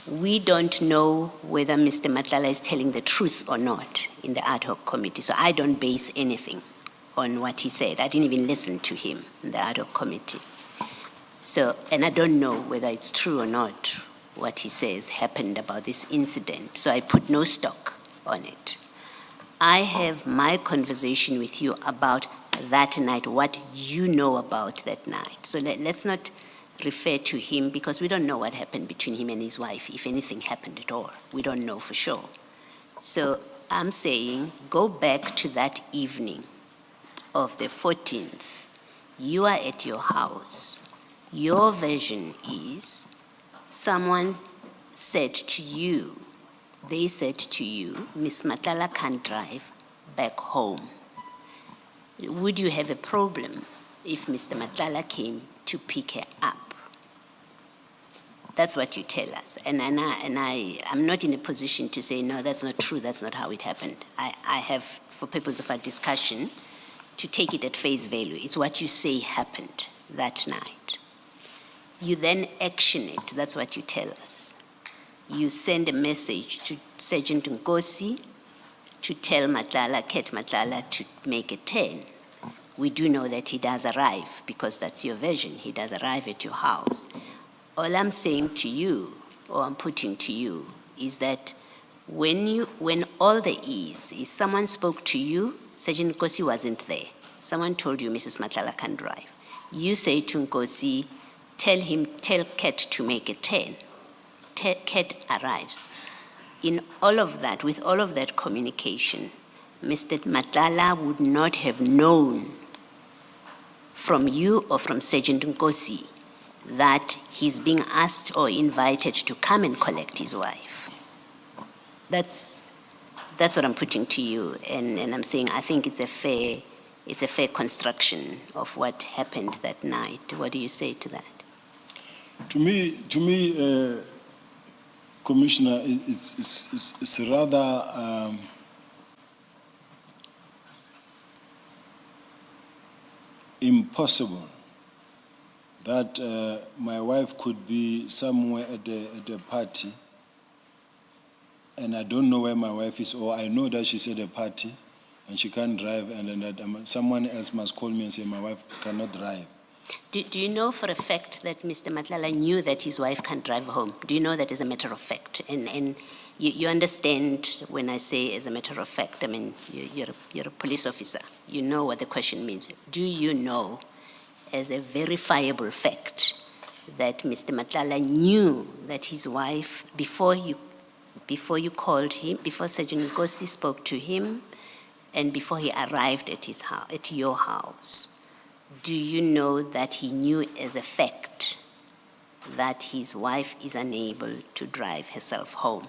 We don't know whether Mr. Matlala is telling the truth or not in the ad hoc committee, so I don't base anything on what he said. I didn't even listen to him in the ad hoc committee. So, and I don't know whether it's true or not what he says happened about this incident, so I put no stock on it. I have my conversation with you about that night, what you know about that night. So let's not refer to him, because we don't know what happened between him and his wife, if anything happened at all. We don't know for sure. So I'm saying go back to that evening of the 14th. You are at your house. Your version is someone said to you, they said to you, Miss Matlala can't drive back home. Would you have a problem if Mr. Matlala came to pick her up? That's what you tell us. And I'm not in a position to say, no, that's not true, that's not how it happened. I have, for purpose of our discussion, to take it at face value. It's what you say happened that night. You then action it, that's what you tell us. You send a message to Sergeant Nkosi to tell Matlala, Ket Matlala, to make a turn. We do know that he does arrive, because that's your version. He does arrive at your house. All I'm saying to you, or I'm putting to you, is that when all there is someone spoke to you, Sergeant Nkosi wasn't there. Someone told you Mrs. Matlala can drive. You say to Nkosi, tell Ket to make a turn. Ket arrives. In all of that, with all of that communication, Mr. Matlala would not have known from you or from Sergeant Nkosi that he's being asked or invited to come and collect his wife. That's what I'm putting to you, and I'm saying I think it's a fair construction of what happened that night. What do you say to that? To me, Commissioner, it's rather impossible that my wife could be somewhere at a party and I don't know where my wife is, or I know that she's at a party and she can't drive, and then that someone else must call me and say my wife cannot drive. Do you know for a fact that Mr. Matlala knew that his wife can't drive home? Do you know that as a matter of fact? And you understand when I say as a matter of fact, I mean, you're a police officer. You know what the question means. Do you know as a verifiable fact that Mr. Matlala knew that his wife, before you called him, before Sergeant Nkosi spoke to him, and before he arrived at his house, at your house, do you know that he knew as a fact that his wife is unable to drive herself home?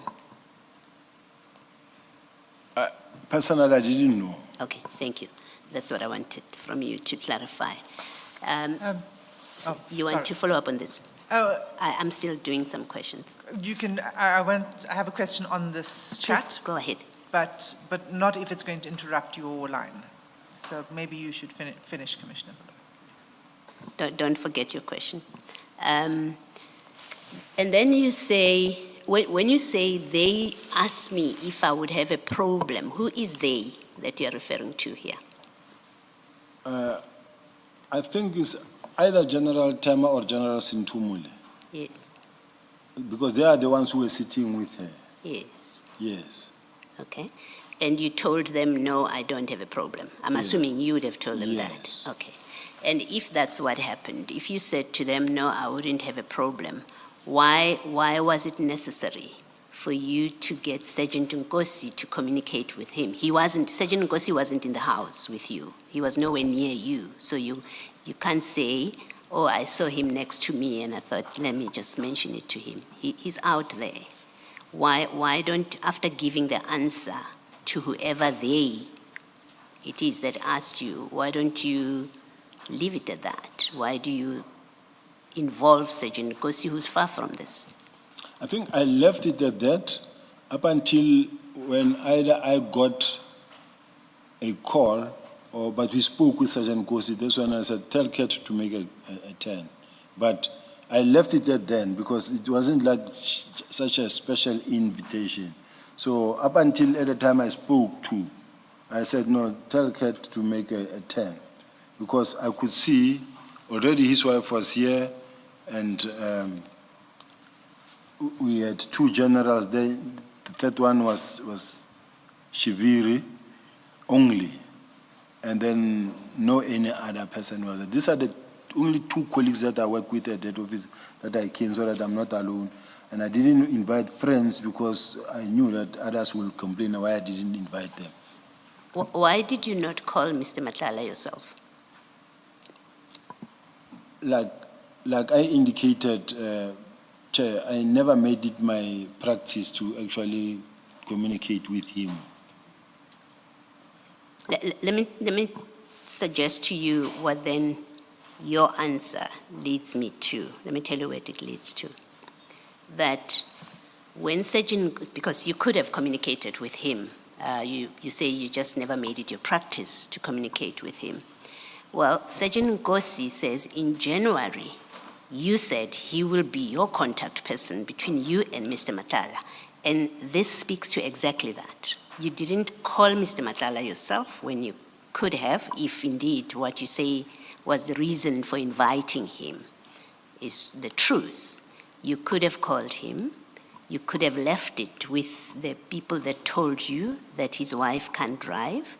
Personally, I didn't know. Okay, thank you. That's what I wanted from you to clarify. You want to follow up on this? I'm still doing some questions. You can, I have a question on this chat. Just go ahead. But not if it's going to interrupt your line. So maybe you should finish, Commissioner. Don't forget your question. And then you say, when you say they asked me if I would have a problem, who is they that you're referring to here? I think it's either General Tema or General Sintumule. Yes. Because they are the ones who were sitting with her. Yes. Yes. Okay. And you told them, no, I don't have a problem. I'm assuming you would have told them Yes. that. Okay. And if that's what happened, if you said to them, no, I wouldn't have a problem, why was it necessary for you to get Sergeant Nkosi to communicate with him? Sergeant Nkosi wasn't in the house with you. He was nowhere near you. So you can't say, or I saw him next to me and I thought, let me just mention it to him. He's out there. Why don't, after giving the answer to whoever it is that asked you, why don't you leave it at that? Why do you involve Sergeant Nkosi, who's far from this? I think I left it at that up until when either I got a call but we spoke with Sergeant Nkosi. That's when I said, tell Kat to make a 10. But I left it at then because it wasn't like such a special invitation. So up until at the time I spoke to, I said, no, tell Kat to make a 10. Because I could see already his wife was here and we had two generals there. The third one was Shiviri only. And then no any other person was there. These are the only two colleagues that I work with at that office that I came so that I'm not alone. And I didn't invite friends because I knew that others will complain why I didn't invite them. Why did you not call Mr. Matlala yourself? Like I indicated, Chair, I never made it my practice to actually communicate with him. Let me suggest to you what then your answer leads me to. Let me tell you what it leads to. That when Sergeant, because you could have communicated with him, you say you just never made it your practice to communicate with him. Well, Sergeant Nkosi says in January, you said he will be your contact person between you and Mr. Matlala. And this speaks to exactly that. You didn't call Mr. Matlala yourself when you could have, if indeed what you say was the reason for inviting him is the truth. You could have called him. You could have left it with the people that told you that his wife can't drive.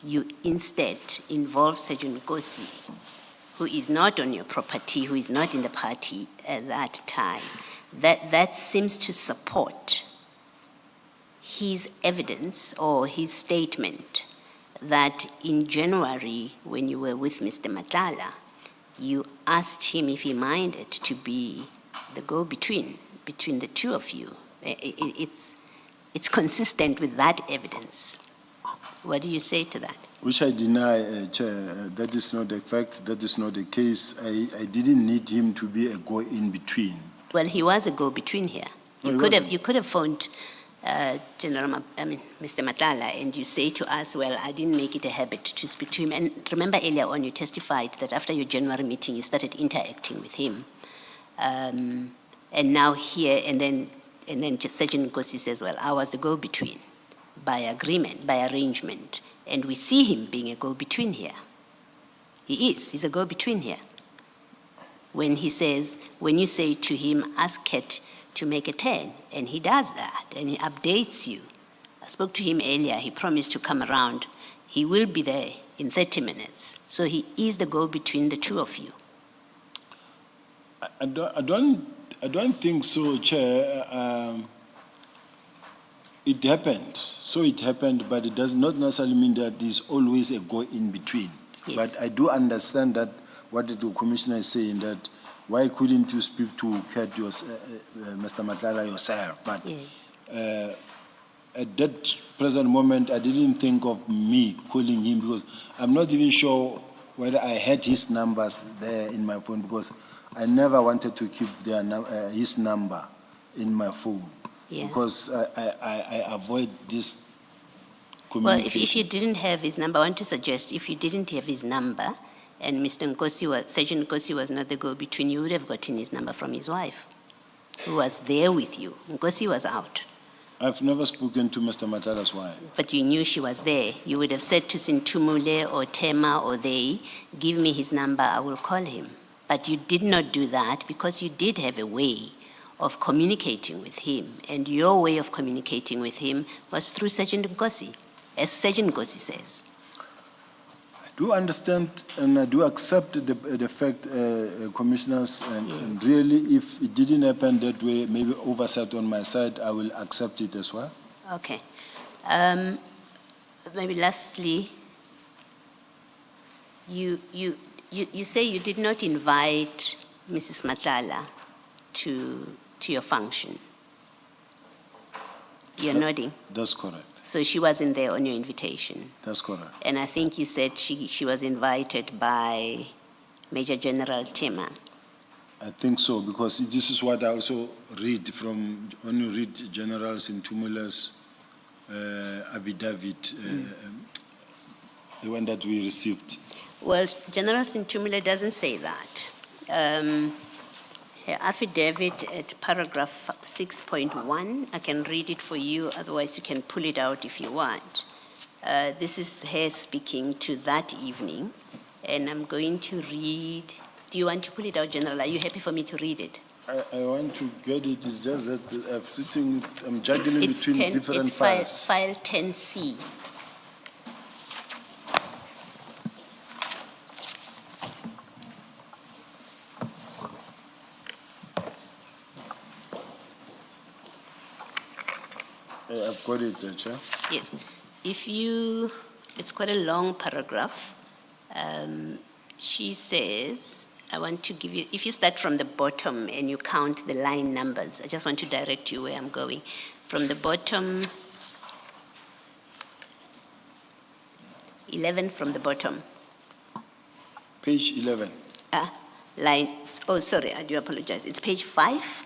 You instead involve Sergeant Nkosi, who is not on your property, who is not in the party at that time. That seems to support his evidence or his statement that in January, when you were with Mr. Matlala, you asked him if he minded to be the go-between between the two of you. It's consistent with that evidence. What do you say to that? Which I deny, Chair. That is not the fact. That is not the case. I didn't need him to be a go-in-between. Well, he was a go-between here. You could have phoned Mr. Matlala, and you say to us, well, I didn't make it a habit to speak to him. And remember earlier on, you testified that after your January meeting, you started interacting with him. And now here, and then Sergeant Nkosi says, well, I was a go-between by agreement, by arrangement. And we see him being a go-between here. He's a go-between here. When he says, when you say to him, ask Kat to make a 10, and he does that, and he updates you. I spoke to him earlier, he promised to come around. He will be there in 30 minutes. So he is the go-between the two of you. I don't think so, Chair. It happened. So it happened, but it does not necessarily mean that there's always a go-in-between. Yes. But I do understand that what the Commissioner is saying, that why couldn't you speak to Kat, Mr. Matlala yourself? But Yes. At that present moment, I didn't think of me calling him because I'm not even sure whether I had his numbers there in my phone because I never wanted to keep his number in my phone. Yeah. Because I avoid this Well, communication. if you didn't have his number, I want to suggest if you didn't have his number and Mr. Nkosi Sergeant Nkosi was not the go-between, you would have gotten his number from his wife, who was there with you. Nkosi was out, I've never spoken to Mr. Matlala's wife. but you knew she was there. You would have said to Sintumule or Tema or they, give me his number, I will call him. But you did not do that because you did have a way of communicating with him, and your way of communicating with him was through Sergeant Nkosi, as Sergeant Nkosi says. I do understand and I do accept the fact, Commissioners, and really if it didn't happen that way, maybe oversight on my side, I will accept it as well. Okay. Maybe lastly, you You say you did not invite Mrs. Matlala to your function. You're nodding. That's correct. So she wasn't there on your invitation. That's correct. And I think you said she was invited by Major General Tema. I think so, because this is what I also read from, when you read General Sintumula's affidavit, the one that we received. Well, General Sintumile doesn't say that. Her affidavit at paragraph 6.1, I can read it for you, otherwise you can pull it out if you want. This is her speaking to that evening, and I'm going to read. Do you want to pull it out, General? Are you happy for me to read it? I want to get it, it's just that I'm juggling It's between different it's files. file 10C. I've got it, Chair. Yes. It's quite a long paragraph. She says, I want to give you, if you start from the bottom and you count the line numbers, I just want to direct you where I'm going. From the bottom, 11 from the bottom. Page 11. Oh, sorry, I do apologize. It's page 5,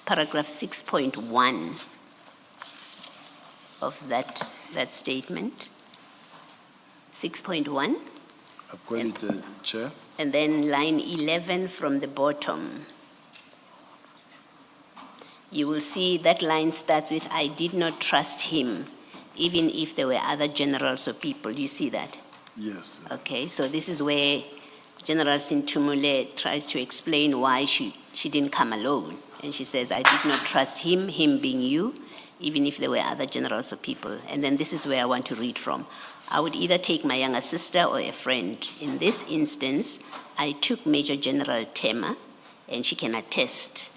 paragraph 6.1 of that statement. 6.1. I've got it, Chair. And then line 11 from the bottom. You will see that line starts with, I did not trust him, even if there were other generals or people. You see that? Yes. Okay, so this is where General Sintumule tries to explain why she didn't come alone. And she says, I did not trust him being you, even if there were other generals or people. And then this is where I want to read from. I would either take my younger sister or a friend. In this instance, I took Major General Tema, and she can attest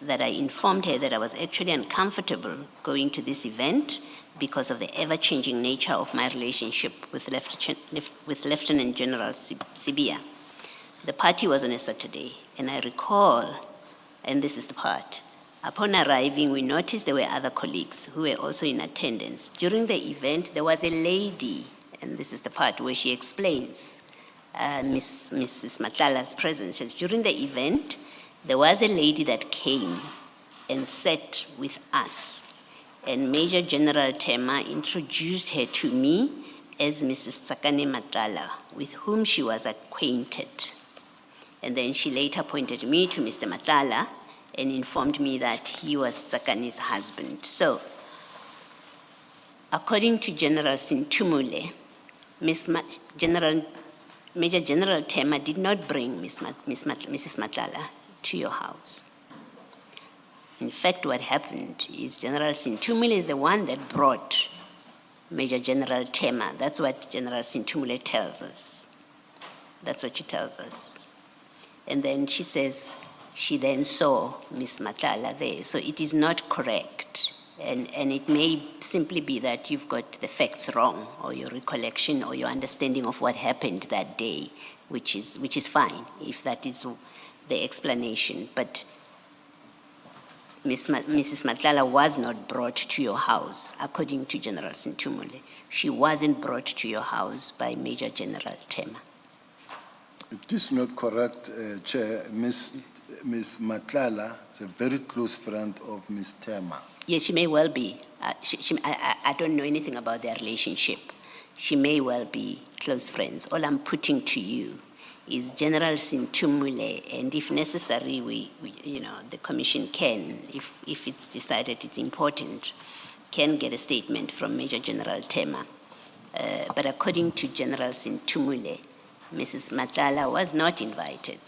that I informed her that I was actually uncomfortable going to this event because of the ever-changing nature of my relationship with Lieutenant General Sibia. The party was on a Saturday, and I recall, and this is the part, upon arriving, we noticed there were other colleagues who were also in attendance. During the event, there was a lady, and this is the part where she explains Mrs. Matlala's presence. She says, during the event, there was a lady that came and sat with us, and Major General Tema introduced her to me as Mrs. Tsakane Matlala, with whom she was acquainted. And then she later pointed me to Mr. Matlala and informed me that he was Tsakane's husband. So, according to General Sintumule, Major General Tema did not bring Mrs. Matlala to your house. In fact, what happened is General Sintumule is the one that brought Major General Tema. That's what General Sintumule tells us. That's what she tells us. And then she says she then saw Miss Matlala there. So it is not correct. And it may simply be that you've got the facts wrong, or your recollection or your understanding of what happened that day, which is fine if that is the explanation. But Mrs. Matlala was not brought to your house, according to General Sintumule. She wasn't brought to your house by Major General Tema. It is not correct, Chair. Miss Matlala is a very close friend of Miss Tema. Yes, she may well be. I don't know anything about their relationship. She may well be close friends. All I'm putting to you is General Sintumule, and if necessary, the commission can, if it's decided it's important, can get a statement from Major General Tema. But according to General Sintumule, Mrs. Matlala was not invited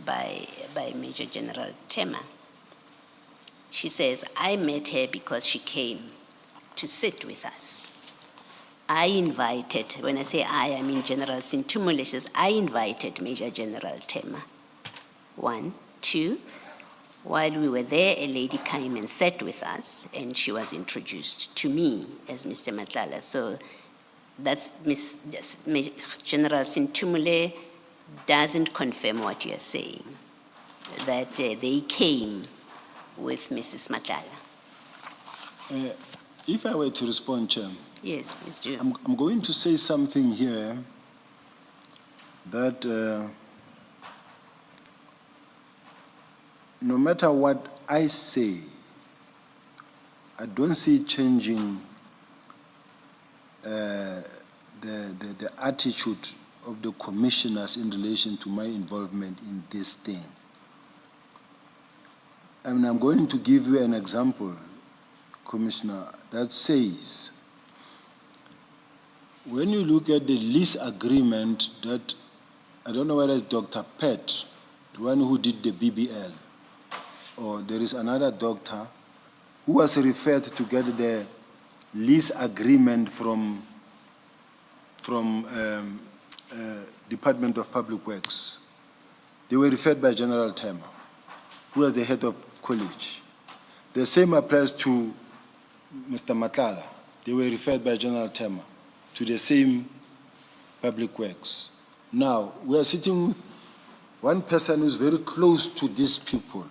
by Major General Tema. She says, I met her because she came to sit with us. I invited, when I say I mean General Sintumule. She says, I invited Major General Tema. 1, 2, while we were there, a lady came and sat with us, and she was introduced to me as Mr. Matlala. So that's General Sintumule doesn't confirm what you're saying, that they came with Mrs. Matlala. If I were to respond, Chair, Yes, please do. I'm going to say something here that no matter what I say, I don't see it changing the attitude of the commissioners in relation to my involvement in this thing. And I'm going to give you an example, Commissioner, that says, when you look at the lease agreement that, I don't know whether it's Dr. Pett, the one who did the BBL, or there is another doctor who was referred to get the lease agreement from Department of Public Works. They were referred by General Tema, who was the head of college. The same applies to Mr. Matlala. They were referred by General Tema to the same Public Works. Now, we are sitting with one person who is very close to these people,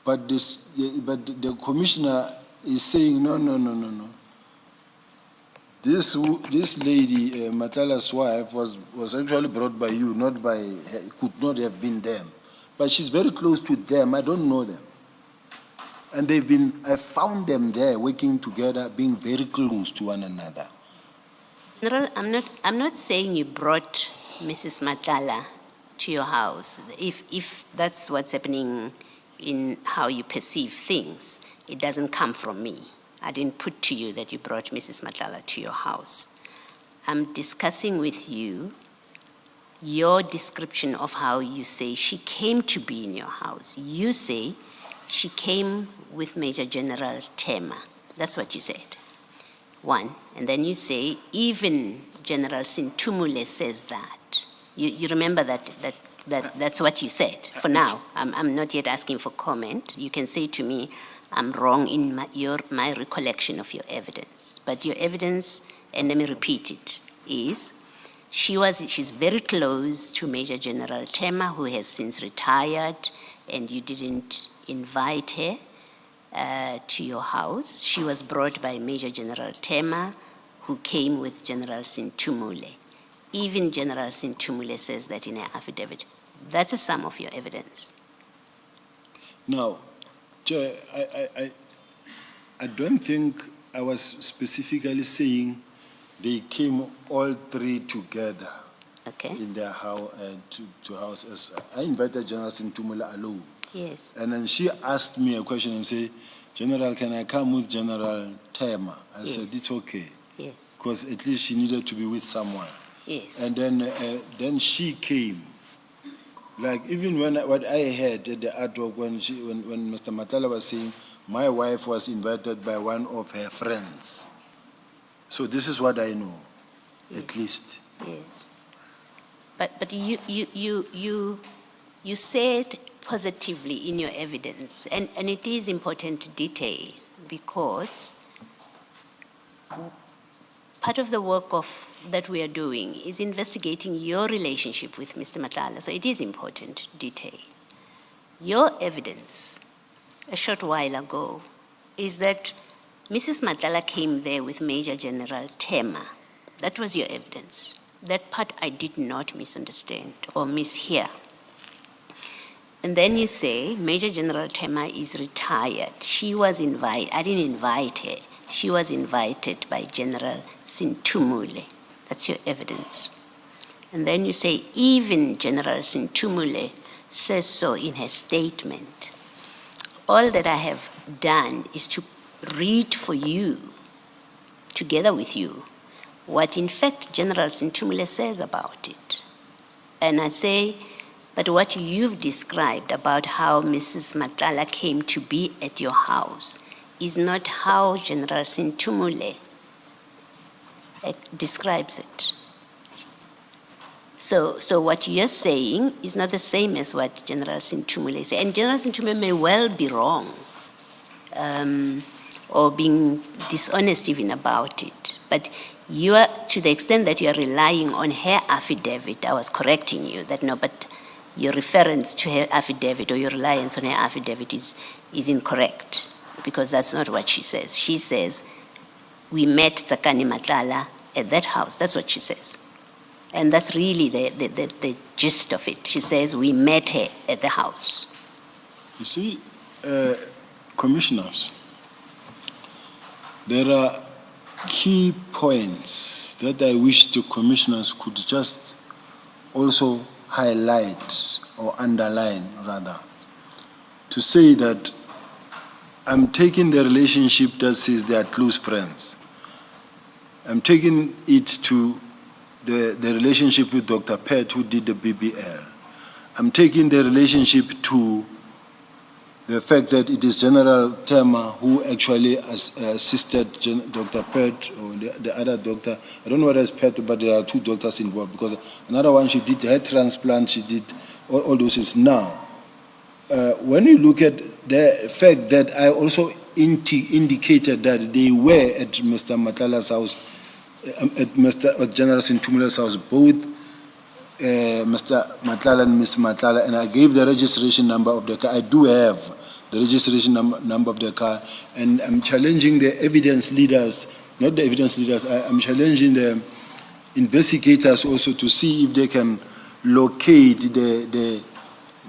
but the commissioner is saying, no. This lady, Matlala's wife, was actually brought by you, not by her, could not have been them. But she's very close to them, I don't know them. And I found them there working together, being very close to one another. General, I'm not saying you brought Mrs. Matlala to your house. If that's what's happening in how you perceive things, it doesn't come from me. I didn't put to you that you brought Mrs. Matlala to your house. I'm discussing with you your description of how you say she came to be in your house. You say she came with Major General Tema. That's what you said. One. And then you say, even General Sintumule says that. You remember that's what you said. For now, I'm not yet asking for comment. You can say to me, I'm wrong in my recollection of your evidence. But your evidence, and let me repeat it, is she's very close to Major General Tema, who has since retired, and you didn't invite her to your house. She was brought by Major General Tema, who came with General Sintumule. Even General Sintumule says that in her affidavit. That's a sum of your evidence. Now, Chair, I don't think I was specifically saying they came all three together in their house to houses. I invited General Sintumula alone. Yes. And then she asked me a question and said, General, can I come with General Tema? I said, it's okay. Yes. Because at least she needed to be with someone. Yes. And then she came. Like even what I heard at the artwork when Mr. Matlala was saying, my wife was invited by one of her friends. So this is what I know, at least. Yes. But you said positively in your evidence, and it is important to detail, because part of the work that we are doing is investigating your relationship with Mr. Matlala, so it is important to detail. Your evidence a short while ago is that Mrs. Matlala came there with Major General Tema. That was your evidence. That part I did not misunderstand or mishear. And then you say Major General Tema is retired. She was invited. I didn't invite her. She was invited by General Sintumule. That's your evidence. And then you say even General Sintumule says so in her statement. All that I have done is to read for you, together with you, what in fact General Sintumule says about it. And I say, but what you've described about how Mrs. Matlala came to be at your house is not how General Sintumule describes it. So what you're saying is not the same as what General Sintumule said. And General Sintumule may well be wrong or being dishonest even about it. But You are, to the extent that you are relying on her affidavit, I was correcting you that no, but your reference to her affidavit or your reliance on her affidavit is incorrect, because that's not what she says. She says, we met Tsakani Matlala at that house. That's what she says. And that's really the gist of it. She says, we met her at the house. You see, commissioners, there are key points that I wish the commissioners could just also highlight or underline, rather, to say that I'm taking the relationship that says they are close friends. I'm taking it to the relationship with Dr. Pett, who did the BBL. I'm taking the relationship to the fact that it is General Tema who actually assisted Dr. Pett or the other doctor. I don't know whether it's Pett, but there are two doctors involved, because another one, she did head transplant, she did all those things. Now, when you look at the fact that I also indicated that they were at Mr. Matlala's house, at General Sintumula's house, both Mr. Matlala and Ms. Matlala, and I gave the registration number of the car. I do have the registration number of the car, and I'm challenging the evidence leaders, not the evidence leaders, I'm challenging the investigators also to see if they can locate the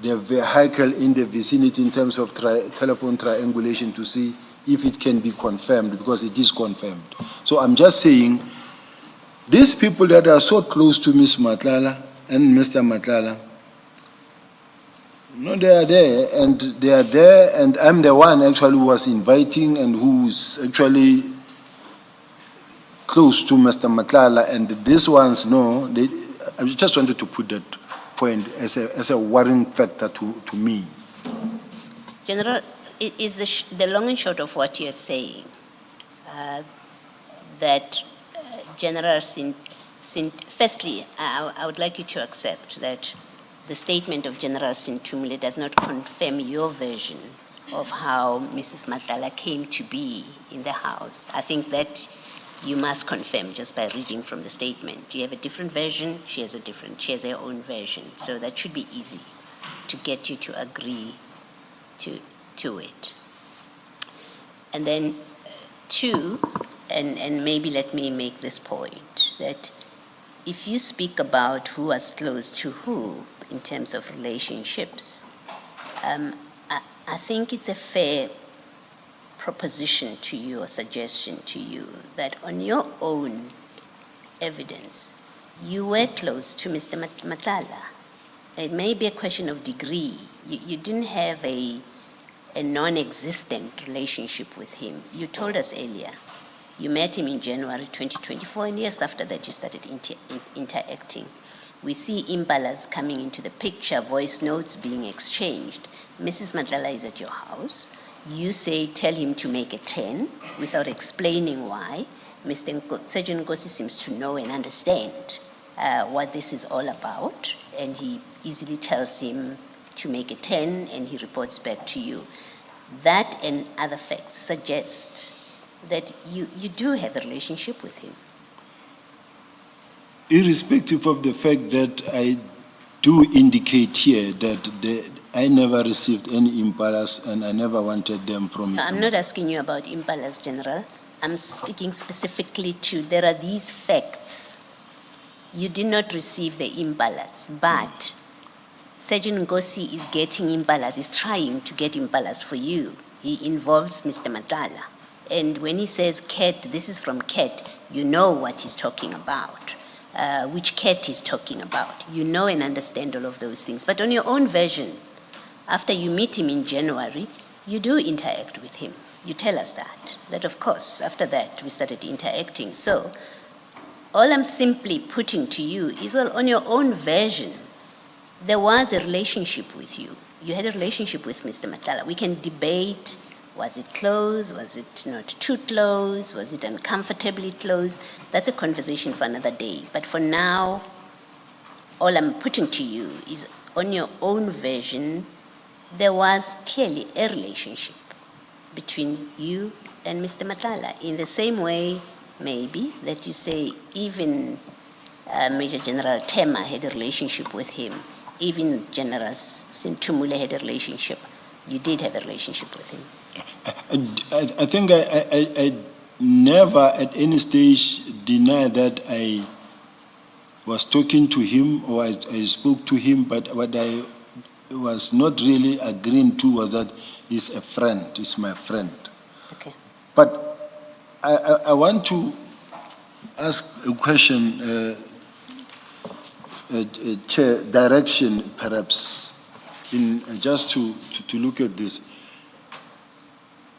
vehicle in the vicinity in terms of telephone triangulation to see if it can be confirmed, because it is confirmed. So I'm just saying, these people that are so close to Ms. Matlala and Mr. Matlala, no, they are there, and I'm the one actually who was inviting and who's actually close to Mr. Matlala, and these ones, no, I just wanted to put that point as a worrying factor to me. General, is the long and short of what you're saying that General firstly, I would like you to accept that the statement of General Sintumule does not confirm your version of how Mrs. Matlala came to be in the house. I think that you must confirm just by reading from the statement. You have a different version, she has her own version. So that should be easy to get you to agree to it. And then two, and maybe let me make this point, that if you speak about who was close to who in terms of relationships, I think it's a fair proposition to you or suggestion to you that on your own evidence, you were close to Mr. Matlala. It may be a question of degree. You didn't have a non-existent relationship with him. You told us earlier, you met him in January 2024, and years after that you started interacting. We see Impalas coming into the picture, voice notes being exchanged. Mrs. Matlala is at your house. You say, tell him to make a 10 without explaining why. Sergeant Nkosi seems to know and understand what this is all about, and he easily tells him to make a 10, and he reports back to you. That and other facts suggest that you do have a relationship with him. Irrespective of the fact that I do indicate here that I never received any Impalas and I never wanted them from Mr. I'm not asking you about Impalas, General. I'm speaking specifically to, there are these facts. You did not receive the Impalas, but Sergeant Nkosi is getting Impalas, is trying to get Impalas for you. He involves Mr. Matlala. And when he says Cat, this is from Cat, you know what he's talking about. Which Cat he's talking about. You know and understand all of those things. But on your own version, after you meet him in January, you do interact with him. You tell us that of course, after that, we started interacting. So all I'm simply putting to you is, well, on your own version, there was a relationship with you. You had a relationship with Mr. Matlala. We can debate, was it close? Was it not too close? Was it uncomfortably close? That's a conversation for another day. But for now, all I'm putting to you is, on your own version, there was clearly a relationship between you and Mr. Matlala. In the same way, maybe, that you say even Major General Tema had a relationship with him, even General Sintumule had a relationship. You did have a relationship with him. I think I never at any stage deny that I was talking to him or I spoke to him, but what I was not really agreeing to was that he's a friend, he's my friend. Okay. But I want to ask a question, Chair, direction perhaps, in just to look at this.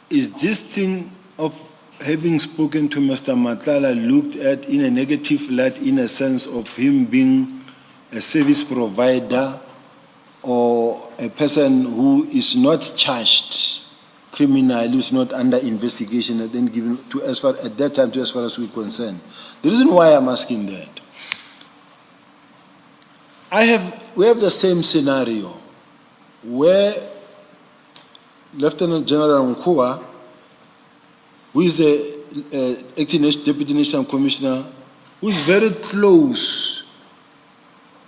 Is this thing of having spoken to Mr. Matlala looked at in a negative light, in a sense of him being a service provider or a person who is not charged criminal, who's not under investigation, and then given to as far at that time to as far as we're concerned? The reason why I'm asking that, we have the same scenario where Lieutenant General Nkua, who is the acting Deputy National Commissioner, who is very close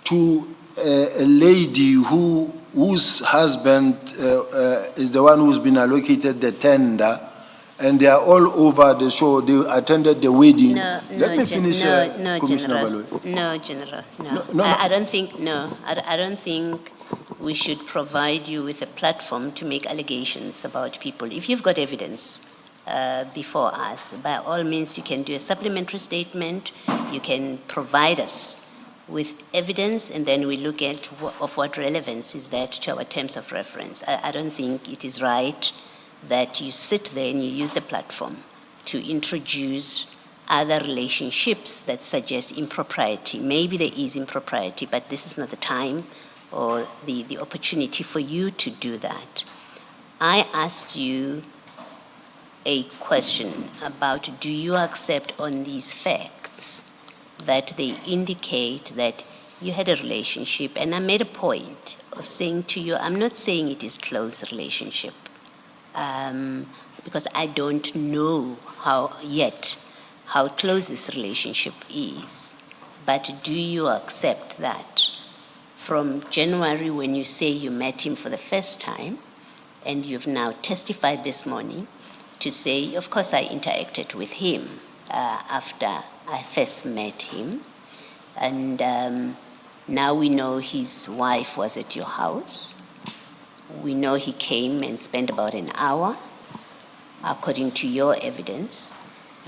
to a lady whose husband is the one who's been allocated the tender, and they are all over the show. They attended the wedding. Let me finish, Commissioner Baloi. No, General, no. I don't think we should provide you with a platform to make allegations about people. If you've got evidence before us, by all means, you can do a supplementary statement. You can provide us with evidence, and then we look at of what relevance is that to our terms of reference. I don't think it is right that you sit there and you use the platform to introduce other relationships that suggest impropriety. Maybe there is impropriety, but this is not the time or the opportunity for you to do that. I asked you a question about, do you accept on these facts that they indicate that you had a relationship? And I made a point of saying to you, I'm not saying it is close relationship, because I don't know how close this relationship is. But do you accept that from January, when you say you met him for the first time, and you've now testified this morning to say, of course, I interacted with him after I first met him, and now we know his wife was at your house. We know he came and spent about an hour, according to your evidence.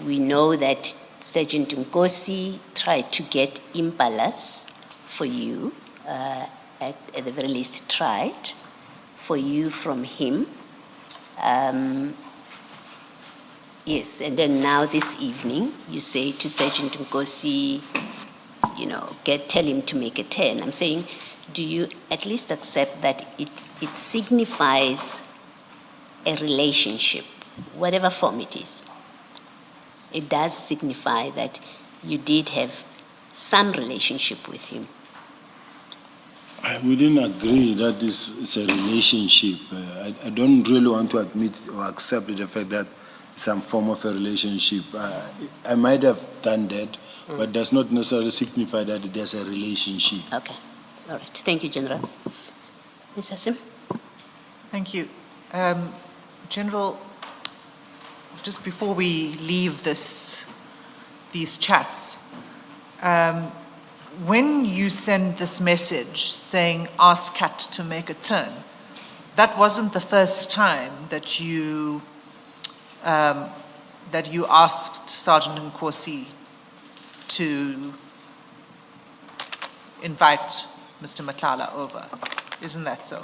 We know that Sergeant Nkosi tried to get Impalas for you, at the very least tried, for you from him. Yes, and then now this evening, you say to Sergeant Nkosi, tell him to make a turn. I'm saying, do you at least accept that it signifies a relationship, whatever form it is? It does signify that you did have some relationship with him. I wouldn't agree that this is a relationship. I don't really want to admit or accept the fact that some form of a relationship. I might have done that, but does not necessarily signify that there's a relationship. Okay. All right. Thank you, General. Ms. Hassim? Thank you. General, just before we leave these chats, when you send this message saying, ask Kat to make a turn, that wasn't the first time that you asked Sergeant Nkosi to invite Mr. Matlala over. Isn't that so?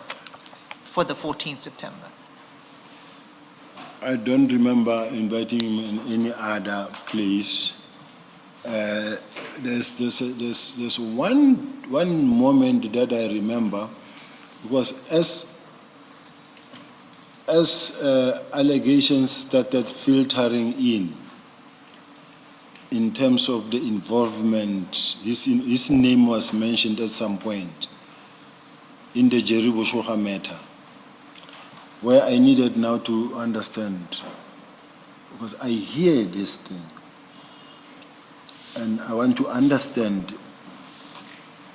For the 14th September. I don't remember inviting him in any other place. There's one moment that I remember, because as allegations started filtering in terms of the involvement, his name was mentioned at some point in the Jerry Boshoha matter, where I needed now to understand, because I hear this thing, and I want to understand,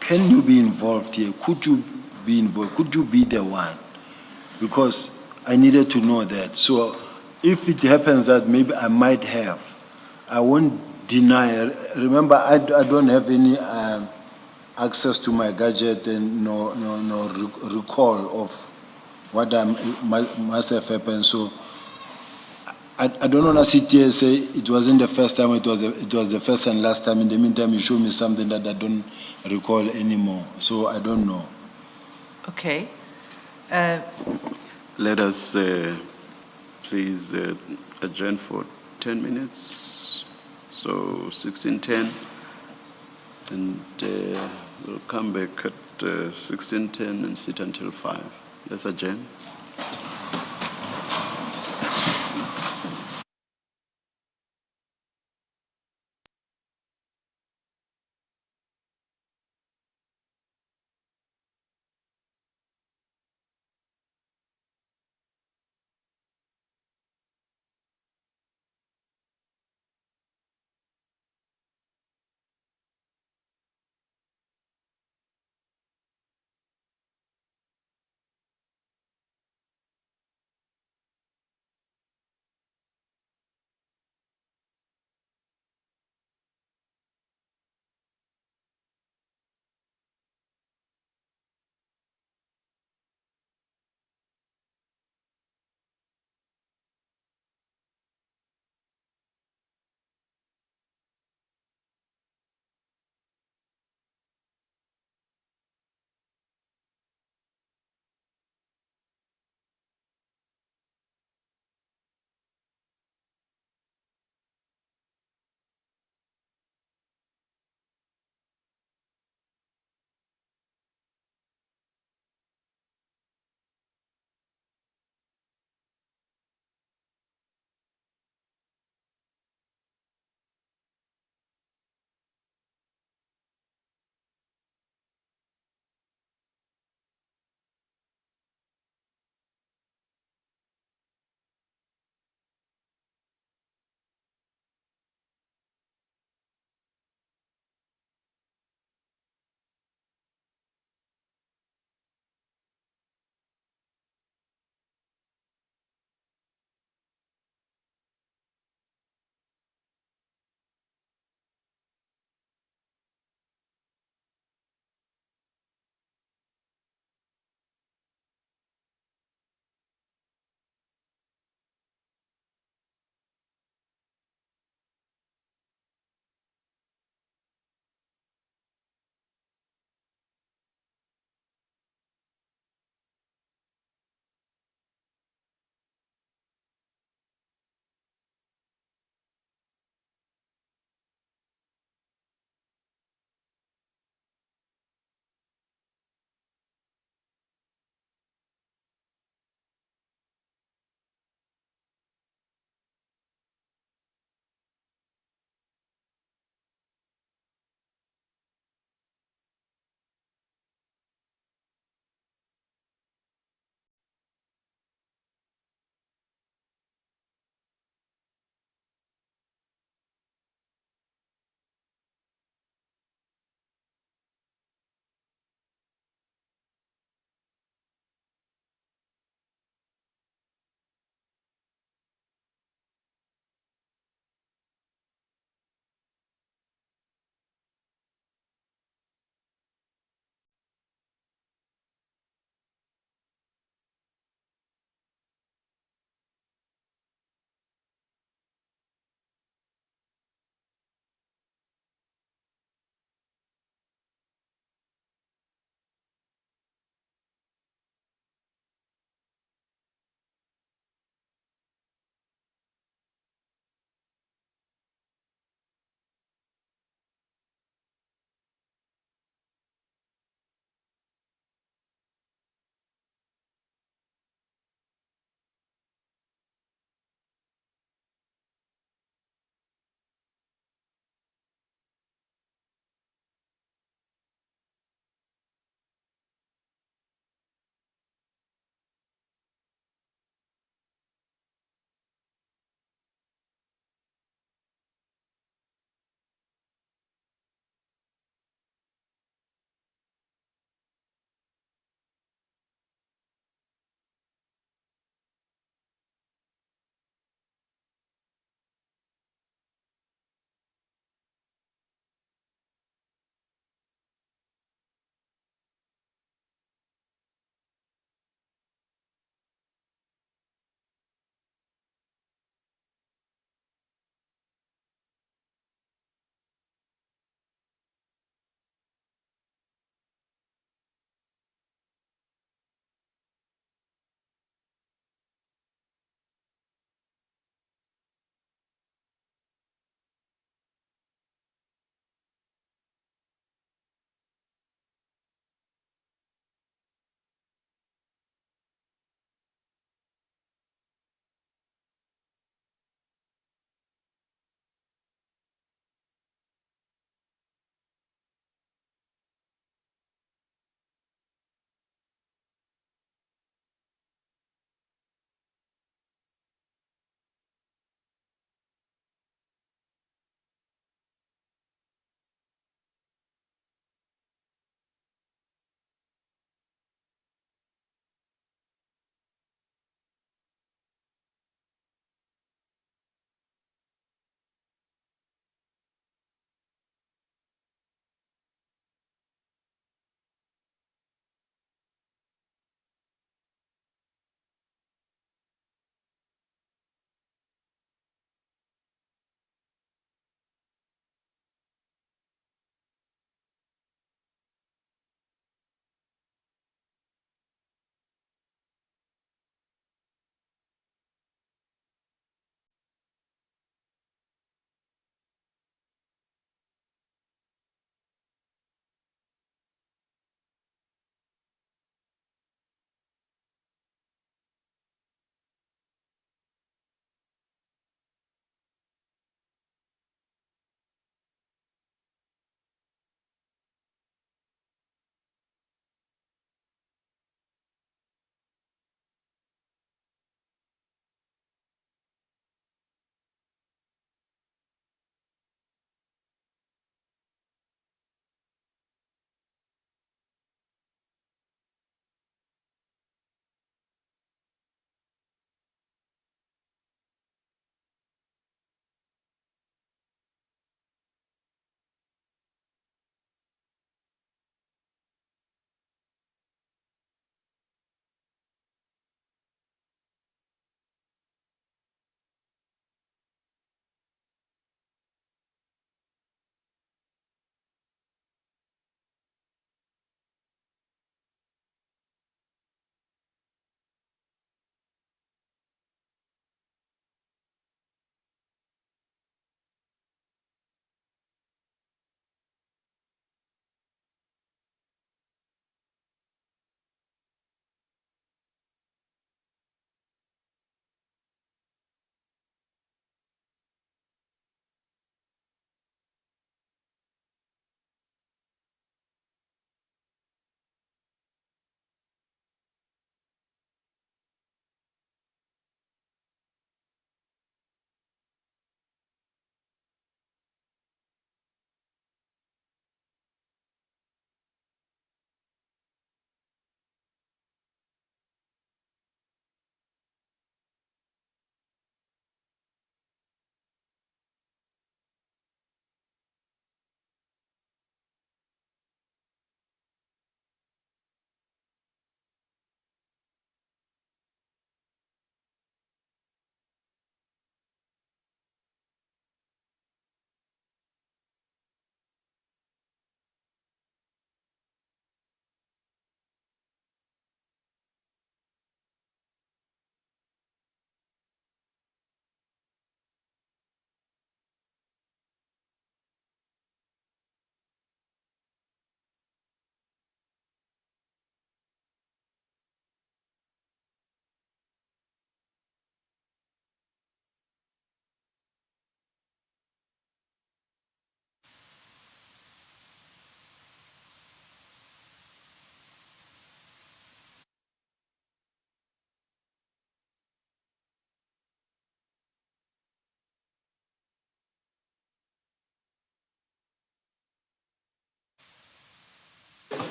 can you be involved here? Could you be involved? Could you be the one? Because I needed to know that. So if it happens that maybe I might have, I won't deny. Remember, I don't have any access to my gadget and no recall of what must have happened. So I don't want to sit here and say it wasn't the first time, it was the first and last time. In the meantime, you show me something that I don't recall anymore. So I don't know. Okay. Let us please adjourn for 10 minutes, so 16:10, and we'll come back at 16:10 and sit until 5. Let's adjourn.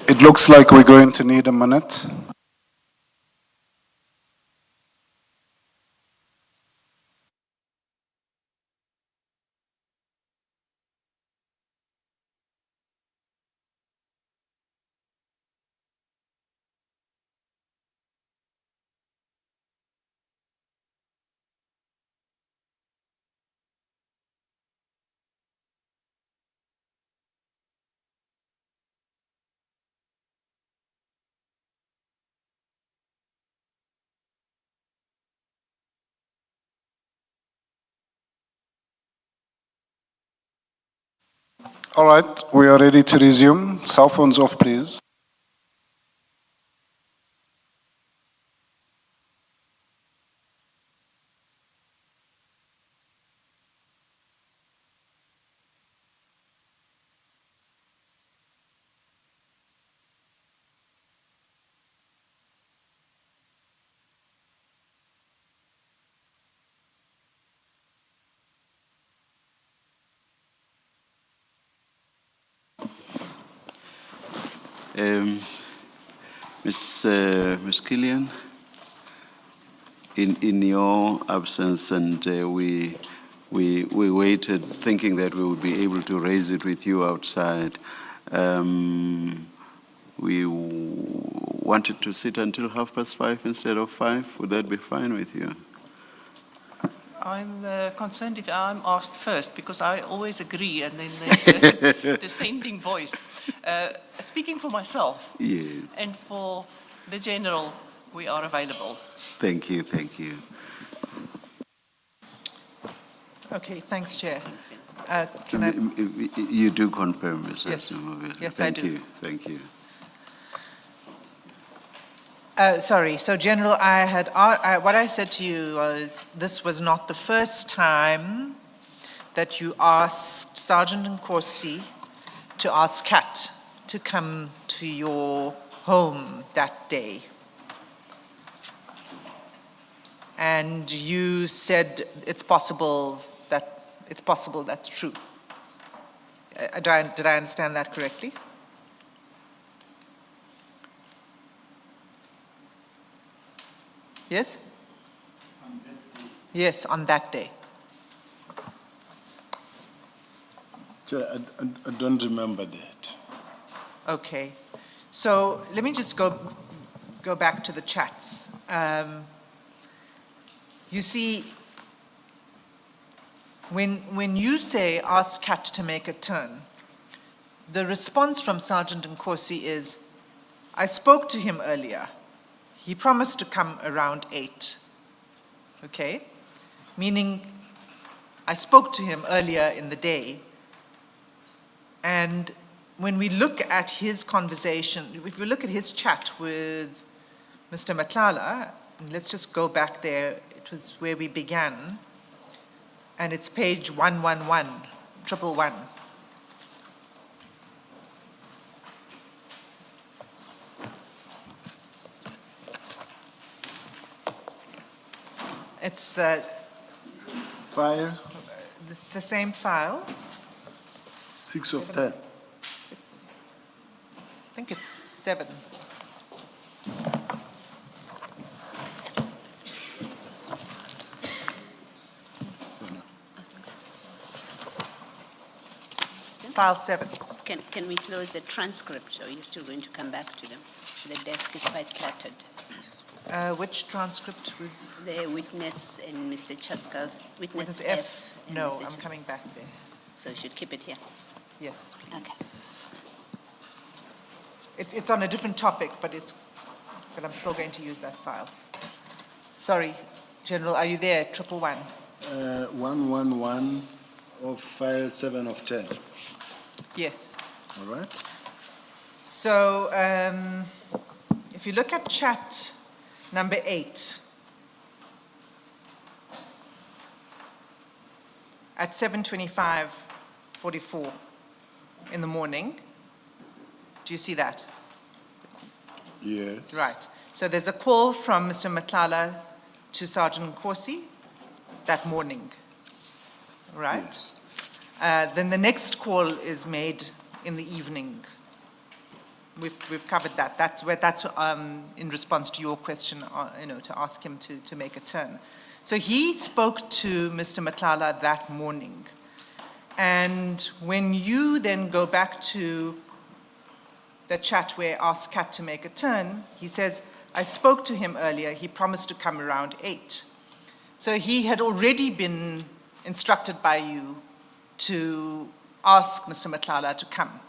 It looks like we're going to need a minute. All right, we are ready to resume. Cell phones off, please. Ms. Killian, in your absence, and we waited thinking that we would be able to raise it with you outside. We wanted to sit until 5:30 instead of 5. Would that be fine with you? I'm concerned if I'm asked first, because I always agree, and then there's a dissenting voice. Speaking for myself, Yes. and for the General, we are available. Thank you, thank you. Okay, thanks, Chair. You do confirm, Ms. Yes. Asimovic. Yes, I do. Thank you, thank you. Sorry, so General, what I said to you was this was not the first time that you asked Sergeant Nkosi to ask Kat to come to your home that day. And you said it's possible that's true. Did I understand that correctly? Yes? On that day. Yes, on that day. Chair, I don't remember that. Okay. So let me just go back to the chats. You see, when you say ask Kat to make a turn, the response from Sergeant Nkosi is, I spoke to him earlier. He promised to come around 8, okay? Meaning, I spoke to him earlier in the day, and when we look at his conversation, if we look at his chat with Mr. Matlala, and let's just go back there, it was where we began, and it's page 111. It's File it's the same file. 6 of 10. I think it's 7. File 7. Can we close the transcript, or are you still going to come back to them? The desk is quite cluttered. Which transcript with The witness and Mr. Chaskal's, witness F? F. and No, Mr. I'm Chaskal's. coming back there. So you should keep it here. Yes, please. Okay. It's on a different topic, but I'm still going to use that file. Sorry, General, are you there? 111. 111 of file 7 of 10. Yes. All right? So if you look at chat number 8, at 7:25:44 in the morning, do you see that? Yes. Right. So there's a call from Mr. Matlala to Sergeant Nkosi that morning, right? Yes. Then the next call is made in the evening. we've covered that. That's in response to your question, to ask him to make a turn. So he spoke to Mr. Matlala that morning. And when you then go back to the chat where ask Kat to make a turn, he says, I spoke to him earlier, he promised to come around 8. So he had already been instructed by you to ask Mr. Matlala to come.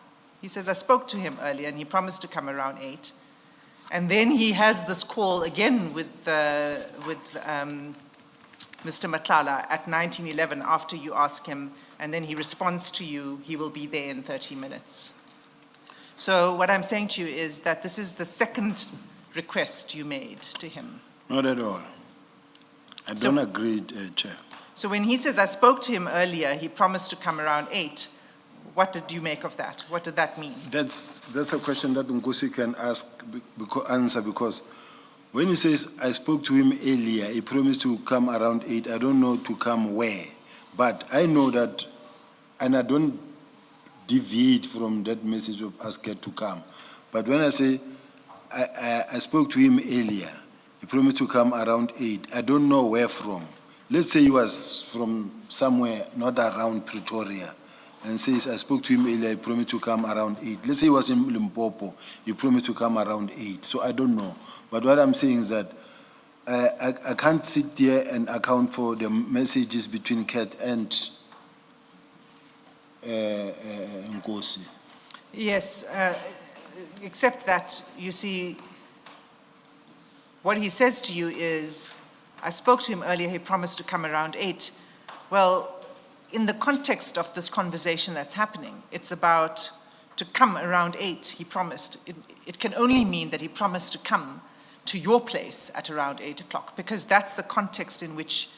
He says, I spoke to him earlier and he promised to come around 8. And then he has this call again with Mr. Matlala at 19:11 after you ask him, and then he responds to you, he will be there in 30 minutes. So what I'm saying to you is that this is the second request you made to him. Not at all. I don't agree, Chair. So when he says, I spoke to him earlier, he promised to come around 8, what did you make of that? What did that mean? That's a question that Nkosi can answer, because when he says, I spoke to him earlier, he promised to come around 8, I don't know to come where. But I know that, and I don't deviate from that message of ask her to come. But when I say, I spoke to him earlier, he promised to come around 8, I don't know where from. Let's say he was from somewhere not around Pretoria, and says, I spoke to him earlier, he promised to come around 8. Let's say he was in Limpopo, he promised to come around 8. So I don't know. But what I'm saying is that I can't sit here and account for the messages between Kat and Nkosi. Yes, except that, you see, what he says to you is, I spoke to him earlier, he promised to come around 8. Well, in the context of this conversation that's happening, it's about to come around 8, he promised. It can only mean that he promised to come to your place at around 8 o'clock, because that's the context in which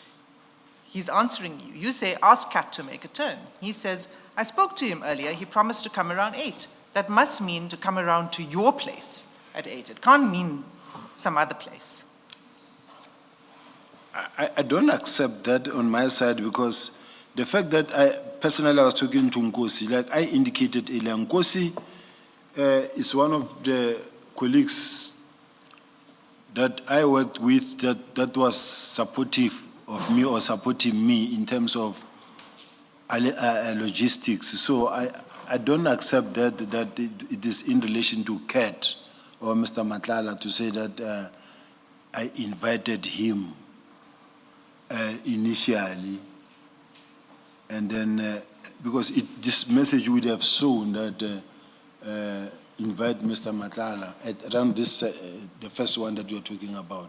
he's answering you. You say, ask Kat to make a turn. He says, I spoke to him earlier, he promised to come around 8. That must mean to come around to your place at 8. It can't mean some other place. I don't accept that on my side, because the fact that I was talking to Nkosi, like I indicated earlier, Nkosi is one of the colleagues that I worked with that was supportive of me or supporting me in terms of logistics. So I don't accept that it is in relation to Kat or Mr. Matlala to say that I invited him initially, and then because this message would have shown that invite Mr. Matlala at around this the first one that you're talking about.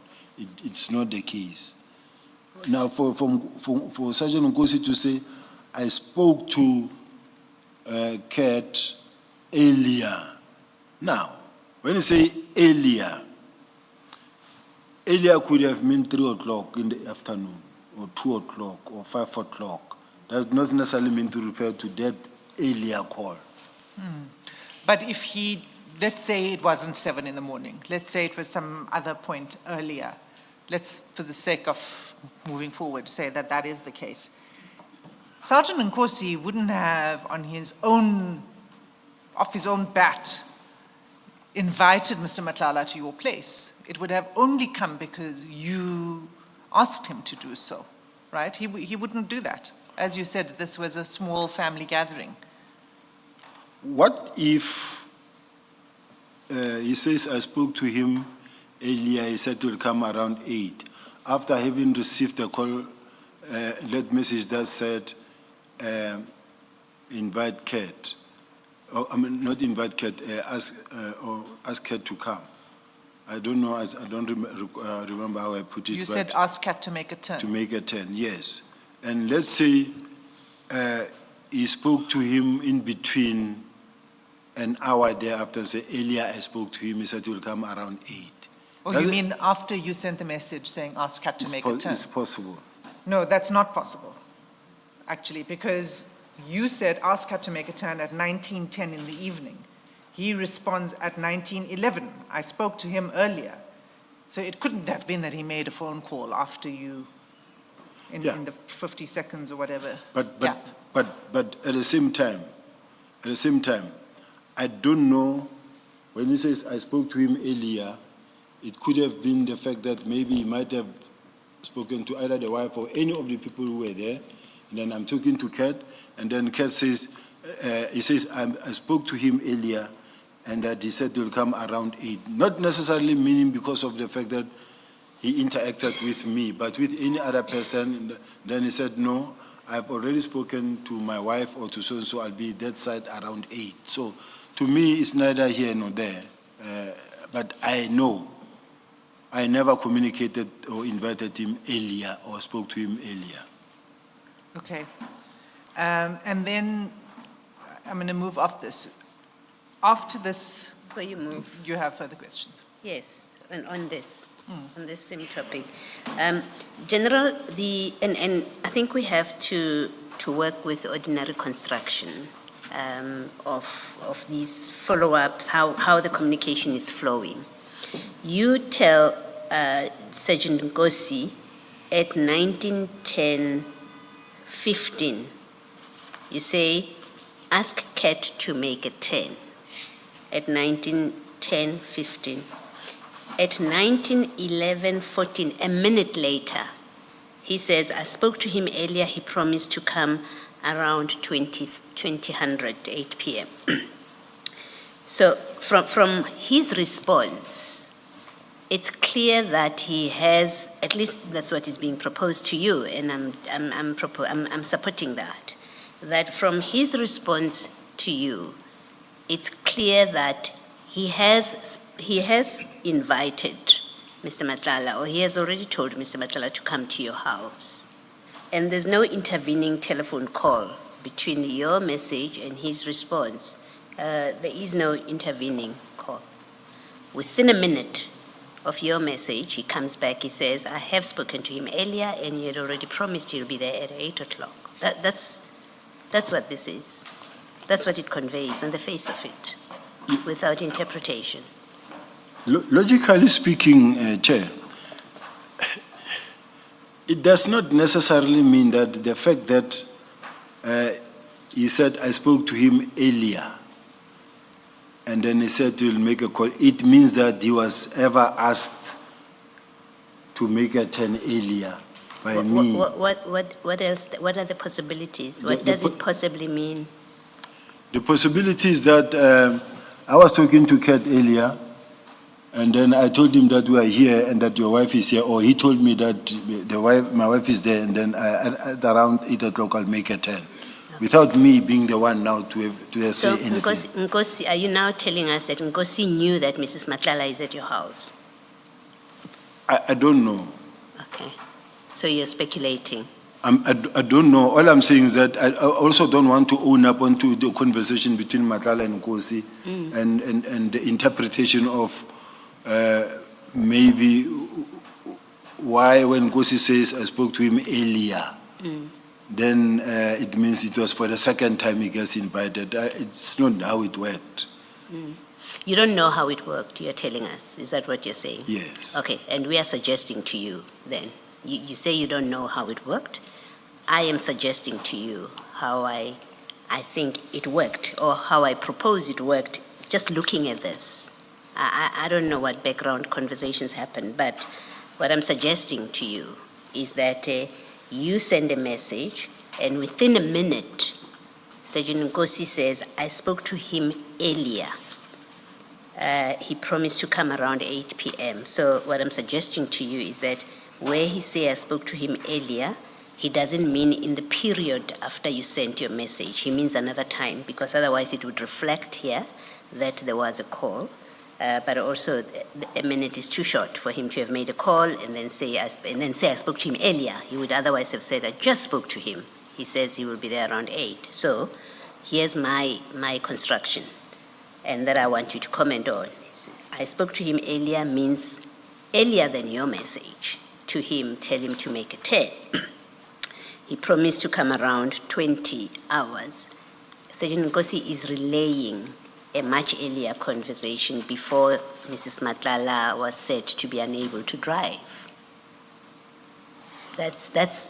It's not the case. Now, for Sergeant Nkosi to say, I spoke to Kat earlier. Now, when you say earlier could have meant 3 o'clock in the afternoon, or 2 o'clock, or 5 o'clock. Does not necessarily mean to refer to that earlier call. But if he, let's say it wasn't 7 in the morning, let's say it was some other point earlier, let's, for the sake of moving forward, say that that is the case. Sergeant Nkosi wouldn't have, on his own, off his own bat, invited Mr. Matlala to your place. It would have only come because you asked him to do so, right? He wouldn't do that. As you said, this was a small family gathering. What if he says, I spoke to him earlier, he said he'll come around 8. After having received a call, that message that said, invite Kat, I mean, not invite Kat, ask Kat to come. I don't know, I don't remember how I put it. You said ask Kat to make a turn. To make a turn, yes. And let's say he spoke to him in between an hour thereafter, say earlier I spoke to him, he said he will come around 8. Or you mean after you sent the message saying ask Kat to make a turn? It's possible. No, that's not possible, actually, because you said ask Kat to make a turn at 19:10 in the evening. He responds at 19:11. I spoke to him earlier. So it couldn't have been that he made a phone call after you, in the 50 seconds or whatever. But at the same time, I don't know when he says, I spoke to him earlier, it could have been the fact that maybe he might have spoken to either the wife or any of the people who were there. And then I'm talking to Kat, and then Kat says, he says, I spoke to him earlier, and that he said he'll come around 8. Not necessarily meaning because of the fact that he interacted with me, but with any other person. Then he said, no, I've already spoken to my wife or to so-and-so, I'll be that side around 8. So to me, it's neither here nor there. But I know I never communicated or invited him earlier or spoke to him earlier. Okay. And then I'm going to move off this. After this, Before you move, you have further questions. yes, and on this same topic. General, and I think we have to work with ordinary construction of these follow-ups, how the communication is flowing. You tell Sergeant Nkosi at 19:10:15, you say, ask Kat to make a 10 at 19:10:15. At 19:11:14, a minute later, he says, I spoke to him earlier, he promised to come around 8 p.m. So from his response, it's clear that he has, at least that's what is being proposed to you, and I'm supporting that from his response to you, it's clear that he has invited Mr. Matlala, or he has already told Mr. Matlala to come to your house. And there's no intervening telephone call between your message and his response. There is no intervening call. Within a minute of your message, he comes back, he says, I have spoken to him earlier and he had already promised he'll be there at 8 o'clock. That's what this is. That's what it conveys on the face of it, without interpretation. Logically speaking, Chair, it does not necessarily mean that the fact that he said, I spoke to him earlier, and then he said he'll make a call, it means that he was ever asked to make a 10 earlier by me. What else? What are the possibilities? What does it possibly mean? The possibility is that I was talking to Kat earlier, and then I told him that we are here and that your wife is here, or he told me that my wife is there, and then at around 8 o'clock I'll make a 10. Without me being the one now to say anything. Nkosi, are you now telling us that Nkosi knew that Mrs. Matlala is at your house? I don't know. Okay. So you're speculating? I don't know. All I'm saying is that I also don't want to own up onto the conversation between Matlala and Nkosi and the interpretation of maybe why when Nkosi says I spoke to him earlier, then it means it was for the second time he gets invited. It's not how it worked. You don't know how it worked, you're telling us. Is that what you're saying? Yes. Okay, and we are suggesting to you then. You say you don't know how it worked. I am suggesting to you how I think it worked, or how I propose it worked, just looking at this. I don't know what background conversations happened, but what I'm suggesting to you is that you send a message, and within a minute, Sergeant Nkosi says, I spoke to him earlier. He promised to come around 8 p.m. So what I'm suggesting to you is that where he says I spoke to him earlier, he doesn't mean in the period after you sent your message. He means another time, because otherwise it would reflect here that there was a call. But also, a minute is too short for him to have made a call and then say I spoke to him earlier. He would otherwise have said, I just spoke to him. He says he will be there around 8. So here's my construction, and that I want you to comment on. I spoke to him earlier means earlier than your message to him, tell him to make a 10. He promised to come around 20 hours. Sergeant Nkosi is relaying a much earlier conversation before Mrs. Matlala was said to be unable to drive. That's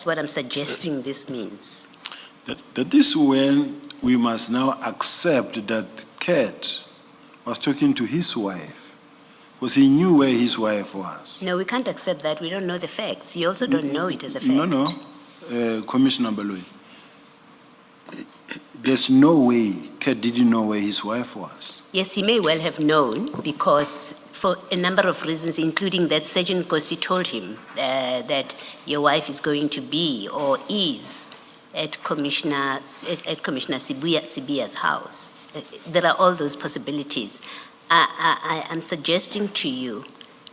what I'm suggesting this means. That is when we must now accept that Kat was talking to his wife, because he knew where his wife was. No, we can't accept that. We don't know the facts. You also don't know it as a fact. No, Commissioner Baloyi. There's no way Kurt didn't know where his wife was. Yes, he may well have known because for a number of reasons, including that Sergeant Kosi told him that your wife is going to be or is at Commissioner Sibia's house. There are all those possibilities. I am suggesting to you,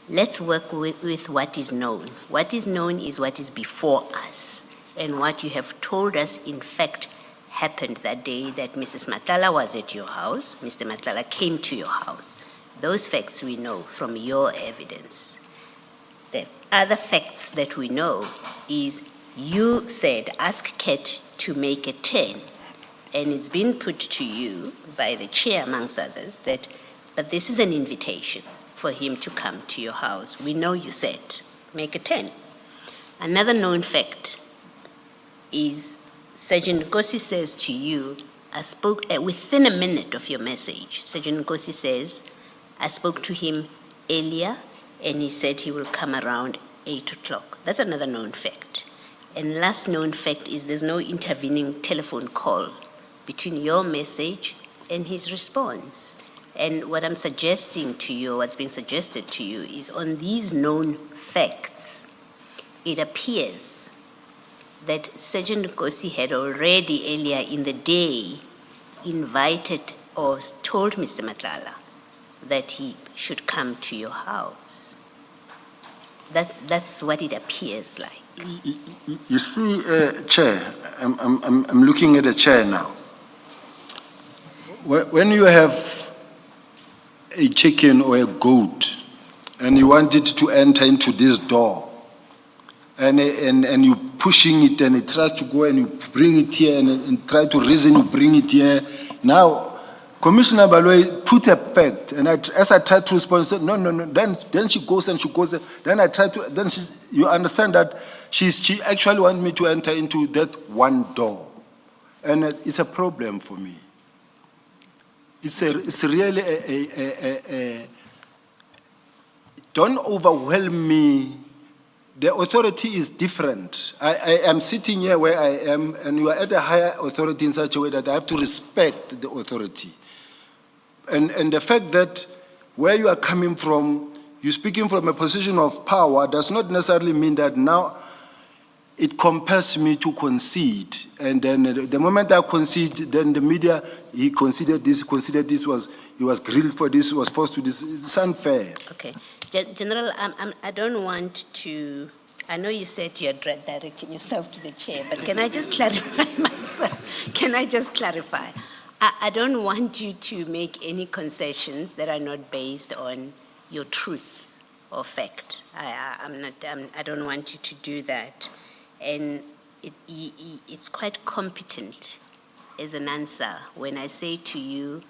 let's work with what is known. What is known is what is before us, and what you have told us, in fact, happened that day that Mrs. Matlala was at your house, Mr. Matlala came to your house. Those facts we know from your evidence. The other facts that we know is you said, ask Kurt to make a 10, and it's been put to you by the chair, amongst others, that, but this is an invitation for him to come to your house. We know you said, make a 10. Another known fact is Sergeant Kosi says to you, I spoke, within a minute of your message, Sergeant Kosi says, I spoke to him earlier and he said he will come around 8 o'clock. That's another known fact. And last known fact is there's no intervening telephone call between your message and his response. And what I'm suggesting to you, what's being suggested to you, is on these known facts, it appears that Sergeant Kosi had already earlier in the day invited or told Mr. Matlala that he should come to your house. That's what it appears like. You see, Chair, I'm looking at the chair now. When you have a chicken or a goat and you want it to enter into this door, and you pushing it and it tries to go and you bring it here and try to reason you bring it here. Now, Commissioner Baloyi put a fact, and as I tried to respond, said, no, then she goes and she goes, then I try to, then you understand that she actually wants me to enter into that one door. And it's a problem for me. It's really don't overwhelm me. The authority is different. I am sitting here where I am, and you are at a higher authority in such a way that I have to respect the authority. And the fact that where you are coming from, you're speaking from a position of power, does not necessarily mean that now it compels me to concede. And then the moment I concede, then the media, he considered this, he was grilled for this, he was forced to this. It's unfair. Okay. General, I don't want to, I know you said you're directing yourself to the chair, but can I just clarify myself? Can I just clarify? I don't want you to make any concessions that are not based on your truth or fact. I don't want you to do that. And it's quite competent as an answer when I say to you,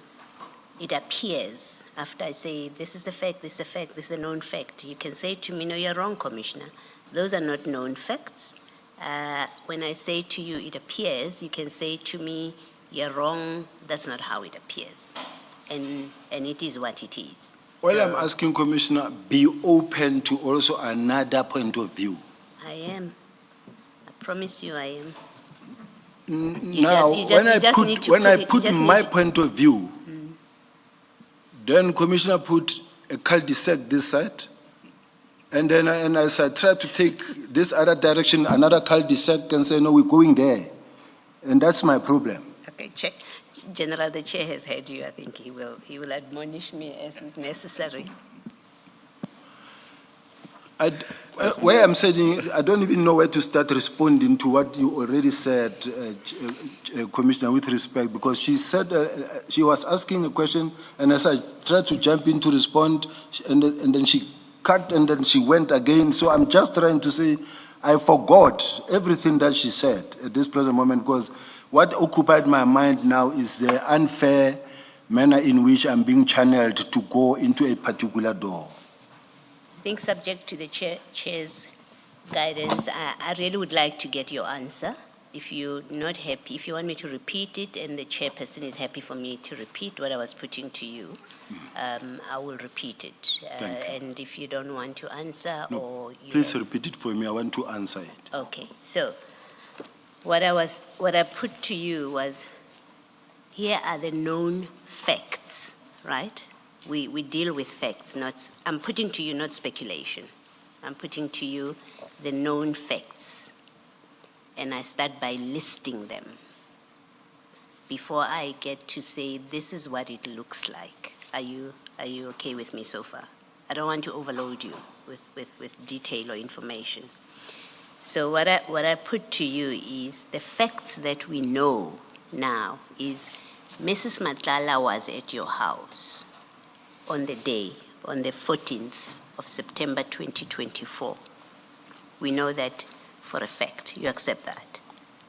it appears, after I say, this is the fact, this is a fact, this is a known fact, you can say to me, no, you're wrong, Commissioner. Those are not known facts. When I say to you, it appears, you can say to me, you're wrong, that's not how it appears. And it is what it is. Well, So, I'm asking, Commissioner, be open to also another point of view. I am. I promise you I am. Now, you just need to when I put put my point of view, then Commissioner put a cul-de-sac this side, and then as I try to take this other direction, another cul-de-sac, and say, no, we're going there. And that's my problem. Okay, check. General, the chair has heard you. I think he will admonish me as is necessary. Where I'm saying, I don't even know where to start responding to what you already said, Commissioner, with respect, because she said she was asking a question, and as I tried to jump in to respond, and then she cut, and then she went again. So I'm just trying to say, I forgot everything that she said at this present moment, because what occupied my mind now is the unfair manner in which I'm being channeled to go into a particular door. I think subject to the chair's guidance, I really would like to get your answer if you're not happy, if you want me to repeat it and the chairperson is happy for me to repeat what I was putting to you, I will repeat it. And if you don't want to answer or you Please repeat it for me. I want to answer it. Okay, so what I put to you was, here are the known facts, right? We deal with facts, I'm putting to you not speculation. I'm putting to you the known facts. And I start by listing them before I get to say, this is what it looks like. Are you okay with me so far? I don't want to overload you with detail or information. So what I put to you is the facts that we know now is Mrs. Matlala was at your house on the day, on the 14th of September 2024. We know that for a fact. You accept that?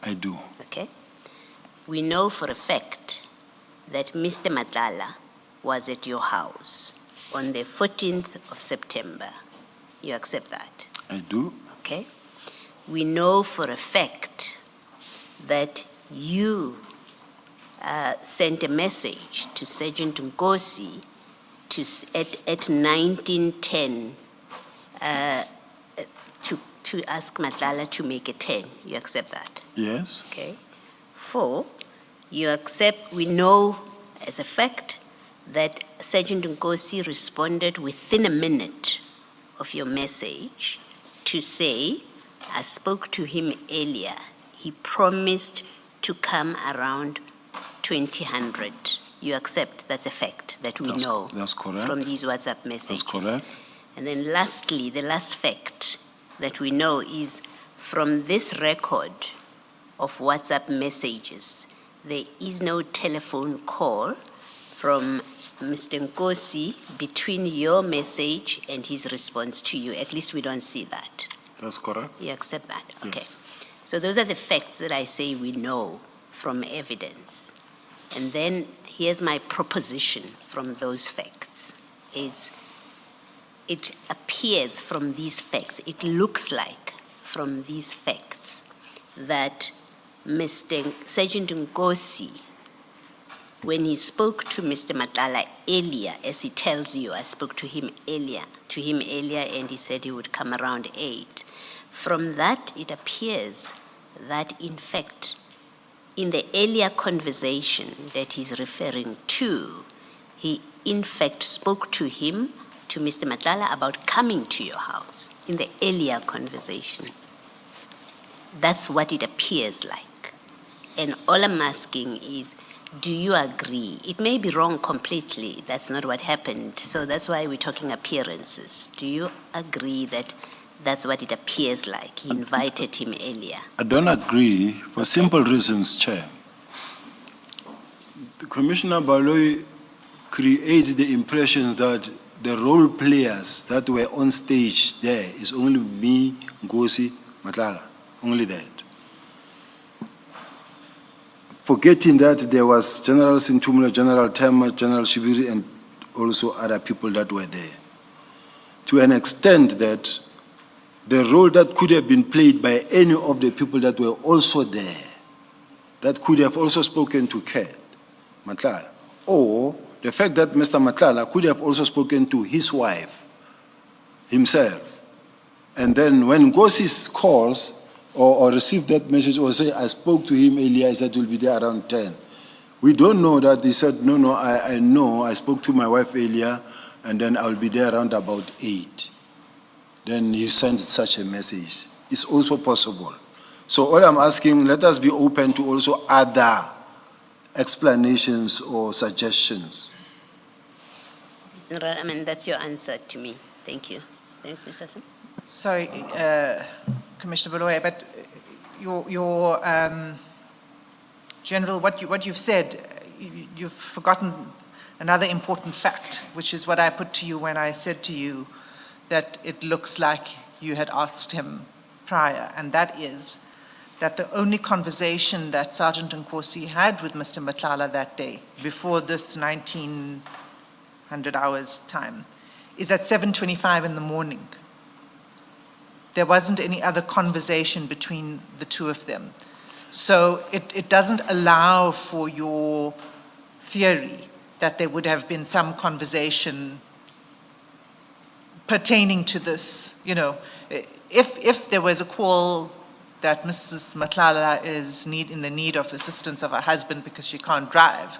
I do. Okay. We know for a fact that Mr. Matlala was at your house on the 14th of September. You accept that? I do. Okay. We know for a fact that you sent a message to Sergeant Nkosi at 1910 to ask Matlala to make a 10. You accept that? Yes. Okay. 4, we know as a fact that Sergeant Nkosi responded within a minute of your message to say, I spoke to him earlier. He promised to come around 2000. You accept that's a fact that we know that's correct. from these WhatsApp messages. That's correct. And then lastly, the last fact that we know is from this record of WhatsApp messages, there is no telephone call from Mr. Nkosi between your message and his response to you. At least we don't see that. That's correct. You accept that? Yes. Okay. So those are the facts that I say we know from evidence. And then here's my proposition from those facts. It appears from these facts, it looks like from these facts that Mr. Sergeant Nkosi, when he spoke to Mr. Matlala earlier, as he tells you, I spoke to him earlier, and he said he would come around 8. From that, it appears that, in fact, in the earlier conversation that he's referring to, he, in fact, spoke to him, to Mr. Matlala, about coming to your house in the earlier conversation. That's what it appears like. And all I'm asking is, do you agree? It may be wrong completely. That's not what happened. So that's why we're talking appearances. Do you agree that that's what it appears like? He invited him earlier. I don't agree for simple reasons, Chair. The Commissioner Baloyi created the impression that the role players that were on stage there is only me, Nkosi, Matlala, only that. Forgetting that there was General Sintumula, General Tema, General Shibiri, and also other people that were there. To an extent that the role that could have been played by any of the people that were also there, that could have also spoken to Kat, Matlala, or the fact that Mr. Matlala could have also spoken to his wife, himself. And then when Nkosi calls or received that message or say, I spoke to him earlier, I said he'll be there around 10. We don't know that he said, no, I know, I spoke to my wife earlier, and then I'll be there around about 8. Then he sent such a message. It's also possible. So all I'm asking, let us be open to also other explanations or suggestions. I mean, that's your answer to me. Thank you. Thanks, Ms. Hassan. Sorry, Commissioner Baloyi, but your General, what you've said, you've forgotten another important fact, which is what I put to you when I said to you that it looks like you had asked him prior, and that is that the only conversation that Sergeant Nkosi had with Mr. Matlala that day, before this 1900 hours time, is at 7:25 in the morning. There wasn't any other conversation between the two of them. So it doesn't allow for your theory that there would have been some conversation pertaining to this. You know, if there was a call that Mrs. Matlala is in the need of assistance of her husband because she can't drive,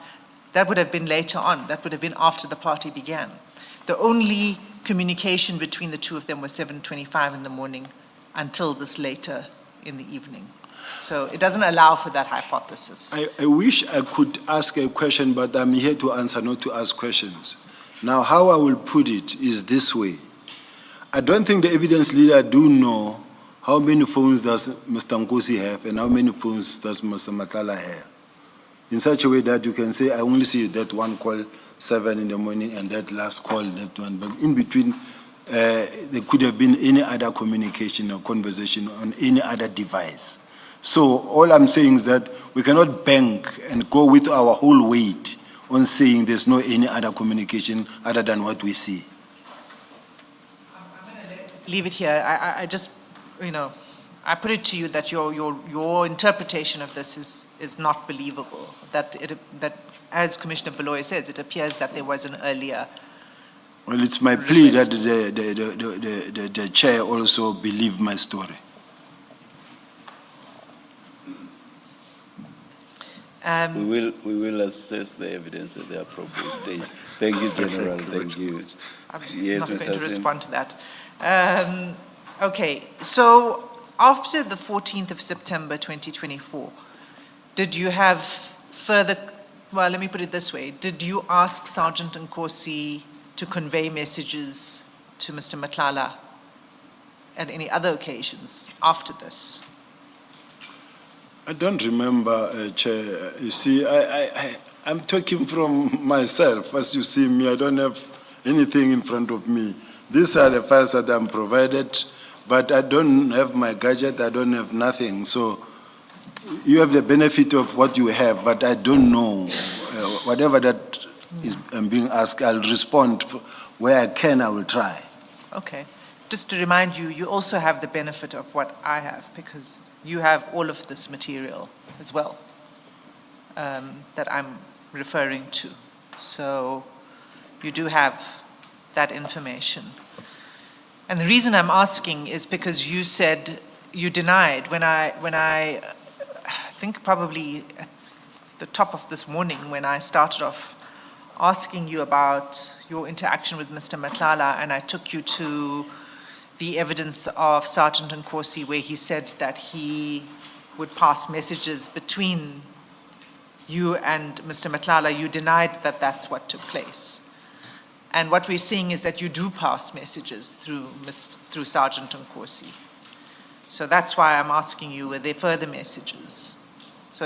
that would have been later on. That would have been after the party began. The only communication between the two of them was 7:25 in the morning until this later in the evening. So it doesn't allow for that hypothesis. I wish I could ask a question, but I'm here to answer, not to ask questions. Now, how I will put it is this way. I don't think the evidence leader do know how many phones does Mr. Nkosi have and how many phones does Mr. Matlala have. In such a way that you can say, I only see that one call 7 in the morning and that last call, that one. But in between, there could have been any other communication or conversation on any other device. So all I'm saying is that we cannot bank and go with our whole weight on saying there's no any other communication other than what we see. I'm going to leave it here. I just, you know, I put it to you that your interpretation of this is not believable. That as Commissioner Beloy says, it appears that there was an earlier. Well, it's my plea that the chair also believe my story. We will assess the evidence at the appropriate stage. Thank you, General. Thank you. I'm Yes, not Ms. going to Hassan. respond to that. Okay, so after the 14th of September 2024, did you have further, well, let me put it this way. Did you ask Sergeant Nkosi to convey messages to Mr. Matlala at any other occasions after this? I don't remember, Chair. You see, I'm talking from myself. As you see me, I don't have anything in front of me. These are the files that I'm provided, but I don't have my gadget, I don't have nothing. So you have the benefit of what you have, but I don't know. Whatever that is being asked, I'll respond. Where I can, I will try. Okay. Just to remind you, you also have the benefit of what I have, because you have all of this material as well that I'm referring to. So you do have that information. And the reason I'm asking is because you said, you denied when I think probably at the top of this morning when I started off asking you about your interaction with Mr. Matlala, and I took you to the evidence of Sergeant Nkosi where he said that he would pass messages between you and Mr. Matlala. You denied that that's what took place. And what we're seeing is that you do pass messages through Sergeant Nkosi. So that's why I'm asking you, were there further messages? So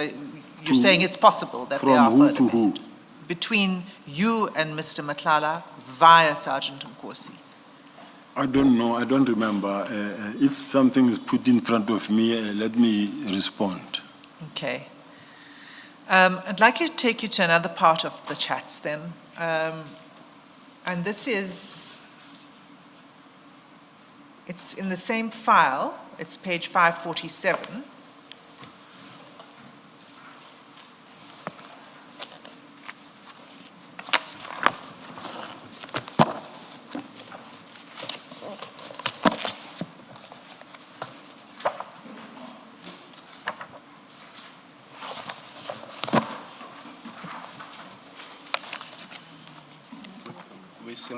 you're saying it's possible that there are further messages between you and Mr. Matlala via Sergeant Nkosi? I don't know. I don't remember. If something is put in front of me, let me respond. Okay. I'd like to take you to another part of the chats then. And this is, it's in the same file. It's page 547.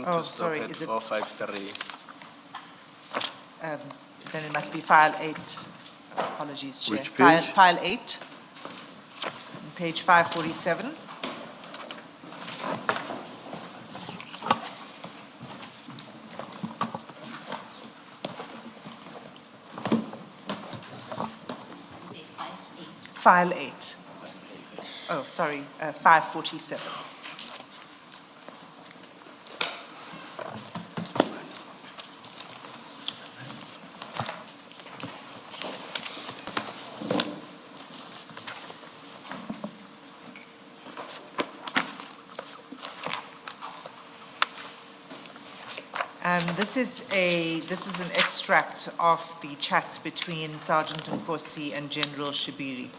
To stop at 453. Then it must be file 8. Apologies, Chair. Which page? File 8, page 547. File 8. Oh, sorry, 547. This is an extract of the chats between Sergeant Nkosi and General Shibiri.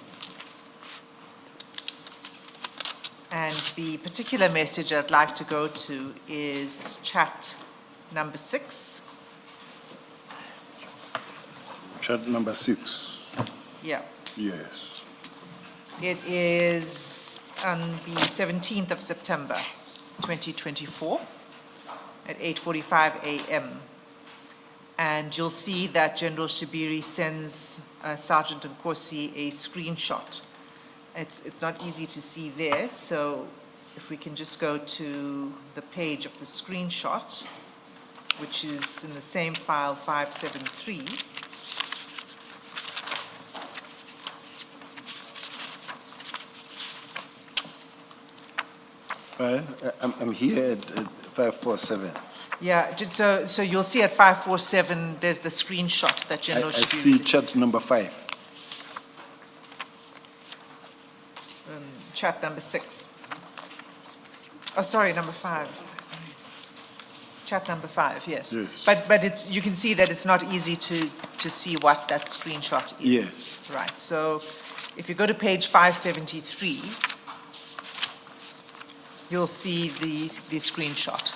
And the particular message I'd like to go to is chat number 6. Chart number 6. Yeah. Yes. It is on the 17th of September, 2024, at 8:45 a.m. And you'll see that General Shibiri sends Sergeant Nkosi a screenshot. It's not easy to see there, so if we can just go to the page of the screenshot, which is in the same file 573. Well, I'm here at 547. Yeah, so you'll see at 547, there's the screenshot that I General Shibiri. see chart number 5. Chat number 6. Oh, sorry, number 5. Chat number 5, yes. Yes. But it's, you can see that it's not easy to see what that screenshot is. Yes. Right, so if you go to page 573, you'll see the screenshot.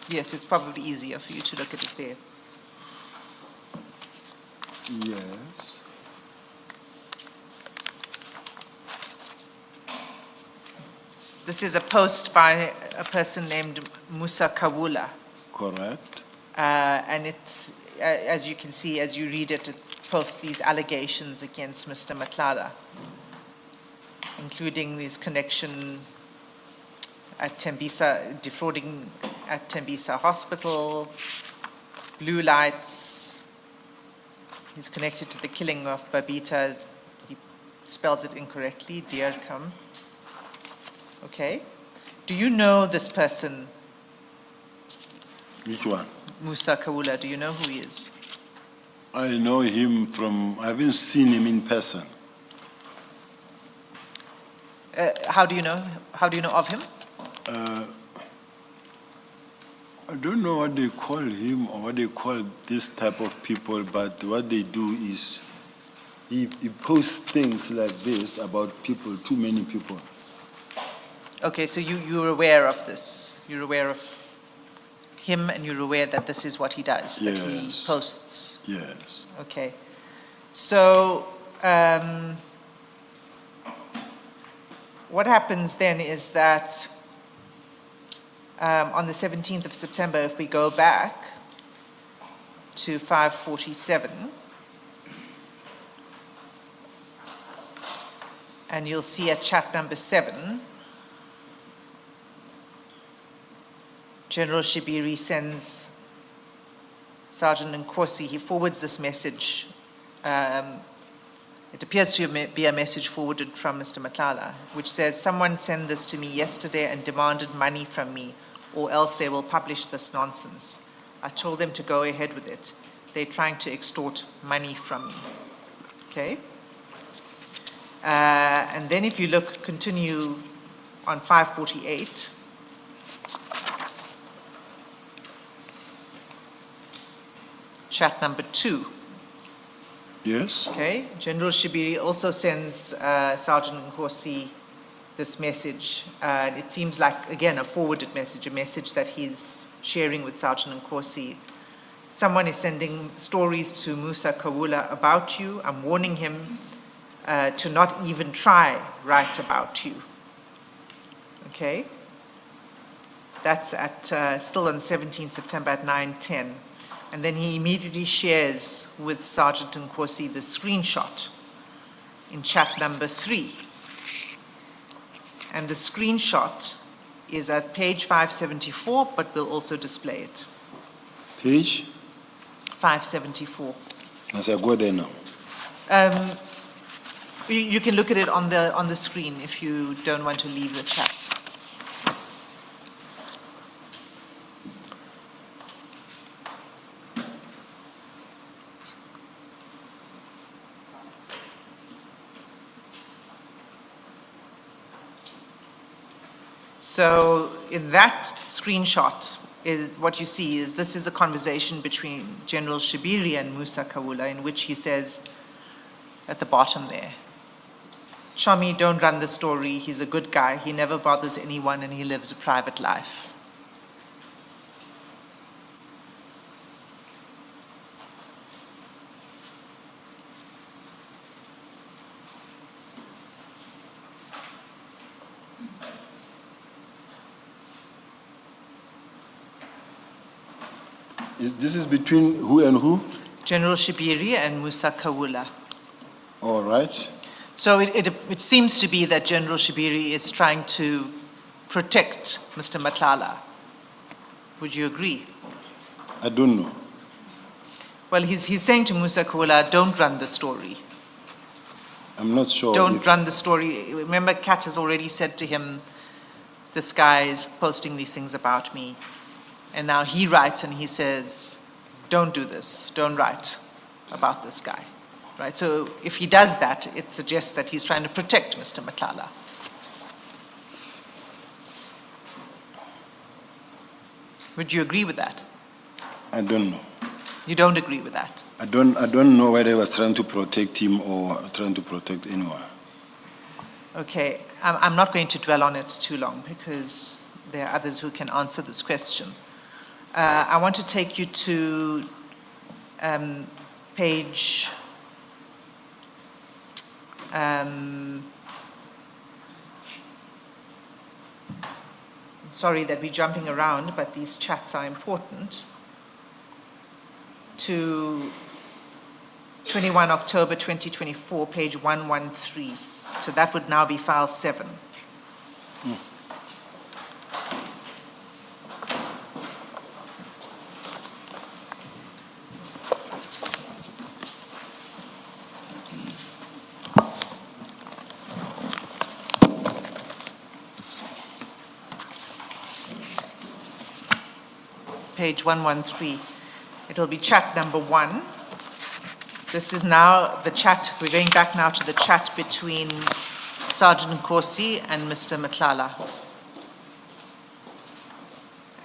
Yes, it's probably easier for you to look at it there. Yes. This is a post by a person named Musa Kawula. Correct. And it's, as you can see, as you read it, it posts these allegations against Mr. Matlala, including this connection at Tembisa, defrauding at Tembisa Hospital, blue lights. He's connected to the killing of Babita. He spells it incorrectly, Dearkam. Okay. Do you know this person, Which one? Musa Kawula? Do you know who he is? I know him from, I haven't seen him in person. How do you know? How do you know of him? I don't know what they call him or what they call this type of people, but what they do is he posts things like this about people, too many people. Okay, so you're aware of this. You're aware of him and you're aware that this is what he does, that he Yes. posts. Yes. Okay. So what happens then is that on the 17th of September, if we go back to 547, and you'll see at chat number 7, General Shibiri sends Sergeant Nkosi, he forwards this message. It appears to be a message forwarded from Mr. Matlala, which says, "Someone sent this to me yesterday and demanded money from me, or else they will publish this nonsense. I told them to go ahead with it. They're trying to extort money from me." Okay? And then if you continue on 548, chat number 2. Yes. Okay, General Shibiri also sends Sergeant Nkosi this message. It seems like, again, a forwarded message, a message that he's sharing with Sergeant Nkosi. "Someone is sending stories to Musa Kawula about you. I'm warning him to not even try write about you." Okay, that's at still on 17th September at 9:10. And then he immediately shares with Sergeant Nkosi the screenshot in chat number 3. And the screenshot is at page 574, but we'll also display it. Page? 574. As I go there now. You can look at it on the screen if you don't want to leave the chats. So in that screenshot, is what you see is this is a conversation between General Shibiri and Musa Kawula, in which he says at the bottom there, Shami, don't run the story. He's a good guy. He never bothers anyone and he lives a private life. This is between who and who? General Shibiri and Musa Kawula. All right. So it seems to be that General Shibiri is trying to protect Mr. Matlala. Would you agree? I don't know. Well, he's saying to Musa Kawula, don't run the story. I'm not sure. Don't run the story. Remember, Kat has already said to him, this guy is posting these things about me. And now he writes and he says, don't do this, don't write about this guy. Right? So if he does that, it suggests that he's trying to protect Mr. Matlala. Would you agree with that? I don't know. You don't agree with that? I don't know whether he was trying to protect him or trying to protect anyone. Okay, I'm not going to dwell on it too long because there are others who can answer this question. I want to take you to page sorry that we're jumping around, but these chats are important. To 21 October 2024, page 113. So that would now be file 7. Page 113. It'll be chat number 1. This is now the chat, we're going back now to the chat between Sergeant Nkosi and Mr. Matlala.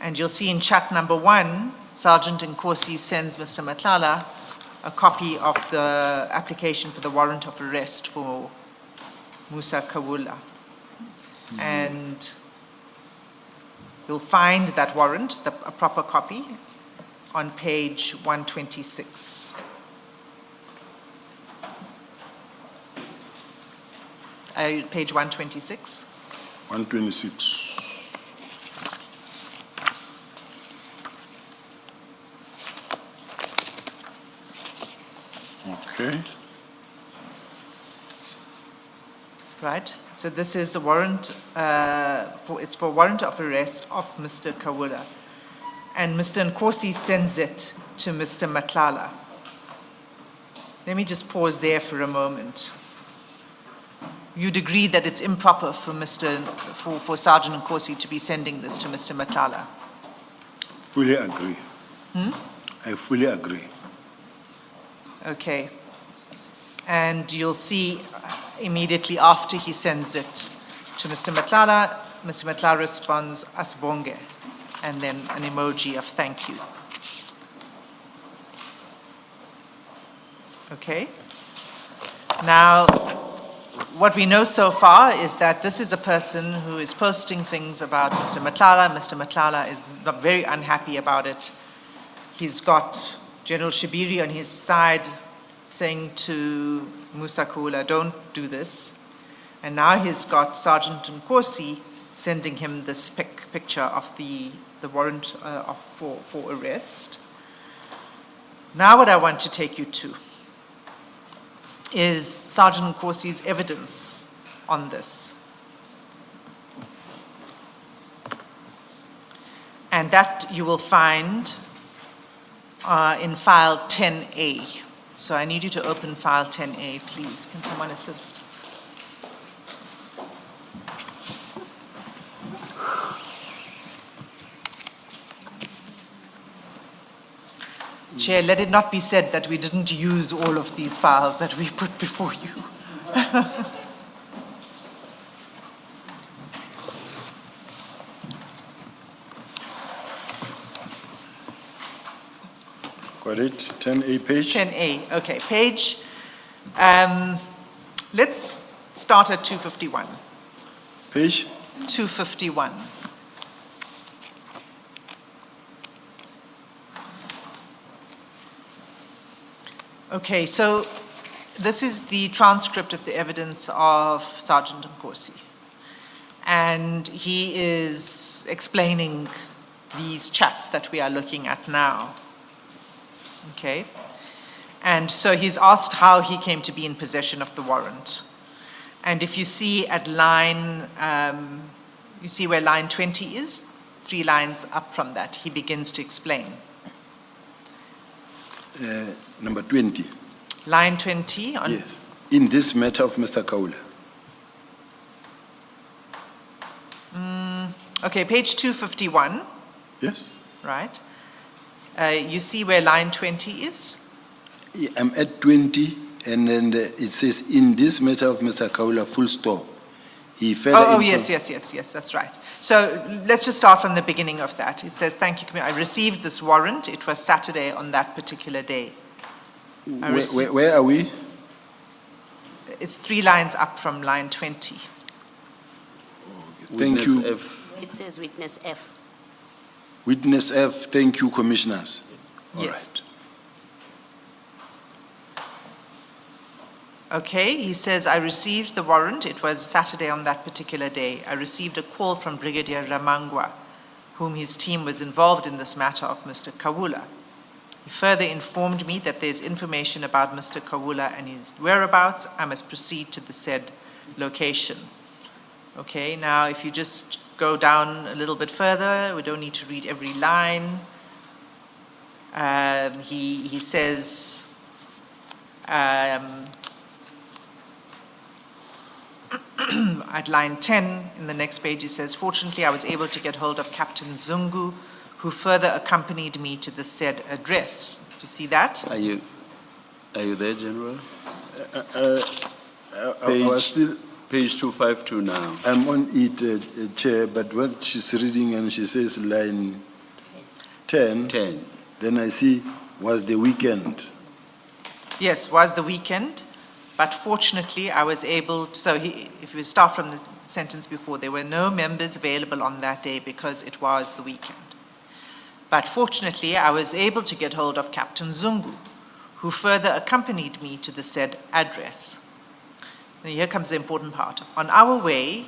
And you'll see in chat number 1, Sergeant Nkosi sends Mr. Matlala a copy of the application for the warrant of arrest for Musa Kawula. And you'll find that warrant, a proper copy, on page 126. Page 126. 126. Okay. Right. So this is a warrant. It's for warrant of arrest of Mr. Kawula, and Mr. Nkosi sends it to Mr. Matlala. Let me just pause there for a moment. You'd agree that it's improper for Sergeant Nkosi to be sending this to Mr. Matlala? Fully agree. I fully agree. Okay. And you'll see immediately after he sends it to Mr. Matlala responds, Asbonge, and then an emoji of thank you. Okay. Now, what we know so far is that this is a person who is posting things about Mr. Matlala. Mr. Matlala is very unhappy about it. He's got General Shibiri on his side saying to Musa Kawula, don't do this. And now he's got Sergeant Nkosi sending him this picture of the warrant for arrest. Now what I want to take you to is Sergeant Nkosi's evidence on this. And that you will find in file 10A. So I need you to open file 10A, please. Can someone assist? Chair, let it not be said that we didn't use all of these files that we put before you. Got it? 10A page? 10A, okay. Page, let's Start at 251. Page? 251. Okay, so this is the transcript of the evidence of Sergeant Nkosi. And he is explaining these chats that we are looking at now. Okay? And so he's asked how he came to be in possession of the warrant. And if you see at line, you see where line 20 is, 3 lines up from that, he begins to explain. Number 20. Line 20 on. Yes. In this matter of Mr. Kaula. Okay, page 251, Yes. right? You see where line 20 is? Yeah, I'm at 20, and then it says, in this matter of Mr. Kaula, full stop. He further Oh, yes, that's right. So let's just start from the beginning of that. It says, thank you, I received this warrant. It was Saturday on that particular day. Where are we? It's 3 lines up from line 20. Thank you. Witness F. It says witness F. Witness F, thank you, commissioners. All Yes. right. Okay, he says, I received the warrant. It was Saturday on that particular day. I received a call from Brigadier Ramangwa, whom his team was involved in this matter of Mr. Kawula. He further informed me that there's information about Mr. Kawula and his whereabouts. I must proceed to the said location. Okay, now if you just go down a little bit further, we don't need to read every line. He says, at line 10, in the next page, he says, fortunately, I was able to get hold of Captain Zungu, who further accompanied me to the said address. Do you see that? Are you there, General? I was still, Page 252 now. I'm on it, Chair, but what she's reading and she says line 10, 10. then I see was the weekend. Yes, was the weekend, but fortunately I was able to, so if we start from the sentence before, there were no members available on that day because it was the weekend. But fortunately I was able to get hold of Captain Zungu, who further accompanied me to the said address. Now here comes the important part. On our way,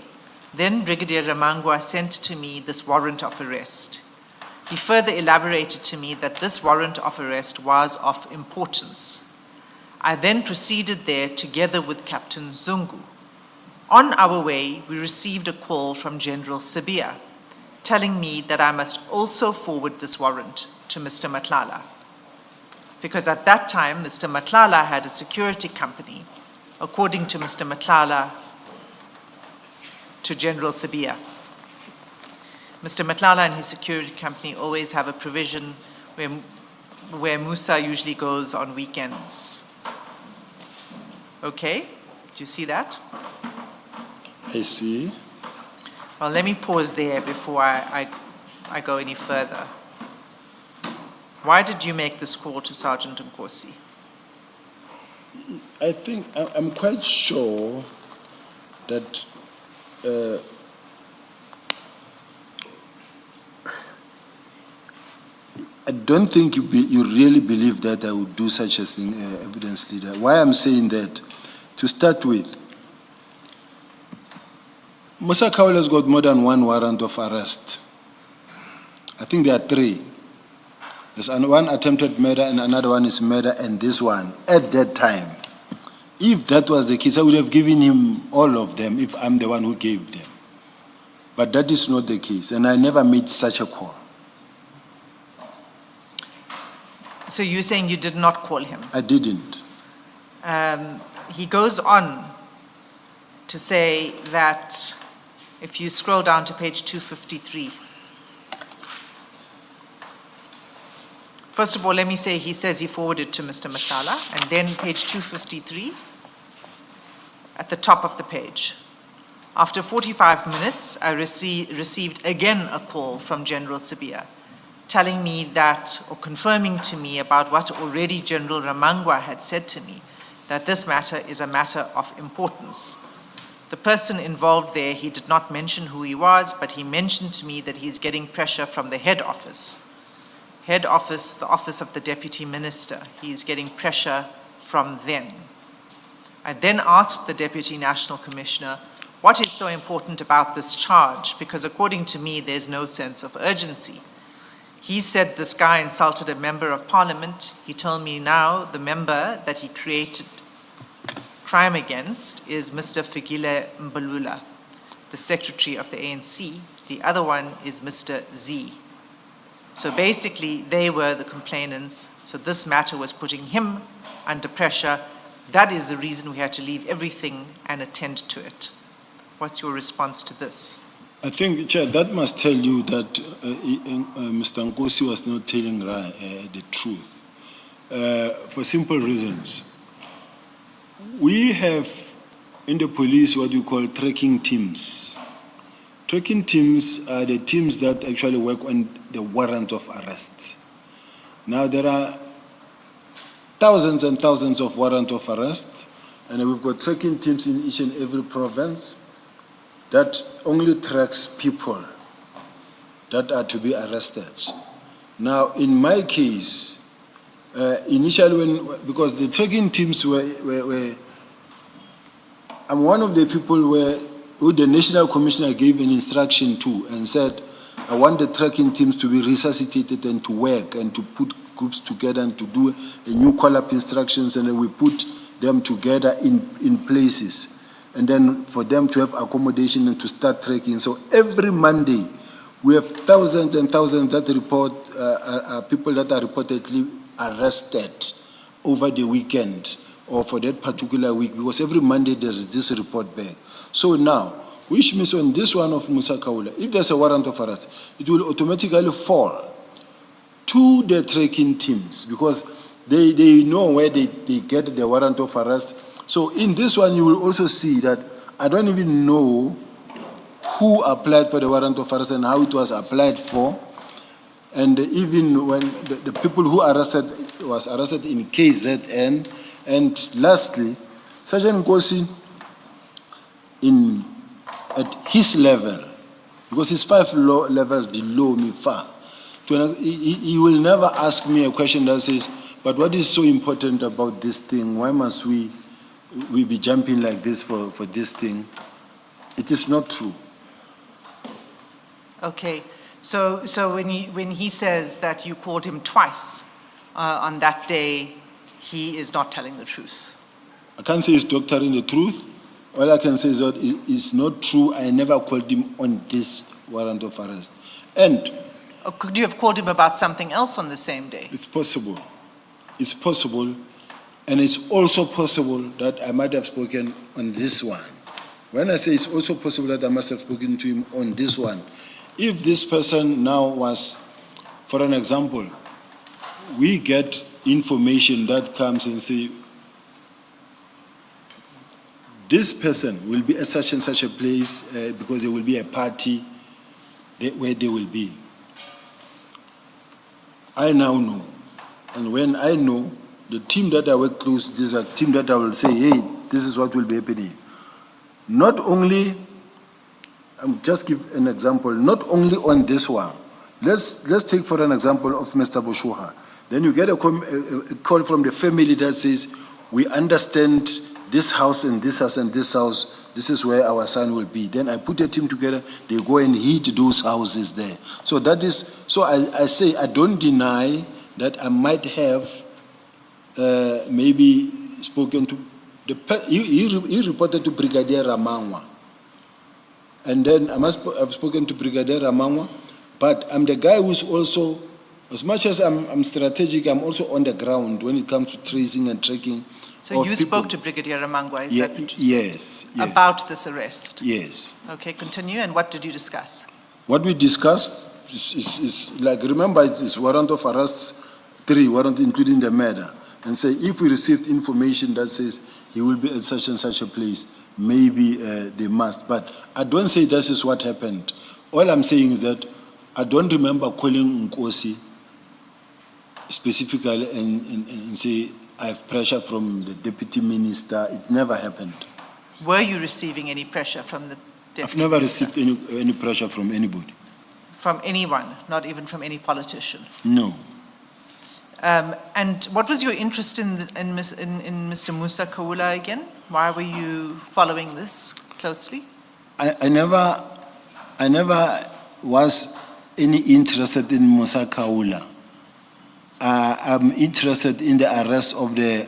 then Brigadier Ramangwa sent to me this warrant of arrest. He further elaborated to me that this warrant of arrest was of importance. I then proceeded there together with Captain Zungu. On our way, we received a call from General Sabia, telling me that I must also forward this warrant to Mr. Matlala. Because at that time, Mr. Matlala had a security company, according to Mr. Matlala, to General Sabia. Mr. Matlala and his security company always have a provision where Musa usually goes on weekends. Okay, do you see that? I see. Well, let me pause there before I go any further. Why did you make this call to Sergeant Nkosi? I think, I'm quite sure that I don't think you really believe that I would do such a thing, evidence leader. Why I'm saying that, to start with, Musa Kaula's got more than one warrant of arrest. I think there are 3. There's one attempted murder and another one is murder and this one, at that time. If that was the case, I would have given him all of them if I'm the one who gave them. But that is not the case, and I never made such a call. So you're saying you did not call him? I didn't. He goes on to say that, if you scroll down to page 253, first of all, let me say he says he forwarded to Mr. Matlala, and then page 253, at the top of the page. After 45 minutes, I received again a call from General Sabia, telling me that, or confirming to me about what already General Ramangwa had said to me, that this matter is a matter of importance. The person involved there, he did not mention who he was, but he mentioned to me that he's getting pressure from the head office. Head office, the office of the deputy minister. He's getting pressure from them. I then asked the deputy national commissioner, what is so important about this charge? Because according to me, there's no sense of urgency. He said this guy insulted a member of parliament. He told me now the member that he created crime against is Mr. Fikile Mbalula, the secretary of the ANC. The other one is Mr. Z. So basically, they were the complainants. So this matter was putting him under pressure. That is the reason we had to leave everything and attend to it. What's your response to this? I think, Chair, that must tell you that Mr. Nkosi was not telling the truth for simple reasons. We have in the police what you call tracking teams. Tracking teams are the teams that actually work on the warrant of arrest. Now, there are thousands and thousands of warrant of arrest, and we've got tracking teams in each and every province that only tracks people that are to be arrested. Now, in my case, initially because the tracking teams were I'm one of the people who the National Commissioner gave an instruction to and said, I want the tracking teams to be resuscitated and to work and to put groups together and to do a new call-up instructions, and then we put them together in places. And then for them to have accommodation and to start tracking. So every Monday, we have thousands and thousands that report, people that are reportedly arrested over the weekend or for that particular week, because every Monday there is this report back. So now, which means on this one of Musa Kaula, if there's a warrant of arrest, it will automatically fall to the tracking teams because they know where they get the warrant of arrest. So in this one, you will also see that I don't even know who applied for the warrant of arrest and how it was applied for. And even when the people who was arrested in KZN. And lastly, Sergeant Nkosi, at his level, because he's 5 levels below me far, he will never ask me a question that says, but what is so important about this thing? Why must we be jumping like this for this thing? It is not true. Okay, so when he says that you called him twice on that day, he is not telling the truth. I can't say he's doctoring the truth. All I can say is that it's not true. I never called him on this warrant of arrest. And could you have called him about something else on the same day? it's possible. It's possible. And it's also possible that I might have spoken on this one. When I say it's also possible that I must have spoken to him on this one, if this person now was, for an example, we get information that comes and say, this person will be at such and such a place because there will be a party where they will be. I now know. And when I know, the team that I work close, this is a team that I will say, hey, this is what will be happening. Not only, just give an example, not only on this one. Let's take for an example of Mr. Boshuha. Then you get a call from the family that says, we understand this house and this house and this house, this is where our son will be. Then I put a team together, they go and hit those houses there. So that is, so I say, I don't deny that I might have maybe spoken to, he reported to Brigadier Ramangwa. And then I must have spoken to Brigadier Ramangwa, but I'm the guy who's also, as much as I'm strategic, I'm also on the ground when it comes to tracing and tracking. So you spoke to Brigadier Ramangwa, is that what you said? Yes. About this arrest? Yes. Okay, continue. And what did you discuss? What we discussed is like, remember, it's warrant of arrest 3, warrant including the murder. And say, if we received information that says he will be at such and such a place, maybe they must. But I don't say this is what happened. All I'm saying is that I don't remember calling Nkosi specifically and say, I have pressure from the deputy minister. It never happened. Were you receiving any pressure from the I've deputy never minister? received any pressure from anybody. From anyone, not even from any politician? No. And what was your interest in Mr. Musa Kaula again? Why were you following this closely? I never was any interested in Musa Kaula. I'm interested in the arrest of the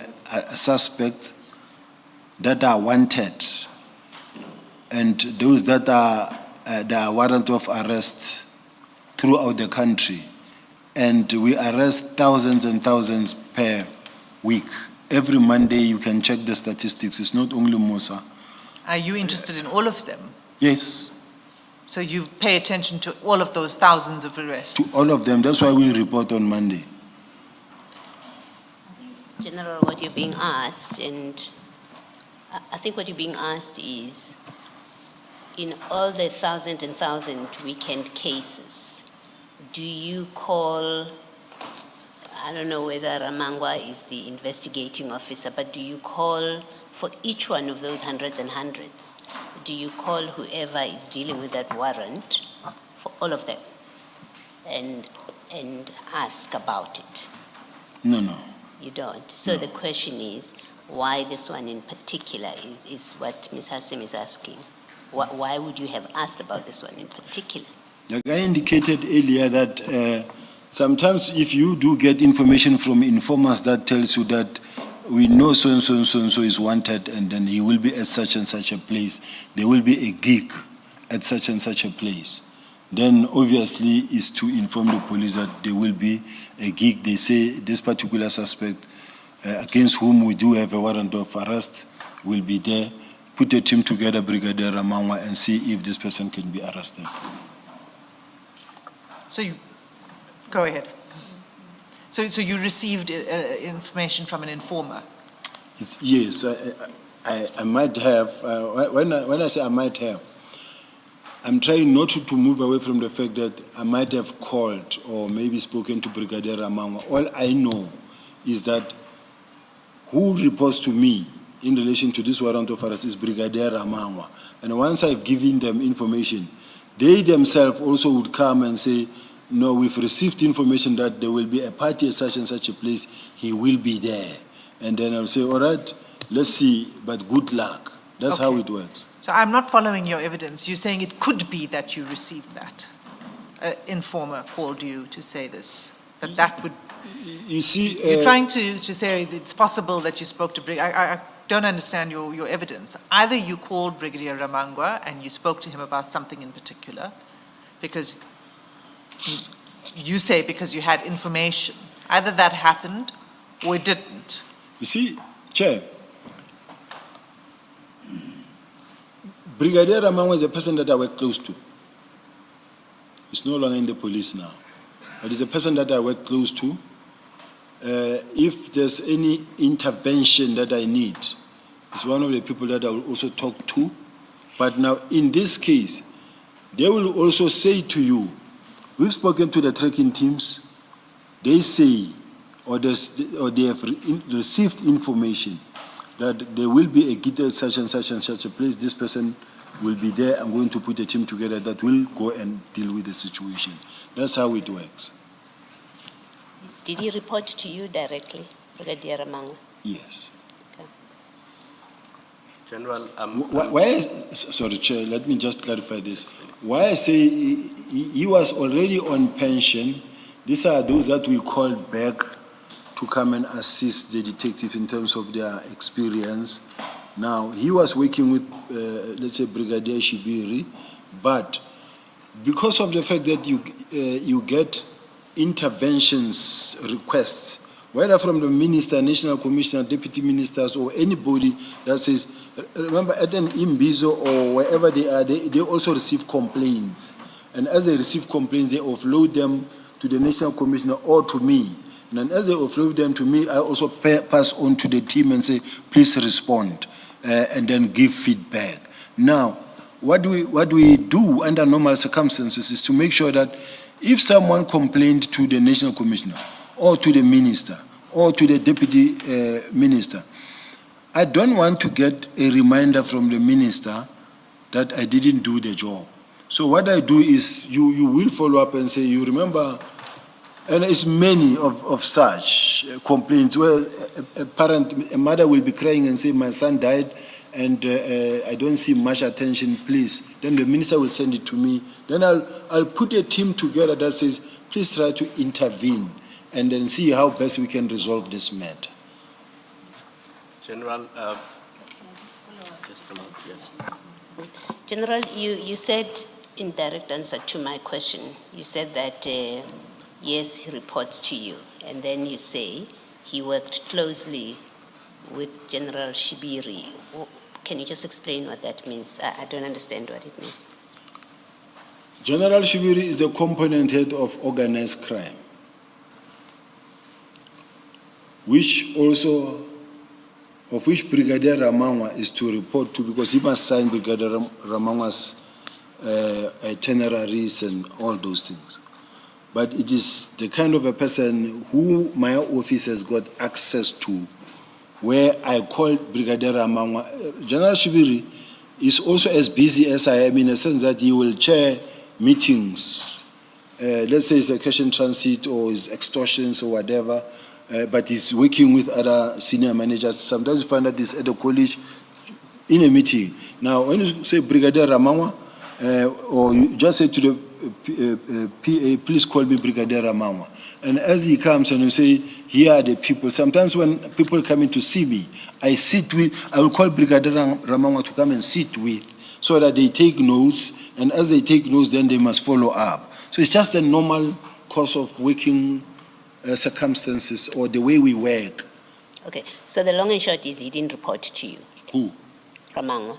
suspects that are wanted and those that are the warrant of arrest throughout the country. And we arrest thousands and thousands per week. Every Monday you can check the statistics. It's not only Musa. Are you interested in all of them? Yes, So you pay attention to all of those thousands of arrests? to all of them. That's why we report on Monday. General, what you're being asked, and I think what you're being asked is, in all the thousand and thousand weekend cases, do you call, I don't know whether Ramangwa is the investigating officer, but do you call for each one of those hundreds and hundreds? Do you call whoever is dealing with that warrant for all of them and ask about it? No. You don't. So the question is, why this one in particular is what Ms. Hassim is asking. Why would you have asked about this one in particular? Like I indicated earlier that sometimes if you do get information from informers that tells you that we know so-and-so and so-and-so is wanted and then he will be at such and such a place, there will be a gig at such and such a place, then obviously is to inform the police that there will be a gig. They say this particular suspect against whom we do have a warrant of arrest will be there. Put a team together, Brigadier Ramangwa, and see if this person can be arrested. So you, go ahead. So you received information from an informer? Yes, I might have. When I say I might have, I'm trying not to move away from the fact that I might have called or maybe spoken to Brigadier Ramangwa. All I know is that who reports to me in relation to this warrant of arrest is Brigadier Ramangwa. And once I've given them information, they themselves also would come and say, no, we've received information that there will be a party at such and such a place, he will be there. And then I'll say, all right, let's see, but good luck. That's how it works. So I'm not following your evidence. You're saying it could be that you received that. An informer called you to say this, that would... You see... You're trying to say it's possible that you spoke to Brigadier... I don't understand your evidence. Either you called Brigadier Ramangwa and you spoke to him about something in particular, because you say because you had information. Either that happened or it didn't. You see, Chair, Brigadier Ramangwa is a person that I work close to. He's no longer in the police now. But he's a person that I work close to. If there's any intervention that I need, he's one of the people that I will also talk to. But now, in this case, they will also say to you, we've spoken to the tracking teams, they say, or they have received information that there will be a gig at such and such a place, this person will be there. I'm going to put a team together that will go and deal with the situation. That's how it works. Did he report to you directly, Brigadier Ramangwa? Yes. Okay. General, sorry, Chair, let me just clarify this. Why I say he was already on pension, these are those that we called back to come and assist the detective in terms of their experience. Now, he was working with, let's say, Brigadier Shibiri, but because of the fact that you get interventions requests, whether from the minister, national commissioner, deputy ministers, or anybody that says, remember at an Imbizo or wherever they are, they also receive complaints. And as they receive complaints, they offload them to the national commissioner or to me. And then as they offload them to me, I also pass on to the team and say, please respond, and then give feedback. Now, what we do under normal circumstances is to make sure that if someone complained to the national commissioner or to the minister or to the deputy minister, I don't want to get a reminder from the minister that I didn't do the job. So what I do is you will follow up and say, you remember, and it's many of such complaints where a mother will be crying and say, my son died and I don't see much attention, please. Then the minister will send it to me. Then I'll put a team together that says, please try to intervene and then see how best we can resolve this matter. General, just a moment, yes. General, you said in direct answer to my question, you said that, yes, he reports to you. And then you say he worked closely with General Shibiri. Can you just explain what that means? I don't understand what it means. General Shibiri is the component head of organized crime, of which Brigadier Ramangwa is to report to, because he must sign Brigadier Ramangwa's itineraries and all those things. But it is the kind of a person who my office has got access to, where I call Brigadier Ramangwa. General Shibiri is also as busy as I am, in a sense that he will chair meetings. Let's say it's a cash in transit or it's extortions or whatever, but he's working with other senior managers. Sometimes you find that he's at the college in a meeting. Now, when you say Brigadier Ramangwa, or you just say to the PA, please call me Brigadier Ramangwa. And as he comes and you say, here are the people. Sometimes when people come in to see me, I will call Brigadier Ramangwa to come and sit with, so that they take notes, and as they take notes, then they must follow up. So it's just a normal course of working circumstances, or the way we work. Okay, so the long and short is he didn't report to you. Who? Ramangwa.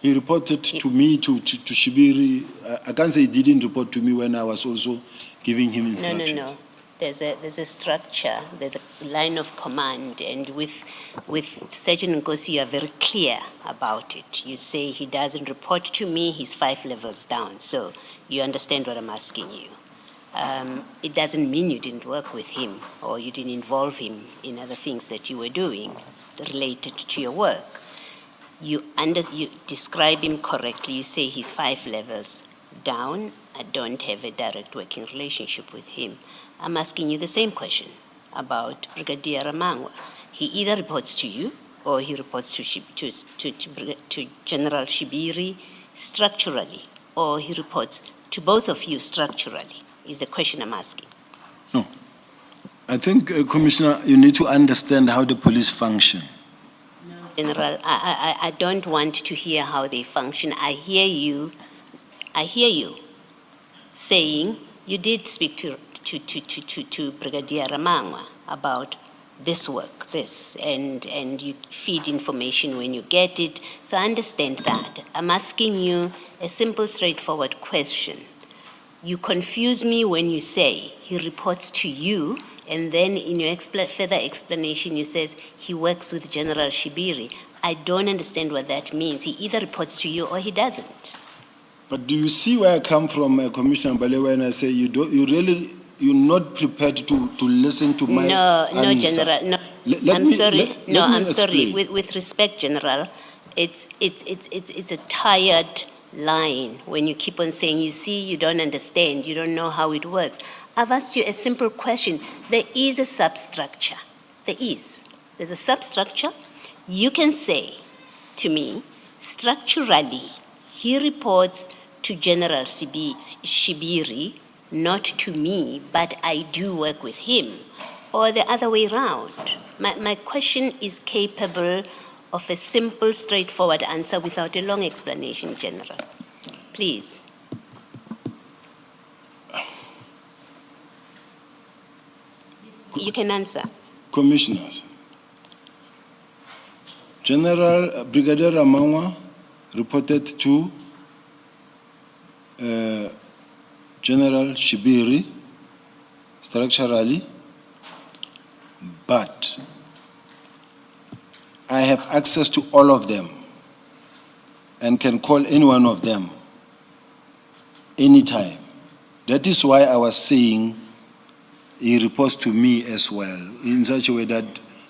He reported to me, to Shibiri. I can't say he didn't report to me when I was also giving him instructions. No. There's a structure, there's a line of command, and with Sergeant Nkosi, you are very clear about it. You say he doesn't report to me, he's 5 levels down. So you understand what I'm asking you. It doesn't mean you didn't work with him or you didn't involve him in other things that you were doing related to your work. You describe him correctly. You say he's 5 levels down. I don't have a direct working relationship with him. I'm asking you the same question about Brigadier Ramangwa. He either reports to you or he reports to General Shibiri structurally, or he reports to both of you structurally, is the question I'm asking. No. I think, Commissioner, you need to understand how the police function. General, I don't want to hear how they function. I hear you saying you did speak to Brigadier Ramangwa about this work, and you feed information when you get it. So I understand that. I'm asking you a simple, straightforward question. You confuse me when you say he reports to you, and then in your further explanation you says he works with General Shibiri. I don't understand what that means. He either reports to you or he doesn't. But do you see where I come from, Commissioner Mbale, when I say you're not prepared to listen to my No, answer? General, no. I'm sorry. With respect, General, it's a tired line when you keep on saying, you see, you don't understand, you don't know how it works. I've asked you a simple question. There is a substructure. There's a substructure. You can say to me, structurally, he reports to General Shibiri, not to me, but I do work with him, or the other way around. My question is capable of a simple, straightforward answer without a long explanation, General. Please. You can answer. Commissioners, Brigadier Ramangwa reported to General Shibiri structurally, but I have access to all of them and can call any one of them anytime. That is why I was saying he reports to me as well, in such a way that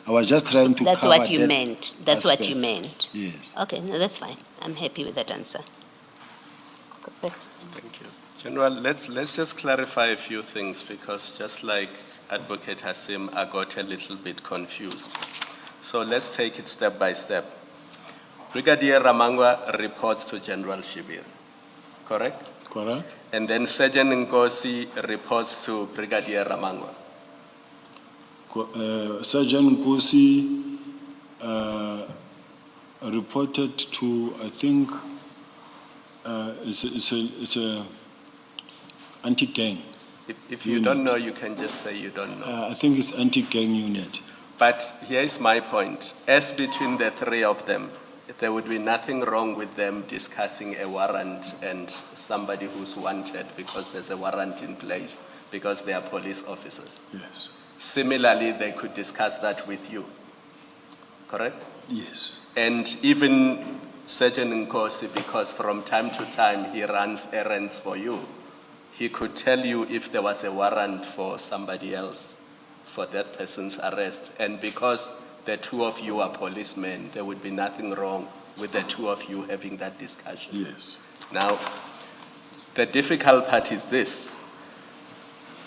I was just trying to That's cover what you that meant. That's what you aspect. meant. Yes. Okay, no, that's fine. I'm happy with that answer. Good. Thank you. General, let's just clarify a few things because just like Advocate Hassim, I got a little bit confused. So let's take it step by step. Brigadier Ramangwa reports to General Shibir, correct? Correct? And then Sergeant Nkosi reports to Brigadier Ramangwa. Sergeant Nkosi reported to, I think, it's a anti-gang. If you don't know, you can just say you don't know. I think it's anti-gang unit. But here's my point. As between the three of them, there would be nothing wrong with them discussing a warrant and somebody who's wanted because there's a warrant in place because they are police officers. Yes. Similarly, they could discuss that with you, correct? Yes. And even Sergeant Nkosi, because from time to time he runs errands for you, he could tell you if there was a warrant for somebody else for that person's arrest. And because the two of you are policemen, there would be nothing wrong with the two of you having that discussion. Yes. Now, the difficult part is this.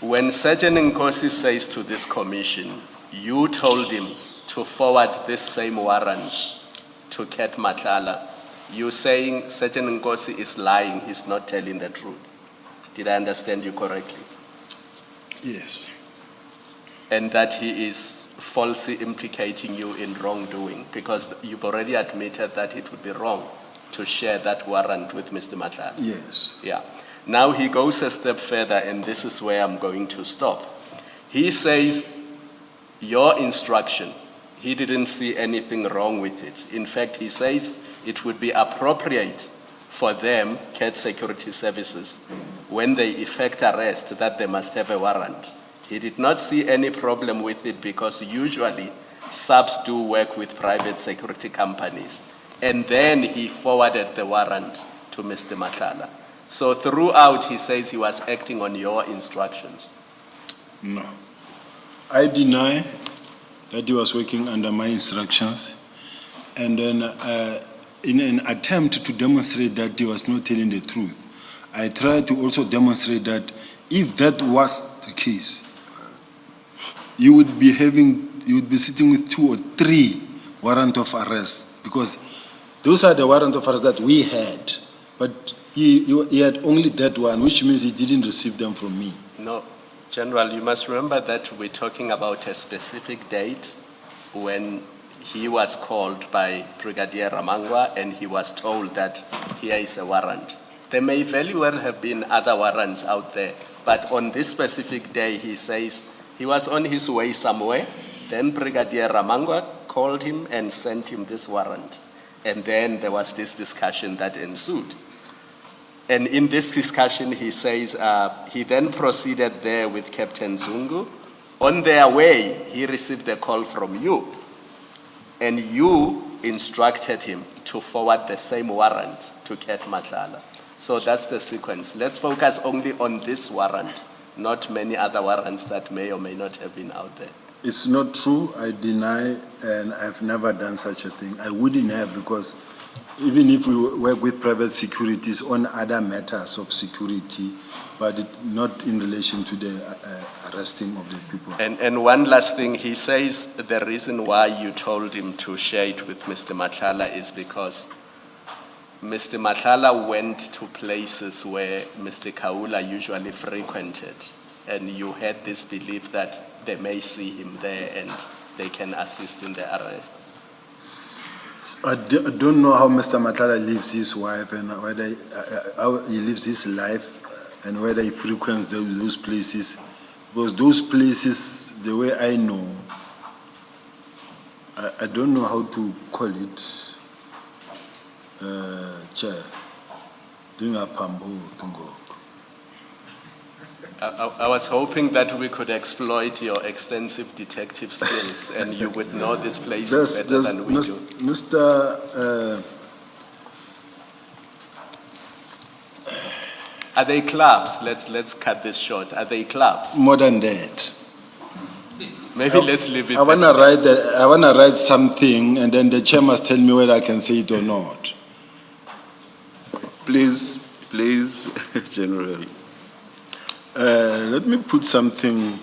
When Sergeant Nkosi says to this commission, you told him to forward this same warrant to Ket Matlala, you're saying Sergeant Nkosi is lying, he's not telling the truth. Did I understand you correctly? Yes. And that he is falsely implicating you in wrongdoing because you've already admitted that it would be wrong to share that warrant with Mr. Matlala. Yes. Yeah. Now he goes a step further, and this is where I'm going to stop. He says, your instruction, he didn't see anything wrong with it. In fact, he says it would be appropriate for them, CAT Security Services, when they effect arrest, that they must have a warrant. He did not see any problem with it because usually subs do work with private security companies. And then he forwarded the warrant to Mr. Matlala. So throughout, he says he was acting on your instructions. No. I deny that he was working under my instructions. And then in an attempt to demonstrate that he was not telling the truth, I tried to also demonstrate that if that was the case, you would be sitting with 2 or 3 warrant of arrest, because those are the warrant of arrest that we had, but he had only that one, which means he didn't receive them from me. No, General, you must remember that we're talking about a specific date when he was called by Brigadier Ramangwa and he was told that here is a warrant. There may very well have been other warrants out there, but on this specific day, he says he was on his way somewhere. Then Brigadier Ramangwa called him and sent him this warrant. And then there was this discussion that ensued. And in this discussion, he says, he then proceeded there with Captain Zungu. On their way, he received a call from you. And you instructed him to forward the same warrant to Ket Matlala. So that's the sequence. Let's focus only on this warrant, not many other warrants that may or may not have been out there. It's not true. I deny, and I've never done such a thing. I wouldn't have, because even if we work with private securities on other matters of security, but not in relation to the arresting of the people. And one last thing, he says the reason why you told him to share it with Mr. Matlala is because Mr. Matlala went to places where Mr. Kaula usually frequented, and you had this belief that they may see him there and they can assist in the arrest. I don't know how Mr. Matlala lives his wife and whether how he lives his life and whether he frequents those places. Because those places, the way I know, I don't know how to call it, chair, doing a pambo tungo. I was hoping that we could exploit your extensive detective skills and you would know these places better than we do. Mr. Are they clubs? Let's cut this short. Are they clubs? More than that. Maybe let's leave it. I wanna write that, I wanna write something and then the chair must tell me whether I can say it or not. Please, General. Let me put something.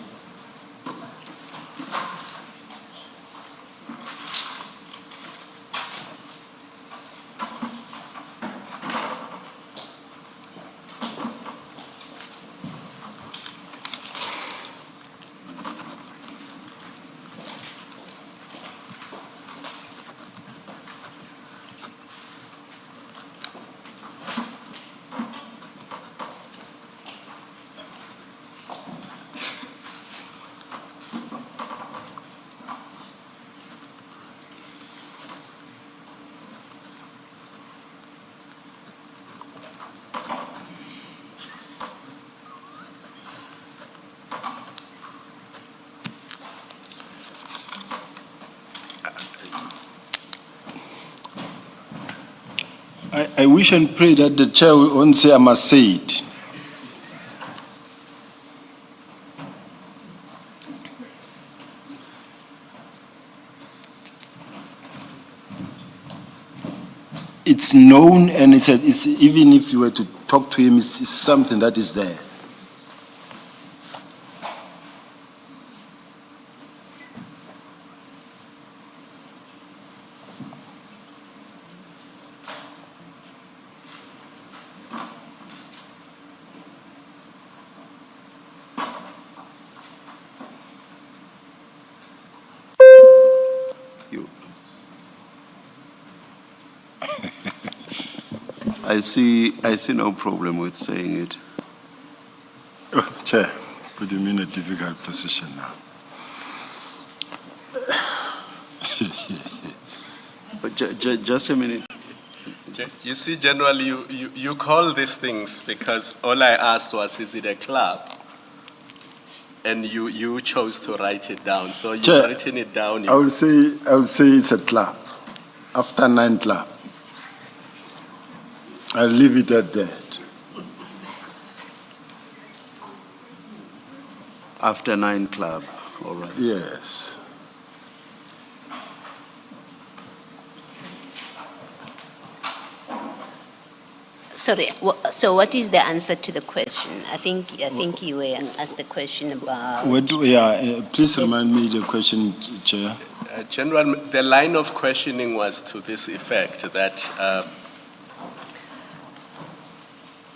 I wish and pray that the chair won't say I must say it. It's known, and it's even if you were to talk to him, it's something that is there. I see no problem with saying it. Oh, Chair, put him in a difficult position now. But just a minute. You see, General, you call these things because all I asked was, is it a club? And you chose to write it down. So you've Chair, written it down. I will say it's a club. After 9 club. I'll leave it at that. After 9 club, all right. Yes. Sorry, so what is the answer to the question? I think you were asked the question about... Please remind me the question, Chair. General, the line of questioning was to this effect, that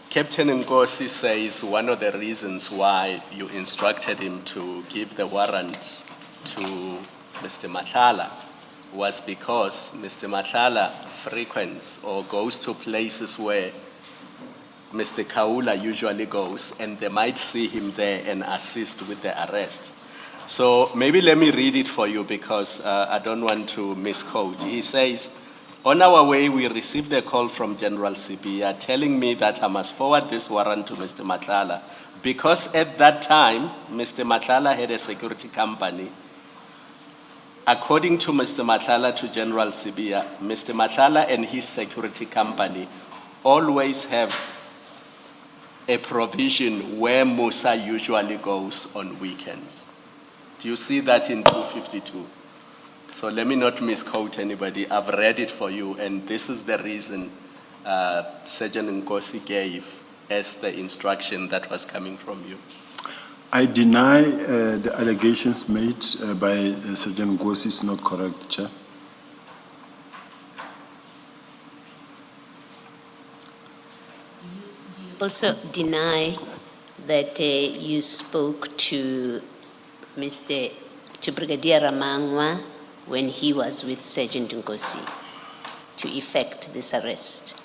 Captain Nkosi says one of the reasons why you instructed him to give the warrant to Mr. Matlala was because Mr. Matlala frequents or goes to places where Mr. Kaula usually goes, and they might see him there and assist with the arrest. So maybe let me read it for you because I don't want to misquote. He says, on our way, we received a call from General Sibia telling me that I must forward this warrant to Mr. Matlala because at that time, Mr. Matlala had a security company. According to Mr. Matlala to General Sibia, Mr. Matlala and his security company always have a provision where Musa usually goes on weekends. Do you see that in 252? So let me not misquote anybody. I've read it for you, and this is the reason Sergeant Nkosi gave as the instruction that was coming from you. I deny the allegations made by Sergeant Nkosi is not correct, Chair. Also deny that you spoke to Brigadier Ramangwa when he was with Sergeant Nkosi to effect this arrest?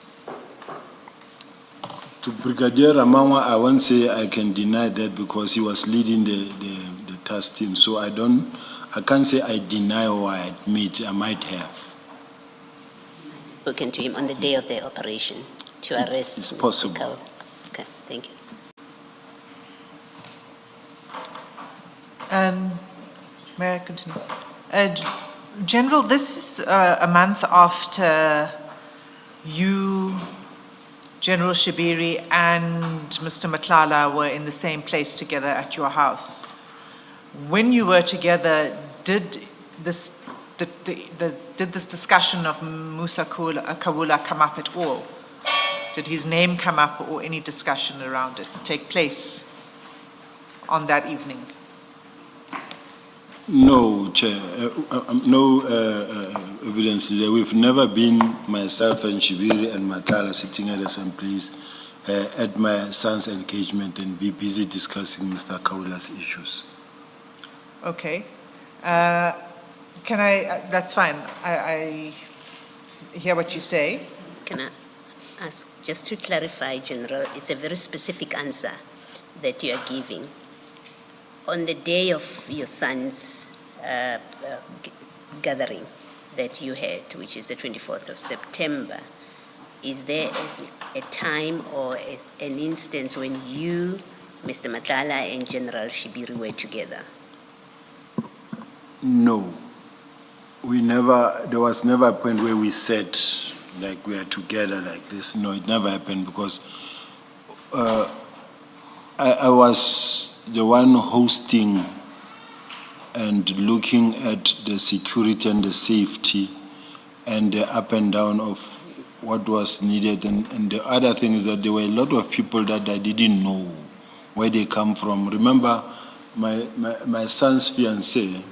To Brigadier Ramangwa, I won't say I can deny that because he was leading the task team. So I can't say I deny or I admit. I might have spoken to him on the day of the operation to arrest. It's Mr. possible. Kaul. Okay, thank you. May I continue? General, this is a month after you, General Shibiri, and Mr. Matlala were in the same place together at your house. when you were together, did this discussion of Musa Kawula come up at all? Did his name come up or any discussion around it take place on that evening? No, Chair. No evidence there. We've never been, myself and Shibiri and Matlala, sitting at the same place at my son's engagement and be busy discussing Mr. Kawula's issues. Okay. Can I, that's fine. I hear what you say. Can I ask, just to clarify, General, it's a very specific answer that you are giving. On the day of your son's gathering that you had, which is the 24th of September, is there a time or an instance when you, Mr. Matlala, and General Shibiri were together? No. There was never a point where we said, like, we are together like this. No, it never happened because I was the one hosting and looking at the security and the safety and the up and down of what was needed. And the other thing is that there were a lot of people that I didn't know where they come from. Remember, my son's fiancée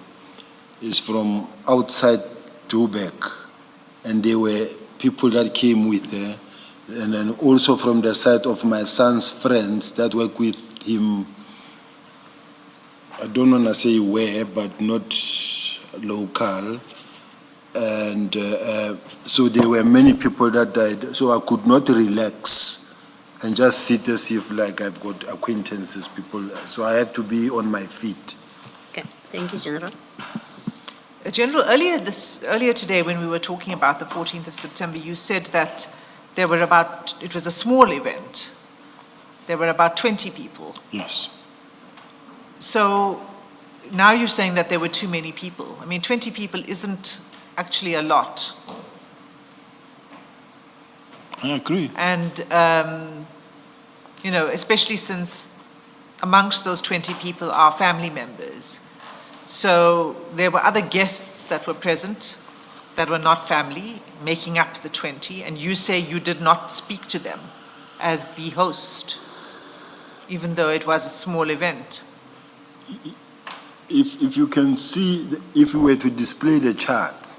is from outside Joburg, and there were people that came with her, and then also from the side of my son's friends that work with him. I don't want to say where, but not local. And so there were many people that died. So I could not relax and just sit as if like I've got acquaintances, people. So I had to be on my feet. Okay, thank you, General. General, earlier today when we were talking about the 14th of September, you said that it was a small event. There were about 20 people. Yes. So now you're saying that there were too many people. I mean, 20 people isn't actually a lot. I agree. And, especially since amongst those 20 people are family members. So there were other guests that were present that were not family, making up the 20, and you say you did not speak to them as the host, even though it was a small event. If you can see, if we were to display the chart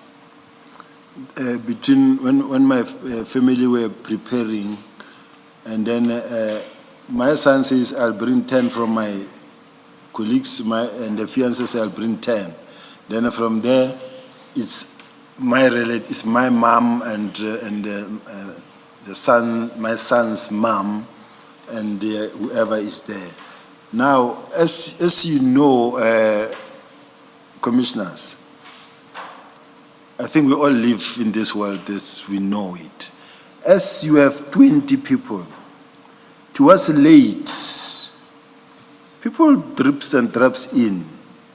between when my family were preparing, and then my son says, I'll bring 10 from my colleagues, and the fiancé says, I'll bring 10. Then from there, it's it's my mom and my son's mom, and whoever is there. Now, as you know, commissioners, I think we all live in this world as we know it. As you have 20 people, towards late, people drips and drops in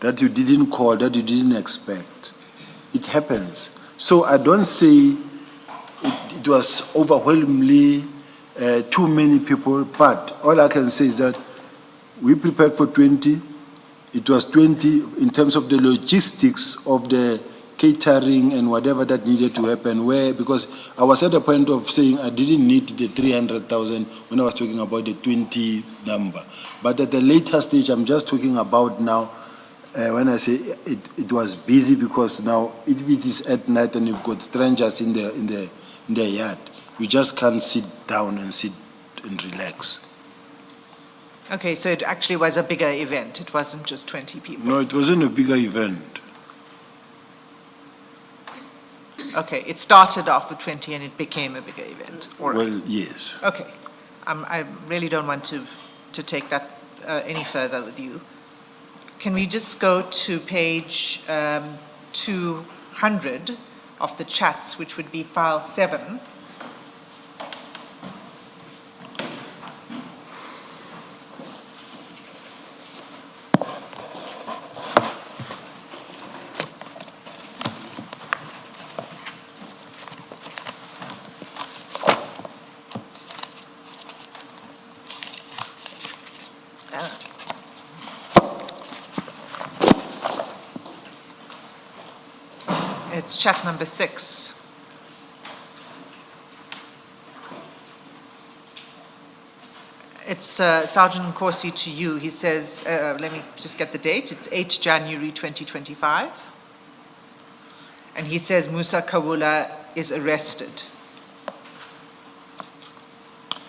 that you didn't call, that you didn't expect. It happens. So I don't say it was overwhelmingly too many people, but all I can say is that we prepared for 20. It was 20 in terms of the logistics of the catering and whatever that needed to happen. Because I was at the point of saying I didn't need the 300,000 when I was talking about the 20 number. But at the later stage, I'm just talking about now, when I say it was busy, because now if it is at night and you've got strangers in the yard, you just can't sit down and relax. Okay, so it actually was a bigger event. It wasn't just 20 people. No, it wasn't a bigger event. Okay, it started off with 20 and it became a bigger event. All right. Well, yes. Okay, I really don't want to take that any further with you. Can we just go to page 200 of the chats, which would be file 7. chat number 6. It's Sergeant Nkosi to you. He says, let me just get the date. It's 8 January 2025. And he says Musa Kawula is arrested.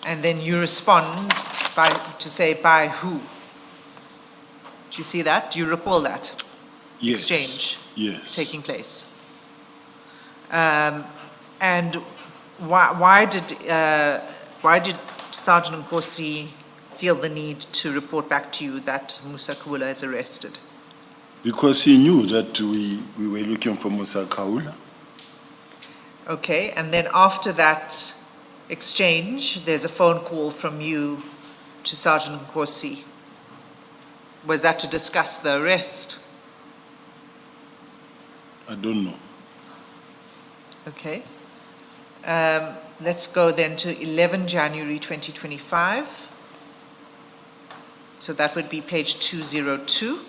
And then you respond to say by who. Do you see that? Do you recall that Yes. exchange Yes. taking place? And why did Sergeant Nkosi feel the need to report back to you that Musa Kawula is arrested? Because he knew that we were looking for Musa Kawula. Okay, and then after that exchange, there's a phone call from you to Sergeant Nkosi. Was that to discuss the arrest? I don't know. Okay. Let's go then to 11 January 2025. So that would be page 202.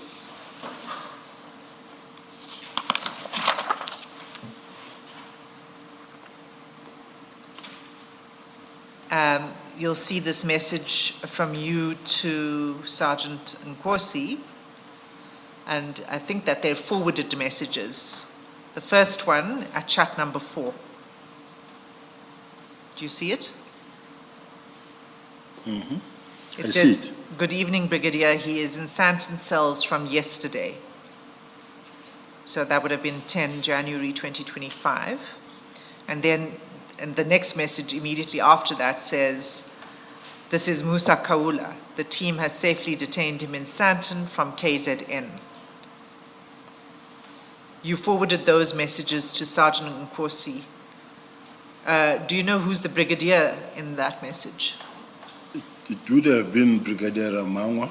You'll see this message from you to Sergeant Nkosi, and I think that they're forwarded messages. The first one at chat number 4. Do you see it? Mm-hmm. It I says, see it. "Good evening, Brigadier. He is in Santon cells from yesterday." So that would have been 10 January 2025. And the next message immediately after that says, "This is Musa Kawula. The team has safely detained him in Santon from KZN." You forwarded those messages to Sergeant Nkosi. Do you know who's the brigadier in that message? It would have been Brigadier Ramangwa,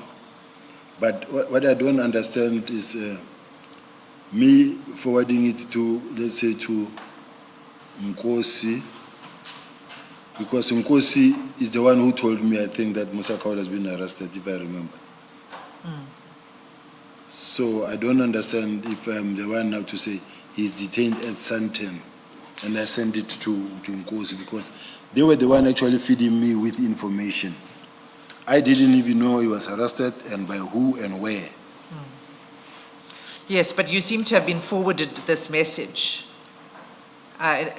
but what I don't understand is me forwarding it to, let's say, to Nkosi, because Nkosi is the one who told me, I think, that Musa Kawula has been arrested, if I remember. So I don't understand if I'm the one now to say he's detained at Santon, and I send it to Nkosi, because they were the one actually feeding me with information. I didn't even know he was arrested and by who and where. Yes, but you seem to have been forwarded this message. And,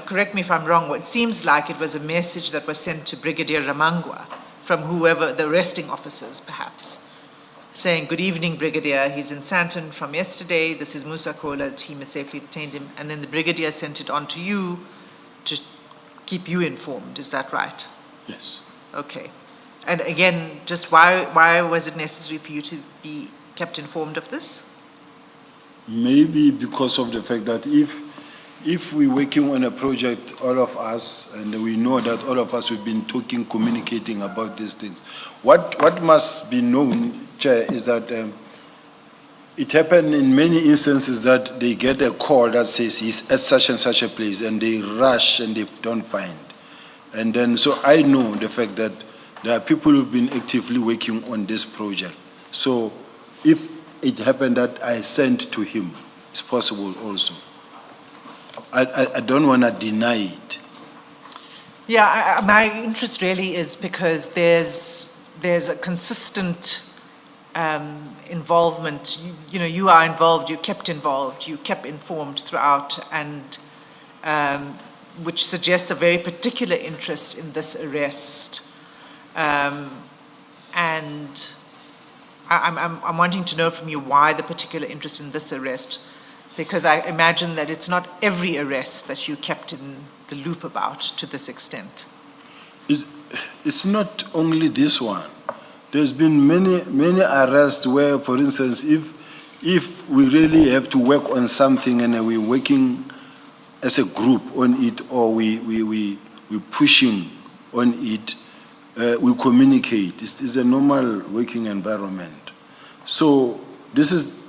correct me if I'm wrong, it seems like it was a message that was sent to Brigadier Ramangwa from whoever, the arresting officers perhaps, saying, "Good evening, Brigadier. He's in Santon from yesterday. This is Musa Kawula. The team has safely detained him." And then the Brigadier sent it on to you to keep you informed. Is that right? Yes. Okay. And again, just why was it necessary for you to be kept informed of this? Maybe because of the fact that if we're working on a project, all of us, and we know that all of us have been talking, communicating about these things. What must be known, Chair, is that it happened in many instances that they get a call that says he's at such and such a place, and they rush and they don't find. And then, so I know the fact that there are people who've been actively working on this project. So if it happened that I sent to him, it's possible also. I don't want to deny it. Yeah, my interest really is because there's a consistent involvement. You are involved, you kept informed throughout, and which suggests a very particular interest in this arrest. And I'm wanting to know from you why the particular interest in this arrest, because I imagine that it's not every arrest that you kept in the loop about to this extent. It's not only this one. There's been many arrests where, for instance, if we really have to work on something and we're working as a group on it, or we're pushing on it, we communicate. It's a normal working environment. So this is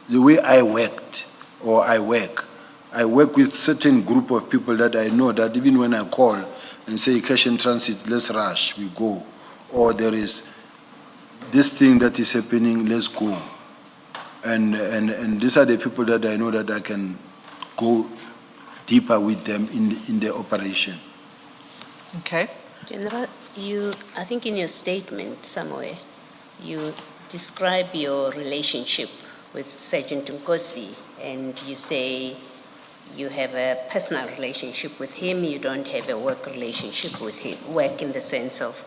the way I worked, or I work. I work with certain group of people that I know that even when I call and say cash in transit, let's rush, we go. Or there is this thing that is happening, let's go. And these are the people that I know that I can go deeper with them in the operation. Okay. General, I think in your statement somewhere, you describe your relationship with Sergeant Nkosi, and you say you have a personal relationship with him, you don't have a work relationship with him. Work in the sense of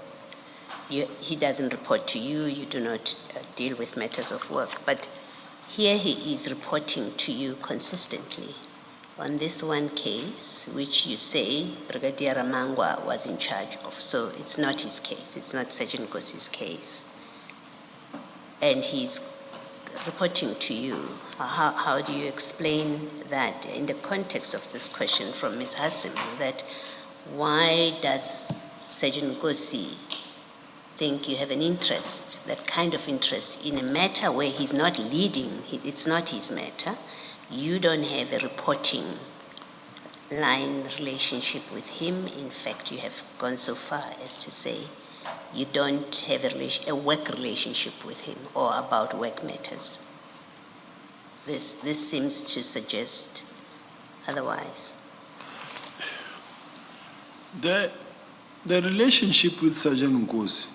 he doesn't report to you, you do not deal with matters of work. But here he is reporting to you consistently. On this one case, which you say Brigadier Ramangwa was in charge of, so it's not his case, it's not Sergeant Nkosi's case. And he's reporting to you. How do you explain that in the context of this question from Ms. Hassim, that why does Sergeant Nkosi think you have an interest, that kind of interest, in a matter where he's not leading, it's not his matter, you don't have a reporting line relationship with him. In fact, you have gone so far as to say you don't have a work relationship with him or about work matters. This seems to suggest otherwise. The relationship with Sergeant Nkosi,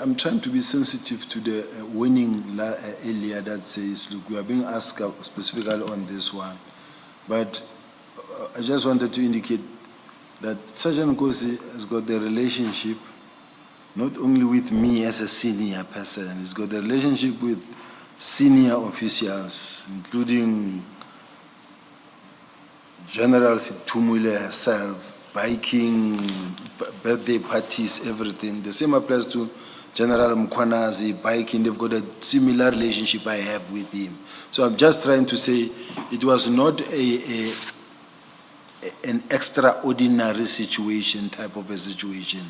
I'm trying to be sensitive to the warning earlier that says, look, we are being asked specifically on this one. But I just wanted to indicate that Sergeant Nkosi has got the relationship not only with me as a senior person, he's got the relationship with senior officials, including General Situmule herself, biking, birthday parties, everything. The same applies to General Mkwanazi, biking. They've got a similar relationship I have with him. So I'm just trying to say it was not an extraordinary situation, type of a situation.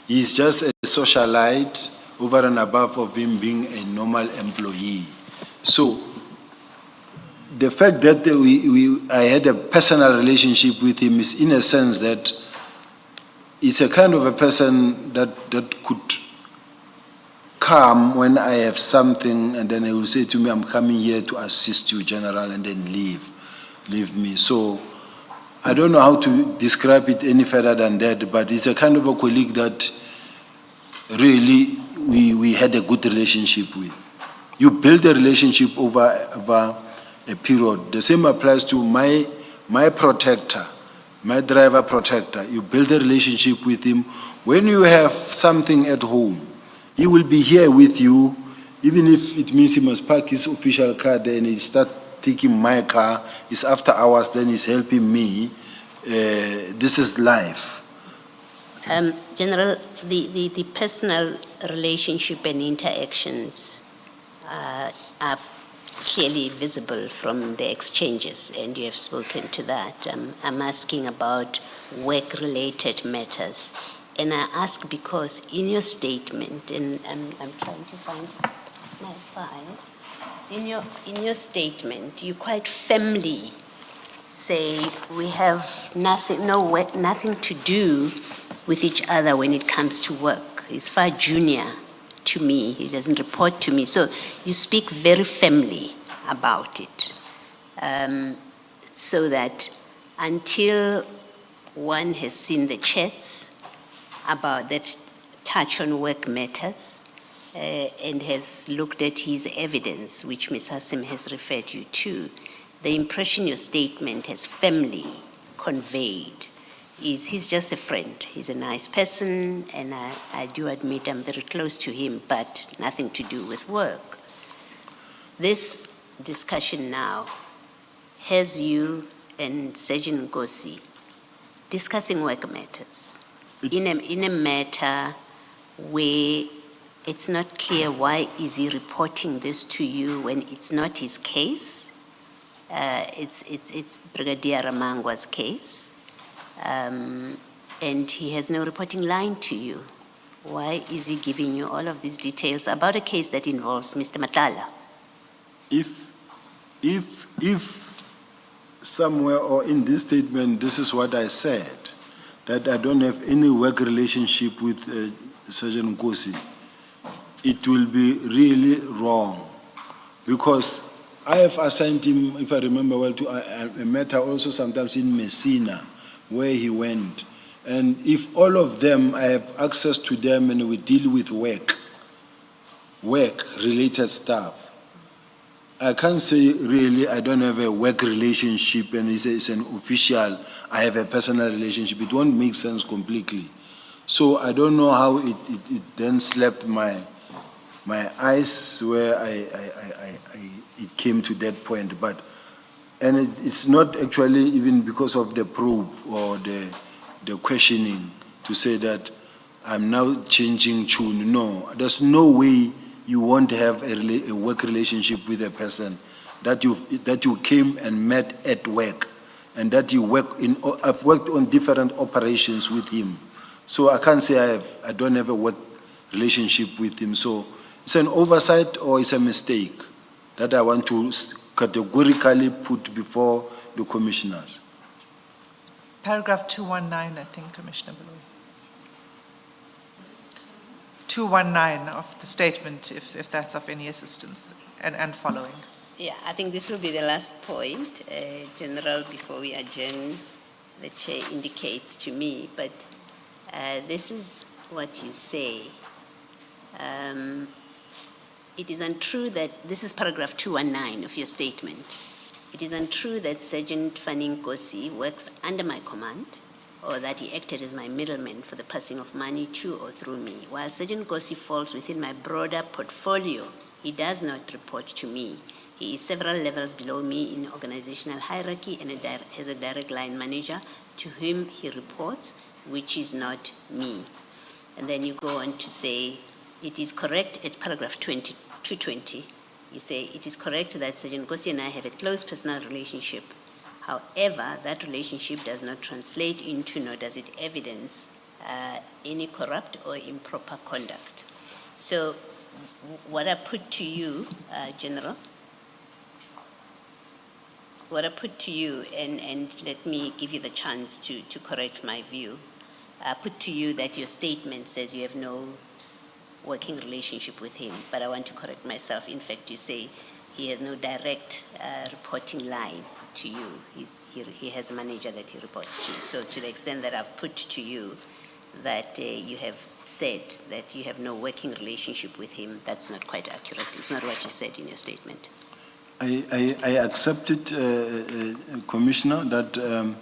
He's just a socialite over and above of him being a normal employee. So the fact that I had a personal relationship with him is in a sense that he's a kind of a person that could come when I have something, and then he will say to me, I'm coming here to assist you, General, and then leave me. So I don't know how to describe it any further than that, but it's a kind of a colleague that really we had a good relationship with. You build a relationship over a period. The same applies to my protector, my driver protector. You build a relationship with him. When you have something at home, he will be here with you, even if it means he must park his official car there and he start taking my car. It's after hours, then he's helping me. This is life. General, the personal relationship and interactions are clearly visible from the exchanges, and you have spoken to that. I'm asking about work-related matters. And I ask because in your statement, and I'm trying to find my file, in your statement, you quite firmly say we have nothing to do with each other when it comes to work. He's far junior to me. He doesn't report to me. So you speak very firmly about it. So that until one has seen the chats about that touch on work matters and has looked at his evidence, which Ms. Hassim has referred you to, the impression your statement has firmly conveyed is he's just a friend. He's a nice person, and I do admit I'm very close to him, but nothing to do with work. This discussion now has you and Sergeant Nkosi discussing work matters in a matter where it's not clear why is he reporting this to you when it's not his case. It's Brigadier Ramangwa's case. And he has no reporting line to you. Why is he giving you all of these details about a case that involves Mr. Matlala? If somewhere or in this statement, this is what I said, that I don't have any work relationship with Sergeant Nkosi, it will be really wrong, because I have assigned him, if I remember well, to a matter also sometimes in Messina, where he went. And if all of them, I have access to them and we deal with work-related stuff, I can't say really I don't have a work relationship and it's an official, I have a personal relationship. It won't make sense completely. So I don't know how it then slapped my eyes where it came to that point. And it's not actually even because of the probe or the questioning to say that I'm now changing tune. No, there's no way you won't have a work relationship with a person that you came and met at work, and that you work in. I've worked on different operations with him, so I can't say I don't have a work relationship with him. So it's an oversight or it's a mistake that I want to categorically put before the commissioners. Paragraph 219, I think, Commissioner Beloy. 219 of the statement, if that's of any assistance, and following. Yeah, I think this will be the last point, General, before we adjourn. The chair indicates to me, but this is what you say. It is untrue that, this is paragraph 219 of your statement. It is untrue that Sergeant Fanny Nkosi works under my command, or that he acted as my middleman for the passing of money to or through me. While Sergeant Nkosi falls within my broader portfolio, he does not report to me. He is several levels below me in organizational hierarchy and has a direct line manager to whom he reports, which is not me. And then you go on to say, it is correct at paragraph 220, you say, it is correct that Sergeant Nkosi and I have a close personal relationship. However, that relationship does not translate into, nor does it evidence any corrupt or improper conduct. So what I put to you, General, what I put to you, and let me give you the chance to correct my view, I put to you that your statement says you have no working relationship with him, but I want to correct myself. In fact, you say he has no direct reporting line to you. He has a manager that he reports to. So to the extent that I've put to you that you have said that you have no working relationship with him, that's not quite accurate. It's not what you said in your statement. I accept it, Commissioner, that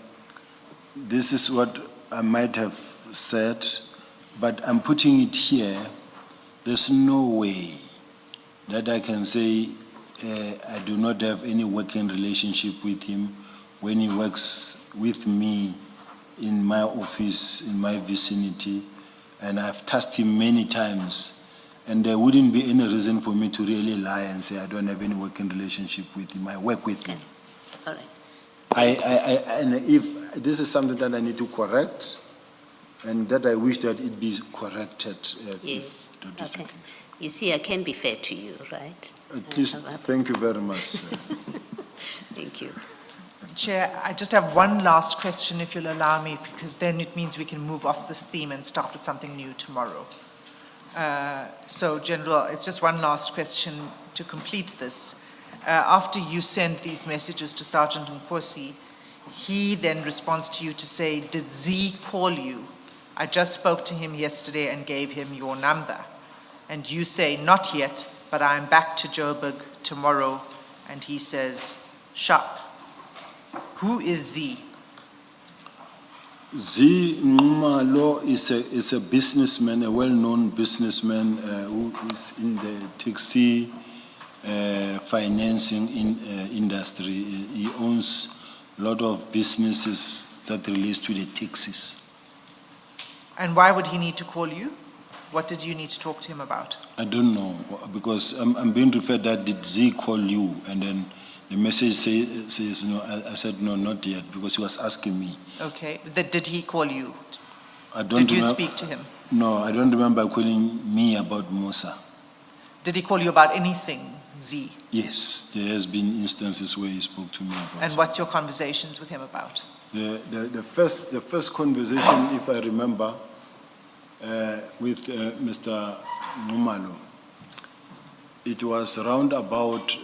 this is what I might have said, but I'm putting it here. There's no way that I can say I do not have any working relationship with him when he works with me in my office, in my vicinity, and I've tasked him many times, and there wouldn't be any reason for me to really lie and say I don't have any working relationship with him. I work with him. All right. And if this is something that I need to correct, and that I wish that it be corrected. Yes. Okay. You see, I can be fair to you, right? At least, thank you very much. Thank you. Chair, I just have one last question, if you'll allow me, because then it means we can move off this theme and start with something new tomorrow. So, General, it's just one last question to complete this. After you send these messages to Sergeant Nkosi, he then responds to you to say, did Z call you? I just spoke to him yesterday and gave him your number. And you say, not yet, but I'm back to Joburg tomorrow. And he says, sharp. Who is Z? Z Nxumalo is a businessman, a well-known businessman who is in the taxi financing industry. He owns a lot of businesses that relates to the taxis. And why would he need to call you? What did you need to talk to him about? I don't know, because I'm being referred that did Z call you? And then the message says no. I said no, not yet, because he was asking me. Okay. Did he call you? Did you speak to him? No, I don't remember calling me about Musa. Did he call you about anything, Z? Yes, there has been instances where he spoke to me about. And what's your conversations with him about? The first conversation, if I remember, with Mr. Numalo. It was round about,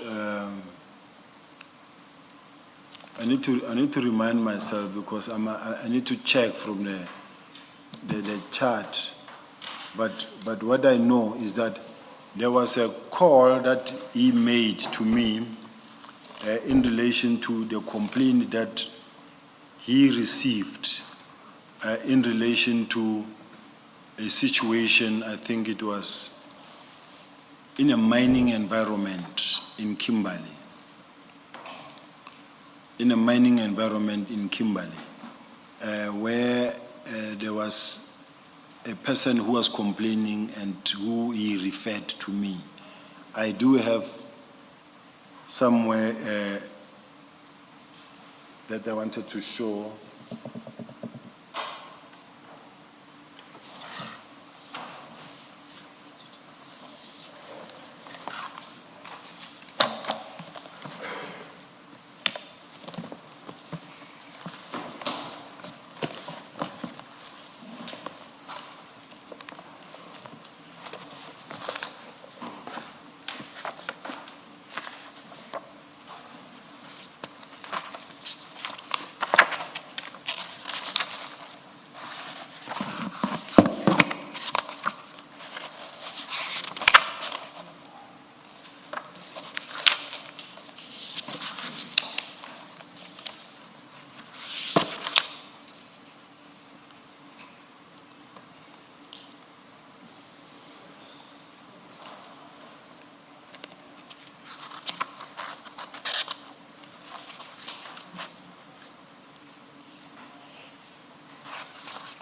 I need to remind myself because I need to check from the chart. But what I know is that there was a call that he made to me in relation to the complaint that he received in relation to a situation, I think it was in a mining environment in Kimberley. In a mining environment in Kimberley, where there was a person who was complaining and who he referred to me. I do have somewhere that I wanted to show.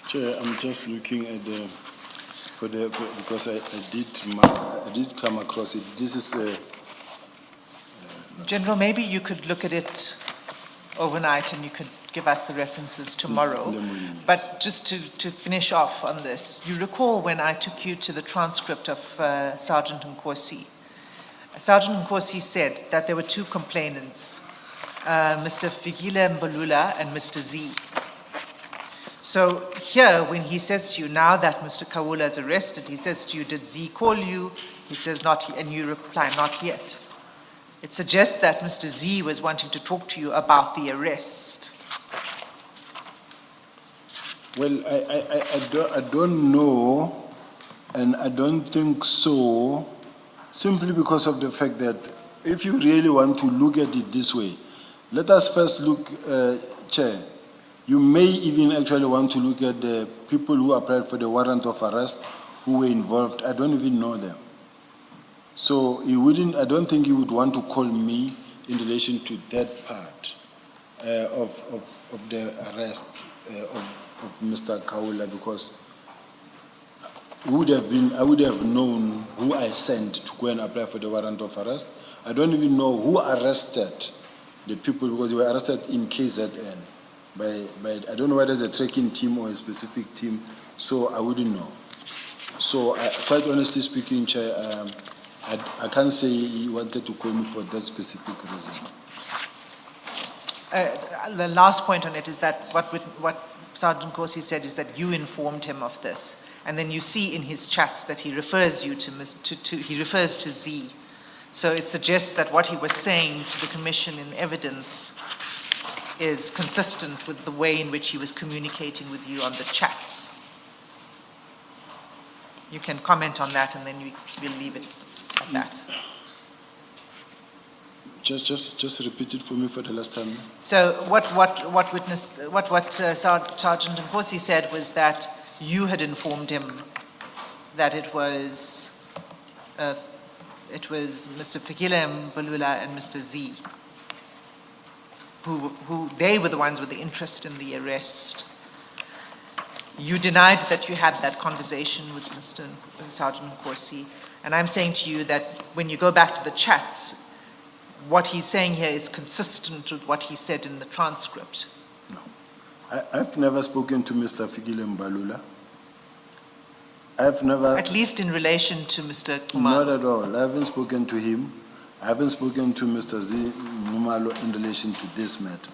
Chair, I'm just looking at because I did come across it. This is General, maybe you could look at it overnight and you could give us the references tomorrow. in the morning. But just to finish off on this, you recall when I took you to the transcript of Sergeant Nkosi. Sergeant Nkosi said that there were two complainants, Mr. Fikile Mbalula and Mr. Z. So here, when he says to you, now that Mr. Kawula is arrested, he says to you, did Z call you? He says not, and you reply, not yet. It suggests that Mr. Z was wanting to talk to you about the arrest. well, I don't know, and I don't think so, simply because of the fact that if you really want to look at it this way, let us first look, Chair. You may even actually want to look at the people who applied for the warrant of arrest who were involved. I don't even know them. So I don't think he would want to call me in relation to that part of the arrest of Mr. Kawula, because I would have known who I sent to go and apply for the warrant of arrest. I don't even know who arrested the people, because they were arrested in KZN. By I don't know whether it's a tracking team or a specific team, so I wouldn't know. So quite honestly speaking, Chair, I can't say he wanted to call me for that specific reason. The last point on it is that what Sergeant Nkosi said is that you informed him of this. And then you see in his chats that he refers you he refers to Z. So it suggests that what he was saying to the Commission in evidence is consistent with the way in which he was communicating with you on the chats. You can comment on that, and then we'll leave it at that. Just repeat it for me for the last time. So what Sergeant Nkosi said was that you had informed him that it was Mr. Fikile Mbalula and Mr. Z, who they were the ones with the interest in the arrest. You denied that you had that conversation with Sergeant Nkosi, and I'm saying to you that when you go back to the chats, what he's saying here is consistent with what he said in the transcript. No. I've never spoken to Mr. Fikile Mbalula. I've never... At least in relation to Mr. Kumar. Not at all. I haven't spoken to him. I haven't spoken to Mr. Z Numalo in relation to this matter.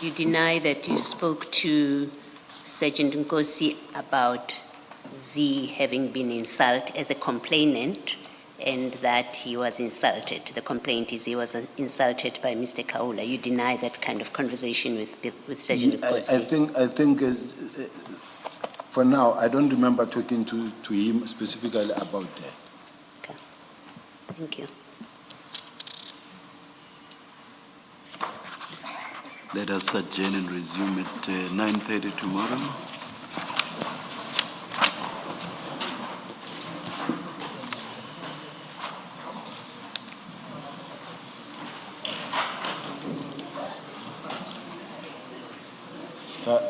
You deny that you spoke to Sergeant Nkosi about Z having been insulted as a complainant and that he was insulted. The complaint is he was insulted by Mr. Kaula. You deny that kind of conversation with Sergeant Nkosi? I think for now, I don't remember talking to him specifically about that. Okay. Thank you. Let us adjourn and resume at 9:30 tomorrow.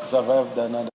Survived another.